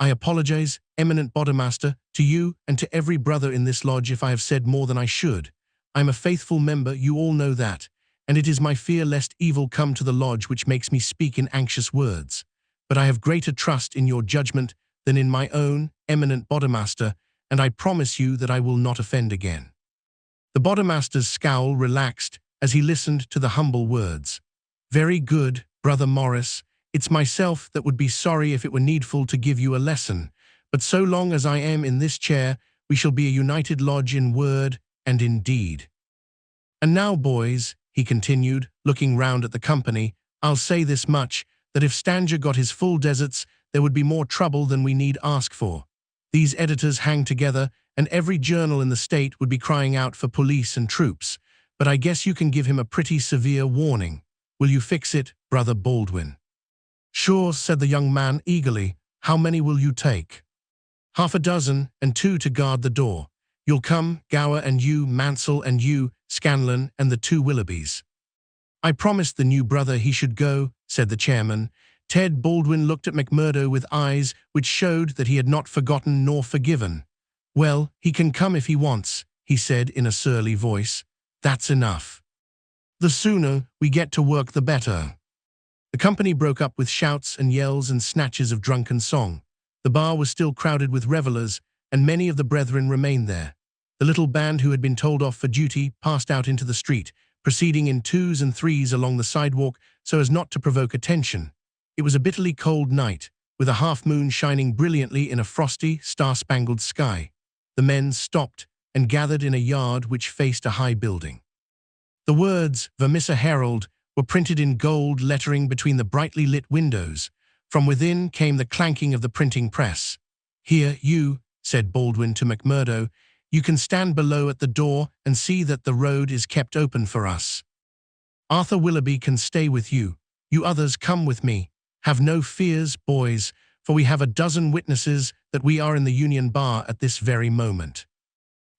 "I apologize, eminent Bodemaster, to you and to every brother in this lodge if I have said more than I should. I am a faithful member, you all know that, and it is my fear lest evil come to the lodge which makes me speak in anxious words. But I have greater trust in your judgment than in my own, eminent Bodemaster, and I promise you that I will not offend again." The Bodemaster's scowl relaxed as he listened to the humble words. "Very good, Brother Morris. It's myself that would be sorry if it were needful to give you a lesson, but so long as I am in this chair, we shall be a united lodge in word and in deed. And now, boys," he continued, looking round at the company, "I'll say this much, that if Stanger got his full deserts, there would be more trouble than we need ask for. These editors hang together, and every journal in the state would be crying out for police and troops, but I guess you can give him a pretty severe warning. Will you fix it, Brother Baldwin?" "Sure," said the young man eagerly. "How many will you take?" "Half a dozen, and 2 to guard the door. You'll come, Gower, and you, Mansell, and you, Scanlon, and the 2 Willoughbys." "I promised the new brother he should go," said the chairman. Ted Baldwin looked at McMurdo with eyes which showed that he had not forgotten nor forgiven. "Well, he can come if he wants," he said in a surly voice. "That's enough. The sooner we get to work the better." The company broke up with shouts and yells and snatches of drunken song. The bar was still crowded with revelers, and many of the brethren remained there. The little band who had been told off for duty passed out into the street, proceeding in 2s and 3s along the sidewalk so as not to provoke attention. It was a bitterly cold night, with a half-moon shining brilliantly in a frosty, star-spangled sky. The men stopped and gathered in a yard which faced a high building. The words, "Vermissa Herald," were printed in gold lettering between the brightly lit windows. From within came the clanking of the printing press. "Here, you," said Baldwin to McMurdo, "you can stand below at the door and see that the road is kept open for us. Arthur Willoughby can stay with you. You others come with me. Have no fears, boys, for we have a dozen witnesses that we are in the Union Bar at this very moment."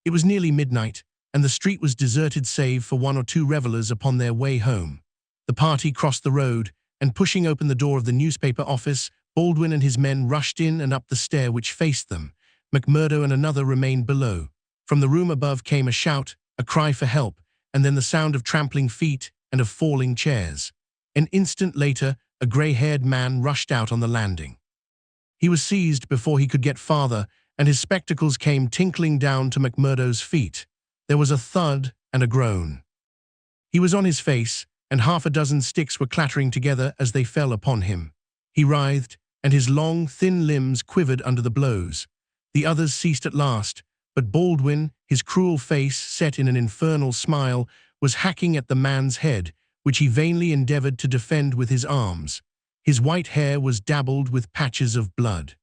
It was nearly midnight, and the street was deserted save for 1 or 2 revelers upon their way home. The party crossed the road, and pushing open the door of the newspaper office, Baldwin and his men rushed in and up the stair which faced them. McMurdo and another remained below. From the room above came a shout, a cry for help, and then the sound of trampling feet and of falling chairs. An instant later, a grey-haired man rushed out on the landing. He was seized before he could get farther, and his spectacles came tinkling down to McMurdo's feet. There was a thud and a groan. He was on his face, and half a dozen sticks were clattering together as they fell upon him. He writhed, and his long, thin limbs quivered under the blows. The others ceased at last, but Baldwin, his cruel face set in an infernal smile, was hacking at the man's head, which he vainly endeavored to defend with his arms. His white hair was dabbled with patches of blood.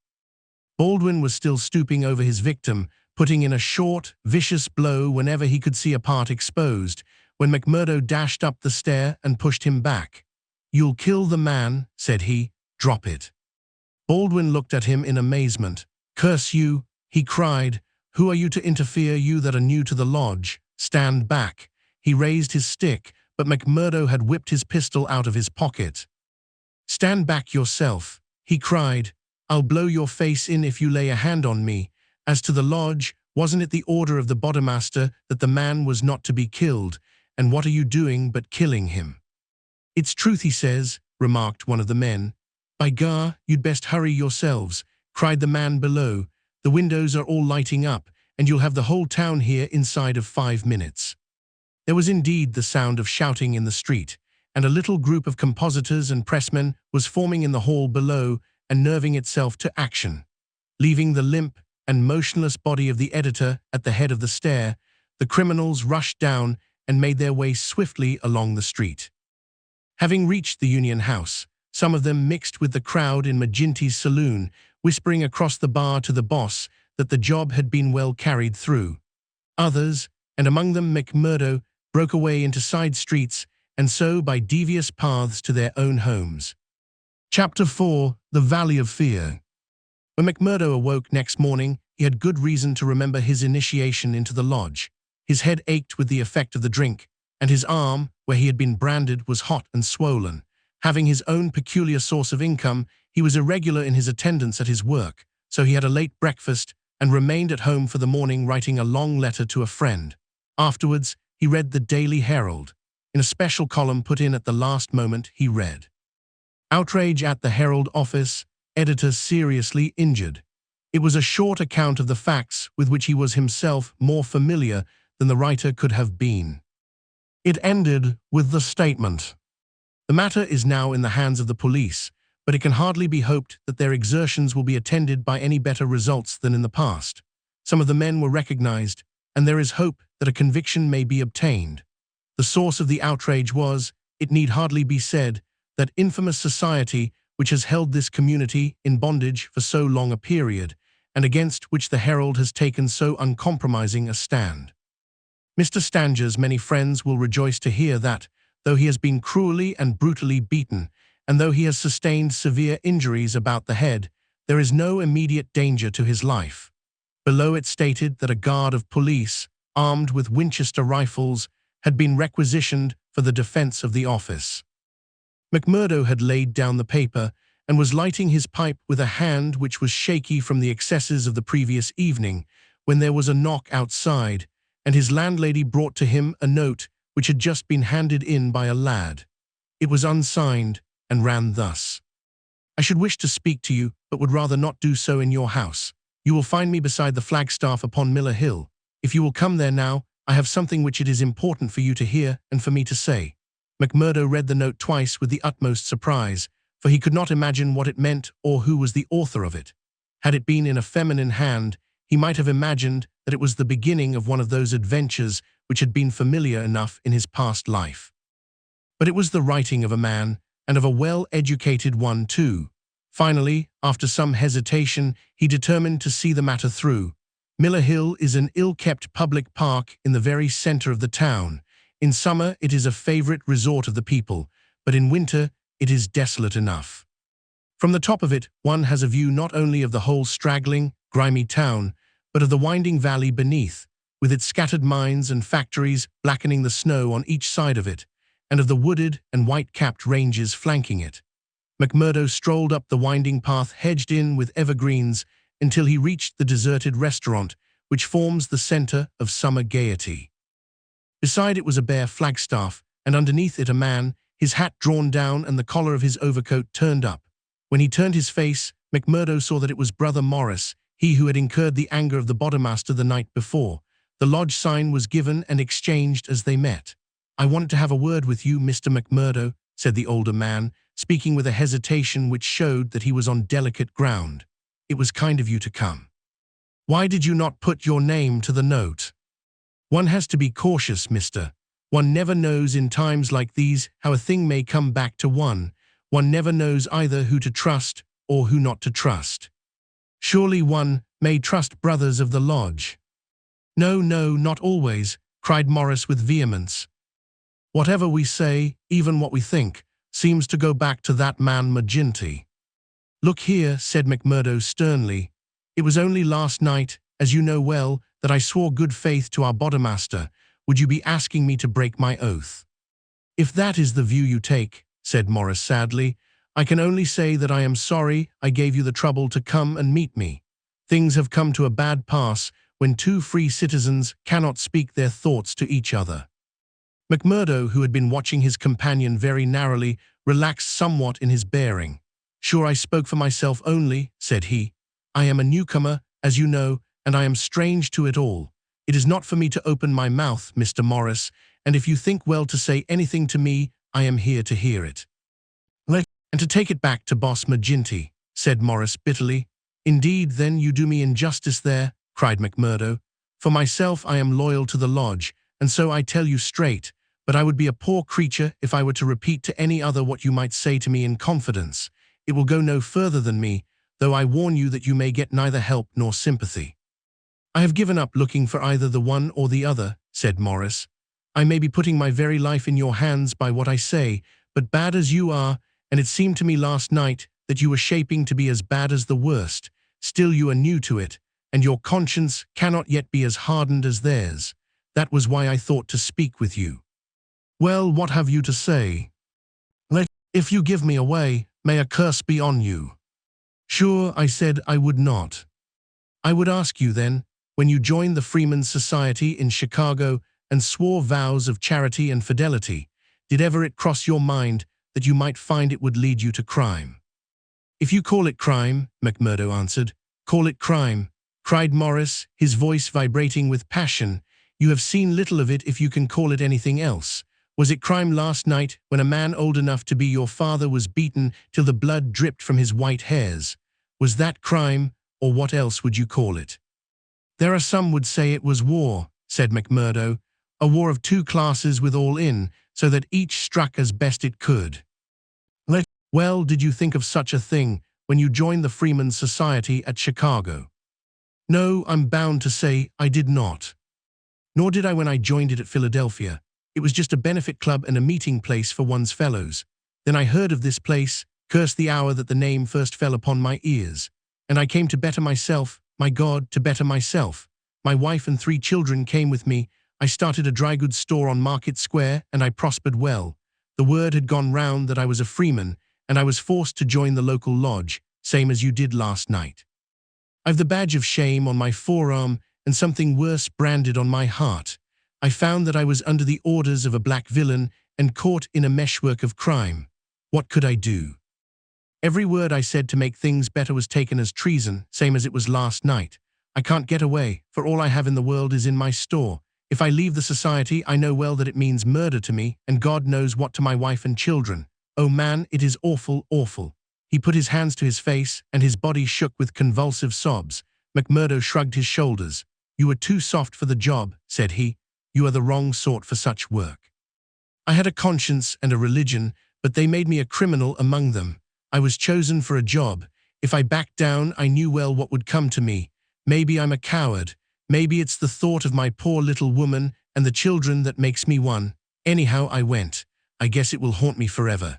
Baldwin was still stooping over his victim, putting in a short, vicious blow whenever he could see a part exposed, when McMurdo dashed up the stair and pushed him back. "You'll kill the man," said he. "Drop it." Baldwin looked at him in amazement. "Curse you," he cried. "Who are you to interfere, you that are new to the lodge? Stand back." He raised his stick, but McMurdo had whipped his pistol out of his pocket. "Stand back yourself," he cried. "I'll blow your face in if you lay a hand on me. As to the lodge, wasn't it the order of the Bodemaster that the man was not to be killed? And what are you doing but killing him?" "It's truth he says," remarked one of the men. "By gar, you'd best hurry yourselves," cried the man below. "The windows are all lighting up, and you'll have the whole town here inside of 5 minutes." There was indeed the sound of shouting in the street, and a little group of compositors and pressmen was forming in the hall below and nerving itself to action. Leaving the limp and motionless body of the editor at the head of the stair, the criminals rushed down and made their way swiftly along the street. Having reached the Union House, some of them mixed with the crowd in Maginty's saloon, whispering across the bar to the boss that the job had been well carried through. Others, and among them McMurdo, broke away into side streets and so by devious paths to their own homes. Chapter 4: The Valley of Fear. When McMurdo awoke next morning, he had good reason to remember his initiation into the lodge. His head ached with the effect of the drink, and his arm, where he had been branded, was hot and swollen. Having his own peculiar source of income, he was irregular in his attendance at his work, so he had a late breakfast and remained at home for the morning writing a long letter to a friend. Afterwards, he read the Daily Herald. In a special column put in at the last moment, he read, "Outrage at the Herald office, editor seriously injured." It was a short account of the facts with which he was himself more familiar than the writer could have been. It ended with the statement, "The matter is now in the hands of the police, but it can hardly be hoped that their exertions will be attended by any better results than in the past. Some of the men were recognized, and there is hope that a conviction may be obtained. The source of the outrage was, it need hardly be said, that infamous society which has held this community in bondage for so long a period, and against which the Herald has taken so uncompromising a stand. Mr. Stanger's many friends will rejoice to hear that, though he has been cruelly and brutally beaten, and though he has sustained severe injuries about the head, there is no immediate danger to his life." Below it stated that a guard of police, armed with Winchester rifles, had been requisitioned for the defense of the office. McMurdo had laid down the paper and was lighting his pipe with a hand which was shaky from the excesses of the previous evening, when there was a knock outside, and his landlady brought to him a note which had just been handed in by a lad. It was unsigned and ran thus: "I should wish to speak to you, but would rather not do so in your house. You will find me beside the flagstaff upon Miller Hill. If you will come there now, I have something which it is important for you to hear and for me to say." McMurdo read the note twice with the utmost surprise, for he could not imagine what it meant or who was the author of it. Had it been in a feminine hand, he might have imagined that it was the beginning of one of those adventures which had been familiar enough in his past life. But it was the writing of a man, and of a well-educated one too. Finally, after some hesitation, he determined to see the matter through. Miller Hill is an ill-kept public park in the very center of the town. In summer, it is a favorite resort of the people, but in winter, it is desolate enough. From the top of it, one has a view not only of the whole straggling, grimy town, but of the winding valley beneath, with its scattered mines and factories blackening the snow on each side of it, and of the wooded and white-capped ranges flanking it. McMurdo strolled up the winding path hedged in with evergreens until he reached the deserted restaurant, which forms the center of summer gaiety. Beside it was a bare flagstaff, and underneath it a man, his hat drawn down and the collar of his overcoat turned up. When he turned his face, McMurdo saw that it was Brother Morris, he who had incurred the anger of the Bodemaster the night before. The lodge sign was given and exchanged as they met. "I wanted to have a word with you, Mr. McMurdo," said the older man, speaking with a hesitation which showed that he was on delicate ground. "It was kind of you to come. Why did you not put your name to the note?" "One has to be cautious, mister. One never knows in times like these how a thing may come back to one. One never knows either who to trust or who not to trust." "Surely one may trust brothers of the lodge." No, not always," cried Morris with vehemence. Whatever we say, even what we think, seems to go back to that man McGinty. Look here, said McMurdo sternly. It was only last night, as you know well, that I swore good faith to our Bodemaster. Would you be asking me to break my oath? If that is the view you take, said Morris sadly, I can only say that I am sorry I gave you the trouble to come and meet me. Things have come to a bad pass when two free citizens cannot speak their thoughts to each other. McMurdo, who had been watching his companion very narrowly, relaxed somewhat in his bearing. Sure, I spoke for myself only, said he. I am a newcomer, as you know, and I am strange to it all. It is not for me to open my mouth, Mr. Morris, and if you think well to say anything to me, I am here to hear it. And to take it back to Boss McGinty, said Morris bitterly. Indeed, then you do me injustice there, cried McMurdo. For myself, I am loyal to the lodge, and so I tell you straight, but I would be a poor creature if I were to repeat to any other what you might say to me in confidence. It will go no further than me, though I warn you that you may get neither help nor sympathy. I have given up looking for either the one or the other, said Morris. I may be putting my very life in your hands by what I say, but bad as you are, and it seemed to me last night that you were shaping to be as bad as the worst, still you are new to it, and your conscience cannot yet be as hardened as theirs. That was why I thought to speak with you. Well, what have you to say? If you give me away, may a curse be on you. Sure, I said I would not. I would ask you then, when you joined the Freemen's Society in Chicago and swore vows of charity and fidelity, did ever it cross your mind that you might find it would lead you to crime? If you call it crime, McMurdo answered, call it crime, cried Morris, his voice vibrating with passion. You have seen little of it if you can call it anything else. Was it crime last night when a man old enough to be your father was beaten till the blood dripped from his white hairs? Was that crime, or what else would you call it? There are some would say it was war, said McMurdo, a war of two classes with all in, so that each struck as best it could. Well, did you think of such a thing when you joined the Freemen's Society at Chicago? No, I'm bound to say I did not. Nor did I when I joined it at Philadelphia. It was just a benefit club and a meeting place for one's fellows. Then I heard of this place, cursed the hour that the name first fell upon my ears. And I came to better myself, my God, to better myself. My wife and 3 children came with me. I started a dry goods store on Market Square, and I prospered well. The word had gone round that I was a freeman, and I was forced to join the local lodge, same as you did last night. I've the badge of shame on my forearm and something worse branded on my heart. I found that I was under the orders of a black villain and caught in a meshwork of crime. What could I do? Every word I said to make things better was taken as treason, same as it was last night. I can't get away, for all I have in the world is in my store. If I leave the society, I know well that it means murder to me, and God knows what to my wife and children. Oh man, it is awful, awful. He put his hands to his face, and his body shook with convulsive sobs. McMurdo shrugged his shoulders. You are too soft for the job, said he. You are the wrong sort for such work. I had a conscience and a religion, but they made me a criminal among them. I was chosen for a job. If I backed down, I knew well what would come to me. Maybe I'm a coward. Maybe it's the thought of my poor little woman and the children that makes me one. Anyhow, I went. I guess it will haunt me forever.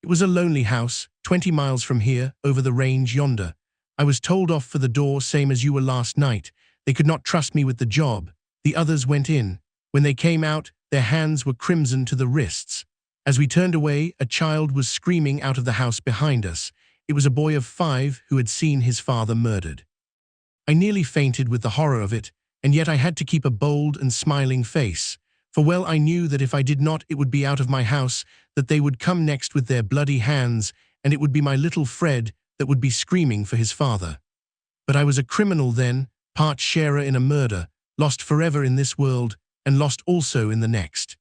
It was a lonely house, 20 miles from here, over the range yonder. I was told off for the door, same as you were last night. They could not trust me with the job. The others went in. When they came out, their hands were crimson to the wrists. As we turned away, a child was screaming out of the house behind us. It was a boy of 5 who had seen his father murdered. I nearly fainted with the horror of it, and yet I had to keep a bold and smiling face. For well I knew that if I did not, it would be out of my house, that they would come next with their bloody hands, and it would be my little Fred that would be screaming for his father. But I was a criminal then, part sharer in a murder, lost forever in this world, and lost also in the next.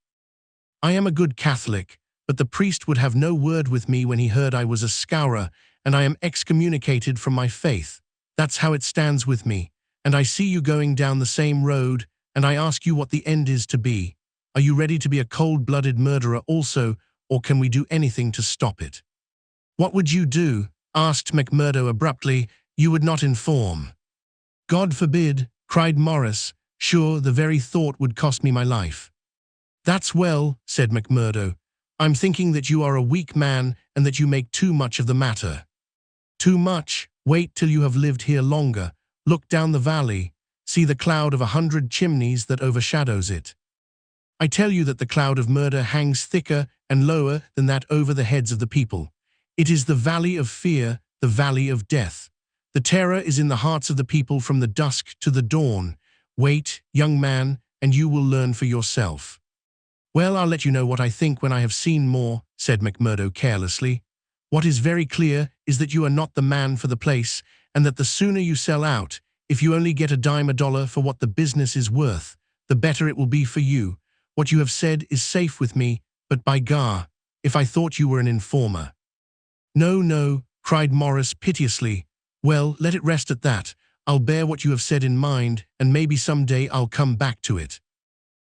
I am a good Catholic, but the priest would have no word with me when he heard I was a scourer, and I am excommunicated from my faith. That's how it stands with me, and I see you going down the same road, and I ask you what the end is to be. Are you ready to be a cold-blooded murderer also, or can we do anything to stop it? What would you do? Asked McMurdo abruptly. You would not inform. God forbid, cried Morris. Sure, the very thought would cost me my life. That's well, said McMurdo. I'm thinking that you are a weak man and that you make too much of the matter. Too much? Wait till you have lived here longer. Look down the valley. See the cloud of 100 chimneys that overshadows it. I tell you that the cloud of murder hangs thicker and lower than that over the heads of the people. It is the valley of fear, the valley of death. The terror is in the hearts of the people from the dusk to the dawn. Wait, young man, and you will learn for yourself. Well, I'll let you know what I think when I have seen more, said McMurdo carelessly. What is very clear is that you are not the man for the place, and that the sooner you sell out, if you only get a dime a dollar for what the business is worth, the better it will be for you. What you have said is safe with me, but by gar, if I thought you were an informer. No, no, cried Morris piteously. Well, let it rest at that. I'll bear what you have said in mind, and maybe some day I'll come back to it.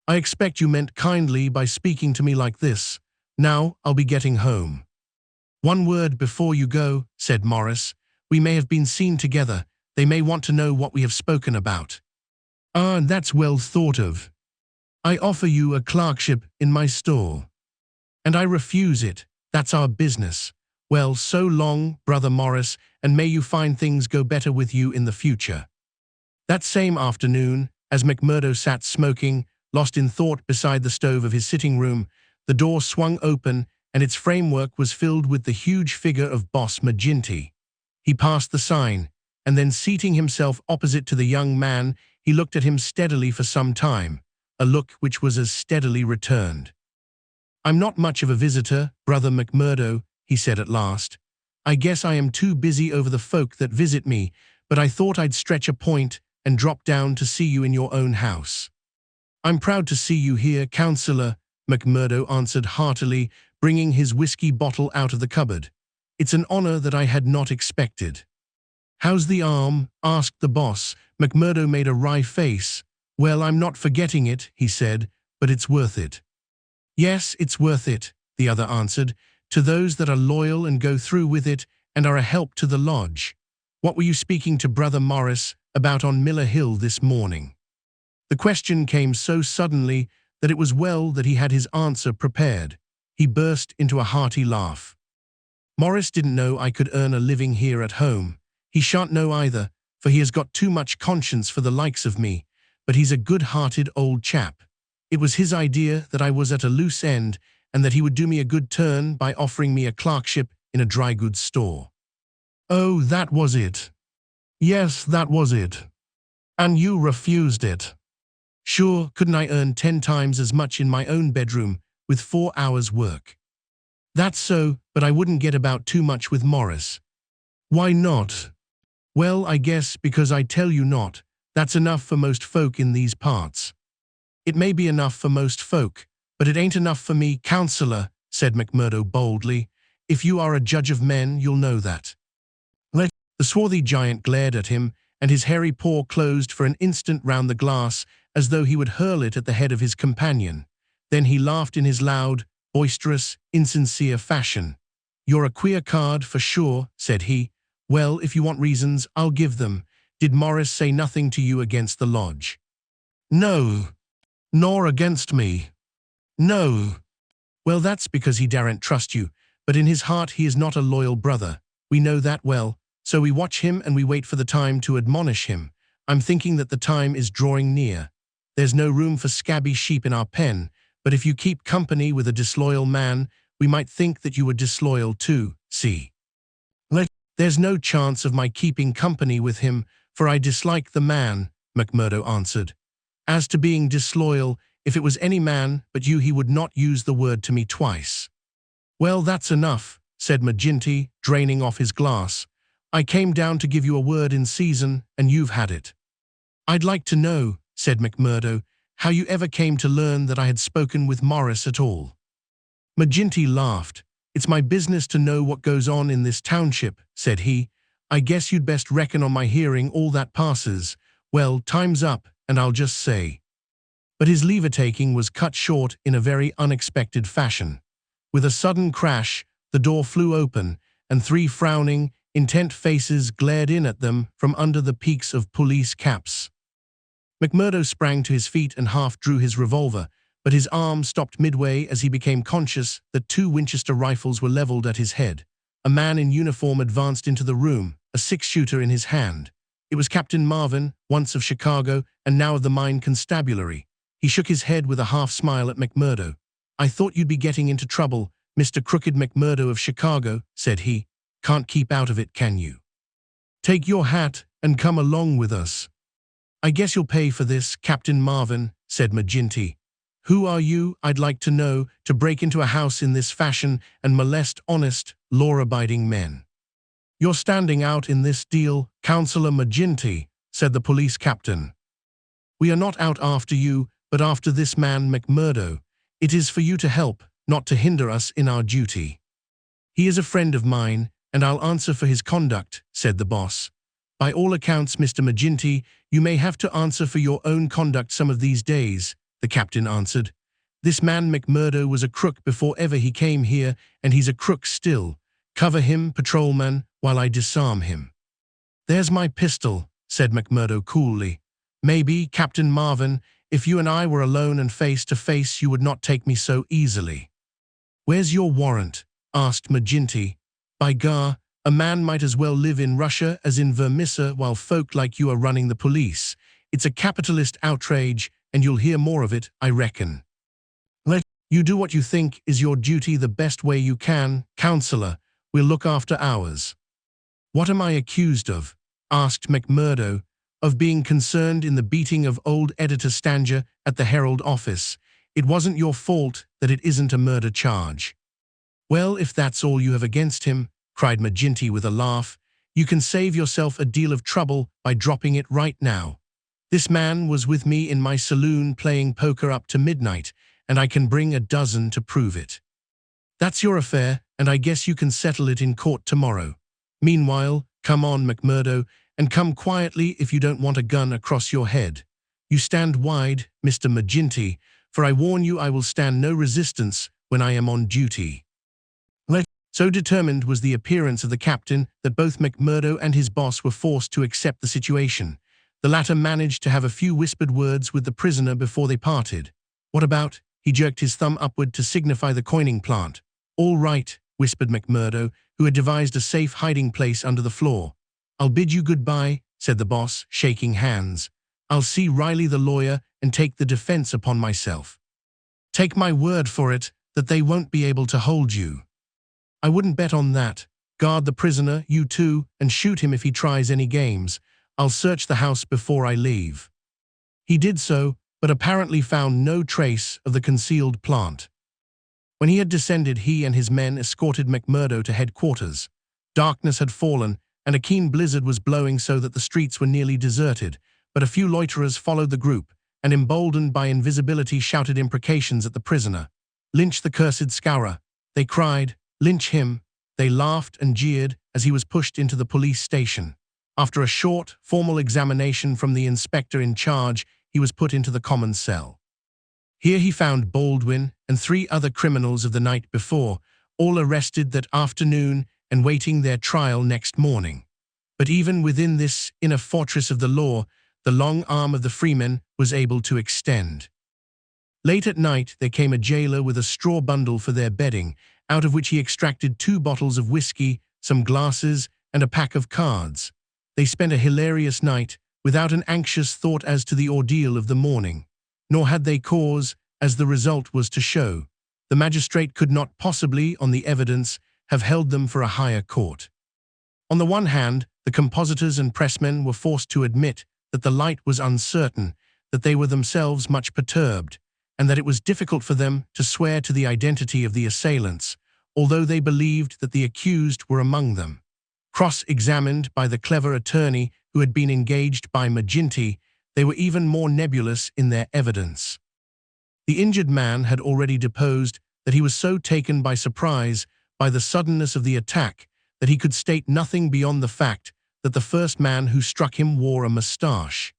I expect you meant kindly by speaking to me like this. Now I'll be getting home. One word before you go, said Morris. We may have been seen together. They may want to know what we have spoken about. Ah, that's well thought of. I offer you a clerkship in my store. And I refuse it. That's our business. Well, so long, Brother Morris, and may you find things go better with you in the future. That same afternoon, as McMurdo sat smoking, lost in thought beside the stove of his sitting room, the door swung open and its framework was filled with the huge figure of Boss McGinty. He passed the sign, and then seating himself opposite to the young man, he looked at him steadily for some time, a look which was as steadily returned. I'm not much of a visitor, Brother McMurdo, he said at last. I guess I am too busy over the folk that visit me, but I thought I'd stretch a point and drop down to see you in your own house. I'm proud to see you here, Counselor, McMurdo answered heartily, bringing his whiskey bottle out of the cupboard. It's an honor that I had not expected. How's the arm? Asked the boss. McMurdo made a wry face. Well, I'm not forgetting it, he said, but it's worth it. Yes, it's worth it, the other answered, to those that are loyal and go through with it and are a help to the lodge. What were you speaking to Brother Morris about on Miller Hill this morning? The question came so suddenly that it was well that he had his answer prepared. He burst into a hearty laugh. Morris didn't know I could earn a living here at home. He shan't know either, for he has got too much conscience for the likes of me, but he's a good-hearted old chap. It was his idea that I was at a loose end and that he would do me a good turn by offering me a clerkship in a dry goods store. Oh, that was it. Yes, that was it. And you refused it. Sure, couldn't I earn 10 times as much in my own bedroom with 4 hours' work? That's so, but I wouldn't get about too much with Morris. Why not? Well, I guess because I tell you not. That's enough for most folk in these parts. It may be enough for most folk, but it ain't enough for me, Counselor, said McMurdo boldly. If you are a judge of men, you'll know that. The swarthy giant glared at him, and his hairy paw closed for an instant round the glass, as though he would hurl it at the head of his companion. Then he laughed in his loud, boisterous, insincere fashion. You're a queer card, for sure, said he. Well, if you want reasons, I'll give them. Did Morris say nothing to you against the lodge? No. Nor against me. No. Well, that's because he daren't trust you, but in his heart he is not a loyal brother. We know that well, so we watch him and we wait for the time to admonish him. I'm thinking that the time is drawing near. There's no room for scabby sheep in our pen, but if you keep company with a disloyal man, we might think that you were disloyal too, see. There's no chance of my keeping company with him, for I dislike the man, McMurdo answered. As to being disloyal, if it was any man but you, he would not use the word to me twice. Well, that's enough, said McGinty, draining off his glass. I came down to give you a word in season, and you've had it. I'd like to know, said McMurdo, how you ever came to learn that I had spoken with Morris at all. McGinty laughed. It's my business to know what goes on in this township, said he. I guess you'd best reckon on my hearing all that passes. Well, time's up, and I'll just say. But his leave-taking was cut short in a very unexpected fashion. With a sudden crash, the door flew open, and 3 frowning, intent faces glared in at them from under the peaks of police caps. McMurdo sprang to his feet and half drew his revolver, but his arm stopped midway as he became conscious that 2 Winchester rifles were leveled at his head. A man in uniform advanced into the room, a 6-shooter in his hand. It was Captain Marvin, once of Chicago and now of the Mine Constabulary. He shook his head with a half-smile at McMurdo. "I thought you'd be getting into trouble, Mr. Crooked McMurdo of Chicago," said he. "Can't keep out of it, can you? Take your hat and come along with us." "I guess you'll pay for this, Captain Marvin," said McGinty. "Who are you, I'd like to know, to break into a house in this fashion and molest honest, law-abiding men?" "You're standing out in this deal, Councillor McGinty," said the police captain. "We are not out after you, but after this man McMurdo. It is for you to help, not to hinder us in our duty." "He is a friend of mine, and I'll answer for his conduct," said the boss. "By all accounts, Mr. McGinty, you may have to answer for your own conduct some of these days," the captain answered. "This man McMurdo was a crook before ever he came here, and he's a crook still. Cover him, patrolman, while I disarm him." "There's my pistol," said McMurdo coolly. "Maybe, Captain Marvin, if you and I were alone and face to face, you would not take me so easily." "Where's your warrant?" asked McGinty. "By gar, a man might as well live in Russia as in Vermissa while folk like you are running the police. It's a capitalist outrage, and you'll hear more of it, I reckon." "Let you do what you think is your duty the best way you can, Counselor. We'll look after ours." "What am I accused of?" asked McMurdo. "Of being concerned in the beating of old Editor Stanger at the Herald office. It wasn't your fault that it isn't a murder charge." "Well, if that's all you have against him," cried McGinty with a laugh, "you can save yourself a deal of trouble by dropping it right now. This man was with me in my saloon playing poker up to midnight, and I can bring a dozen to prove it. That's your affair, and I guess you can settle it in court tomorrow. Meanwhile, come on, McMurdo, and come quietly if you don't want a gun across your head. You stand wide, Mr. McGinty, for I warn you I will stand no resistance when I am on duty." So determined was the appearance of the captain that both McMurdo and his boss were forced to accept the situation. The latter managed to have a few whispered words with the prisoner before they parted. "What about?" He jerked his thumb upward to signify the coining plant. "All right," whispered McMurdo, who had devised a safe hiding place under the floor. "I'll bid you goodbye," said the boss, shaking hands. "I'll see Riley the lawyer and take the defense upon myself. Take my word for it that they won't be able to hold you." "I wouldn't bet on that. Guard the prisoner, you too, and shoot him if he tries any games. I'll search the house before I leave." He did so, but apparently found no trace of the concealed plant. When he had descended, he and his men escorted McMurdo to headquarters. Darkness had fallen, and a keen blizzard was blowing so that the streets were nearly deserted, but a few loiterers followed the group, and emboldened by invisibility shouted imprecations at the prisoner. "Lynch the cursed scourer," they cried. "Lynch him." They laughed and jeered as he was pushed into the police station. After a short, formal examination from the inspector in charge, he was put into the common cell. Here he found Baldwin and 3 other criminals of the night before, all arrested that afternoon and waiting their trial next morning. But even within this inner fortress of the law, the long arm of the freemen was able to extend. Late at night there came a jailer with a straw bundle for their bedding, out of which he extracted 2 bottles of whiskey, some glasses, and a pack of cards. They spent a hilarious night, without an anxious thought as to the ordeal of the morning. Nor had they cause, as the result was to show. The magistrate could not possibly, on the evidence, have held them for a higher court. On the one hand, the compositors and pressmen were forced to admit that the light was uncertain, that they were themselves much perturbed, and that it was difficult for them to swear to the identity of the assailants, although they believed that the accused were among them. Cross-examined by the clever attorney who had been engaged by McGinty, they were even more nebulous in their evidence. The injured man had already deposed that he was so taken by surprise by the suddenness of the attack that he could state nothing beyond the fact that the first man who struck him wore a moustache.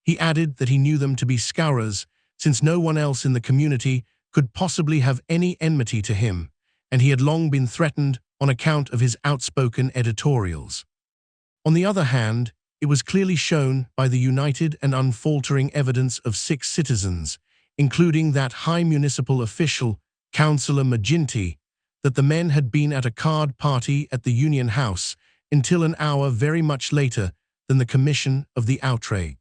He added that he knew them to be scourers, since no one else in the community could possibly have any enmity to him, and he had long been threatened on account of his outspoken editorials. On the other hand, it was clearly shown by the united and unfaltering evidence of 6 citizens, including that high municipal official, Councillor McGinty, that the men had been at a card party at the Union House until an hour very much later than the commission of the outrage.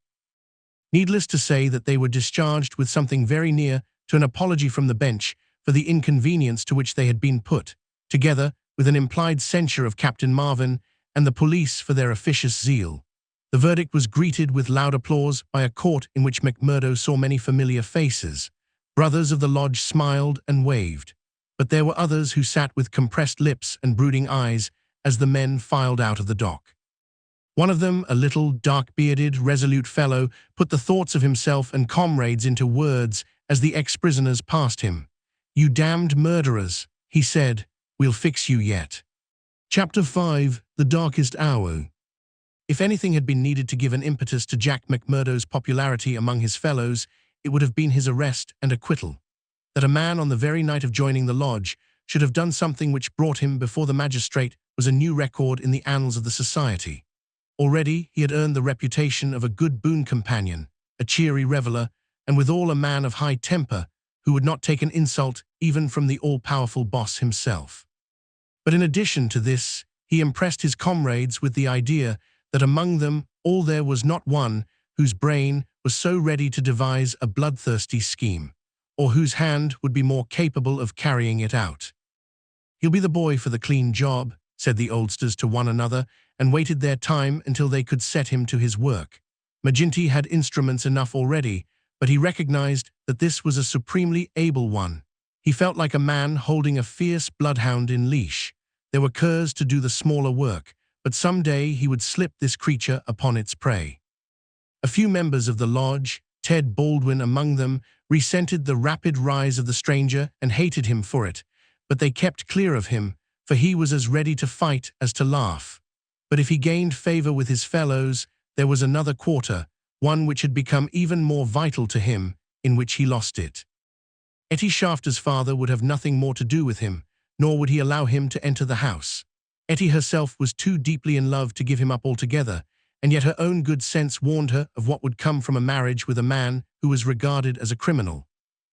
Needless to say that they were discharged with something very near to an apology from the bench for the inconvenience to which they had been put, together with an implied censure of Captain Marvin and the police for their officious zeal. The verdict was greeted with loud applause by a court in which McMurdo saw many familiar faces. Brothers of the lodge smiled and waved, but there were others who sat with compressed lips and brooding eyes as the men filed out of the dock. One of them, a little, dark-bearded, resolute fellow, put the thoughts of himself and comrades into words as the ex-prisoners passed him. "You damned murderers," he said, "we'll fix you yet." Chapter 5: The Darkest Hour. If anything had been needed to give an impetus to Jack McMurdo's popularity among his fellows, it would have been his arrest and acquittal. That a man on the very night of joining the lodge should have done something which brought him before the magistrate was a new record in the annals of the society. Already he had earned the reputation of a good boon companion, a cheery reveller, and withal a man of high temper who would not take an insult even from the all-powerful boss himself. But in addition to this, he impressed his comrades with the idea that among them all there was not one whose brain was so ready to devise a bloodthirsty scheme, or whose hand would be more capable of carrying it out. "He'll be the boy for the clean job," said the oldsters to one another, and waited their time until they could set him to his work. McGinty had instruments enough already, but he recognized that this was a supremely able one. He felt like a man holding a fierce bloodhound in leash. There were curs to do the smaller work, but some day he would slip this creature upon its prey. A few members of the lodge, Ted Baldwin among them, resented the rapid rise of the stranger and hated him for it, but they kept clear of him, for he was as ready to fight as to laugh. But if he gained favor with his fellows, there was another quarter, one which had become even more vital to him, in which he lost it. Etty Shafter's father would have nothing more to do with him, nor would he allow him to enter the house. Etty herself was too deeply in love to give him up altogether, and yet her own good sense warned her of what would come from a marriage with a man who was regarded as a criminal.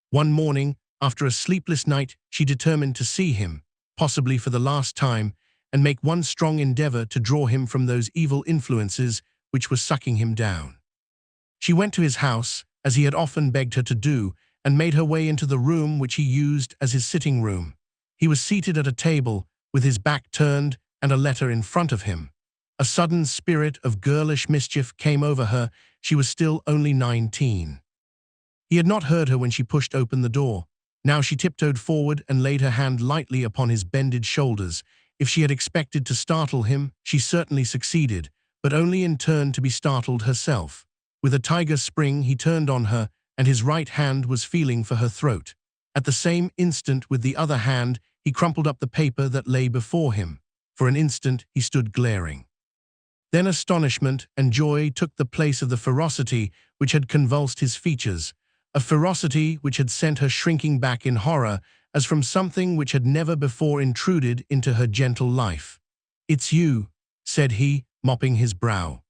One morning, after a sleepless night, she determined to see him, possibly for the last time, and make one strong endeavor to draw him from those evil influences which were sucking him down. She went to his house, as he had often begged her to do, and made her way into the room which he used as his sitting room. He was seated at a table, with his back turned and a letter in front of him. A sudden spirit of girlish mischief came over her. She was still only 19. He had not heard her when she pushed open the door. Now she tiptoed forward and laid her hand lightly upon his bended shoulders. If she had expected to startle him, she certainly succeeded, but only in turn to be startled herself. With a tiger spring he turned on her, and his right hand was feeling for her throat. At the same instant, with the other hand, he crumpled up the paper that lay before him. For an instant he stood glaring. Then astonishment and joy took the place of the ferocity which had convulsed his features, a ferocity which had sent her shrinking back in horror as from something which had never before intruded into her gentle life. "It's you," said he, mopping his brow.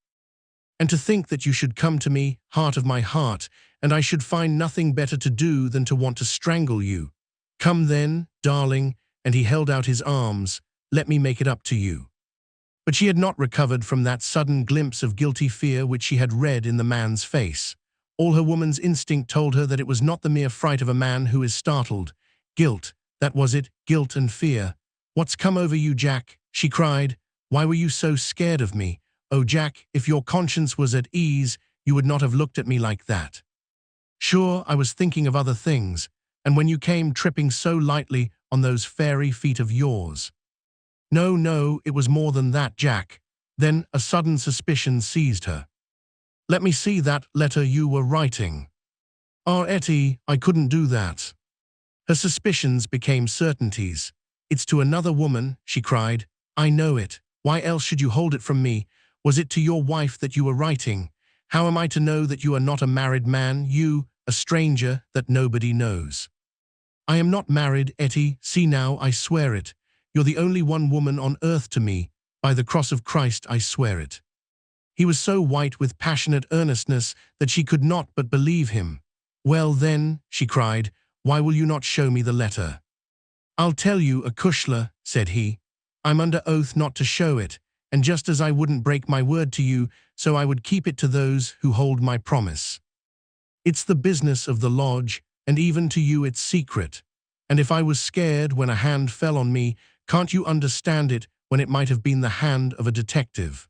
"And to think that you should come to me, heart of my heart, and I should find nothing better to do than to want to strangle you. Come then, darling," and he held out his arms, "let me make it up to you." But she had not recovered from that sudden glimpse of guilty fear which she had read in the man's face. All her woman's instinct told her that it was not the mere fright of a man who is startled. Guilt, that was it, guilt and fear. "What's come over you, Jack?" she cried. "Why were you so scared of me? Oh, Jack, if your conscience was at ease, you would not have looked at me like that." "Sure, I was thinking of other things, and when you came tripping so lightly on those fairy feet of yours." "No, no, it was more than that, Jack." Then a sudden suspicion seized her. "Let me see that letter you were writing." "Ah, Etty, I couldn't do that." Her suspicions became certainties. "It's to another woman," she cried. "I know it. Why else should you hold it from me? Was it to your wife that you were writing? How am I to know that you are not a married man, you, a stranger that nobody knows?" "I am not married, Etty. See now, I swear it. You're the only one woman on earth to me. By the cross of Christ, I swear it." He was so white with passionate earnestness that she could not but believe him. Well then, she cried, why will you not show me the letter? I'll tell you, Akushla, said he. I'm under oath not to show it, and just as I wouldn't break my word to you, so I would keep it to those who hold my promise. It's the business of the lodge, and even to you it's secret. And if I was scared when a hand fell on me, can't you understand it when it might have been the hand of a detective?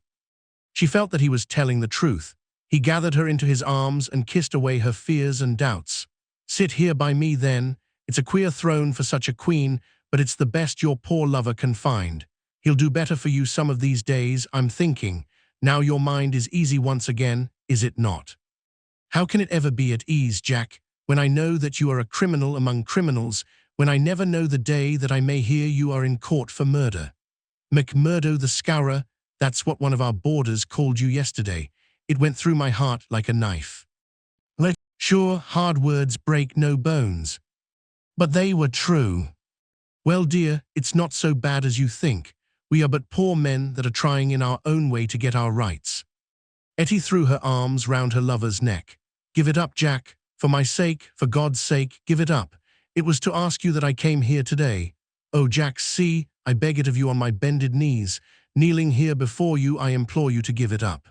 She felt that he was telling the truth. He gathered her into his arms and kissed away her fears and doubts. Sit here by me then. It's a queer throne for such a queen, but it's the best your poor lover can find. He'll do better for you some of these days, I'm thinking. Now your mind is easy once again, is it not? How can it ever be at ease, Jack, when I know that you are a criminal among criminals, when I never know the day that I may hear you are in court for murder? McMurdo the Scourer, that's what one of our boarders called you yesterday. It went through my heart like a knife. Sure, hard words break no bones. But they were true. Well, dear, it's not so bad as you think. We are but poor men that are trying in our own way to get our rights. Etty threw her arms round her lover's neck. Give it up, Jack. For my sake, for God's sake, give it up. It was to ask you that I came here today. Oh, Jack, see, I beg it of you on my bended knees. Kneeling here before you, I implore you to give it up.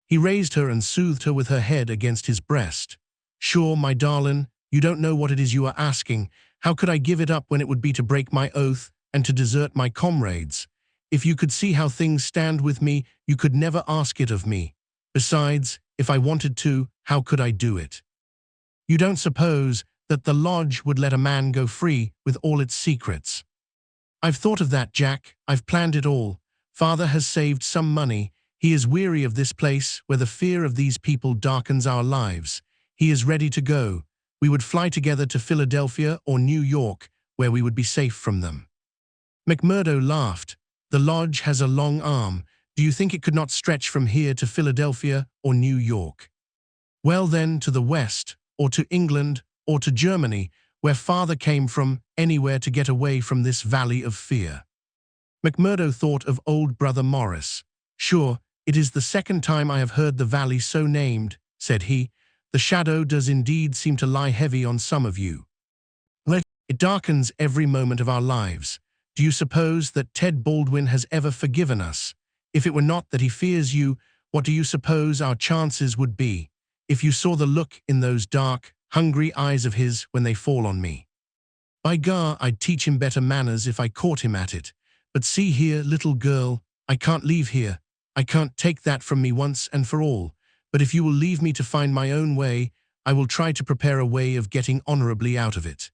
He raised her and soothed her with her head against his breast. Sure, my darling, you don't know what it is you are asking. How could I give it up when it would be to break my oath and to desert my comrades? If you could see how things stand with me, you could never ask it of me. Besides, if I wanted to, how could I do it? You don't suppose that the lodge would let a man go free with all its secrets? I've thought of that, Jack. I've planned it all. Father has saved some money. He is weary of this place where the fear of these people darkens our lives. He is ready to go. We would fly together to Philadelphia or New York, where we would be safe from them. McMurdo laughed. The lodge has a long arm. Do you think it could not stretch from here to Philadelphia or New York? Well then, to the west, or to England, or to Germany, where father came from, anywhere to get away from this valley of fear. McMurdo thought of old brother Morris. Sure, it is the second time I have heard the valley so named, said he. The shadow does indeed seem to lie heavy on some of you. It darkens every moment of our lives. Do you suppose that Ted Baldwin has ever forgiven us? If it were not that he fears you, what do you suppose our chances would be? If you saw the look in those dark, hungry eyes of his when they fall on me. By gar, I'd teach him better manners if I caught him at it. But see here, little girl, I can't leave here. I can't take that from me once and for all. But if you will leave me to find my own way, I will try to prepare a way of getting honorably out of it.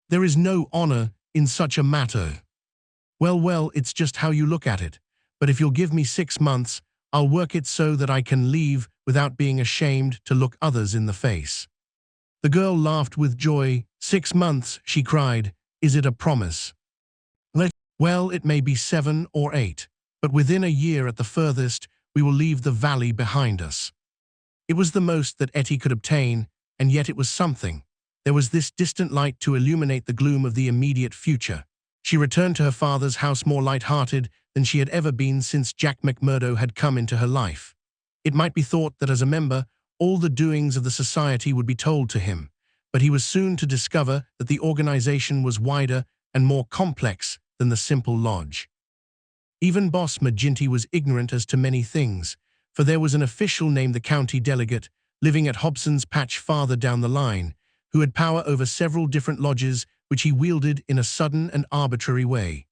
There is no honor in such a matter. Well, it's just how you look at it. But if you'll give me 6 months, I'll work it so that I can leave without being ashamed to look others in the face. The girl laughed with joy. 6 months, she cried. Is it a promise? Well, it may be 7 or 8, but within a year at the furthest, we will leave the valley behind us. It was the most that Etty could obtain, and yet it was something. There was this distant light to illuminate the gloom of the immediate future. She returned to her father's house more light-hearted than she had ever been since Jack McMurdo had come into her life. It might be thought that as a member, all the doings of the society would be told to him, but he was soon to discover that the organization was wider and more complex than the simple lodge. Even Boss McGinty was ignorant as to many things, for there was an official named the county delegate, living at Hobson's Patch farther down the line, who had power over several different lodges which he wielded in a sudden and arbitrary way.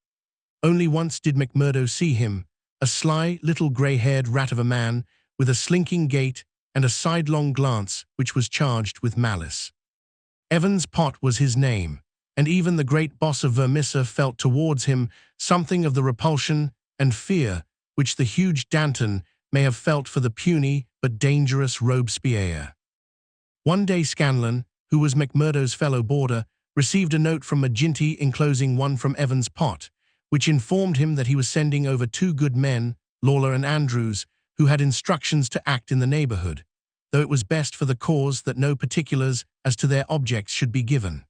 Only once did McMurdo see him, a sly, little grey-haired rat of a man, with a slinking gait and a sidelong glance which was charged with malice. Evans Pott was his name, and even the great boss of Vermissa felt towards him something of the repulsion and fear which the huge Danton may have felt for the puny but dangerous Robespierre. One day Scanlon, who was McMurdo's fellow boarder, received a note from McGinty enclosing one from Evans Pott, which informed him that he was sending over 2 good men, Lawler and Andrews, who had instructions to act in the neighborhood, though it was best for the cause that no particulars as to their objects should be given.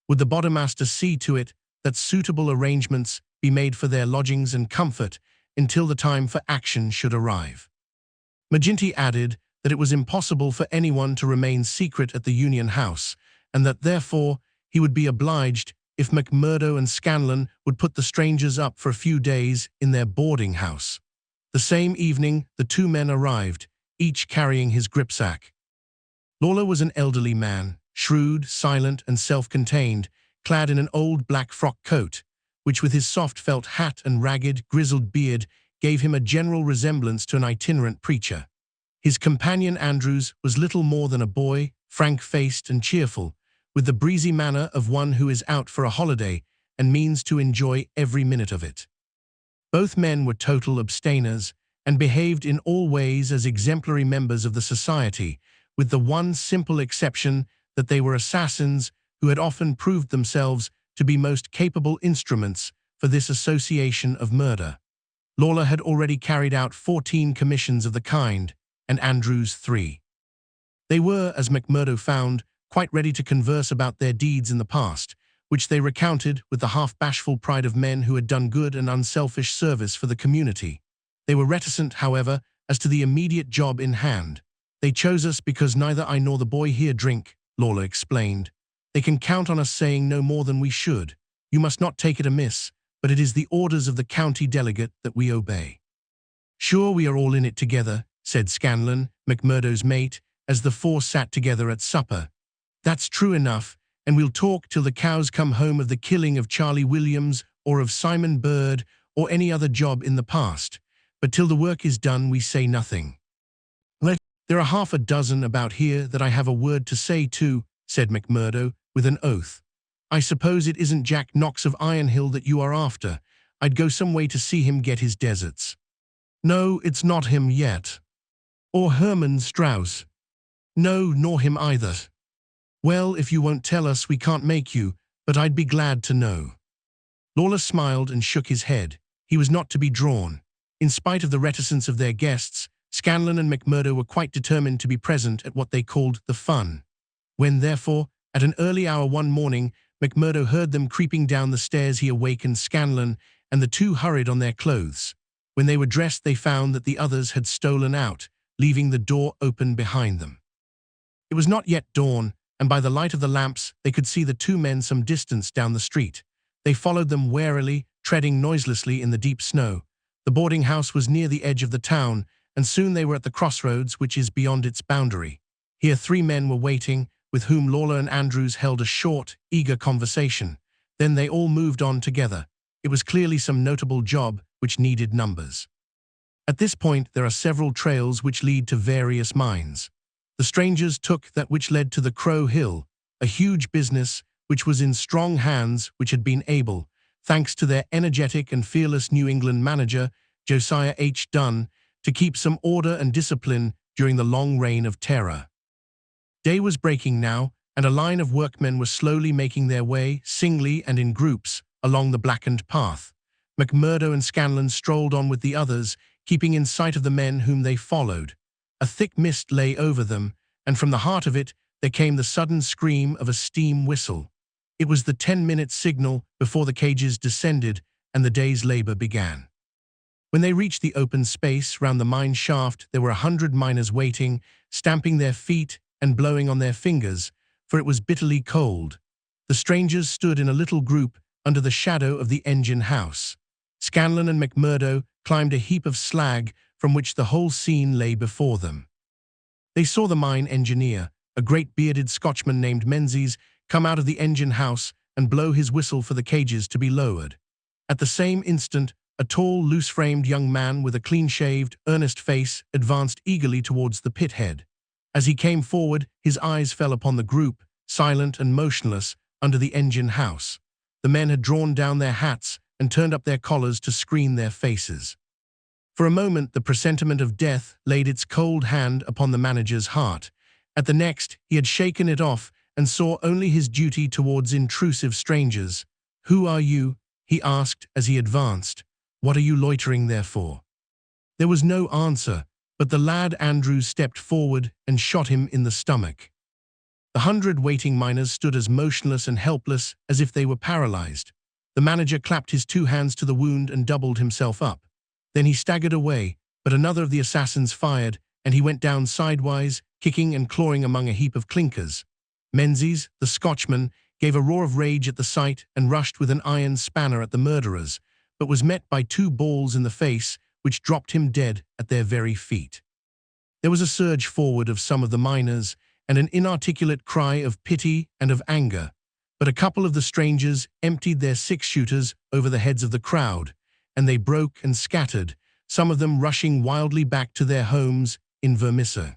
Would the Bodymaster see to it that suitable arrangements be made for their lodgings and comfort until the time for action should arrive? McGinty added that it was impossible for anyone to remain secret at the Union House, and that therefore he would be obliged if McMurdo and Scanlon would put the strangers up for a few days in their boarding house. The same evening, the two men arrived, each carrying his gripsack. Lawler was an elderly man, shrewd, silent, and self-contained, clad in an old black frock coat, which with his soft felt hat and ragged, grizzled beard gave him a general resemblance to an itinerant preacher. His companion Andrews was little more than a boy, frank-faced and cheerful, with the breezy manner of one who is out for a holiday and means to enjoy every minute of it. Both men were total abstainers and behaved in all ways as exemplary members of the society, with the one simple exception that they were assassins who had often proved themselves to be most capable instruments for this association of murder. Lawler had already carried out 14 commissions of the kind, and Andrews 3. They were, as McMurdo found, quite ready to converse about their deeds in the past, which they recounted with the half-bashful pride of men who had done good and unselfish service for the community. They were reticent, however, as to the immediate job in hand. "They chose us because neither I nor the boy here drink," Lawler explained. "They can count on us saying no more than we should. You must not take it amiss, but it is the orders of the county delegate that we obey." "Sure, we are all in it together," said Scanlon, McMurdo's mate, as the four sat together at supper. "That's true enough, and we'll talk till the cows come home of the killing of Charlie Williams or of Simon Bird or any other job in the past, but till the work is done we say nothing." "There are half a dozen about here that I have a word to say to," said McMurdo, with an oath. "I suppose it isn't Jack Knox of Ironhill that you are after. I'd go some way to see him get his deserts." "No, it's not him yet." "Or Herman Strauss." "No, nor him either." "Well, if you won't tell us, we can't make you, but I'd be glad to know." Lawler smiled and shook his head. He was not to be drawn. In spite of the reticence of their guests, Scanlon and McMurdo were quite determined to be present at what they called the fun. When, therefore, at an early hour one morning, McMurdo heard them creeping down the stairs, he awakened Scanlon, and the two hurried on their clothes. When they were dressed, they found that the others had stolen out, leaving the door open behind them. It was not yet dawn, and by the light of the lamps they could see the two men some distance down the street. They followed them warily, treading noiselessly in the deep snow. The boarding house was near the edge of the town, and soon they were at the crossroads which is beyond its boundary. Here 3 men were waiting, with whom Lawler and Andrews held a short, eager conversation. Then they all moved on together. It was clearly some notable job which needed numbers. At this point there are several trails which lead to various mines. The strangers took that which led to the Crow Hill, a huge business which was in strong hands, which had been able, thanks to their energetic and fearless New England manager, Josiah H. Dunn, to keep some order and discipline during the long reign of terror. Day was breaking now, and a line of workmen were slowly making their way, singly and in groups, along the blackened path. McMurdo and Scanlon strolled on with the others, keeping in sight of the men whom they followed. A thick mist lay over them, and from the heart of it there came the sudden scream of a steam whistle. It was the 10-minute signal before the cages descended and the day's labor began. When they reached the open space round the mine shaft, there were 100 miners waiting, stamping their feet and blowing on their fingers, for it was bitterly cold. The strangers stood in a little group under the shadow of the engine house. Scanlon and McMurdo climbed a heap of slag from which the whole scene lay before them. They saw the mine engineer, a great bearded Scotchman named Menzies, come out of the engine house and blow his whistle for the cages to be lowered. At the same instant, a tall, loose-framed young man with a clean-shaved, earnest face advanced eagerly towards the pit head. As he came forward, his eyes fell upon the group, silent and motionless, under the engine house. The men had drawn down their hats and turned up their collars to screen their faces. For a moment, the presentiment of death laid its cold hand upon the manager's heart. At the next, he had shaken it off and saw only his duty towards intrusive strangers. "Who are you?" he asked as he advanced. "What are you loitering there for?" There was no answer, but the lad Andrews stepped forward and shot him in the stomach. The 100 waiting miners stood as motionless and helpless as if they were paralyzed. The manager clapped his 2 hands to the wound and doubled himself up. Then he staggered away, but another of the assassins fired, and he went down sidewise, kicking and clawing among a heap of clinkers. Menzies, the Scotchman, gave a roar of rage at the sight and rushed with an iron spanner at the murderers, but was met by 2 balls in the face, which dropped him dead at their very feet. There was a surge forward of some of the miners, and an inarticulate cry of pity and of anger, but a couple of the strangers emptied their 6-shooters over the heads of the crowd, and they broke and scattered, some of them rushing wildly back to their homes in Vermissa.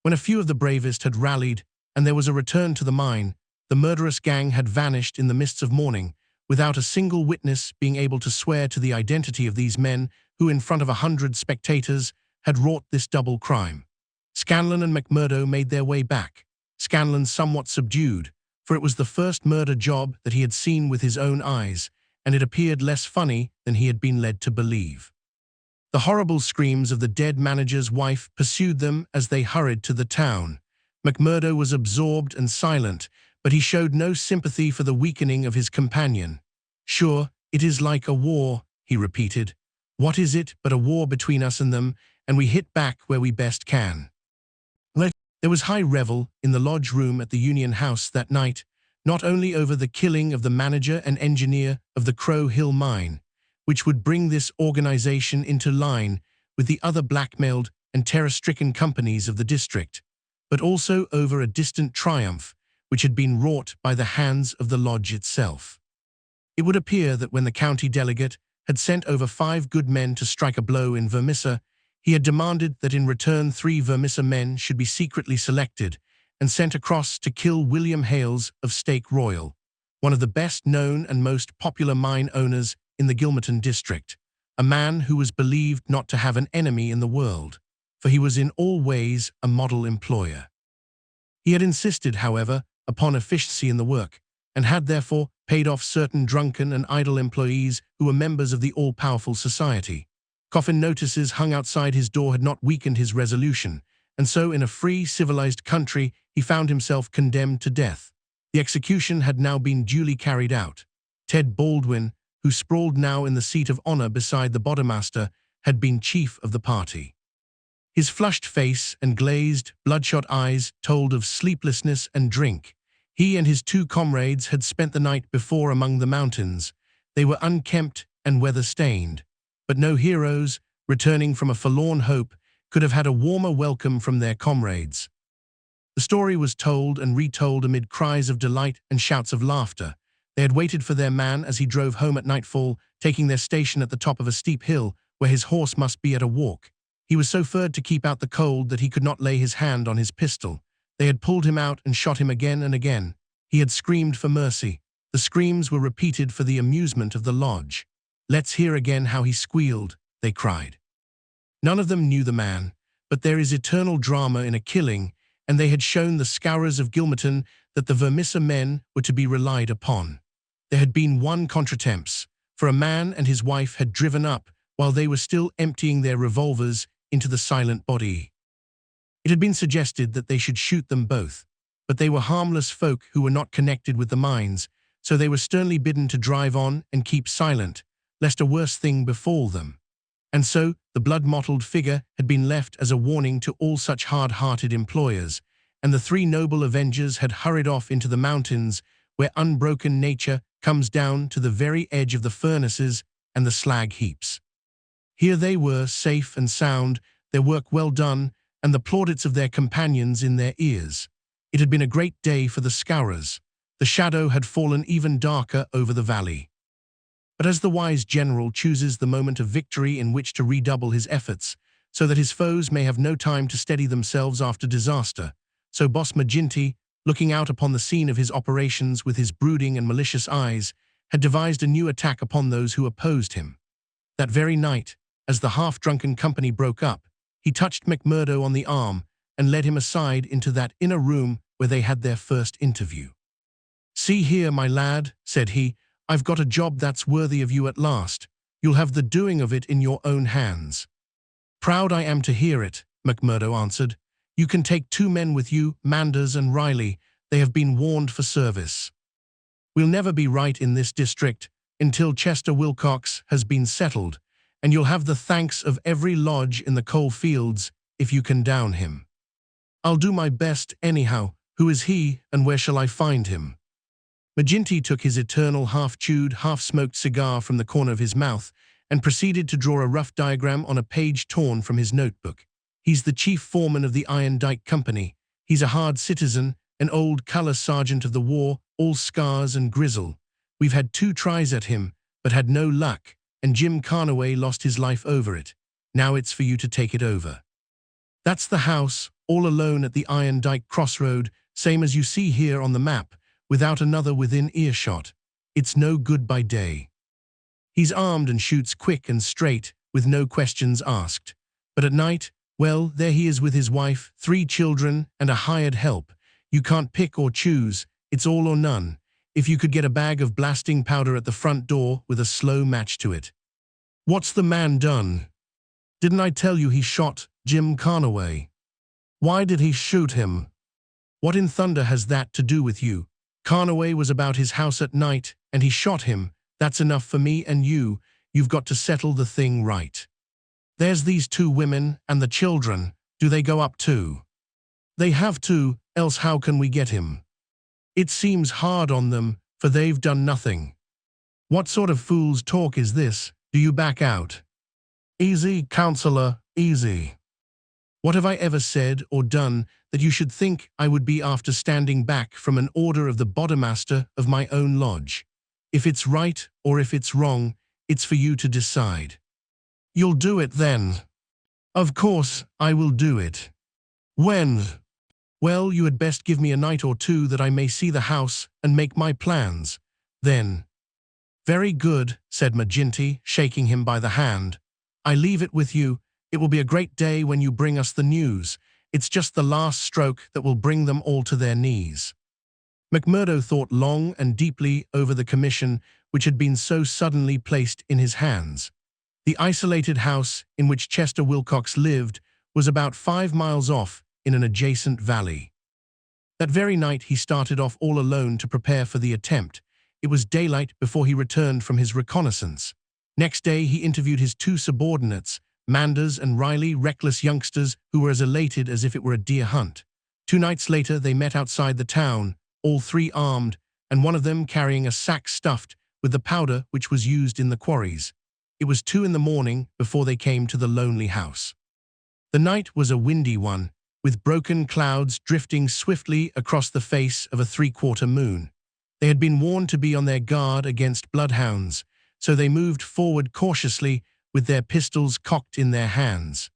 When a few of the bravest had rallied, and there was a return to the mine, the murderous gang had vanished in the mists of morning, without a single witness being able to swear to the identity of these men who, in front of 100 spectators, had wrought this double crime. Scanlon and McMurdo made their way back, Scanlon somewhat subdued, for it was the first murder job that he had seen with his own eyes, and it appeared less funny than he had been led to believe. The horrible screams of the dead manager's wife pursued them as they hurried to the town. McMurdo was absorbed and silent, but he showed no sympathy for the weakening of his companion. "Sure, it is like a war," he repeated. "What is it but a war between us and them, and we hit back where we best can." There was high revel in the lodge room at the Union House that night, not only over the killing of the manager and engineer of the Crow Hill mine, which would bring this organization into line with the other blackmailed and terror-stricken companies of the district, but also over a distant triumph which had been wrought by the hands of the lodge itself. It would appear that when the county delegate had sent over 5 good men to strike a blow in Vermissa, he had demanded that in return 3 Vermissa men should be secretly selected and sent across to kill William Hales of Stake Royal, one of the best-known and most popular mine owners in the Gilmerton district, a man who was believed not to have an enemy in the world, for he was in all ways a model employer. He had insisted, however, upon efficiency in the work, and had therefore paid off certain drunken and idle employees who were members of the all-powerful society. Coffin notices hung outside his door had not weakened his resolution, and so in a free, civilized country he found himself condemned to death. The execution had now been duly carried out. Ted Baldwin, who sprawled now in the seat of honor beside the Bodymaster, had been chief of the party. His flushed face and glazed, bloodshot eyes told of sleeplessness and drink. He and his 2 comrades had spent the night before among the mountains. They were unkempt and weather-stained, but no heroes, returning from a forlorn hope, could have had a warmer welcome from their comrades. The story was told and retold amid cries of delight and shouts of laughter. They had waited for their man as he drove home at nightfall, taking their station at the top of a steep hill where his horse must be at a walk. He was so furred to keep out the cold that he could not lay his hand on his pistol. They had pulled him out and shot him again and again. He had screamed for mercy. The screams were repeated for the amusement of the lodge. "Let's hear again how he squealed," they cried. None of them knew the man, but there is eternal drama in a killing, and they had shown the scourers of Gilmerton that the Vermissa men were to be relied upon. There had been one contretemps, for a man and his wife had driven up while they were still emptying their revolvers into the silent body. It had been suggested that they should shoot them both, but they were harmless folk who were not connected with the mines, so they were sternly bidden to drive on and keep silent, lest a worse thing befall them. And so the blood-mottled figure had been left as a warning to all such hard-hearted employers, and the 3 noble avengers had hurried off into the mountains where unbroken nature comes down to the very edge of the furnaces and the slag heaps. Here they were, safe and sound, their work well done, and the plaudits of their companions in their ears. It had been a great day for the scourers. The shadow had fallen even darker over the valley. But as the wise general chooses the moment of victory in which to redouble his efforts, so that his foes may have no time to steady themselves after disaster, so Boss McGinty, looking out upon the scene of his operations with his brooding and malicious eyes, had devised a new attack upon those who opposed him. That very night, as the half-drunken company broke up, he touched McMurdo on the arm and led him aside into that inner room where they had their first interview. "See here, my lad," said he, "I've got a job that's worthy of you at last. You'll have the doing of it in your own hands." "Proud I am to hear it," McMurdo answered. "You can take 2 men with you, Manders and Riley. They have been warned for service. We'll never be right in this district until Chester Wilcox has been settled, and you'll have the thanks of every lodge in the coal fields if you can down him. I'll do my best anyhow. Who is he, and where shall I find him? McGinty took his eternal half-chewed, half-smoked cigar from the corner of his mouth and proceeded to draw a rough diagram on a page torn from his notebook. He's the chief foreman of the Iron Dike Company. He's a hard citizen, an old color sergeant of the war, all scars and grizzle. We've had 2 tries at him, but had no luck, and Jim Carnaway lost his life over it. Now it's for you to take it over. That's the house, all alone at the Iron Dike crossroad, same as you see here on the map, without another within earshot. It's no good by day. He's armed and shoots quick and straight, with no questions asked. But at night, well, there he is with his wife, 3 children, and a hired help. You can't pick or choose, it's all or none. If you could get a bag of blasting powder at the front door with a slow match to it. What's the man done? Didn't I tell you he shot Jim Carnaway? Why did he shoot him? What in thunder has that to do with you? Carnaway was about his house at night, and he shot him. That's enough for me and you. You've got to settle the thing right. There's these 2 women and the children. Do they go up too? They have to, else how can we get him? It seems hard on them, for they've done nothing. What sort of fool's talk is this? Do you back out? Easy, counselor, easy. What have I ever said or done that you should think I would be after standing back from an order of the bodemaster of my own lodge? If it's right or if it's wrong, it's for you to decide. You'll do it then. Of course, I will do it. When? Well, you had best give me a night or 2 that I may see the house and make my plans. Then. Very good, said McGinty, shaking him by the hand. I leave it with you. It will be a great day when you bring us the news. It's just the last stroke that will bring them all to their knees. McMurdo thought long and deeply over the commission which had been so suddenly placed in his hands. The isolated house in which Chester Wilcox lived was about 5 miles off in an adjacent valley. That very night he started off all alone to prepare for the attempt. It was daylight before he returned from his reconnaissance. Next day he interviewed his 2 subordinates, Manders and Riley, reckless youngsters who were as elated as if it were a deer hunt. 2 nights later they met outside the town, all 3 armed, and one of them carrying a sack stuffed with the powder which was used in the quarries. It was 2 in the morning before they came to the lonely house. The night was a windy one, with broken clouds drifting swiftly across the face of a 3/4 moon. They had been warned to be on their guard against bloodhounds, so they moved forward cautiously with their pistols cocked in their hands.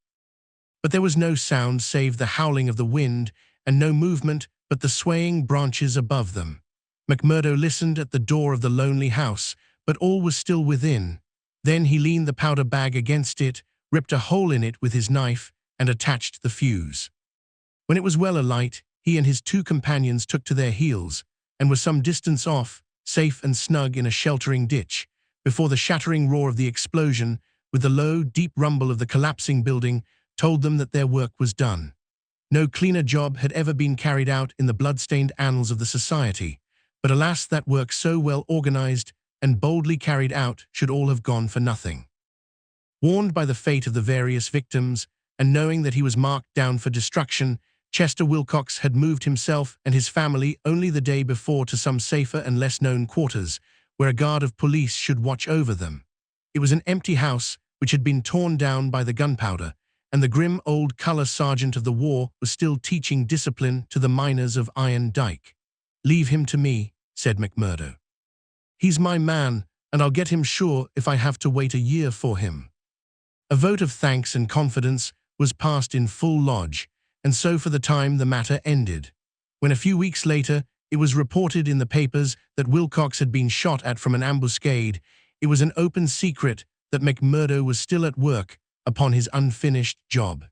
But there was no sound save the howling of the wind, and no movement but the swaying branches above them. McMurdo listened at the door of the lonely house, but all was still within. Then he leaned the powder bag against it, ripped a hole in it with his knife, and attached the fuse. When it was well alight, he and his 2 companions took to their heels, and were some distance off, safe and snug in a sheltering ditch, before the shattering roar of the explosion, with the low, deep rumble of the collapsing building, told them that their work was done. No cleaner job had ever been carried out in the blood-stained annals of the society, but alas, that work so well organized and boldly carried out should all have gone for nothing. Warned by the fate of the various victims, and knowing that he was marked down for destruction, Chester Wilcox had moved himself and his family only the day before to some safer and less-known quarters, where a guard of police should watch over them. It was an empty house which had been torn down by the gunpowder, and the grim old color sergeant of the war was still teaching discipline to the miners of Iron Dike. "Leave him to me," said McMurdo. "He's my man, and I'll get him sure if I have to wait a year for him." A vote of thanks and confidence was passed in full lodge, and so for the time the matter ended. When a few weeks later it was reported in the papers that Wilcox had been shot at from an ambuscade, it was an open secret that McMurdo was still at work upon his unfinished job.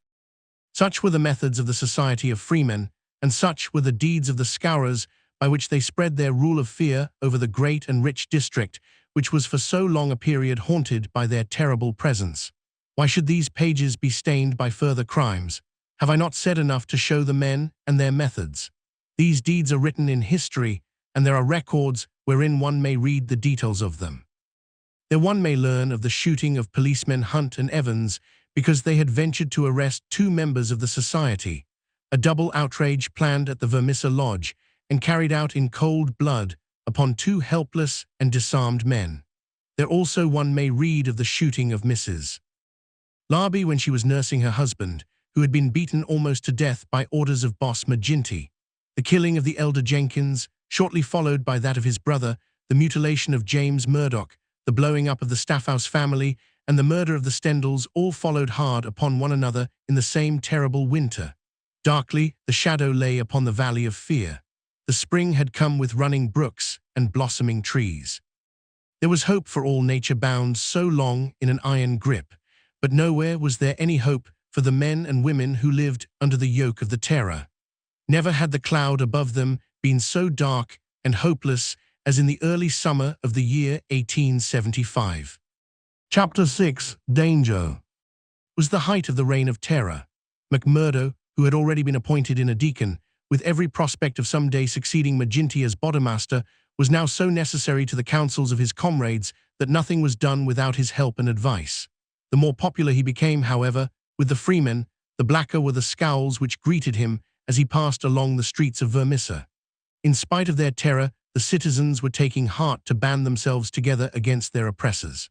Such were the methods of the Society of Freemen, and such were the deeds of the Scourers by which they spread their rule of fear over the great and rich district which was for so long a period haunted by their terrible presence. Why should these pages be stained by further crimes? Have I not said enough to show the men and their methods? These deeds are written in history, and there are records wherein one may read the details of them. There one may learn of the shooting of policemen Hunt and Evans because they had ventured to arrest 2 members of the society, a double outrage planned at the Vermissa Lodge and carried out in cold blood upon 2 helpless and disarmed men. There also one may read of the shooting of Mrs. Larby when she was nursing her husband, who had been beaten almost to death by orders of Boss McGinty, the killing of the elder Jenkins, shortly followed by that of his brother, the mutilation of James Murdoch, the blowing up of the Staffhouse family, and the murder of the Stendals all followed hard upon one another in the same terrible winter. Darkly, the shadow lay upon the valley of fear. The spring had come with running brooks and blossoming trees. There was hope for all nature bound so long in an iron grip, but nowhere was there any hope for the men and women who lived under the yoke of the terror. Never had the cloud above them been so dark and hopeless as in the early summer of the year 1875. Chapter 6, Danger. Was the height of the reign of terror. McMurdo, who had already been appointed in a deacon, with every prospect of some day succeeding McGinty as bodemaster, was now so necessary to the counsels of his comrades that nothing was done without his help and advice. The more popular he became, however, with the freemen, the blacker were the scowls which greeted him as he passed along the streets of Vermissa. In spite of their terror, the citizens were taking heart to band themselves together against their oppressors.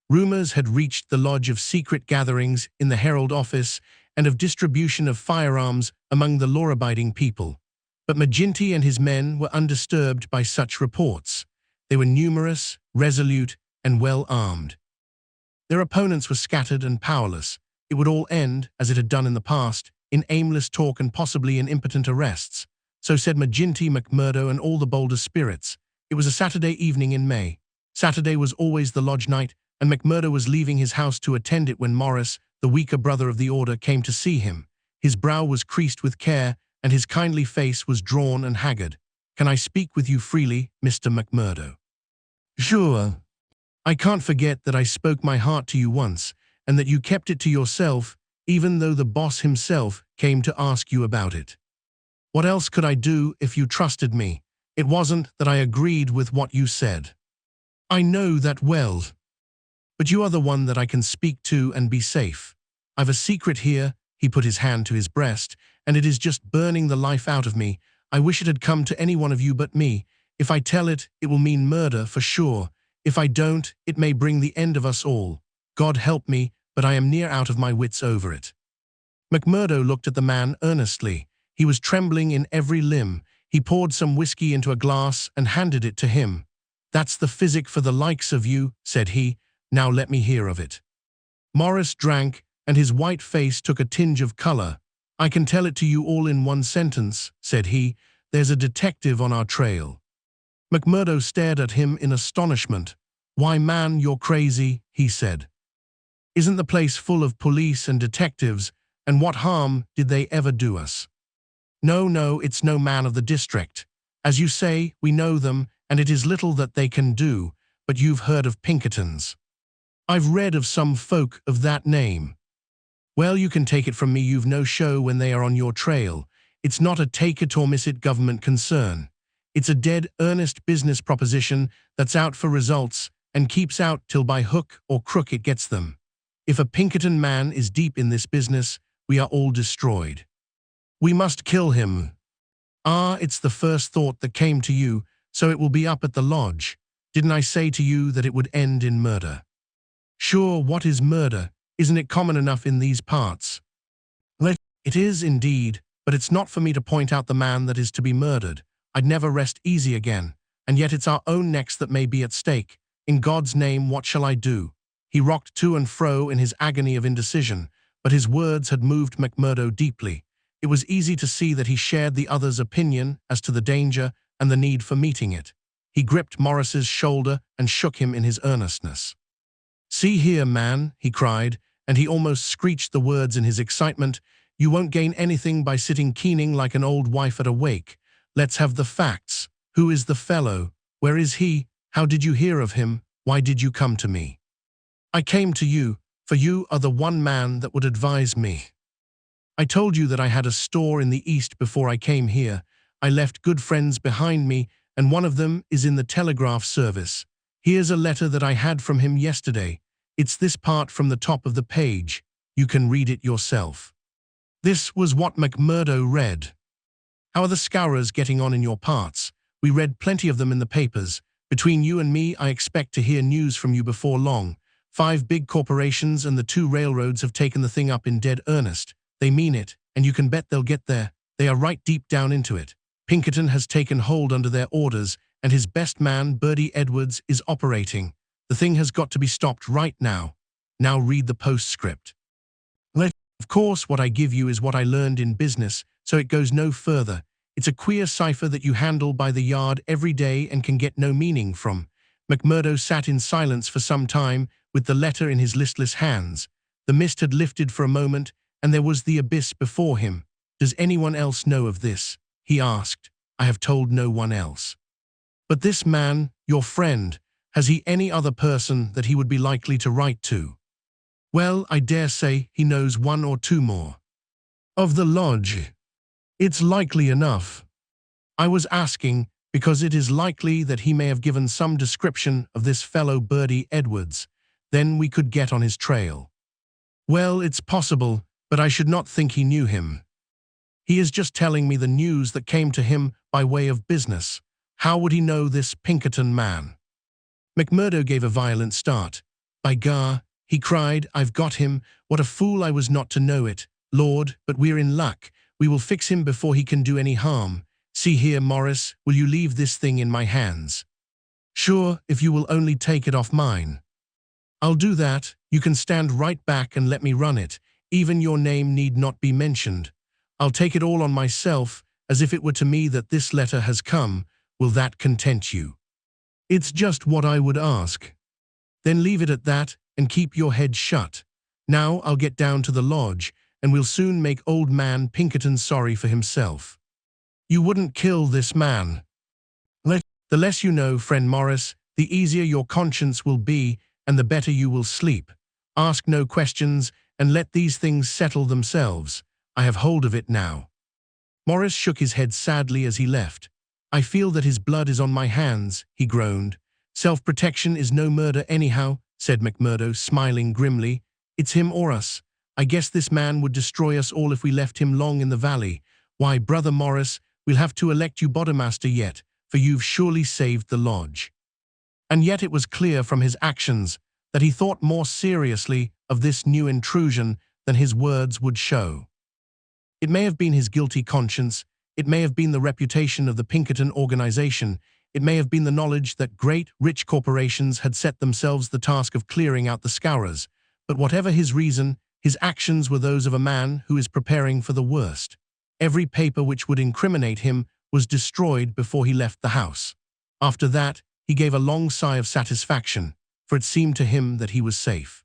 Rumors had reached the lodge of secret gatherings in the Herald office and of distribution of firearms among the law-abiding people. But McGinty and his men were undisturbed by such reports. They were numerous, resolute, and well-armed. Their opponents were scattered and powerless. It would all end, as it had done in the past, in aimless talk and possibly in impotent arrests. So said McGinty, McMurdo, and all the bolder spirits. It was a Saturday evening in May. Saturday was always the lodge night, and McMurdo was leaving his house to attend it when Morris, the weaker brother of the order, came to see him. His brow was creased with care, and his kindly face was drawn and haggard. "Can I speak with you freely, Mr. McMurdo?" "Sure. I can't forget that I spoke my heart to you once, and that you kept it to yourself, even though the boss himself came to ask you about it. What else could I do if you trusted me? It wasn't that I agreed with what you said. I know that well. But you are the one that I can speak to and be safe. I've a secret here," he put his hand to his breast, "and it is just burning the life out of me. I wish it had come to any one of you but me. If I tell it, it will mean murder for sure. If I don't, it may bring the end of us all. God help me, but I am near out of my wits over it." McMurdo looked at the man earnestly. He was trembling in every limb. He poured some whiskey into a glass and handed it to him. "That's the physic for the likes of you," said he. "Now let me hear of it." Morris drank, and his white face took a tinge of color. "I can tell it to you all in one sentence," said he. "There's a detective on our trail." McMurdo stared at him in astonishment. "Why, man, you're crazy," he said. "Isn't the place full of police and detectives, and what harm did they ever do us?" No, it's no man of the district. As you say, we know them, and it is little that they can do, but you've heard of Pinkertons. I've read of some folk of that name. Well, you can take it from me you've no show when they are on your trail. It's not a take-it-or-miss-it government concern. It's a dead, earnest business proposition that's out for results and keeps out till by hook or crook it gets them. If a Pinkerton man is deep in this business, we are all destroyed. We must kill him. Ah, it's the first thought that came to you, so it will be up at the lodge. Didn't I say to you that it would end in murder? Sure, what is murder? Isn't it common enough in these parts? It is indeed, but it's not for me to point out the man that is to be murdered. I'd never rest easy again, and yet it's our own necks that may be at stake. In God's name, what shall I do? He rocked to and fro in his agony of indecision, but his words had moved McMurdo deeply. It was easy to see that he shared the other's opinion as to the danger and the need for meeting it. He gripped Morris's shoulder and shook him in his earnestness. "See here, man," he cried, and he almost screeched the words in his excitement. "You won't gain anything by sitting keening like an old wife at a wake. Let's have the facts. Who is the fellow? Where is he? How did you hear of him? Why did you come to me?" "I came to you, for you are the one man that would advise me. I told you that I had a store in the East before I came here. I left good friends behind me, and one of them is in the telegraph service. Here's a letter that I had from him yesterday. It's this part from the top of the page. You can read it yourself." This was what McMurdo read. "How are the Scourers getting on in your parts? We read plenty of them in the papers. Between you and me, I expect to hear news from you before long. 5 big corporations and the 2 railroads have taken the thing up in dead earnest. They mean it, and you can bet they'll get there. They are right deep down into it. Pinkerton has taken hold under their orders, and his best man, Bertie Edwards, is operating. The thing has got to be stopped right now. Now read the postscript. Of course, what I give you is what I learned in business, so it goes no further. It's a queer cipher that you handle by the yard every day and can get no meaning from." McMurdo sat in silence for some time, with the letter in his listless hands. The mist had lifted for a moment, and there was the abyss before him. "Does anyone else know of this?" he asked. "I have told no one else." "But this man, your friend, has he any other person that he would be likely to write to?" "Well, I dare say he knows 1 or 2 more." "Of the lodge?" "It's likely enough. I was asking because it is likely that he may have given some description of this fellow Bertie Edwards. Then we could get on his trail." "Well, it's possible, but I should not think he knew him. He is just telling me the news that came to him by way of business. How would he know this Pinkerton man?" McMurdo gave a violent start. "By gar," he cried, "I've got him. What a fool I was not to know it. Lord, but we're in luck. We will fix him before he can do any harm. See here, Morris, will you leave this thing in my hands?" "Sure, if you will only take it off mine." "I'll do that. You can stand right back and let me run it. Even your name need not be mentioned. I'll take it all on myself, as if it were to me that this letter has come. Will that content you?" "It's just what I would ask." "Then leave it at that, and keep your head shut. Now I'll get down to the lodge, and we'll soon make old man Pinkerton sorry for himself." "You wouldn't kill this man." "The less you know, friend Morris, the easier your conscience will be, and the better you will sleep. Ask no questions, and let these things settle themselves. I have hold of it now." Morris shook his head sadly as he left. "I feel that his blood is on my hands," he groaned. "Self-protection is no murder anyhow," said McMurdo, smiling grimly. "It's him or us. I guess this man would destroy us all if we left him long in the valley. Why, Brother Morris, we'll have to elect you Boddermaster yet, for you've surely saved the lodge." And yet it was clear from his actions that he thought more seriously of this new intrusion than his words would show. It may have been his guilty conscience, it may have been the reputation of the Pinkerton organization, it may have been the knowledge that great, rich corporations had set themselves the task of clearing out the Scourers, but whatever his reason, his actions were those of a man who is preparing for the worst. Every paper which would incriminate him was destroyed before he left the house. After that, he gave a long sigh of satisfaction, for it seemed to him that he was safe.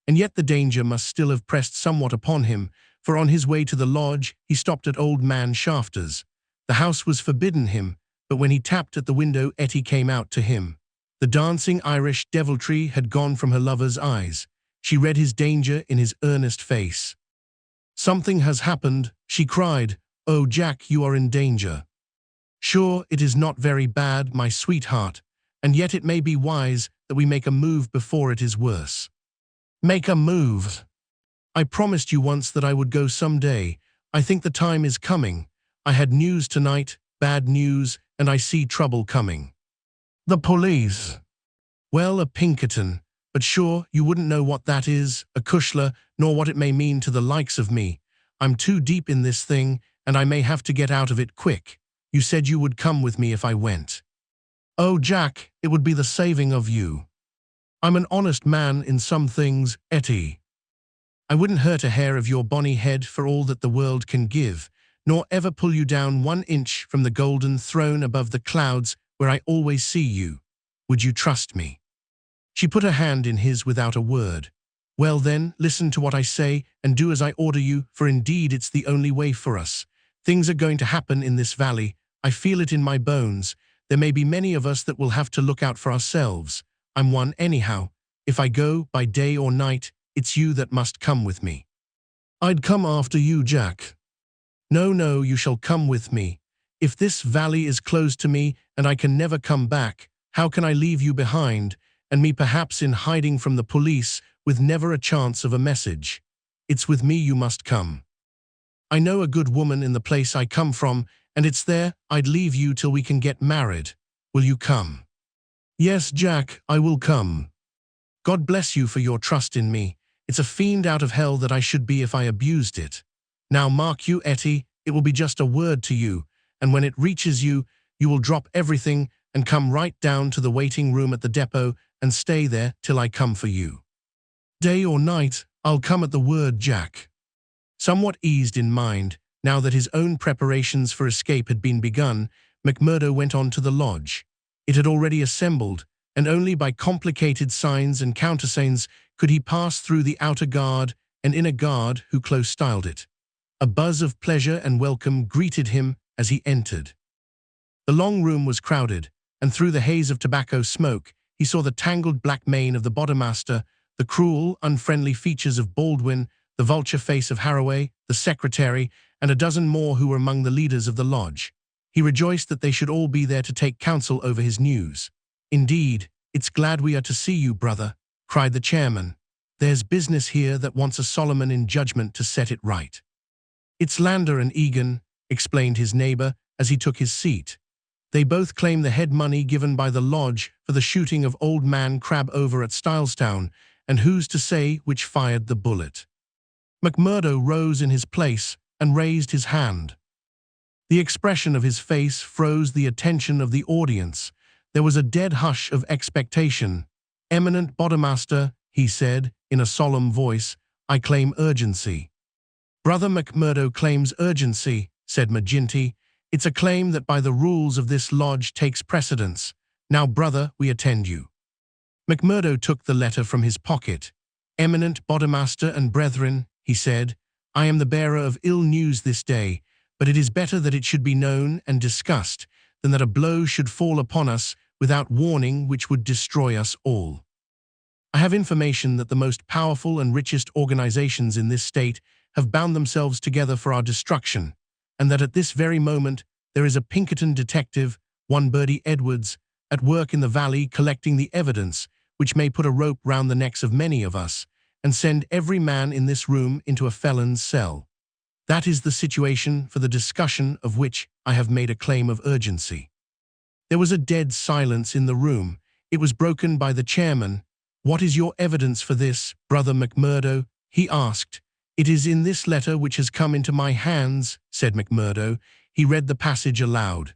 And yet the danger must still have pressed somewhat upon him, for on his way to the lodge he stopped at old man Shafter's. The house was forbidden him, but when he tapped at the window Etty came out to him. The dancing Irish deviltry had gone from her lover's eyes. She read his danger in his earnest face. "Something has happened," she cried. "Oh, Jack, you are in danger." "Sure, it is not very bad, my sweetheart, and yet it may be wise that we make a move before it is worse." "Make a move?" "I promised you once that I would go some day. I think the time is coming. I had news tonight, bad news, and I see trouble coming." "The police?" "Well, a Pinkerton. But sure, you wouldn't know what that is, a Cushler, nor what it may mean to the likes of me. I'm too deep in this thing, and I may have to get out of it quick. You said you would come with me if I went." "Oh, Jack, it would be the saving of you." "I'm an honest man in some things, Etty. I wouldn't hurt a hair of your bonny head for all that the world can give, nor ever pull you down 1 inch from the golden throne above the clouds where I always see you. Would you trust me?" She put her hand in his without a word. "Well then, listen to what I say, and do as I order you, for indeed it's the only way for us. Things are going to happen in this valley. I feel it in my bones. There may be many of us that will have to look out for ourselves. I'm one anyhow. If I go, by day or night, it's you that must come with me." "I'd come after you, Jack." "No, no, you shall come with me. If this valley is closed to me, and I can never come back, how can I leave you behind, and me perhaps in hiding from the police, with never a chance of a message? It's with me you must come. I know a good woman in the place I come from, and it's there I'd leave you till we can get married. Will you come?" "Yes, Jack, I will come. God bless you for your trust in me. It's a fiend out of hell that I should be if I abused it. Now mark you, Etty, it will be just a word to you, and when it reaches you, you will drop everything and come right down to the waiting room at the depot and stay there till I come for you. Day or night, I'll come at the word, Jack." Somewhat eased in mind, now that his own preparations for escape had been begun, McMurdo went on to the lodge. It had already assembled, and only by complicated signs and countersigns could he pass through the outer guard and inner guard, who close styled it. A buzz of pleasure and welcome greeted him as he entered. The long room was crowded, and through the haze of tobacco smoke, he saw the tangled black mane of the Bodemaster, the cruel, unfriendly features of Baldwin, the vulture face of Haraway, the secretary, and a dozen more who were among the leaders of the lodge. He rejoiced that they should all be there to take counsel over his news. "Indeed, it's glad we are to see you, brother," cried the chairman. "There's business here that wants a Solomon in judgment to set it right." "It's Lander and Egan," explained his neighbor as he took his seat. "They both claim the head money given by the lodge for the shooting of old man Crab over at Stylestown, and who's to say which fired the bullet?" McMurdo rose in his place and raised his hand. The expression of his face froze the attention of the audience. There was a dead hush of expectation. "Eminent Bodemaster," he said in a solemn voice, "I claim urgency." "Brother McMurdo claims urgency," said McGinty. "It's a claim that by the rules of this lodge takes precedence. Now, brother, we attend you." McMurdo took the letter from his pocket. "Eminent Bodemaster and brethren," he said, "I am the bearer of ill news this day, but it is better that it should be known and discussed than that a blow should fall upon us without warning which would destroy us all. I have information that the most powerful and richest organizations in this state have bound themselves together for our destruction, and that at this very moment there is a Pinkerton detective, one Bertie Edwards, at work in the valley collecting the evidence which may put a rope round the necks of many of us and send every man in this room into a felon's cell. That is the situation for the discussion of which I have made a claim of urgency." There was a dead silence in the room. It was broken by the chairman. "What is your evidence for this, Brother McMurdo?" he asked. "It is in this letter which has come into my hands," said McMurdo. He read the passage aloud.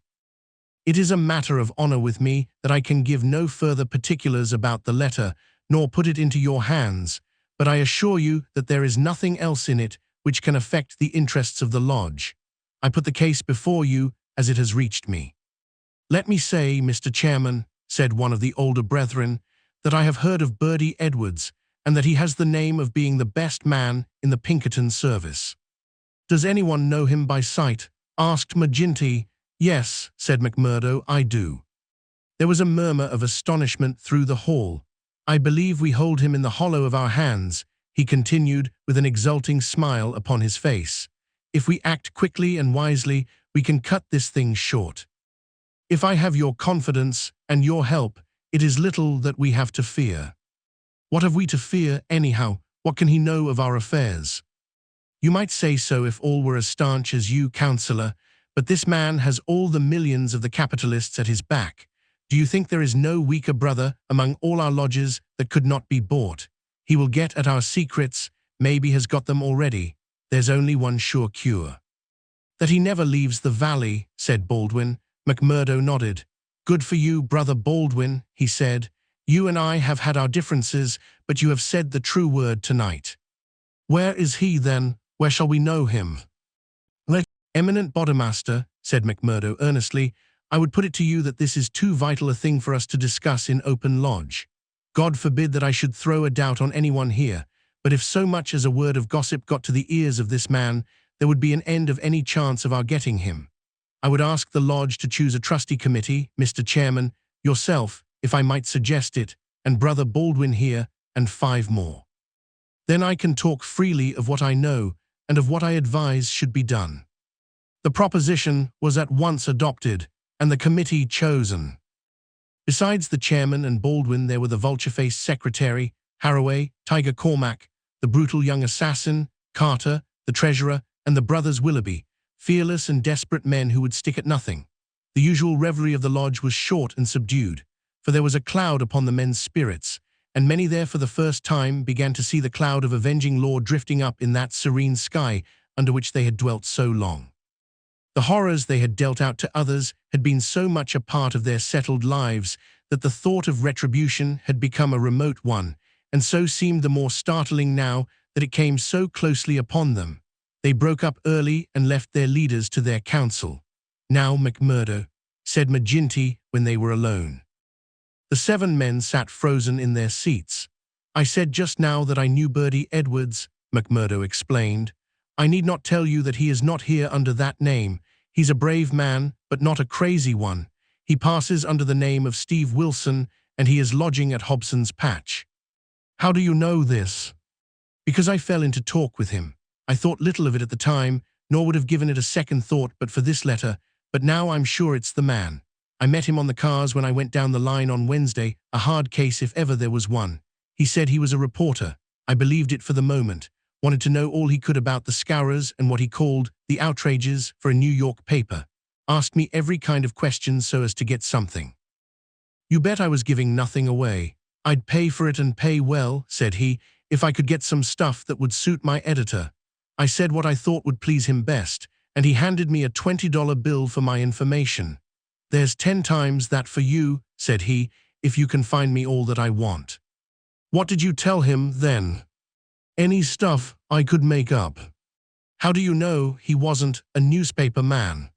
"It is a matter of honor with me that I can give no further particulars about the letter, nor put it into your hands, but I assure you that there is nothing else in it which can affect the interests of the lodge. I put the case before you as it has reached me." "Let me say, Mr. Chairman," said one of the older brethren, "that I have heard of Bertie Edwards, and that he has the name of being the best man in the Pinkerton service." "Does anyone know him by sight?" asked McGinty. "Yes," said McMurdo, "I do." There was a murmur of astonishment through the hall. "I believe we hold him in the hollow of our hands," he continued with an exulting smile upon his face. "If we act quickly and wisely, we can cut this thing short. If I have your confidence and your help, it is little that we have to fear." "What have we to fear, anyhow? What can he know of our affairs?" "You might say so if all were as staunch as you, counselor, but this man has all the millions of the capitalists at his back. Do you think there is no weaker brother among all our lodges that could not be bought? He will get at our secrets, maybe has got them already. There's only one sure cure." "That he never leaves the valley," said Baldwin. McMurdo nodded. "Good for you, Brother Baldwin," he said. "You and I have had our differences, but you have said the true word tonight." "Where is he, then? Where shall we know him?" "Eminent Bodemaster," said McMurdo earnestly, "I would put it to you that this is too vital a thing for us to discuss in open lodge. God forbid that I should throw a doubt on anyone here, but if so much as a word of gossip got to the ears of this man, there would be an end of any chance of our getting him. I would ask the lodge to choose a trustee committee, Mr. Chairman, yourself, if I might suggest it, and Brother Baldwin here, and 5 more. Then I can talk freely of what I know and of what I advise should be done." The proposition was at once adopted, and the committee chosen. Besides the chairman and Baldwin, there were the vulture-faced secretary, Haraway, Tiger Cormac, the brutal young assassin, Carter, the treasurer, and the brothers Willoughby, fearless and desperate men who would stick at nothing. The usual revelry of the lodge was short and subdued, for there was a cloud upon the men's spirits, and many there for the first time began to see the cloud of avenging law drifting up in that serene sky under which they had dwelt so long. The horrors they had dealt out to others had been so much a part of their settled lives that the thought of retribution had become a remote one, and so seemed the more startling now that it came so closely upon them. They broke up early and left their leaders to their counsel. "Now, McMurdo," said McGinty when they were alone. The 7 men sat frozen in their seats. "I said just now that I knew Bertie Edwards," McMurdo explained. "I need not tell you that he is not here under that name. He's a brave man, but not a crazy one. He passes under the name of Steve Wilson, and he is lodging at Hobson's Patch." "How do you know this?" "Because I fell into talk with him. I thought little of it at the time, nor would have given it a second thought but for this letter, but now I'm sure it's the man. I met him on the cars when I went down the line on Wednesday, a hard case if ever there was one. He said he was a reporter. I believed it for the moment, wanted to know all he could about the Scourers and what he called the outrages for a New York paper. Asked me every kind of question so as to get something. You bet I was giving nothing away. I'd pay for it and pay well, said he, if I could get some stuff that would suit my editor. I said what I thought would please him best, and he handed me a $20 bill for my information. There's 10 times that for you, said he, if you can find me all that I want. What did you tell him then? Any stuff I could make up. How do you know he wasn't a newspaper man?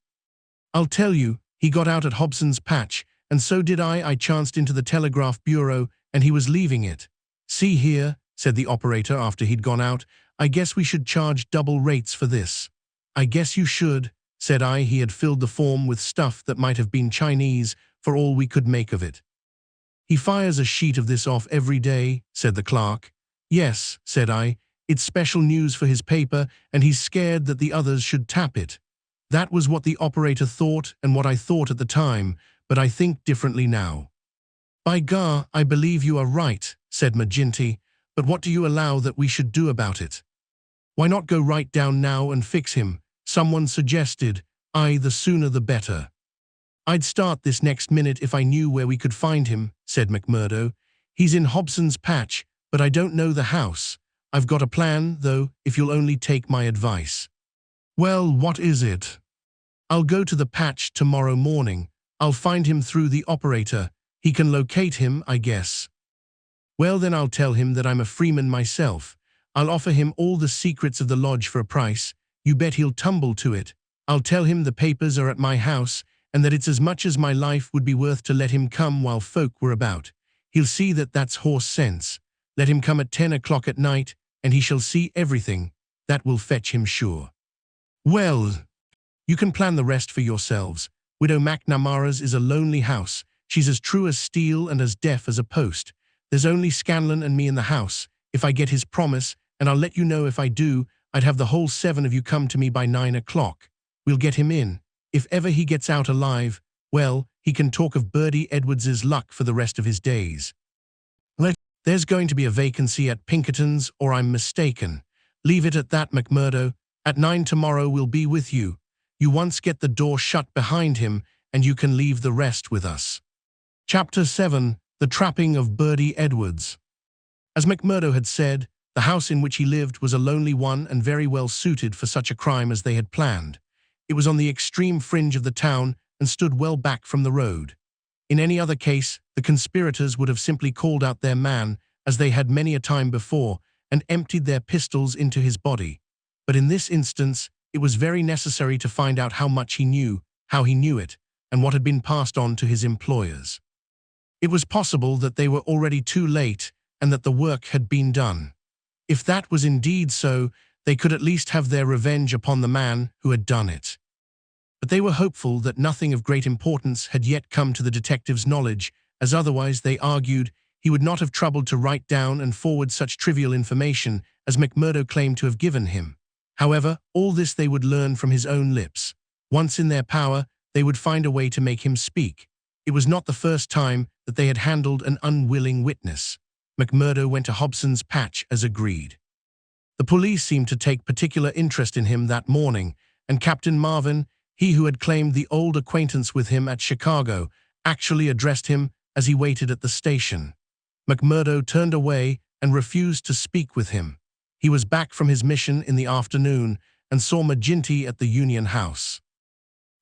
I'll tell you, he got out at Hobson's Patch, and so did I. I chanced into the telegraph bureau, and he was leaving it. See here, said the operator after he'd gone out, I guess we should charge double rates for this. I guess you should, said I. He had filled the form with stuff that might have been Chinese, for all we could make of it. He fires a sheet of this off every day, said the clerk. Yes, said I, it's special news for his paper, and he's scared that the others should tap it. That was what the operator thought and what I thought at the time, but I think differently now. By gar, I believe you are right, said McGinty, but what do you allow that we should do about it? Why not go right down now and fix him? Someone suggested. Aye, the sooner the better. I'd start this next minute if I knew where we could find him, said McMurdo. He's in Hobson's Patch, but I don't know the house. I've got a plan, though, if you'll only take my advice. Well, what is it? I'll go to the patch tomorrow morning. I'll find him through the operator. He can locate him, I guess. Well, then I'll tell him that I'm a freeman myself. I'll offer him all the secrets of the lodge for a price. You bet he'll tumble to it. I'll tell him the papers are at my house, and that it's as much as my life would be worth to let him come while folk were about. He'll see that that's horse sense. Let him come at 10 o'clock at night, and he shall see everything. That will fetch him sure. Well, you can plan the rest for yourselves. Widow McNamara's is a lonely house. She's as true as steel and as deaf as a post. There's only Scanlon and me in the house. If I get his promise, and I'll let you know if I do, I'd have the whole 7 of you come to me by 9 o'clock. We'll get him in. If ever he gets out alive, well, he can talk of Bertie Edwards's luck for the rest of his days. There's going to be a vacancy at Pinkerton's, or I'm mistaken. Leave it at that, McMurdo. At 9 tomorrow we'll be with you. You once get the door shut behind him, and you can leave the rest with us. Chapter 7. The Trapping of Bertie Edwards. As McMurdo had said, the house in which he lived was a lonely one and very well suited for such a crime as they had planned. It was on the extreme fringe of the town and stood well back from the road. In any other case, the conspirators would have simply called out their man, as they had many a time before, and emptied their pistols into his body. But in this instance, it was very necessary to find out how much he knew, how he knew it, and what had been passed on to his employers. It was possible that they were already too late and that the work had been done. If that was indeed so, they could at least have their revenge upon the man who had done it. But they were hopeful that nothing of great importance had yet come to the detective's knowledge, as otherwise, they argued, he would not have troubled to write down and forward such trivial information as McMurdo claimed to have given him. However, all this they would learn from his own lips. Once in their power, they would find a way to make him speak. It was not the first time that they had handled an unwilling witness. McMurdo went to Hobson's Patch as agreed. The police seemed to take particular interest in him that morning, and Captain Marvin, he who had claimed the old acquaintance with him at Chicago, actually addressed him as he waited at the station. McMurdo turned away and refused to speak with him. He was back from his mission in the afternoon and saw McGinty at the Union House.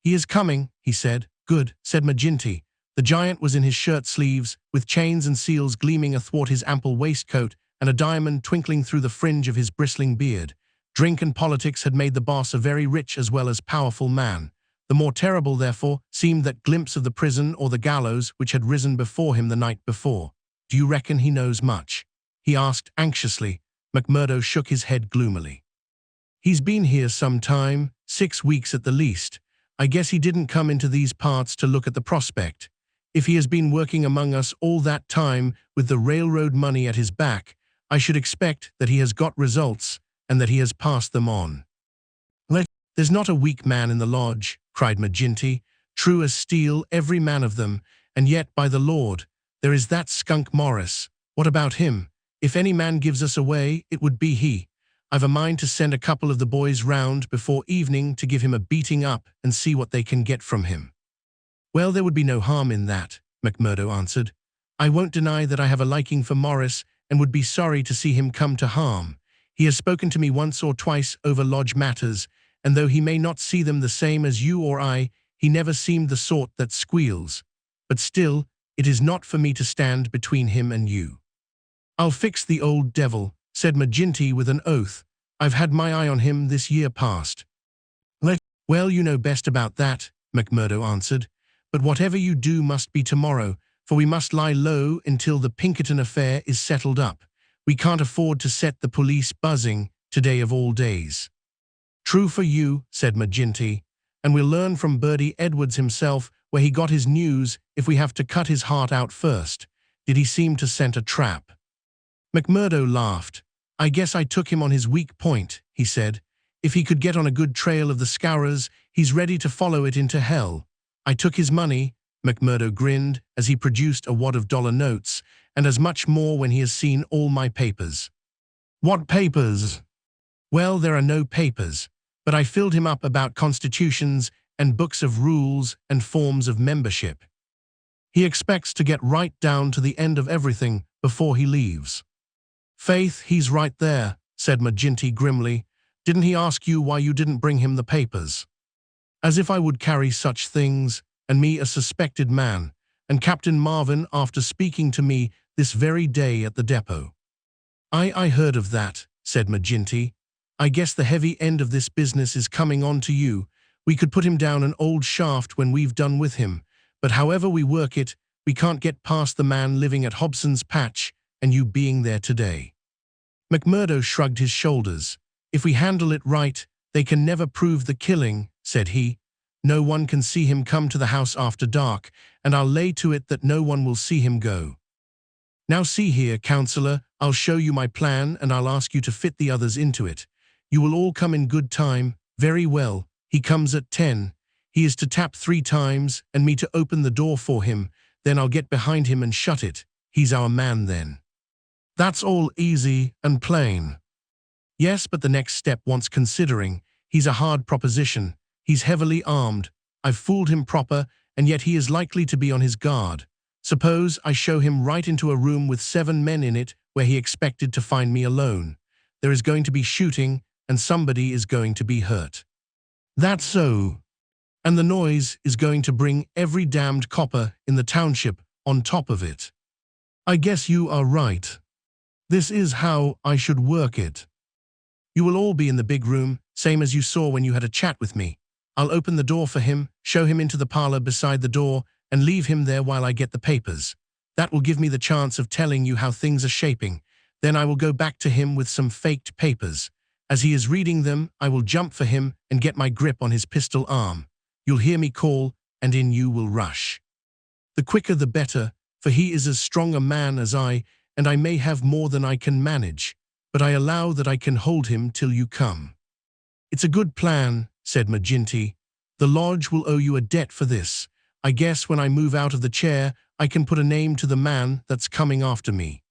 "He is coming," he said. "Good," said McGinty. The giant was in his shirt sleeves, with chains and seals gleaming athwart his ample waistcoat and a diamond twinkling through the fringe of his bristling beard. Drink and politics had made the boss a very rich as well as powerful man. The more terrible, therefore, seemed that glimpse of the prison or the gallows which had risen before him the night before. "Do you reckon he knows much?" he asked anxiously. McMurdo shook his head gloomily. "He's been here some time, 6 weeks at the least. I guess he didn't come into these parts to look at the prospect. If he has been working among us all that time with the railroad money at his back, I should expect that he has got results and that he has passed them on." "There's not a weak man in the lodge," cried McGinty. "True as steel, every man of them, and yet, by the Lord, there is that skunk Morris. What about him? If any man gives us away, it would be he. I've a mind to send a couple of the boys round before evening to give him a beating up and see what they can get from him." "Well, there would be no harm in that," McMurdo answered. "I won't deny that I have a liking for Morris and would be sorry to see him come to harm. He has spoken to me once or twice over lodge matters, and though he may not see them the same as you or I, he never seemed the sort that squeals. But still, it is not for me to stand between him and you." "I'll fix the old devil," said McGinty with an oath. "I've had my eye on him this year past." "Well, you know best about that," McMurdo answered. "But whatever you do must be tomorrow, for we must lie low until the Pinkerton affair is settled up. We can't afford to set the police buzzing, today of all days." "True for you," said McGinty. "And we'll learn from Bertie Edwards himself where he got his news if we have to cut his heart out first. Did he seem to scent a trap?" McMurdo laughed. "I guess I took him on his weak point," he said. "If he could get on a good trail of the scourers, he's ready to follow it into hell. I took his money," McMurdo grinned as he produced a wad of dollar notes, "and as much more when he has seen all my papers." "What papers?" "Well, there are no papers, but I filled him up about constitutions and books of rules and forms of membership. He expects to get right down to the end of everything before he leaves." "Faith, he's right there," said McGinty grimly. "Didn't he ask you why you didn't bring him the papers?" "As if I would carry such things, and me a suspected man, and Captain Marvin after speaking to me this very day at the depot." I heard of that," said McGinty. "I guess the heavy end of this business is coming on to you. We could put him down an old shaft when we've done with him, but however we work it, we can't get past the man living at Hobson's Patch and you being there today." McMurdo shrugged his shoulders. "If we handle it right, they can never prove the killing," said he. "No one can see him come to the house after dark, and I'll lay to it that no one will see him go. Now see here, counselor, I'll show you my plan and I'll ask you to fit the others into it. You will all come in good time. Very well. He comes at 10. He is to tap 3 times and me to open the door for him. Then I'll get behind him and shut it. He's our man then." "That's all easy and plain." "Yes, but the next step wants considering. He's a hard proposition. He's heavily armed. I've fooled him proper, and yet he is likely to be on his guard. Suppose I show him right into a room with 7 men in it where he expected to find me alone. There is going to be shooting, and somebody is going to be hurt." "That's so. And the noise is going to bring every damned copper in the township on top of it. I guess you are right. This is how I should work it. You will all be in the big room, same as you saw when you had a chat with me. I'll open the door for him, show him into the parlor beside the door, and leave him there while I get the papers. That will give me the chance of telling you how things are shaping. Then I will go back to him with some faked papers. As he is reading them, I will jump for him and get my grip on his pistol arm. You'll hear me call, and in you will rush. The quicker the better, for he is as strong a man as I, and I may have more than I can manage, but I allow that I can hold him till you come." "It's a good plan," said McGinty. "The lodge will owe you a debt for this. I guess when I move out of the chair, I can put a name to the man that's coming after me."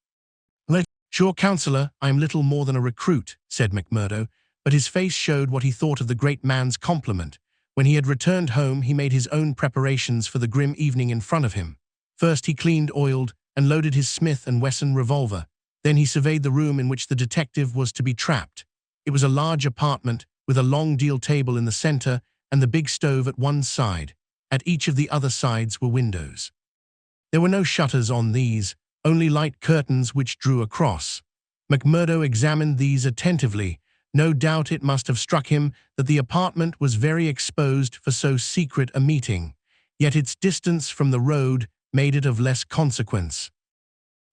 "Sure, Counselor, I am little more than a recruit," said McMurdo, but his face showed what he thought of the great man's compliment. When he had returned home, he made his own preparations for the grim evening in front of him. First he cleaned, oiled, and loaded his Smith & Wesson revolver. Then he surveyed the room in which the detective was to be trapped. It was a large apartment, with a long deal table in the center and the big stove at one side. At each of the other sides were windows. There were no shutters on these, only light curtains which drew across. McMurdo examined these attentively. No doubt it must have struck him that the apartment was very exposed for so secret a meeting, yet its distance from the road made it of less consequence.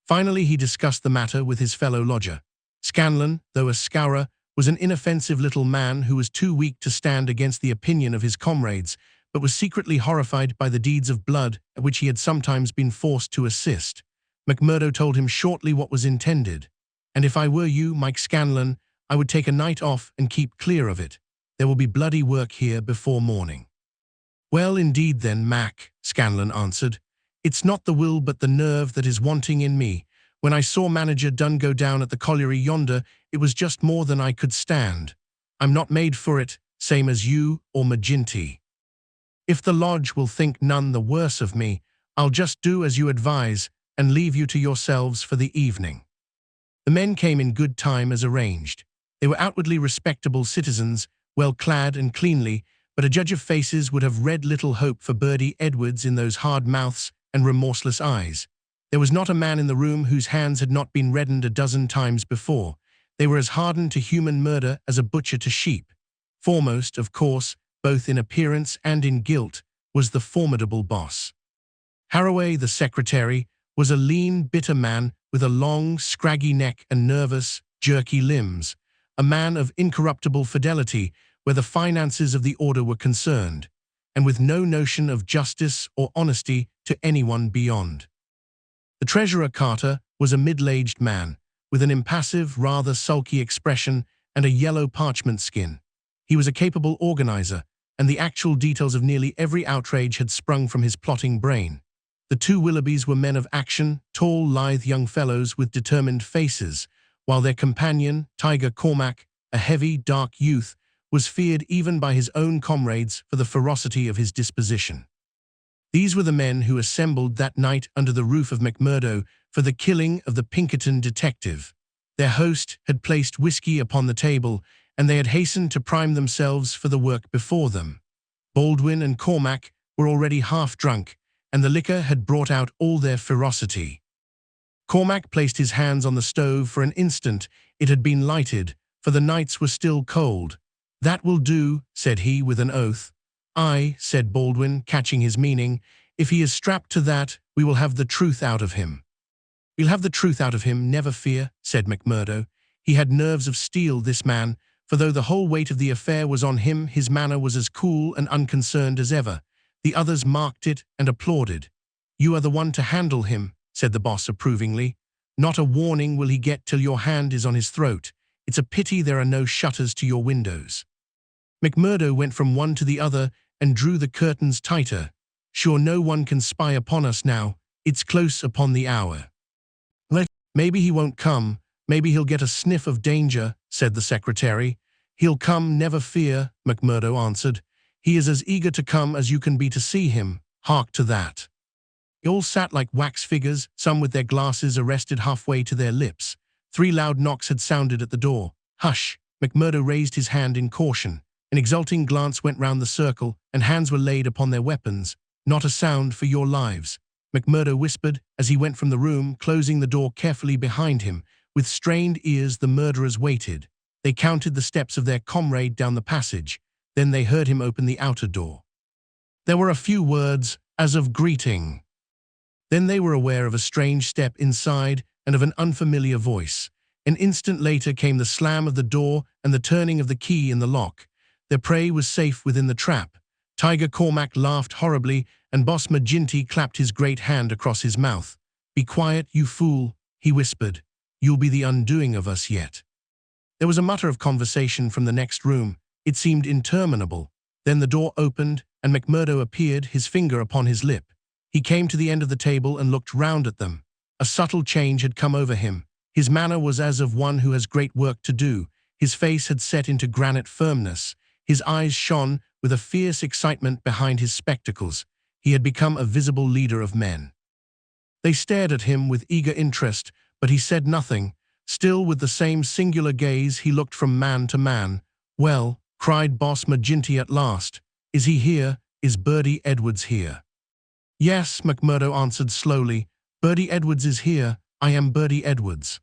Finally, he discussed the matter with his fellow lodger. Scanlon, though a scourer, was an inoffensive little man who was too weak to stand against the opinion of his comrades, but was secretly horrified by the deeds of blood at which he had sometimes been forced to assist. McMurdo told him shortly what was intended. "And if I were you, Mike Scanlon, I would take a night off and keep clear of it. There will be bloody work here before morning." "Well, indeed then, Mac," Scanlon answered. "It's not the will but the nerve that is wanting in me. When I saw Manager Dunn go down at the colliery yonder, it was just more than I could stand. I'm not made for it, same as you or McGinty. If the lodge will think none the worse of me, I'll just do as you advise and leave you to yourselves for the evening." The men came in good time as arranged. They were outwardly respectable citizens, well clad and cleanly, but a judge of faces would have read little hope for Birdie Edwards in those hard mouths and remorseless eyes. There was not a man in the room whose hands had not been reddened a dozen times before. They were as hardened to human murder as a butcher to sheep. Foremost, of course, both in appearance and in guilt, was the formidable boss. Haraway, the secretary, was a lean, bitter man with a long, scraggy neck and nervous, jerky limbs, a man of incorruptible fidelity where the finances of the order were concerned, and with no notion of justice or honesty to anyone beyond. The treasurer, Carter, was a middle-aged man, with an impassive, rather sulky expression and a yellow parchment skin. He was a capable organizer, and the actual details of nearly every outrage had sprung from his plotting brain. The two Willoughbys were men of action, tall, lithe young fellows with determined faces, while their companion, Tiger Cormac, a heavy, dark youth, was feared even by his own comrades for the ferocity of his disposition. These were the men who assembled that night under the roof of McMurdo for the killing of the Pinkerton detective. Their host had placed whiskey upon the table, and they had hastened to prime themselves for the work before them. Baldwin and Cormac were already half drunk, and the liquor had brought out all their ferocity. Cormac placed his hands on the stove for an instant. It had been lighted, for the nights were still cold. "That will do," said he with an oath. "Aye," said Baldwin, catching his meaning. "If he is strapped to that, we will have the truth out of him." "We'll have the truth out of him, never fear," said McMurdo. He had nerves of steel, this man, for though the whole weight of the affair was on him, his manner was as cool and unconcerned as ever. The others marked it and applauded. "You are the one to handle him," said the boss approvingly. "Not a warning will he get till your hand is on his throat. It's a pity there are no shutters to your windows." McMurdo went from one to the other and drew the curtains tighter. "Sure, no one can spy upon us now. It's close upon the hour." "Maybe he won't come. Maybe he'll get a sniff of danger," said the secretary. "He'll come, never fear," McMurdo answered. "He is as eager to come as you can be to see him. Hark to that." They all sat like wax figures, some with their glasses arrested halfway to their lips. 3 loud knocks had sounded at the door. "Hush!" McMurdo raised his hand in caution. An exulting glance went round the circle, and hands were laid upon their weapons. "Not a sound for your lives," McMurdo whispered as he went from the room, closing the door carefully behind him. With strained ears the murderers waited. They counted the steps of their comrade down the passage. Then they heard him open the outer door. There were a few words, as of greeting. Then they were aware of a strange step inside and of an unfamiliar voice. An instant later came the slam of the door and the turning of the key in the lock. Their prey was safe within the trap. Tiger Cormac laughed horribly, and Boss McGinty clapped his great hand across his mouth. "Be quiet, you fool," he whispered. "You'll be the undoing of us yet." There was a mutter of conversation from the next room. It seemed interminable. Then the door opened, and McMurdo appeared, his finger upon his lip. He came to the end of the table and looked round at them. A subtle change had come over him. His manner was as of one who has great work to do. His face had set into granite firmness. His eyes shone with a fierce excitement behind his spectacles. He had become a visible leader of men. They stared at him with eager interest, but he said nothing. Still with the same singular gaze, he looked from man to man. "Well," cried Boss McGinty at last. "Is he here? Is Bertie Edwards here?" "Yes," McMurdo answered slowly. "Bertie Edwards is here. I am Bertie Edwards."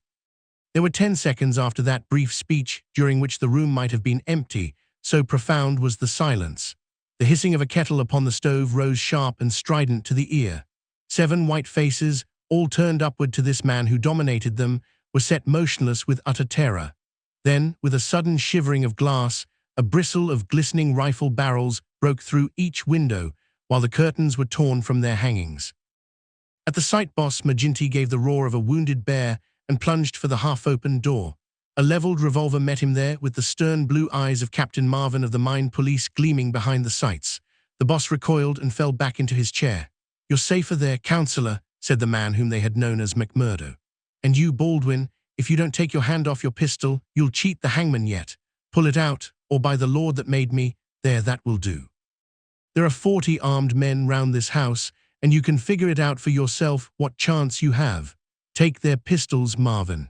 There were 10 seconds after that brief speech, during which the room might have been empty, so profound was the silence. The hissing of a kettle upon the stove rose sharp and strident to the ear. 7 white faces, all turned upward to this man who dominated them, were set motionless with utter terror. Then, with a sudden shivering of glass, a bristle of glistening rifle barrels broke through each window, while the curtains were torn from their hangings. At the sight, Boss McGinty gave the roar of a wounded bear and plunged for the half-open door. A leveled revolver met him there, with the stern blue eyes of Captain Marvin of the Mine Police gleaming behind the sights. The boss recoiled and fell back into his chair. "You're safer there, Counselor," said the man whom they had known as McMurdo. "And you, Baldwin, if you don't take your hand off your pistol, you'll cheat the hangman yet. Pull it out, or by the Lord that made me, there, that will do. There are 40 armed men round this house, and you can figure it out for yourself what chance you have. Take their pistols, Marvin."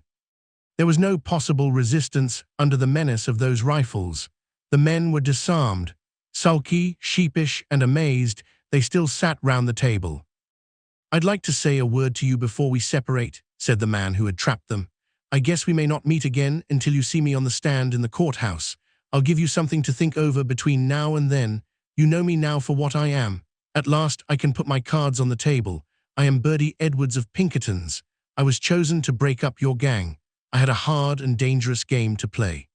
There was no possible resistance under the menace of those rifles. The men were disarmed. Sulky, sheepish, and amazed, they still sat round the table. "I'd like to say a word to you before we separate," said the man who had trapped them. "I guess we may not meet again until you see me on the stand in the courthouse. I'll give you something to think over between now and then. You know me now for what I am. At last I can put my cards on the table. I am Bertie Edwards of Pinkerton's. I was chosen to break up your gang. I had a hard and dangerous game to play.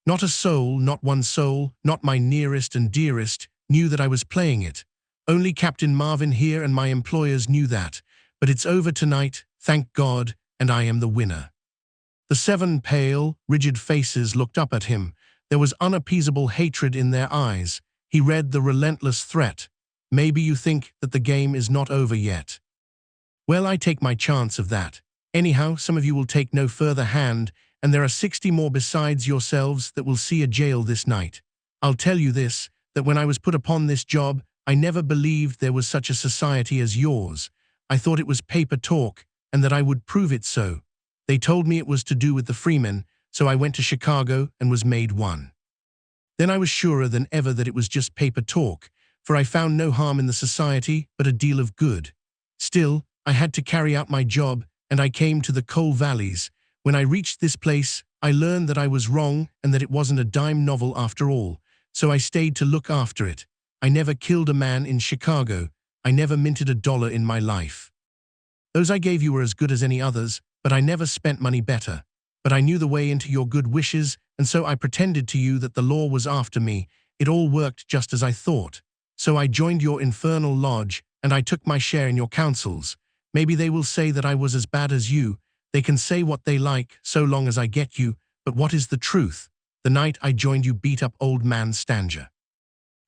Not a soul, not one soul, not my nearest and dearest, knew that I was playing it. Only Captain Marvin here and my employers knew that. But it's over tonight, thank God, and I am the winner." The 7 pale, rigid faces looked up at him. There was unappeasable hatred in their eyes. He read the relentless threat. "Maybe you think that the game is not over yet. Well, I take my chance of that. Anyhow, some of you will take no further hand, and there are 60 more besides yourselves that will see a jail this night. I'll tell you this, that when I was put upon this job, I never believed there was such a society as yours. I thought it was paper talk, and that I would prove it so. They told me it was to do with the freemen, so I went to Chicago and was made one. Then I was surer than ever that it was just paper talk, for I found no harm in the society, but a deal of good. Still, I had to carry out my job, and I came to the coal valleys. When I reached this place, I learned that I was wrong and that it wasn't a dime novel after all, so I stayed to look after it. I never killed a man in Chicago. I never minted $1 in my life. Those I gave you were as good as any others, but I never spent money better. But I knew the way into your good wishes, and so I pretended to you that the law was after me. It all worked just as I thought. So I joined your infernal lodge, and I took my share in your councils. Maybe they will say that I was as bad as you. They can say what they like, so long as I get you, but what is the truth? The night I joined you beat up old man Stanger.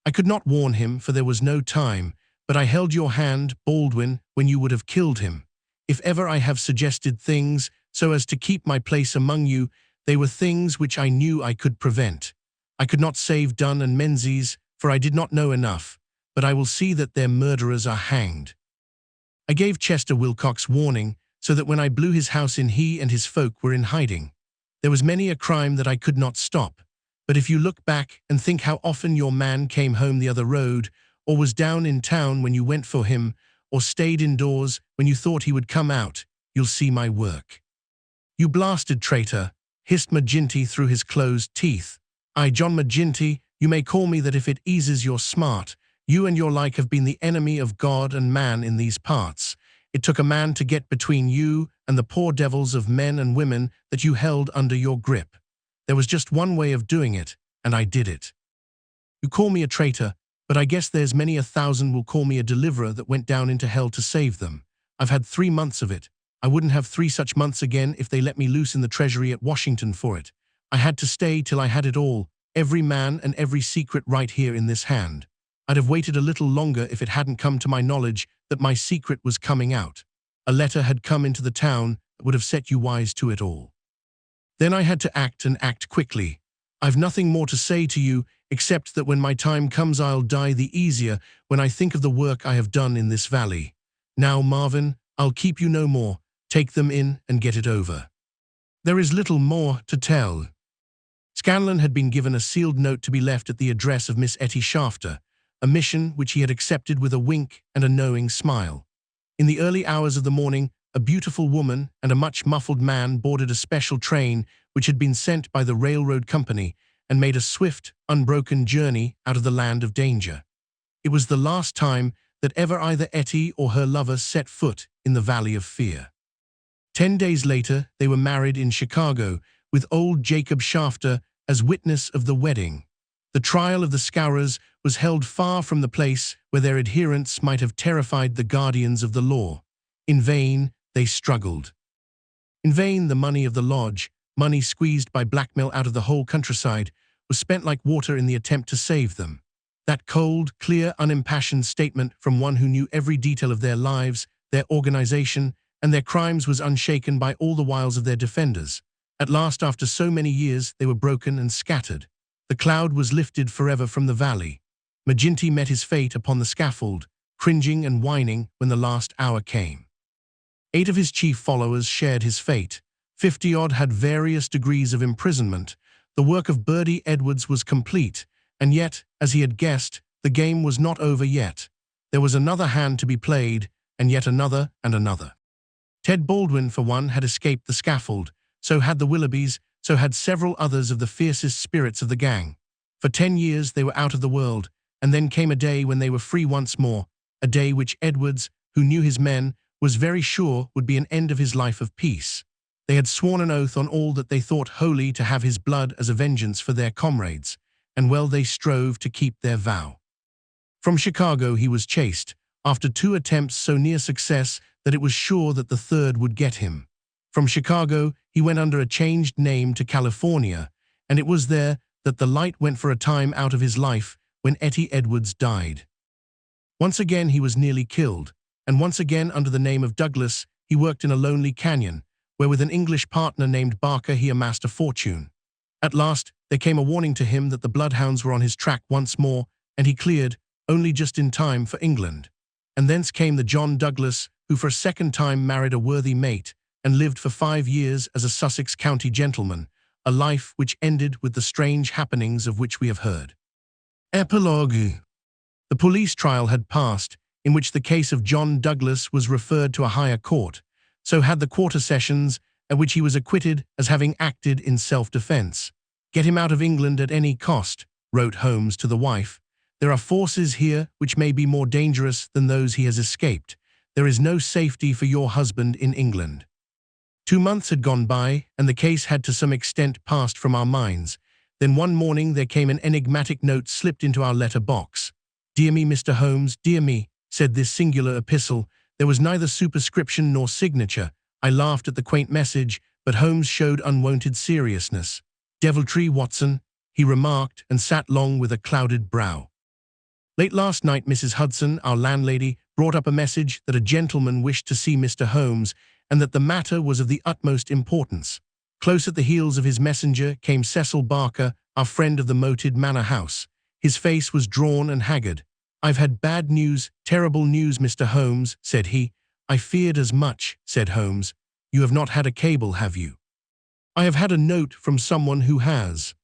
I could not warn him, for there was no time, but I held your hand, Baldwin, when you would have killed him. If ever I have suggested things so as to keep my place among you, they were things which I knew I could prevent. I could not save Dunn and Menzies, for I did not know enough, but I will see that their murderers are hanged. I gave Chester Wilcox warning, so that when I blew his house in, he and his folk were in hiding. There was many a crime that I could not stop, but if you look back and think how often your man came home the other road, or was down in town when you went for him, or stayed indoors when you thought he would come out, you'll see my work." "You blasted traitor," hissed McGinty through his closed teeth. "I, John McGinty, you may call me that if it eases your smart. You and your like have been the enemy of God and man in these parts. It took a man to get between you and the poor devils of men and women that you held under your grip. There was just one way of doing it, and I did it. You call me a traitor, but I guess there's many 1,000 will call me a deliverer that went down into hell to save them. I've had 3 months of it. I wouldn't have 3 such months again if they let me loose in the treasury at Washington for it. I had to stay till I had it all, every man and every secret right here in this hand. I'd have waited a little longer if it hadn't come to my knowledge that my secret was coming out. A letter had come into the town would have set you wise to it all. Then I had to act and act quickly. I've nothing more to say to you, except that when my time comes I'll die the easier when I think of the work I have done in this valley. Now, Marvin, I'll keep you no more. Take them in and get it over. There is little more to tell. Scanlon had been given a sealed note to be left at the address of Miss Etty Shafter, a mission which he had accepted with a wink and a knowing smile. In the early hours of the morning, a beautiful woman and a much muffled man boarded a special train which had been sent by the railroad company and made a swift, unbroken journey out of the land of danger. It was the last time that ever either Etty or her lover set foot in the Valley of Fear. 10 days later, they were married in Chicago, with old Jacob Shafter as witness of the wedding. The trial of the Scourers was held far from the place where their adherents might have terrified the guardians of the law. In vain, they struggled. In vain, the money of the lodge, money squeezed by blackmail out of the whole countryside, was spent like water in the attempt to save them. That cold, clear, unimpassioned statement from one who knew every detail of their lives, their organization, and their crimes was unshaken by all the wiles of their defenders. At last, after so many years, they were broken and scattered. The cloud was lifted forever from the valley. McGinty met his fate upon the scaffold, cringing and whining when the last hour came. 8 of his chief followers shared his fate. 50-odd had various degrees of imprisonment. The work of Bertie Edwards was complete, and yet, as he had guessed, the game was not over yet. There was another hand to be played, and yet another and another. Ted Baldwin, for one, had escaped the scaffold. So had the Willoughbys, so had several others of the fiercest spirits of the gang. For 10 years they were out of the world, and then came a day when they were free once more, a day which Edwards, who knew his men, was very sure would be an end of his life of peace. They had sworn an oath on all that they thought holy to have his blood as a vengeance for their comrades, and well they strove to keep their vow. From Chicago he was chased, after 2 attempts so near success that it was sure that the third would get him. From Chicago he went under a changed name to California, and it was there that the light went for a time out of his life when Etty Edwards died. Once again he was nearly killed, and once again under the name of Douglas he worked in a lonely canyon, where with an English partner named Barker he amassed a fortune. At last there came a warning to him that the bloodhounds were on his track once more, and he cleared, only just in time, for England. And thence came the John Douglas, who for a second time married a worthy mate, and lived for 5 years as a Sussex county gentleman, a life which ended with the strange happenings of which we have heard. Epilogue. The police trial had passed, in which the case of John Douglas was referred to a higher court. So had the quarter sessions, at which he was acquitted as having acted in self-defense. "Get him out of England at any cost," wrote Holmes to the wife. "There are forces here which may be more dangerous than those he has escaped. There is no safety for your husband in England." 2 months had gone by, and the case had to some extent passed from our minds. Then one morning there came an enigmatic note slipped into our letter box. "Dear me, Mr. Holmes, dear me," said this singular epistle. There was neither superscription nor signature. I laughed at the quaint message, but Holmes showed unwonted seriousness. "Deviltry, Watson," he remarked, and sat long with a clouded brow. Late last night Mrs. Hudson, our landlady, brought up a message that a gentleman wished to see Mr. Holmes, and that the matter was of the utmost importance. Close at the heels of his messenger came Cecil Barker, our friend of the moated manor house. His face was drawn and haggard. "I've had bad news, terrible news, Mr. Holmes," said he. "I feared as much," said Holmes. "You have not had a cable, have you?" "I have had a note from someone who has.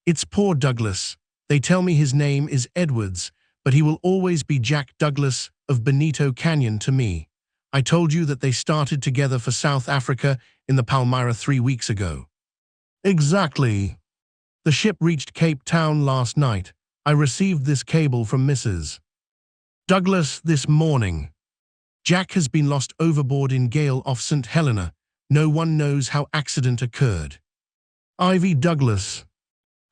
It's poor Douglas. They tell me his name is Edwards, but he will always be Jack Douglas of Benito Canyon to me. I told you that they started together for South Africa in the Palmyra 3 weeks ago." "Exactly. The ship reached Cape Town last night. I received this cable from Mrs. Douglas this morning. Jack has been lost overboard in gale off St. Helena. No one knows how accident occurred. Ivy Douglas."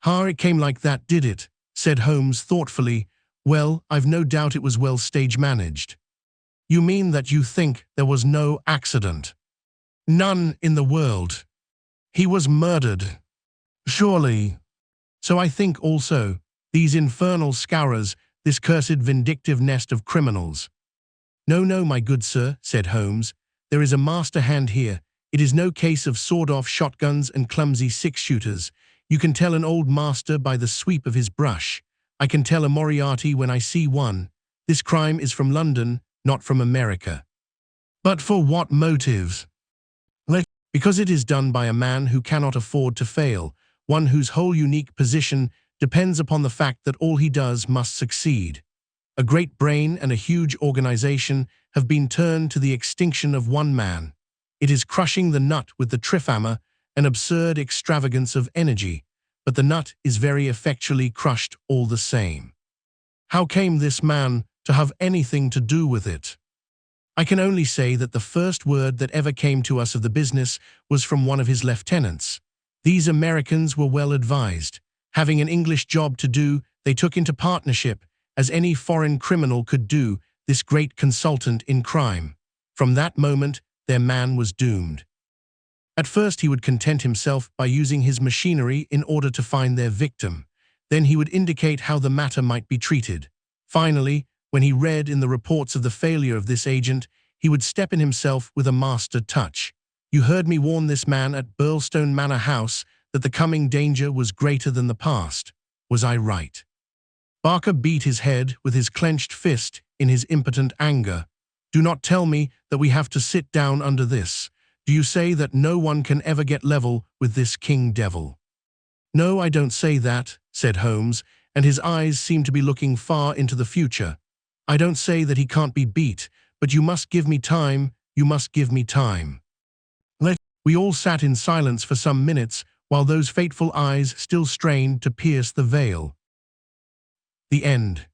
"It came like that, did it?" said Holmes thoughtfully. "Well, I've no doubt it was well stage-managed." "You mean that you think there was no accident?" "None in the world. He was murdered." "Surely." "So I think also. These infernal Scourers, this cursed vindictive nest of criminals." No, my good sir," said Holmes. "There is a master hand here. It is no case of sawed-off shotguns and clumsy six-shooters. You can tell an old master by the sweep of his brush. I can tell a Moriarty when I see one. This crime is from London, not from America. But for what motive? Because it is done by a man who cannot afford to fail, one whose whole unique position depends upon the fact that all he does must succeed. A great brain and a huge organization have been turned to the extinction of one man. It is crushing the nut with the trifammer, an absurd extravagance of energy, but the nut is very effectually crushed all the same. How came this man to have anything to do with it? I can only say that the first word that ever came to us of the business was from one of his lieutenants. These Americans were well advised. Having an English job to do, they took into partnership, as any foreign criminal could do, this great consultant in crime. From that moment, their man was doomed. At first he would content himself by using his machinery in order to find their victim. Then he would indicate how the matter might be treated. Finally, when he read in the reports of the failure of this agent, he would step in himself with a master touch. You heard me warn this man at Burlstone Manor House that the coming danger was greater than the past. Was I right? Barker beat his head with his clenched fist in his impotent anger. Do not tell me that we have to sit down under this. Do you say that no one can ever get level with this king devil? No, I don't say that, said Holmes, and his eyes seemed to be looking far into the future. I don't say that he can't be beat, but you must give me time, you must give me time. We all sat in silence for some minutes while those fateful eyes still strained to pierce the veil. The end.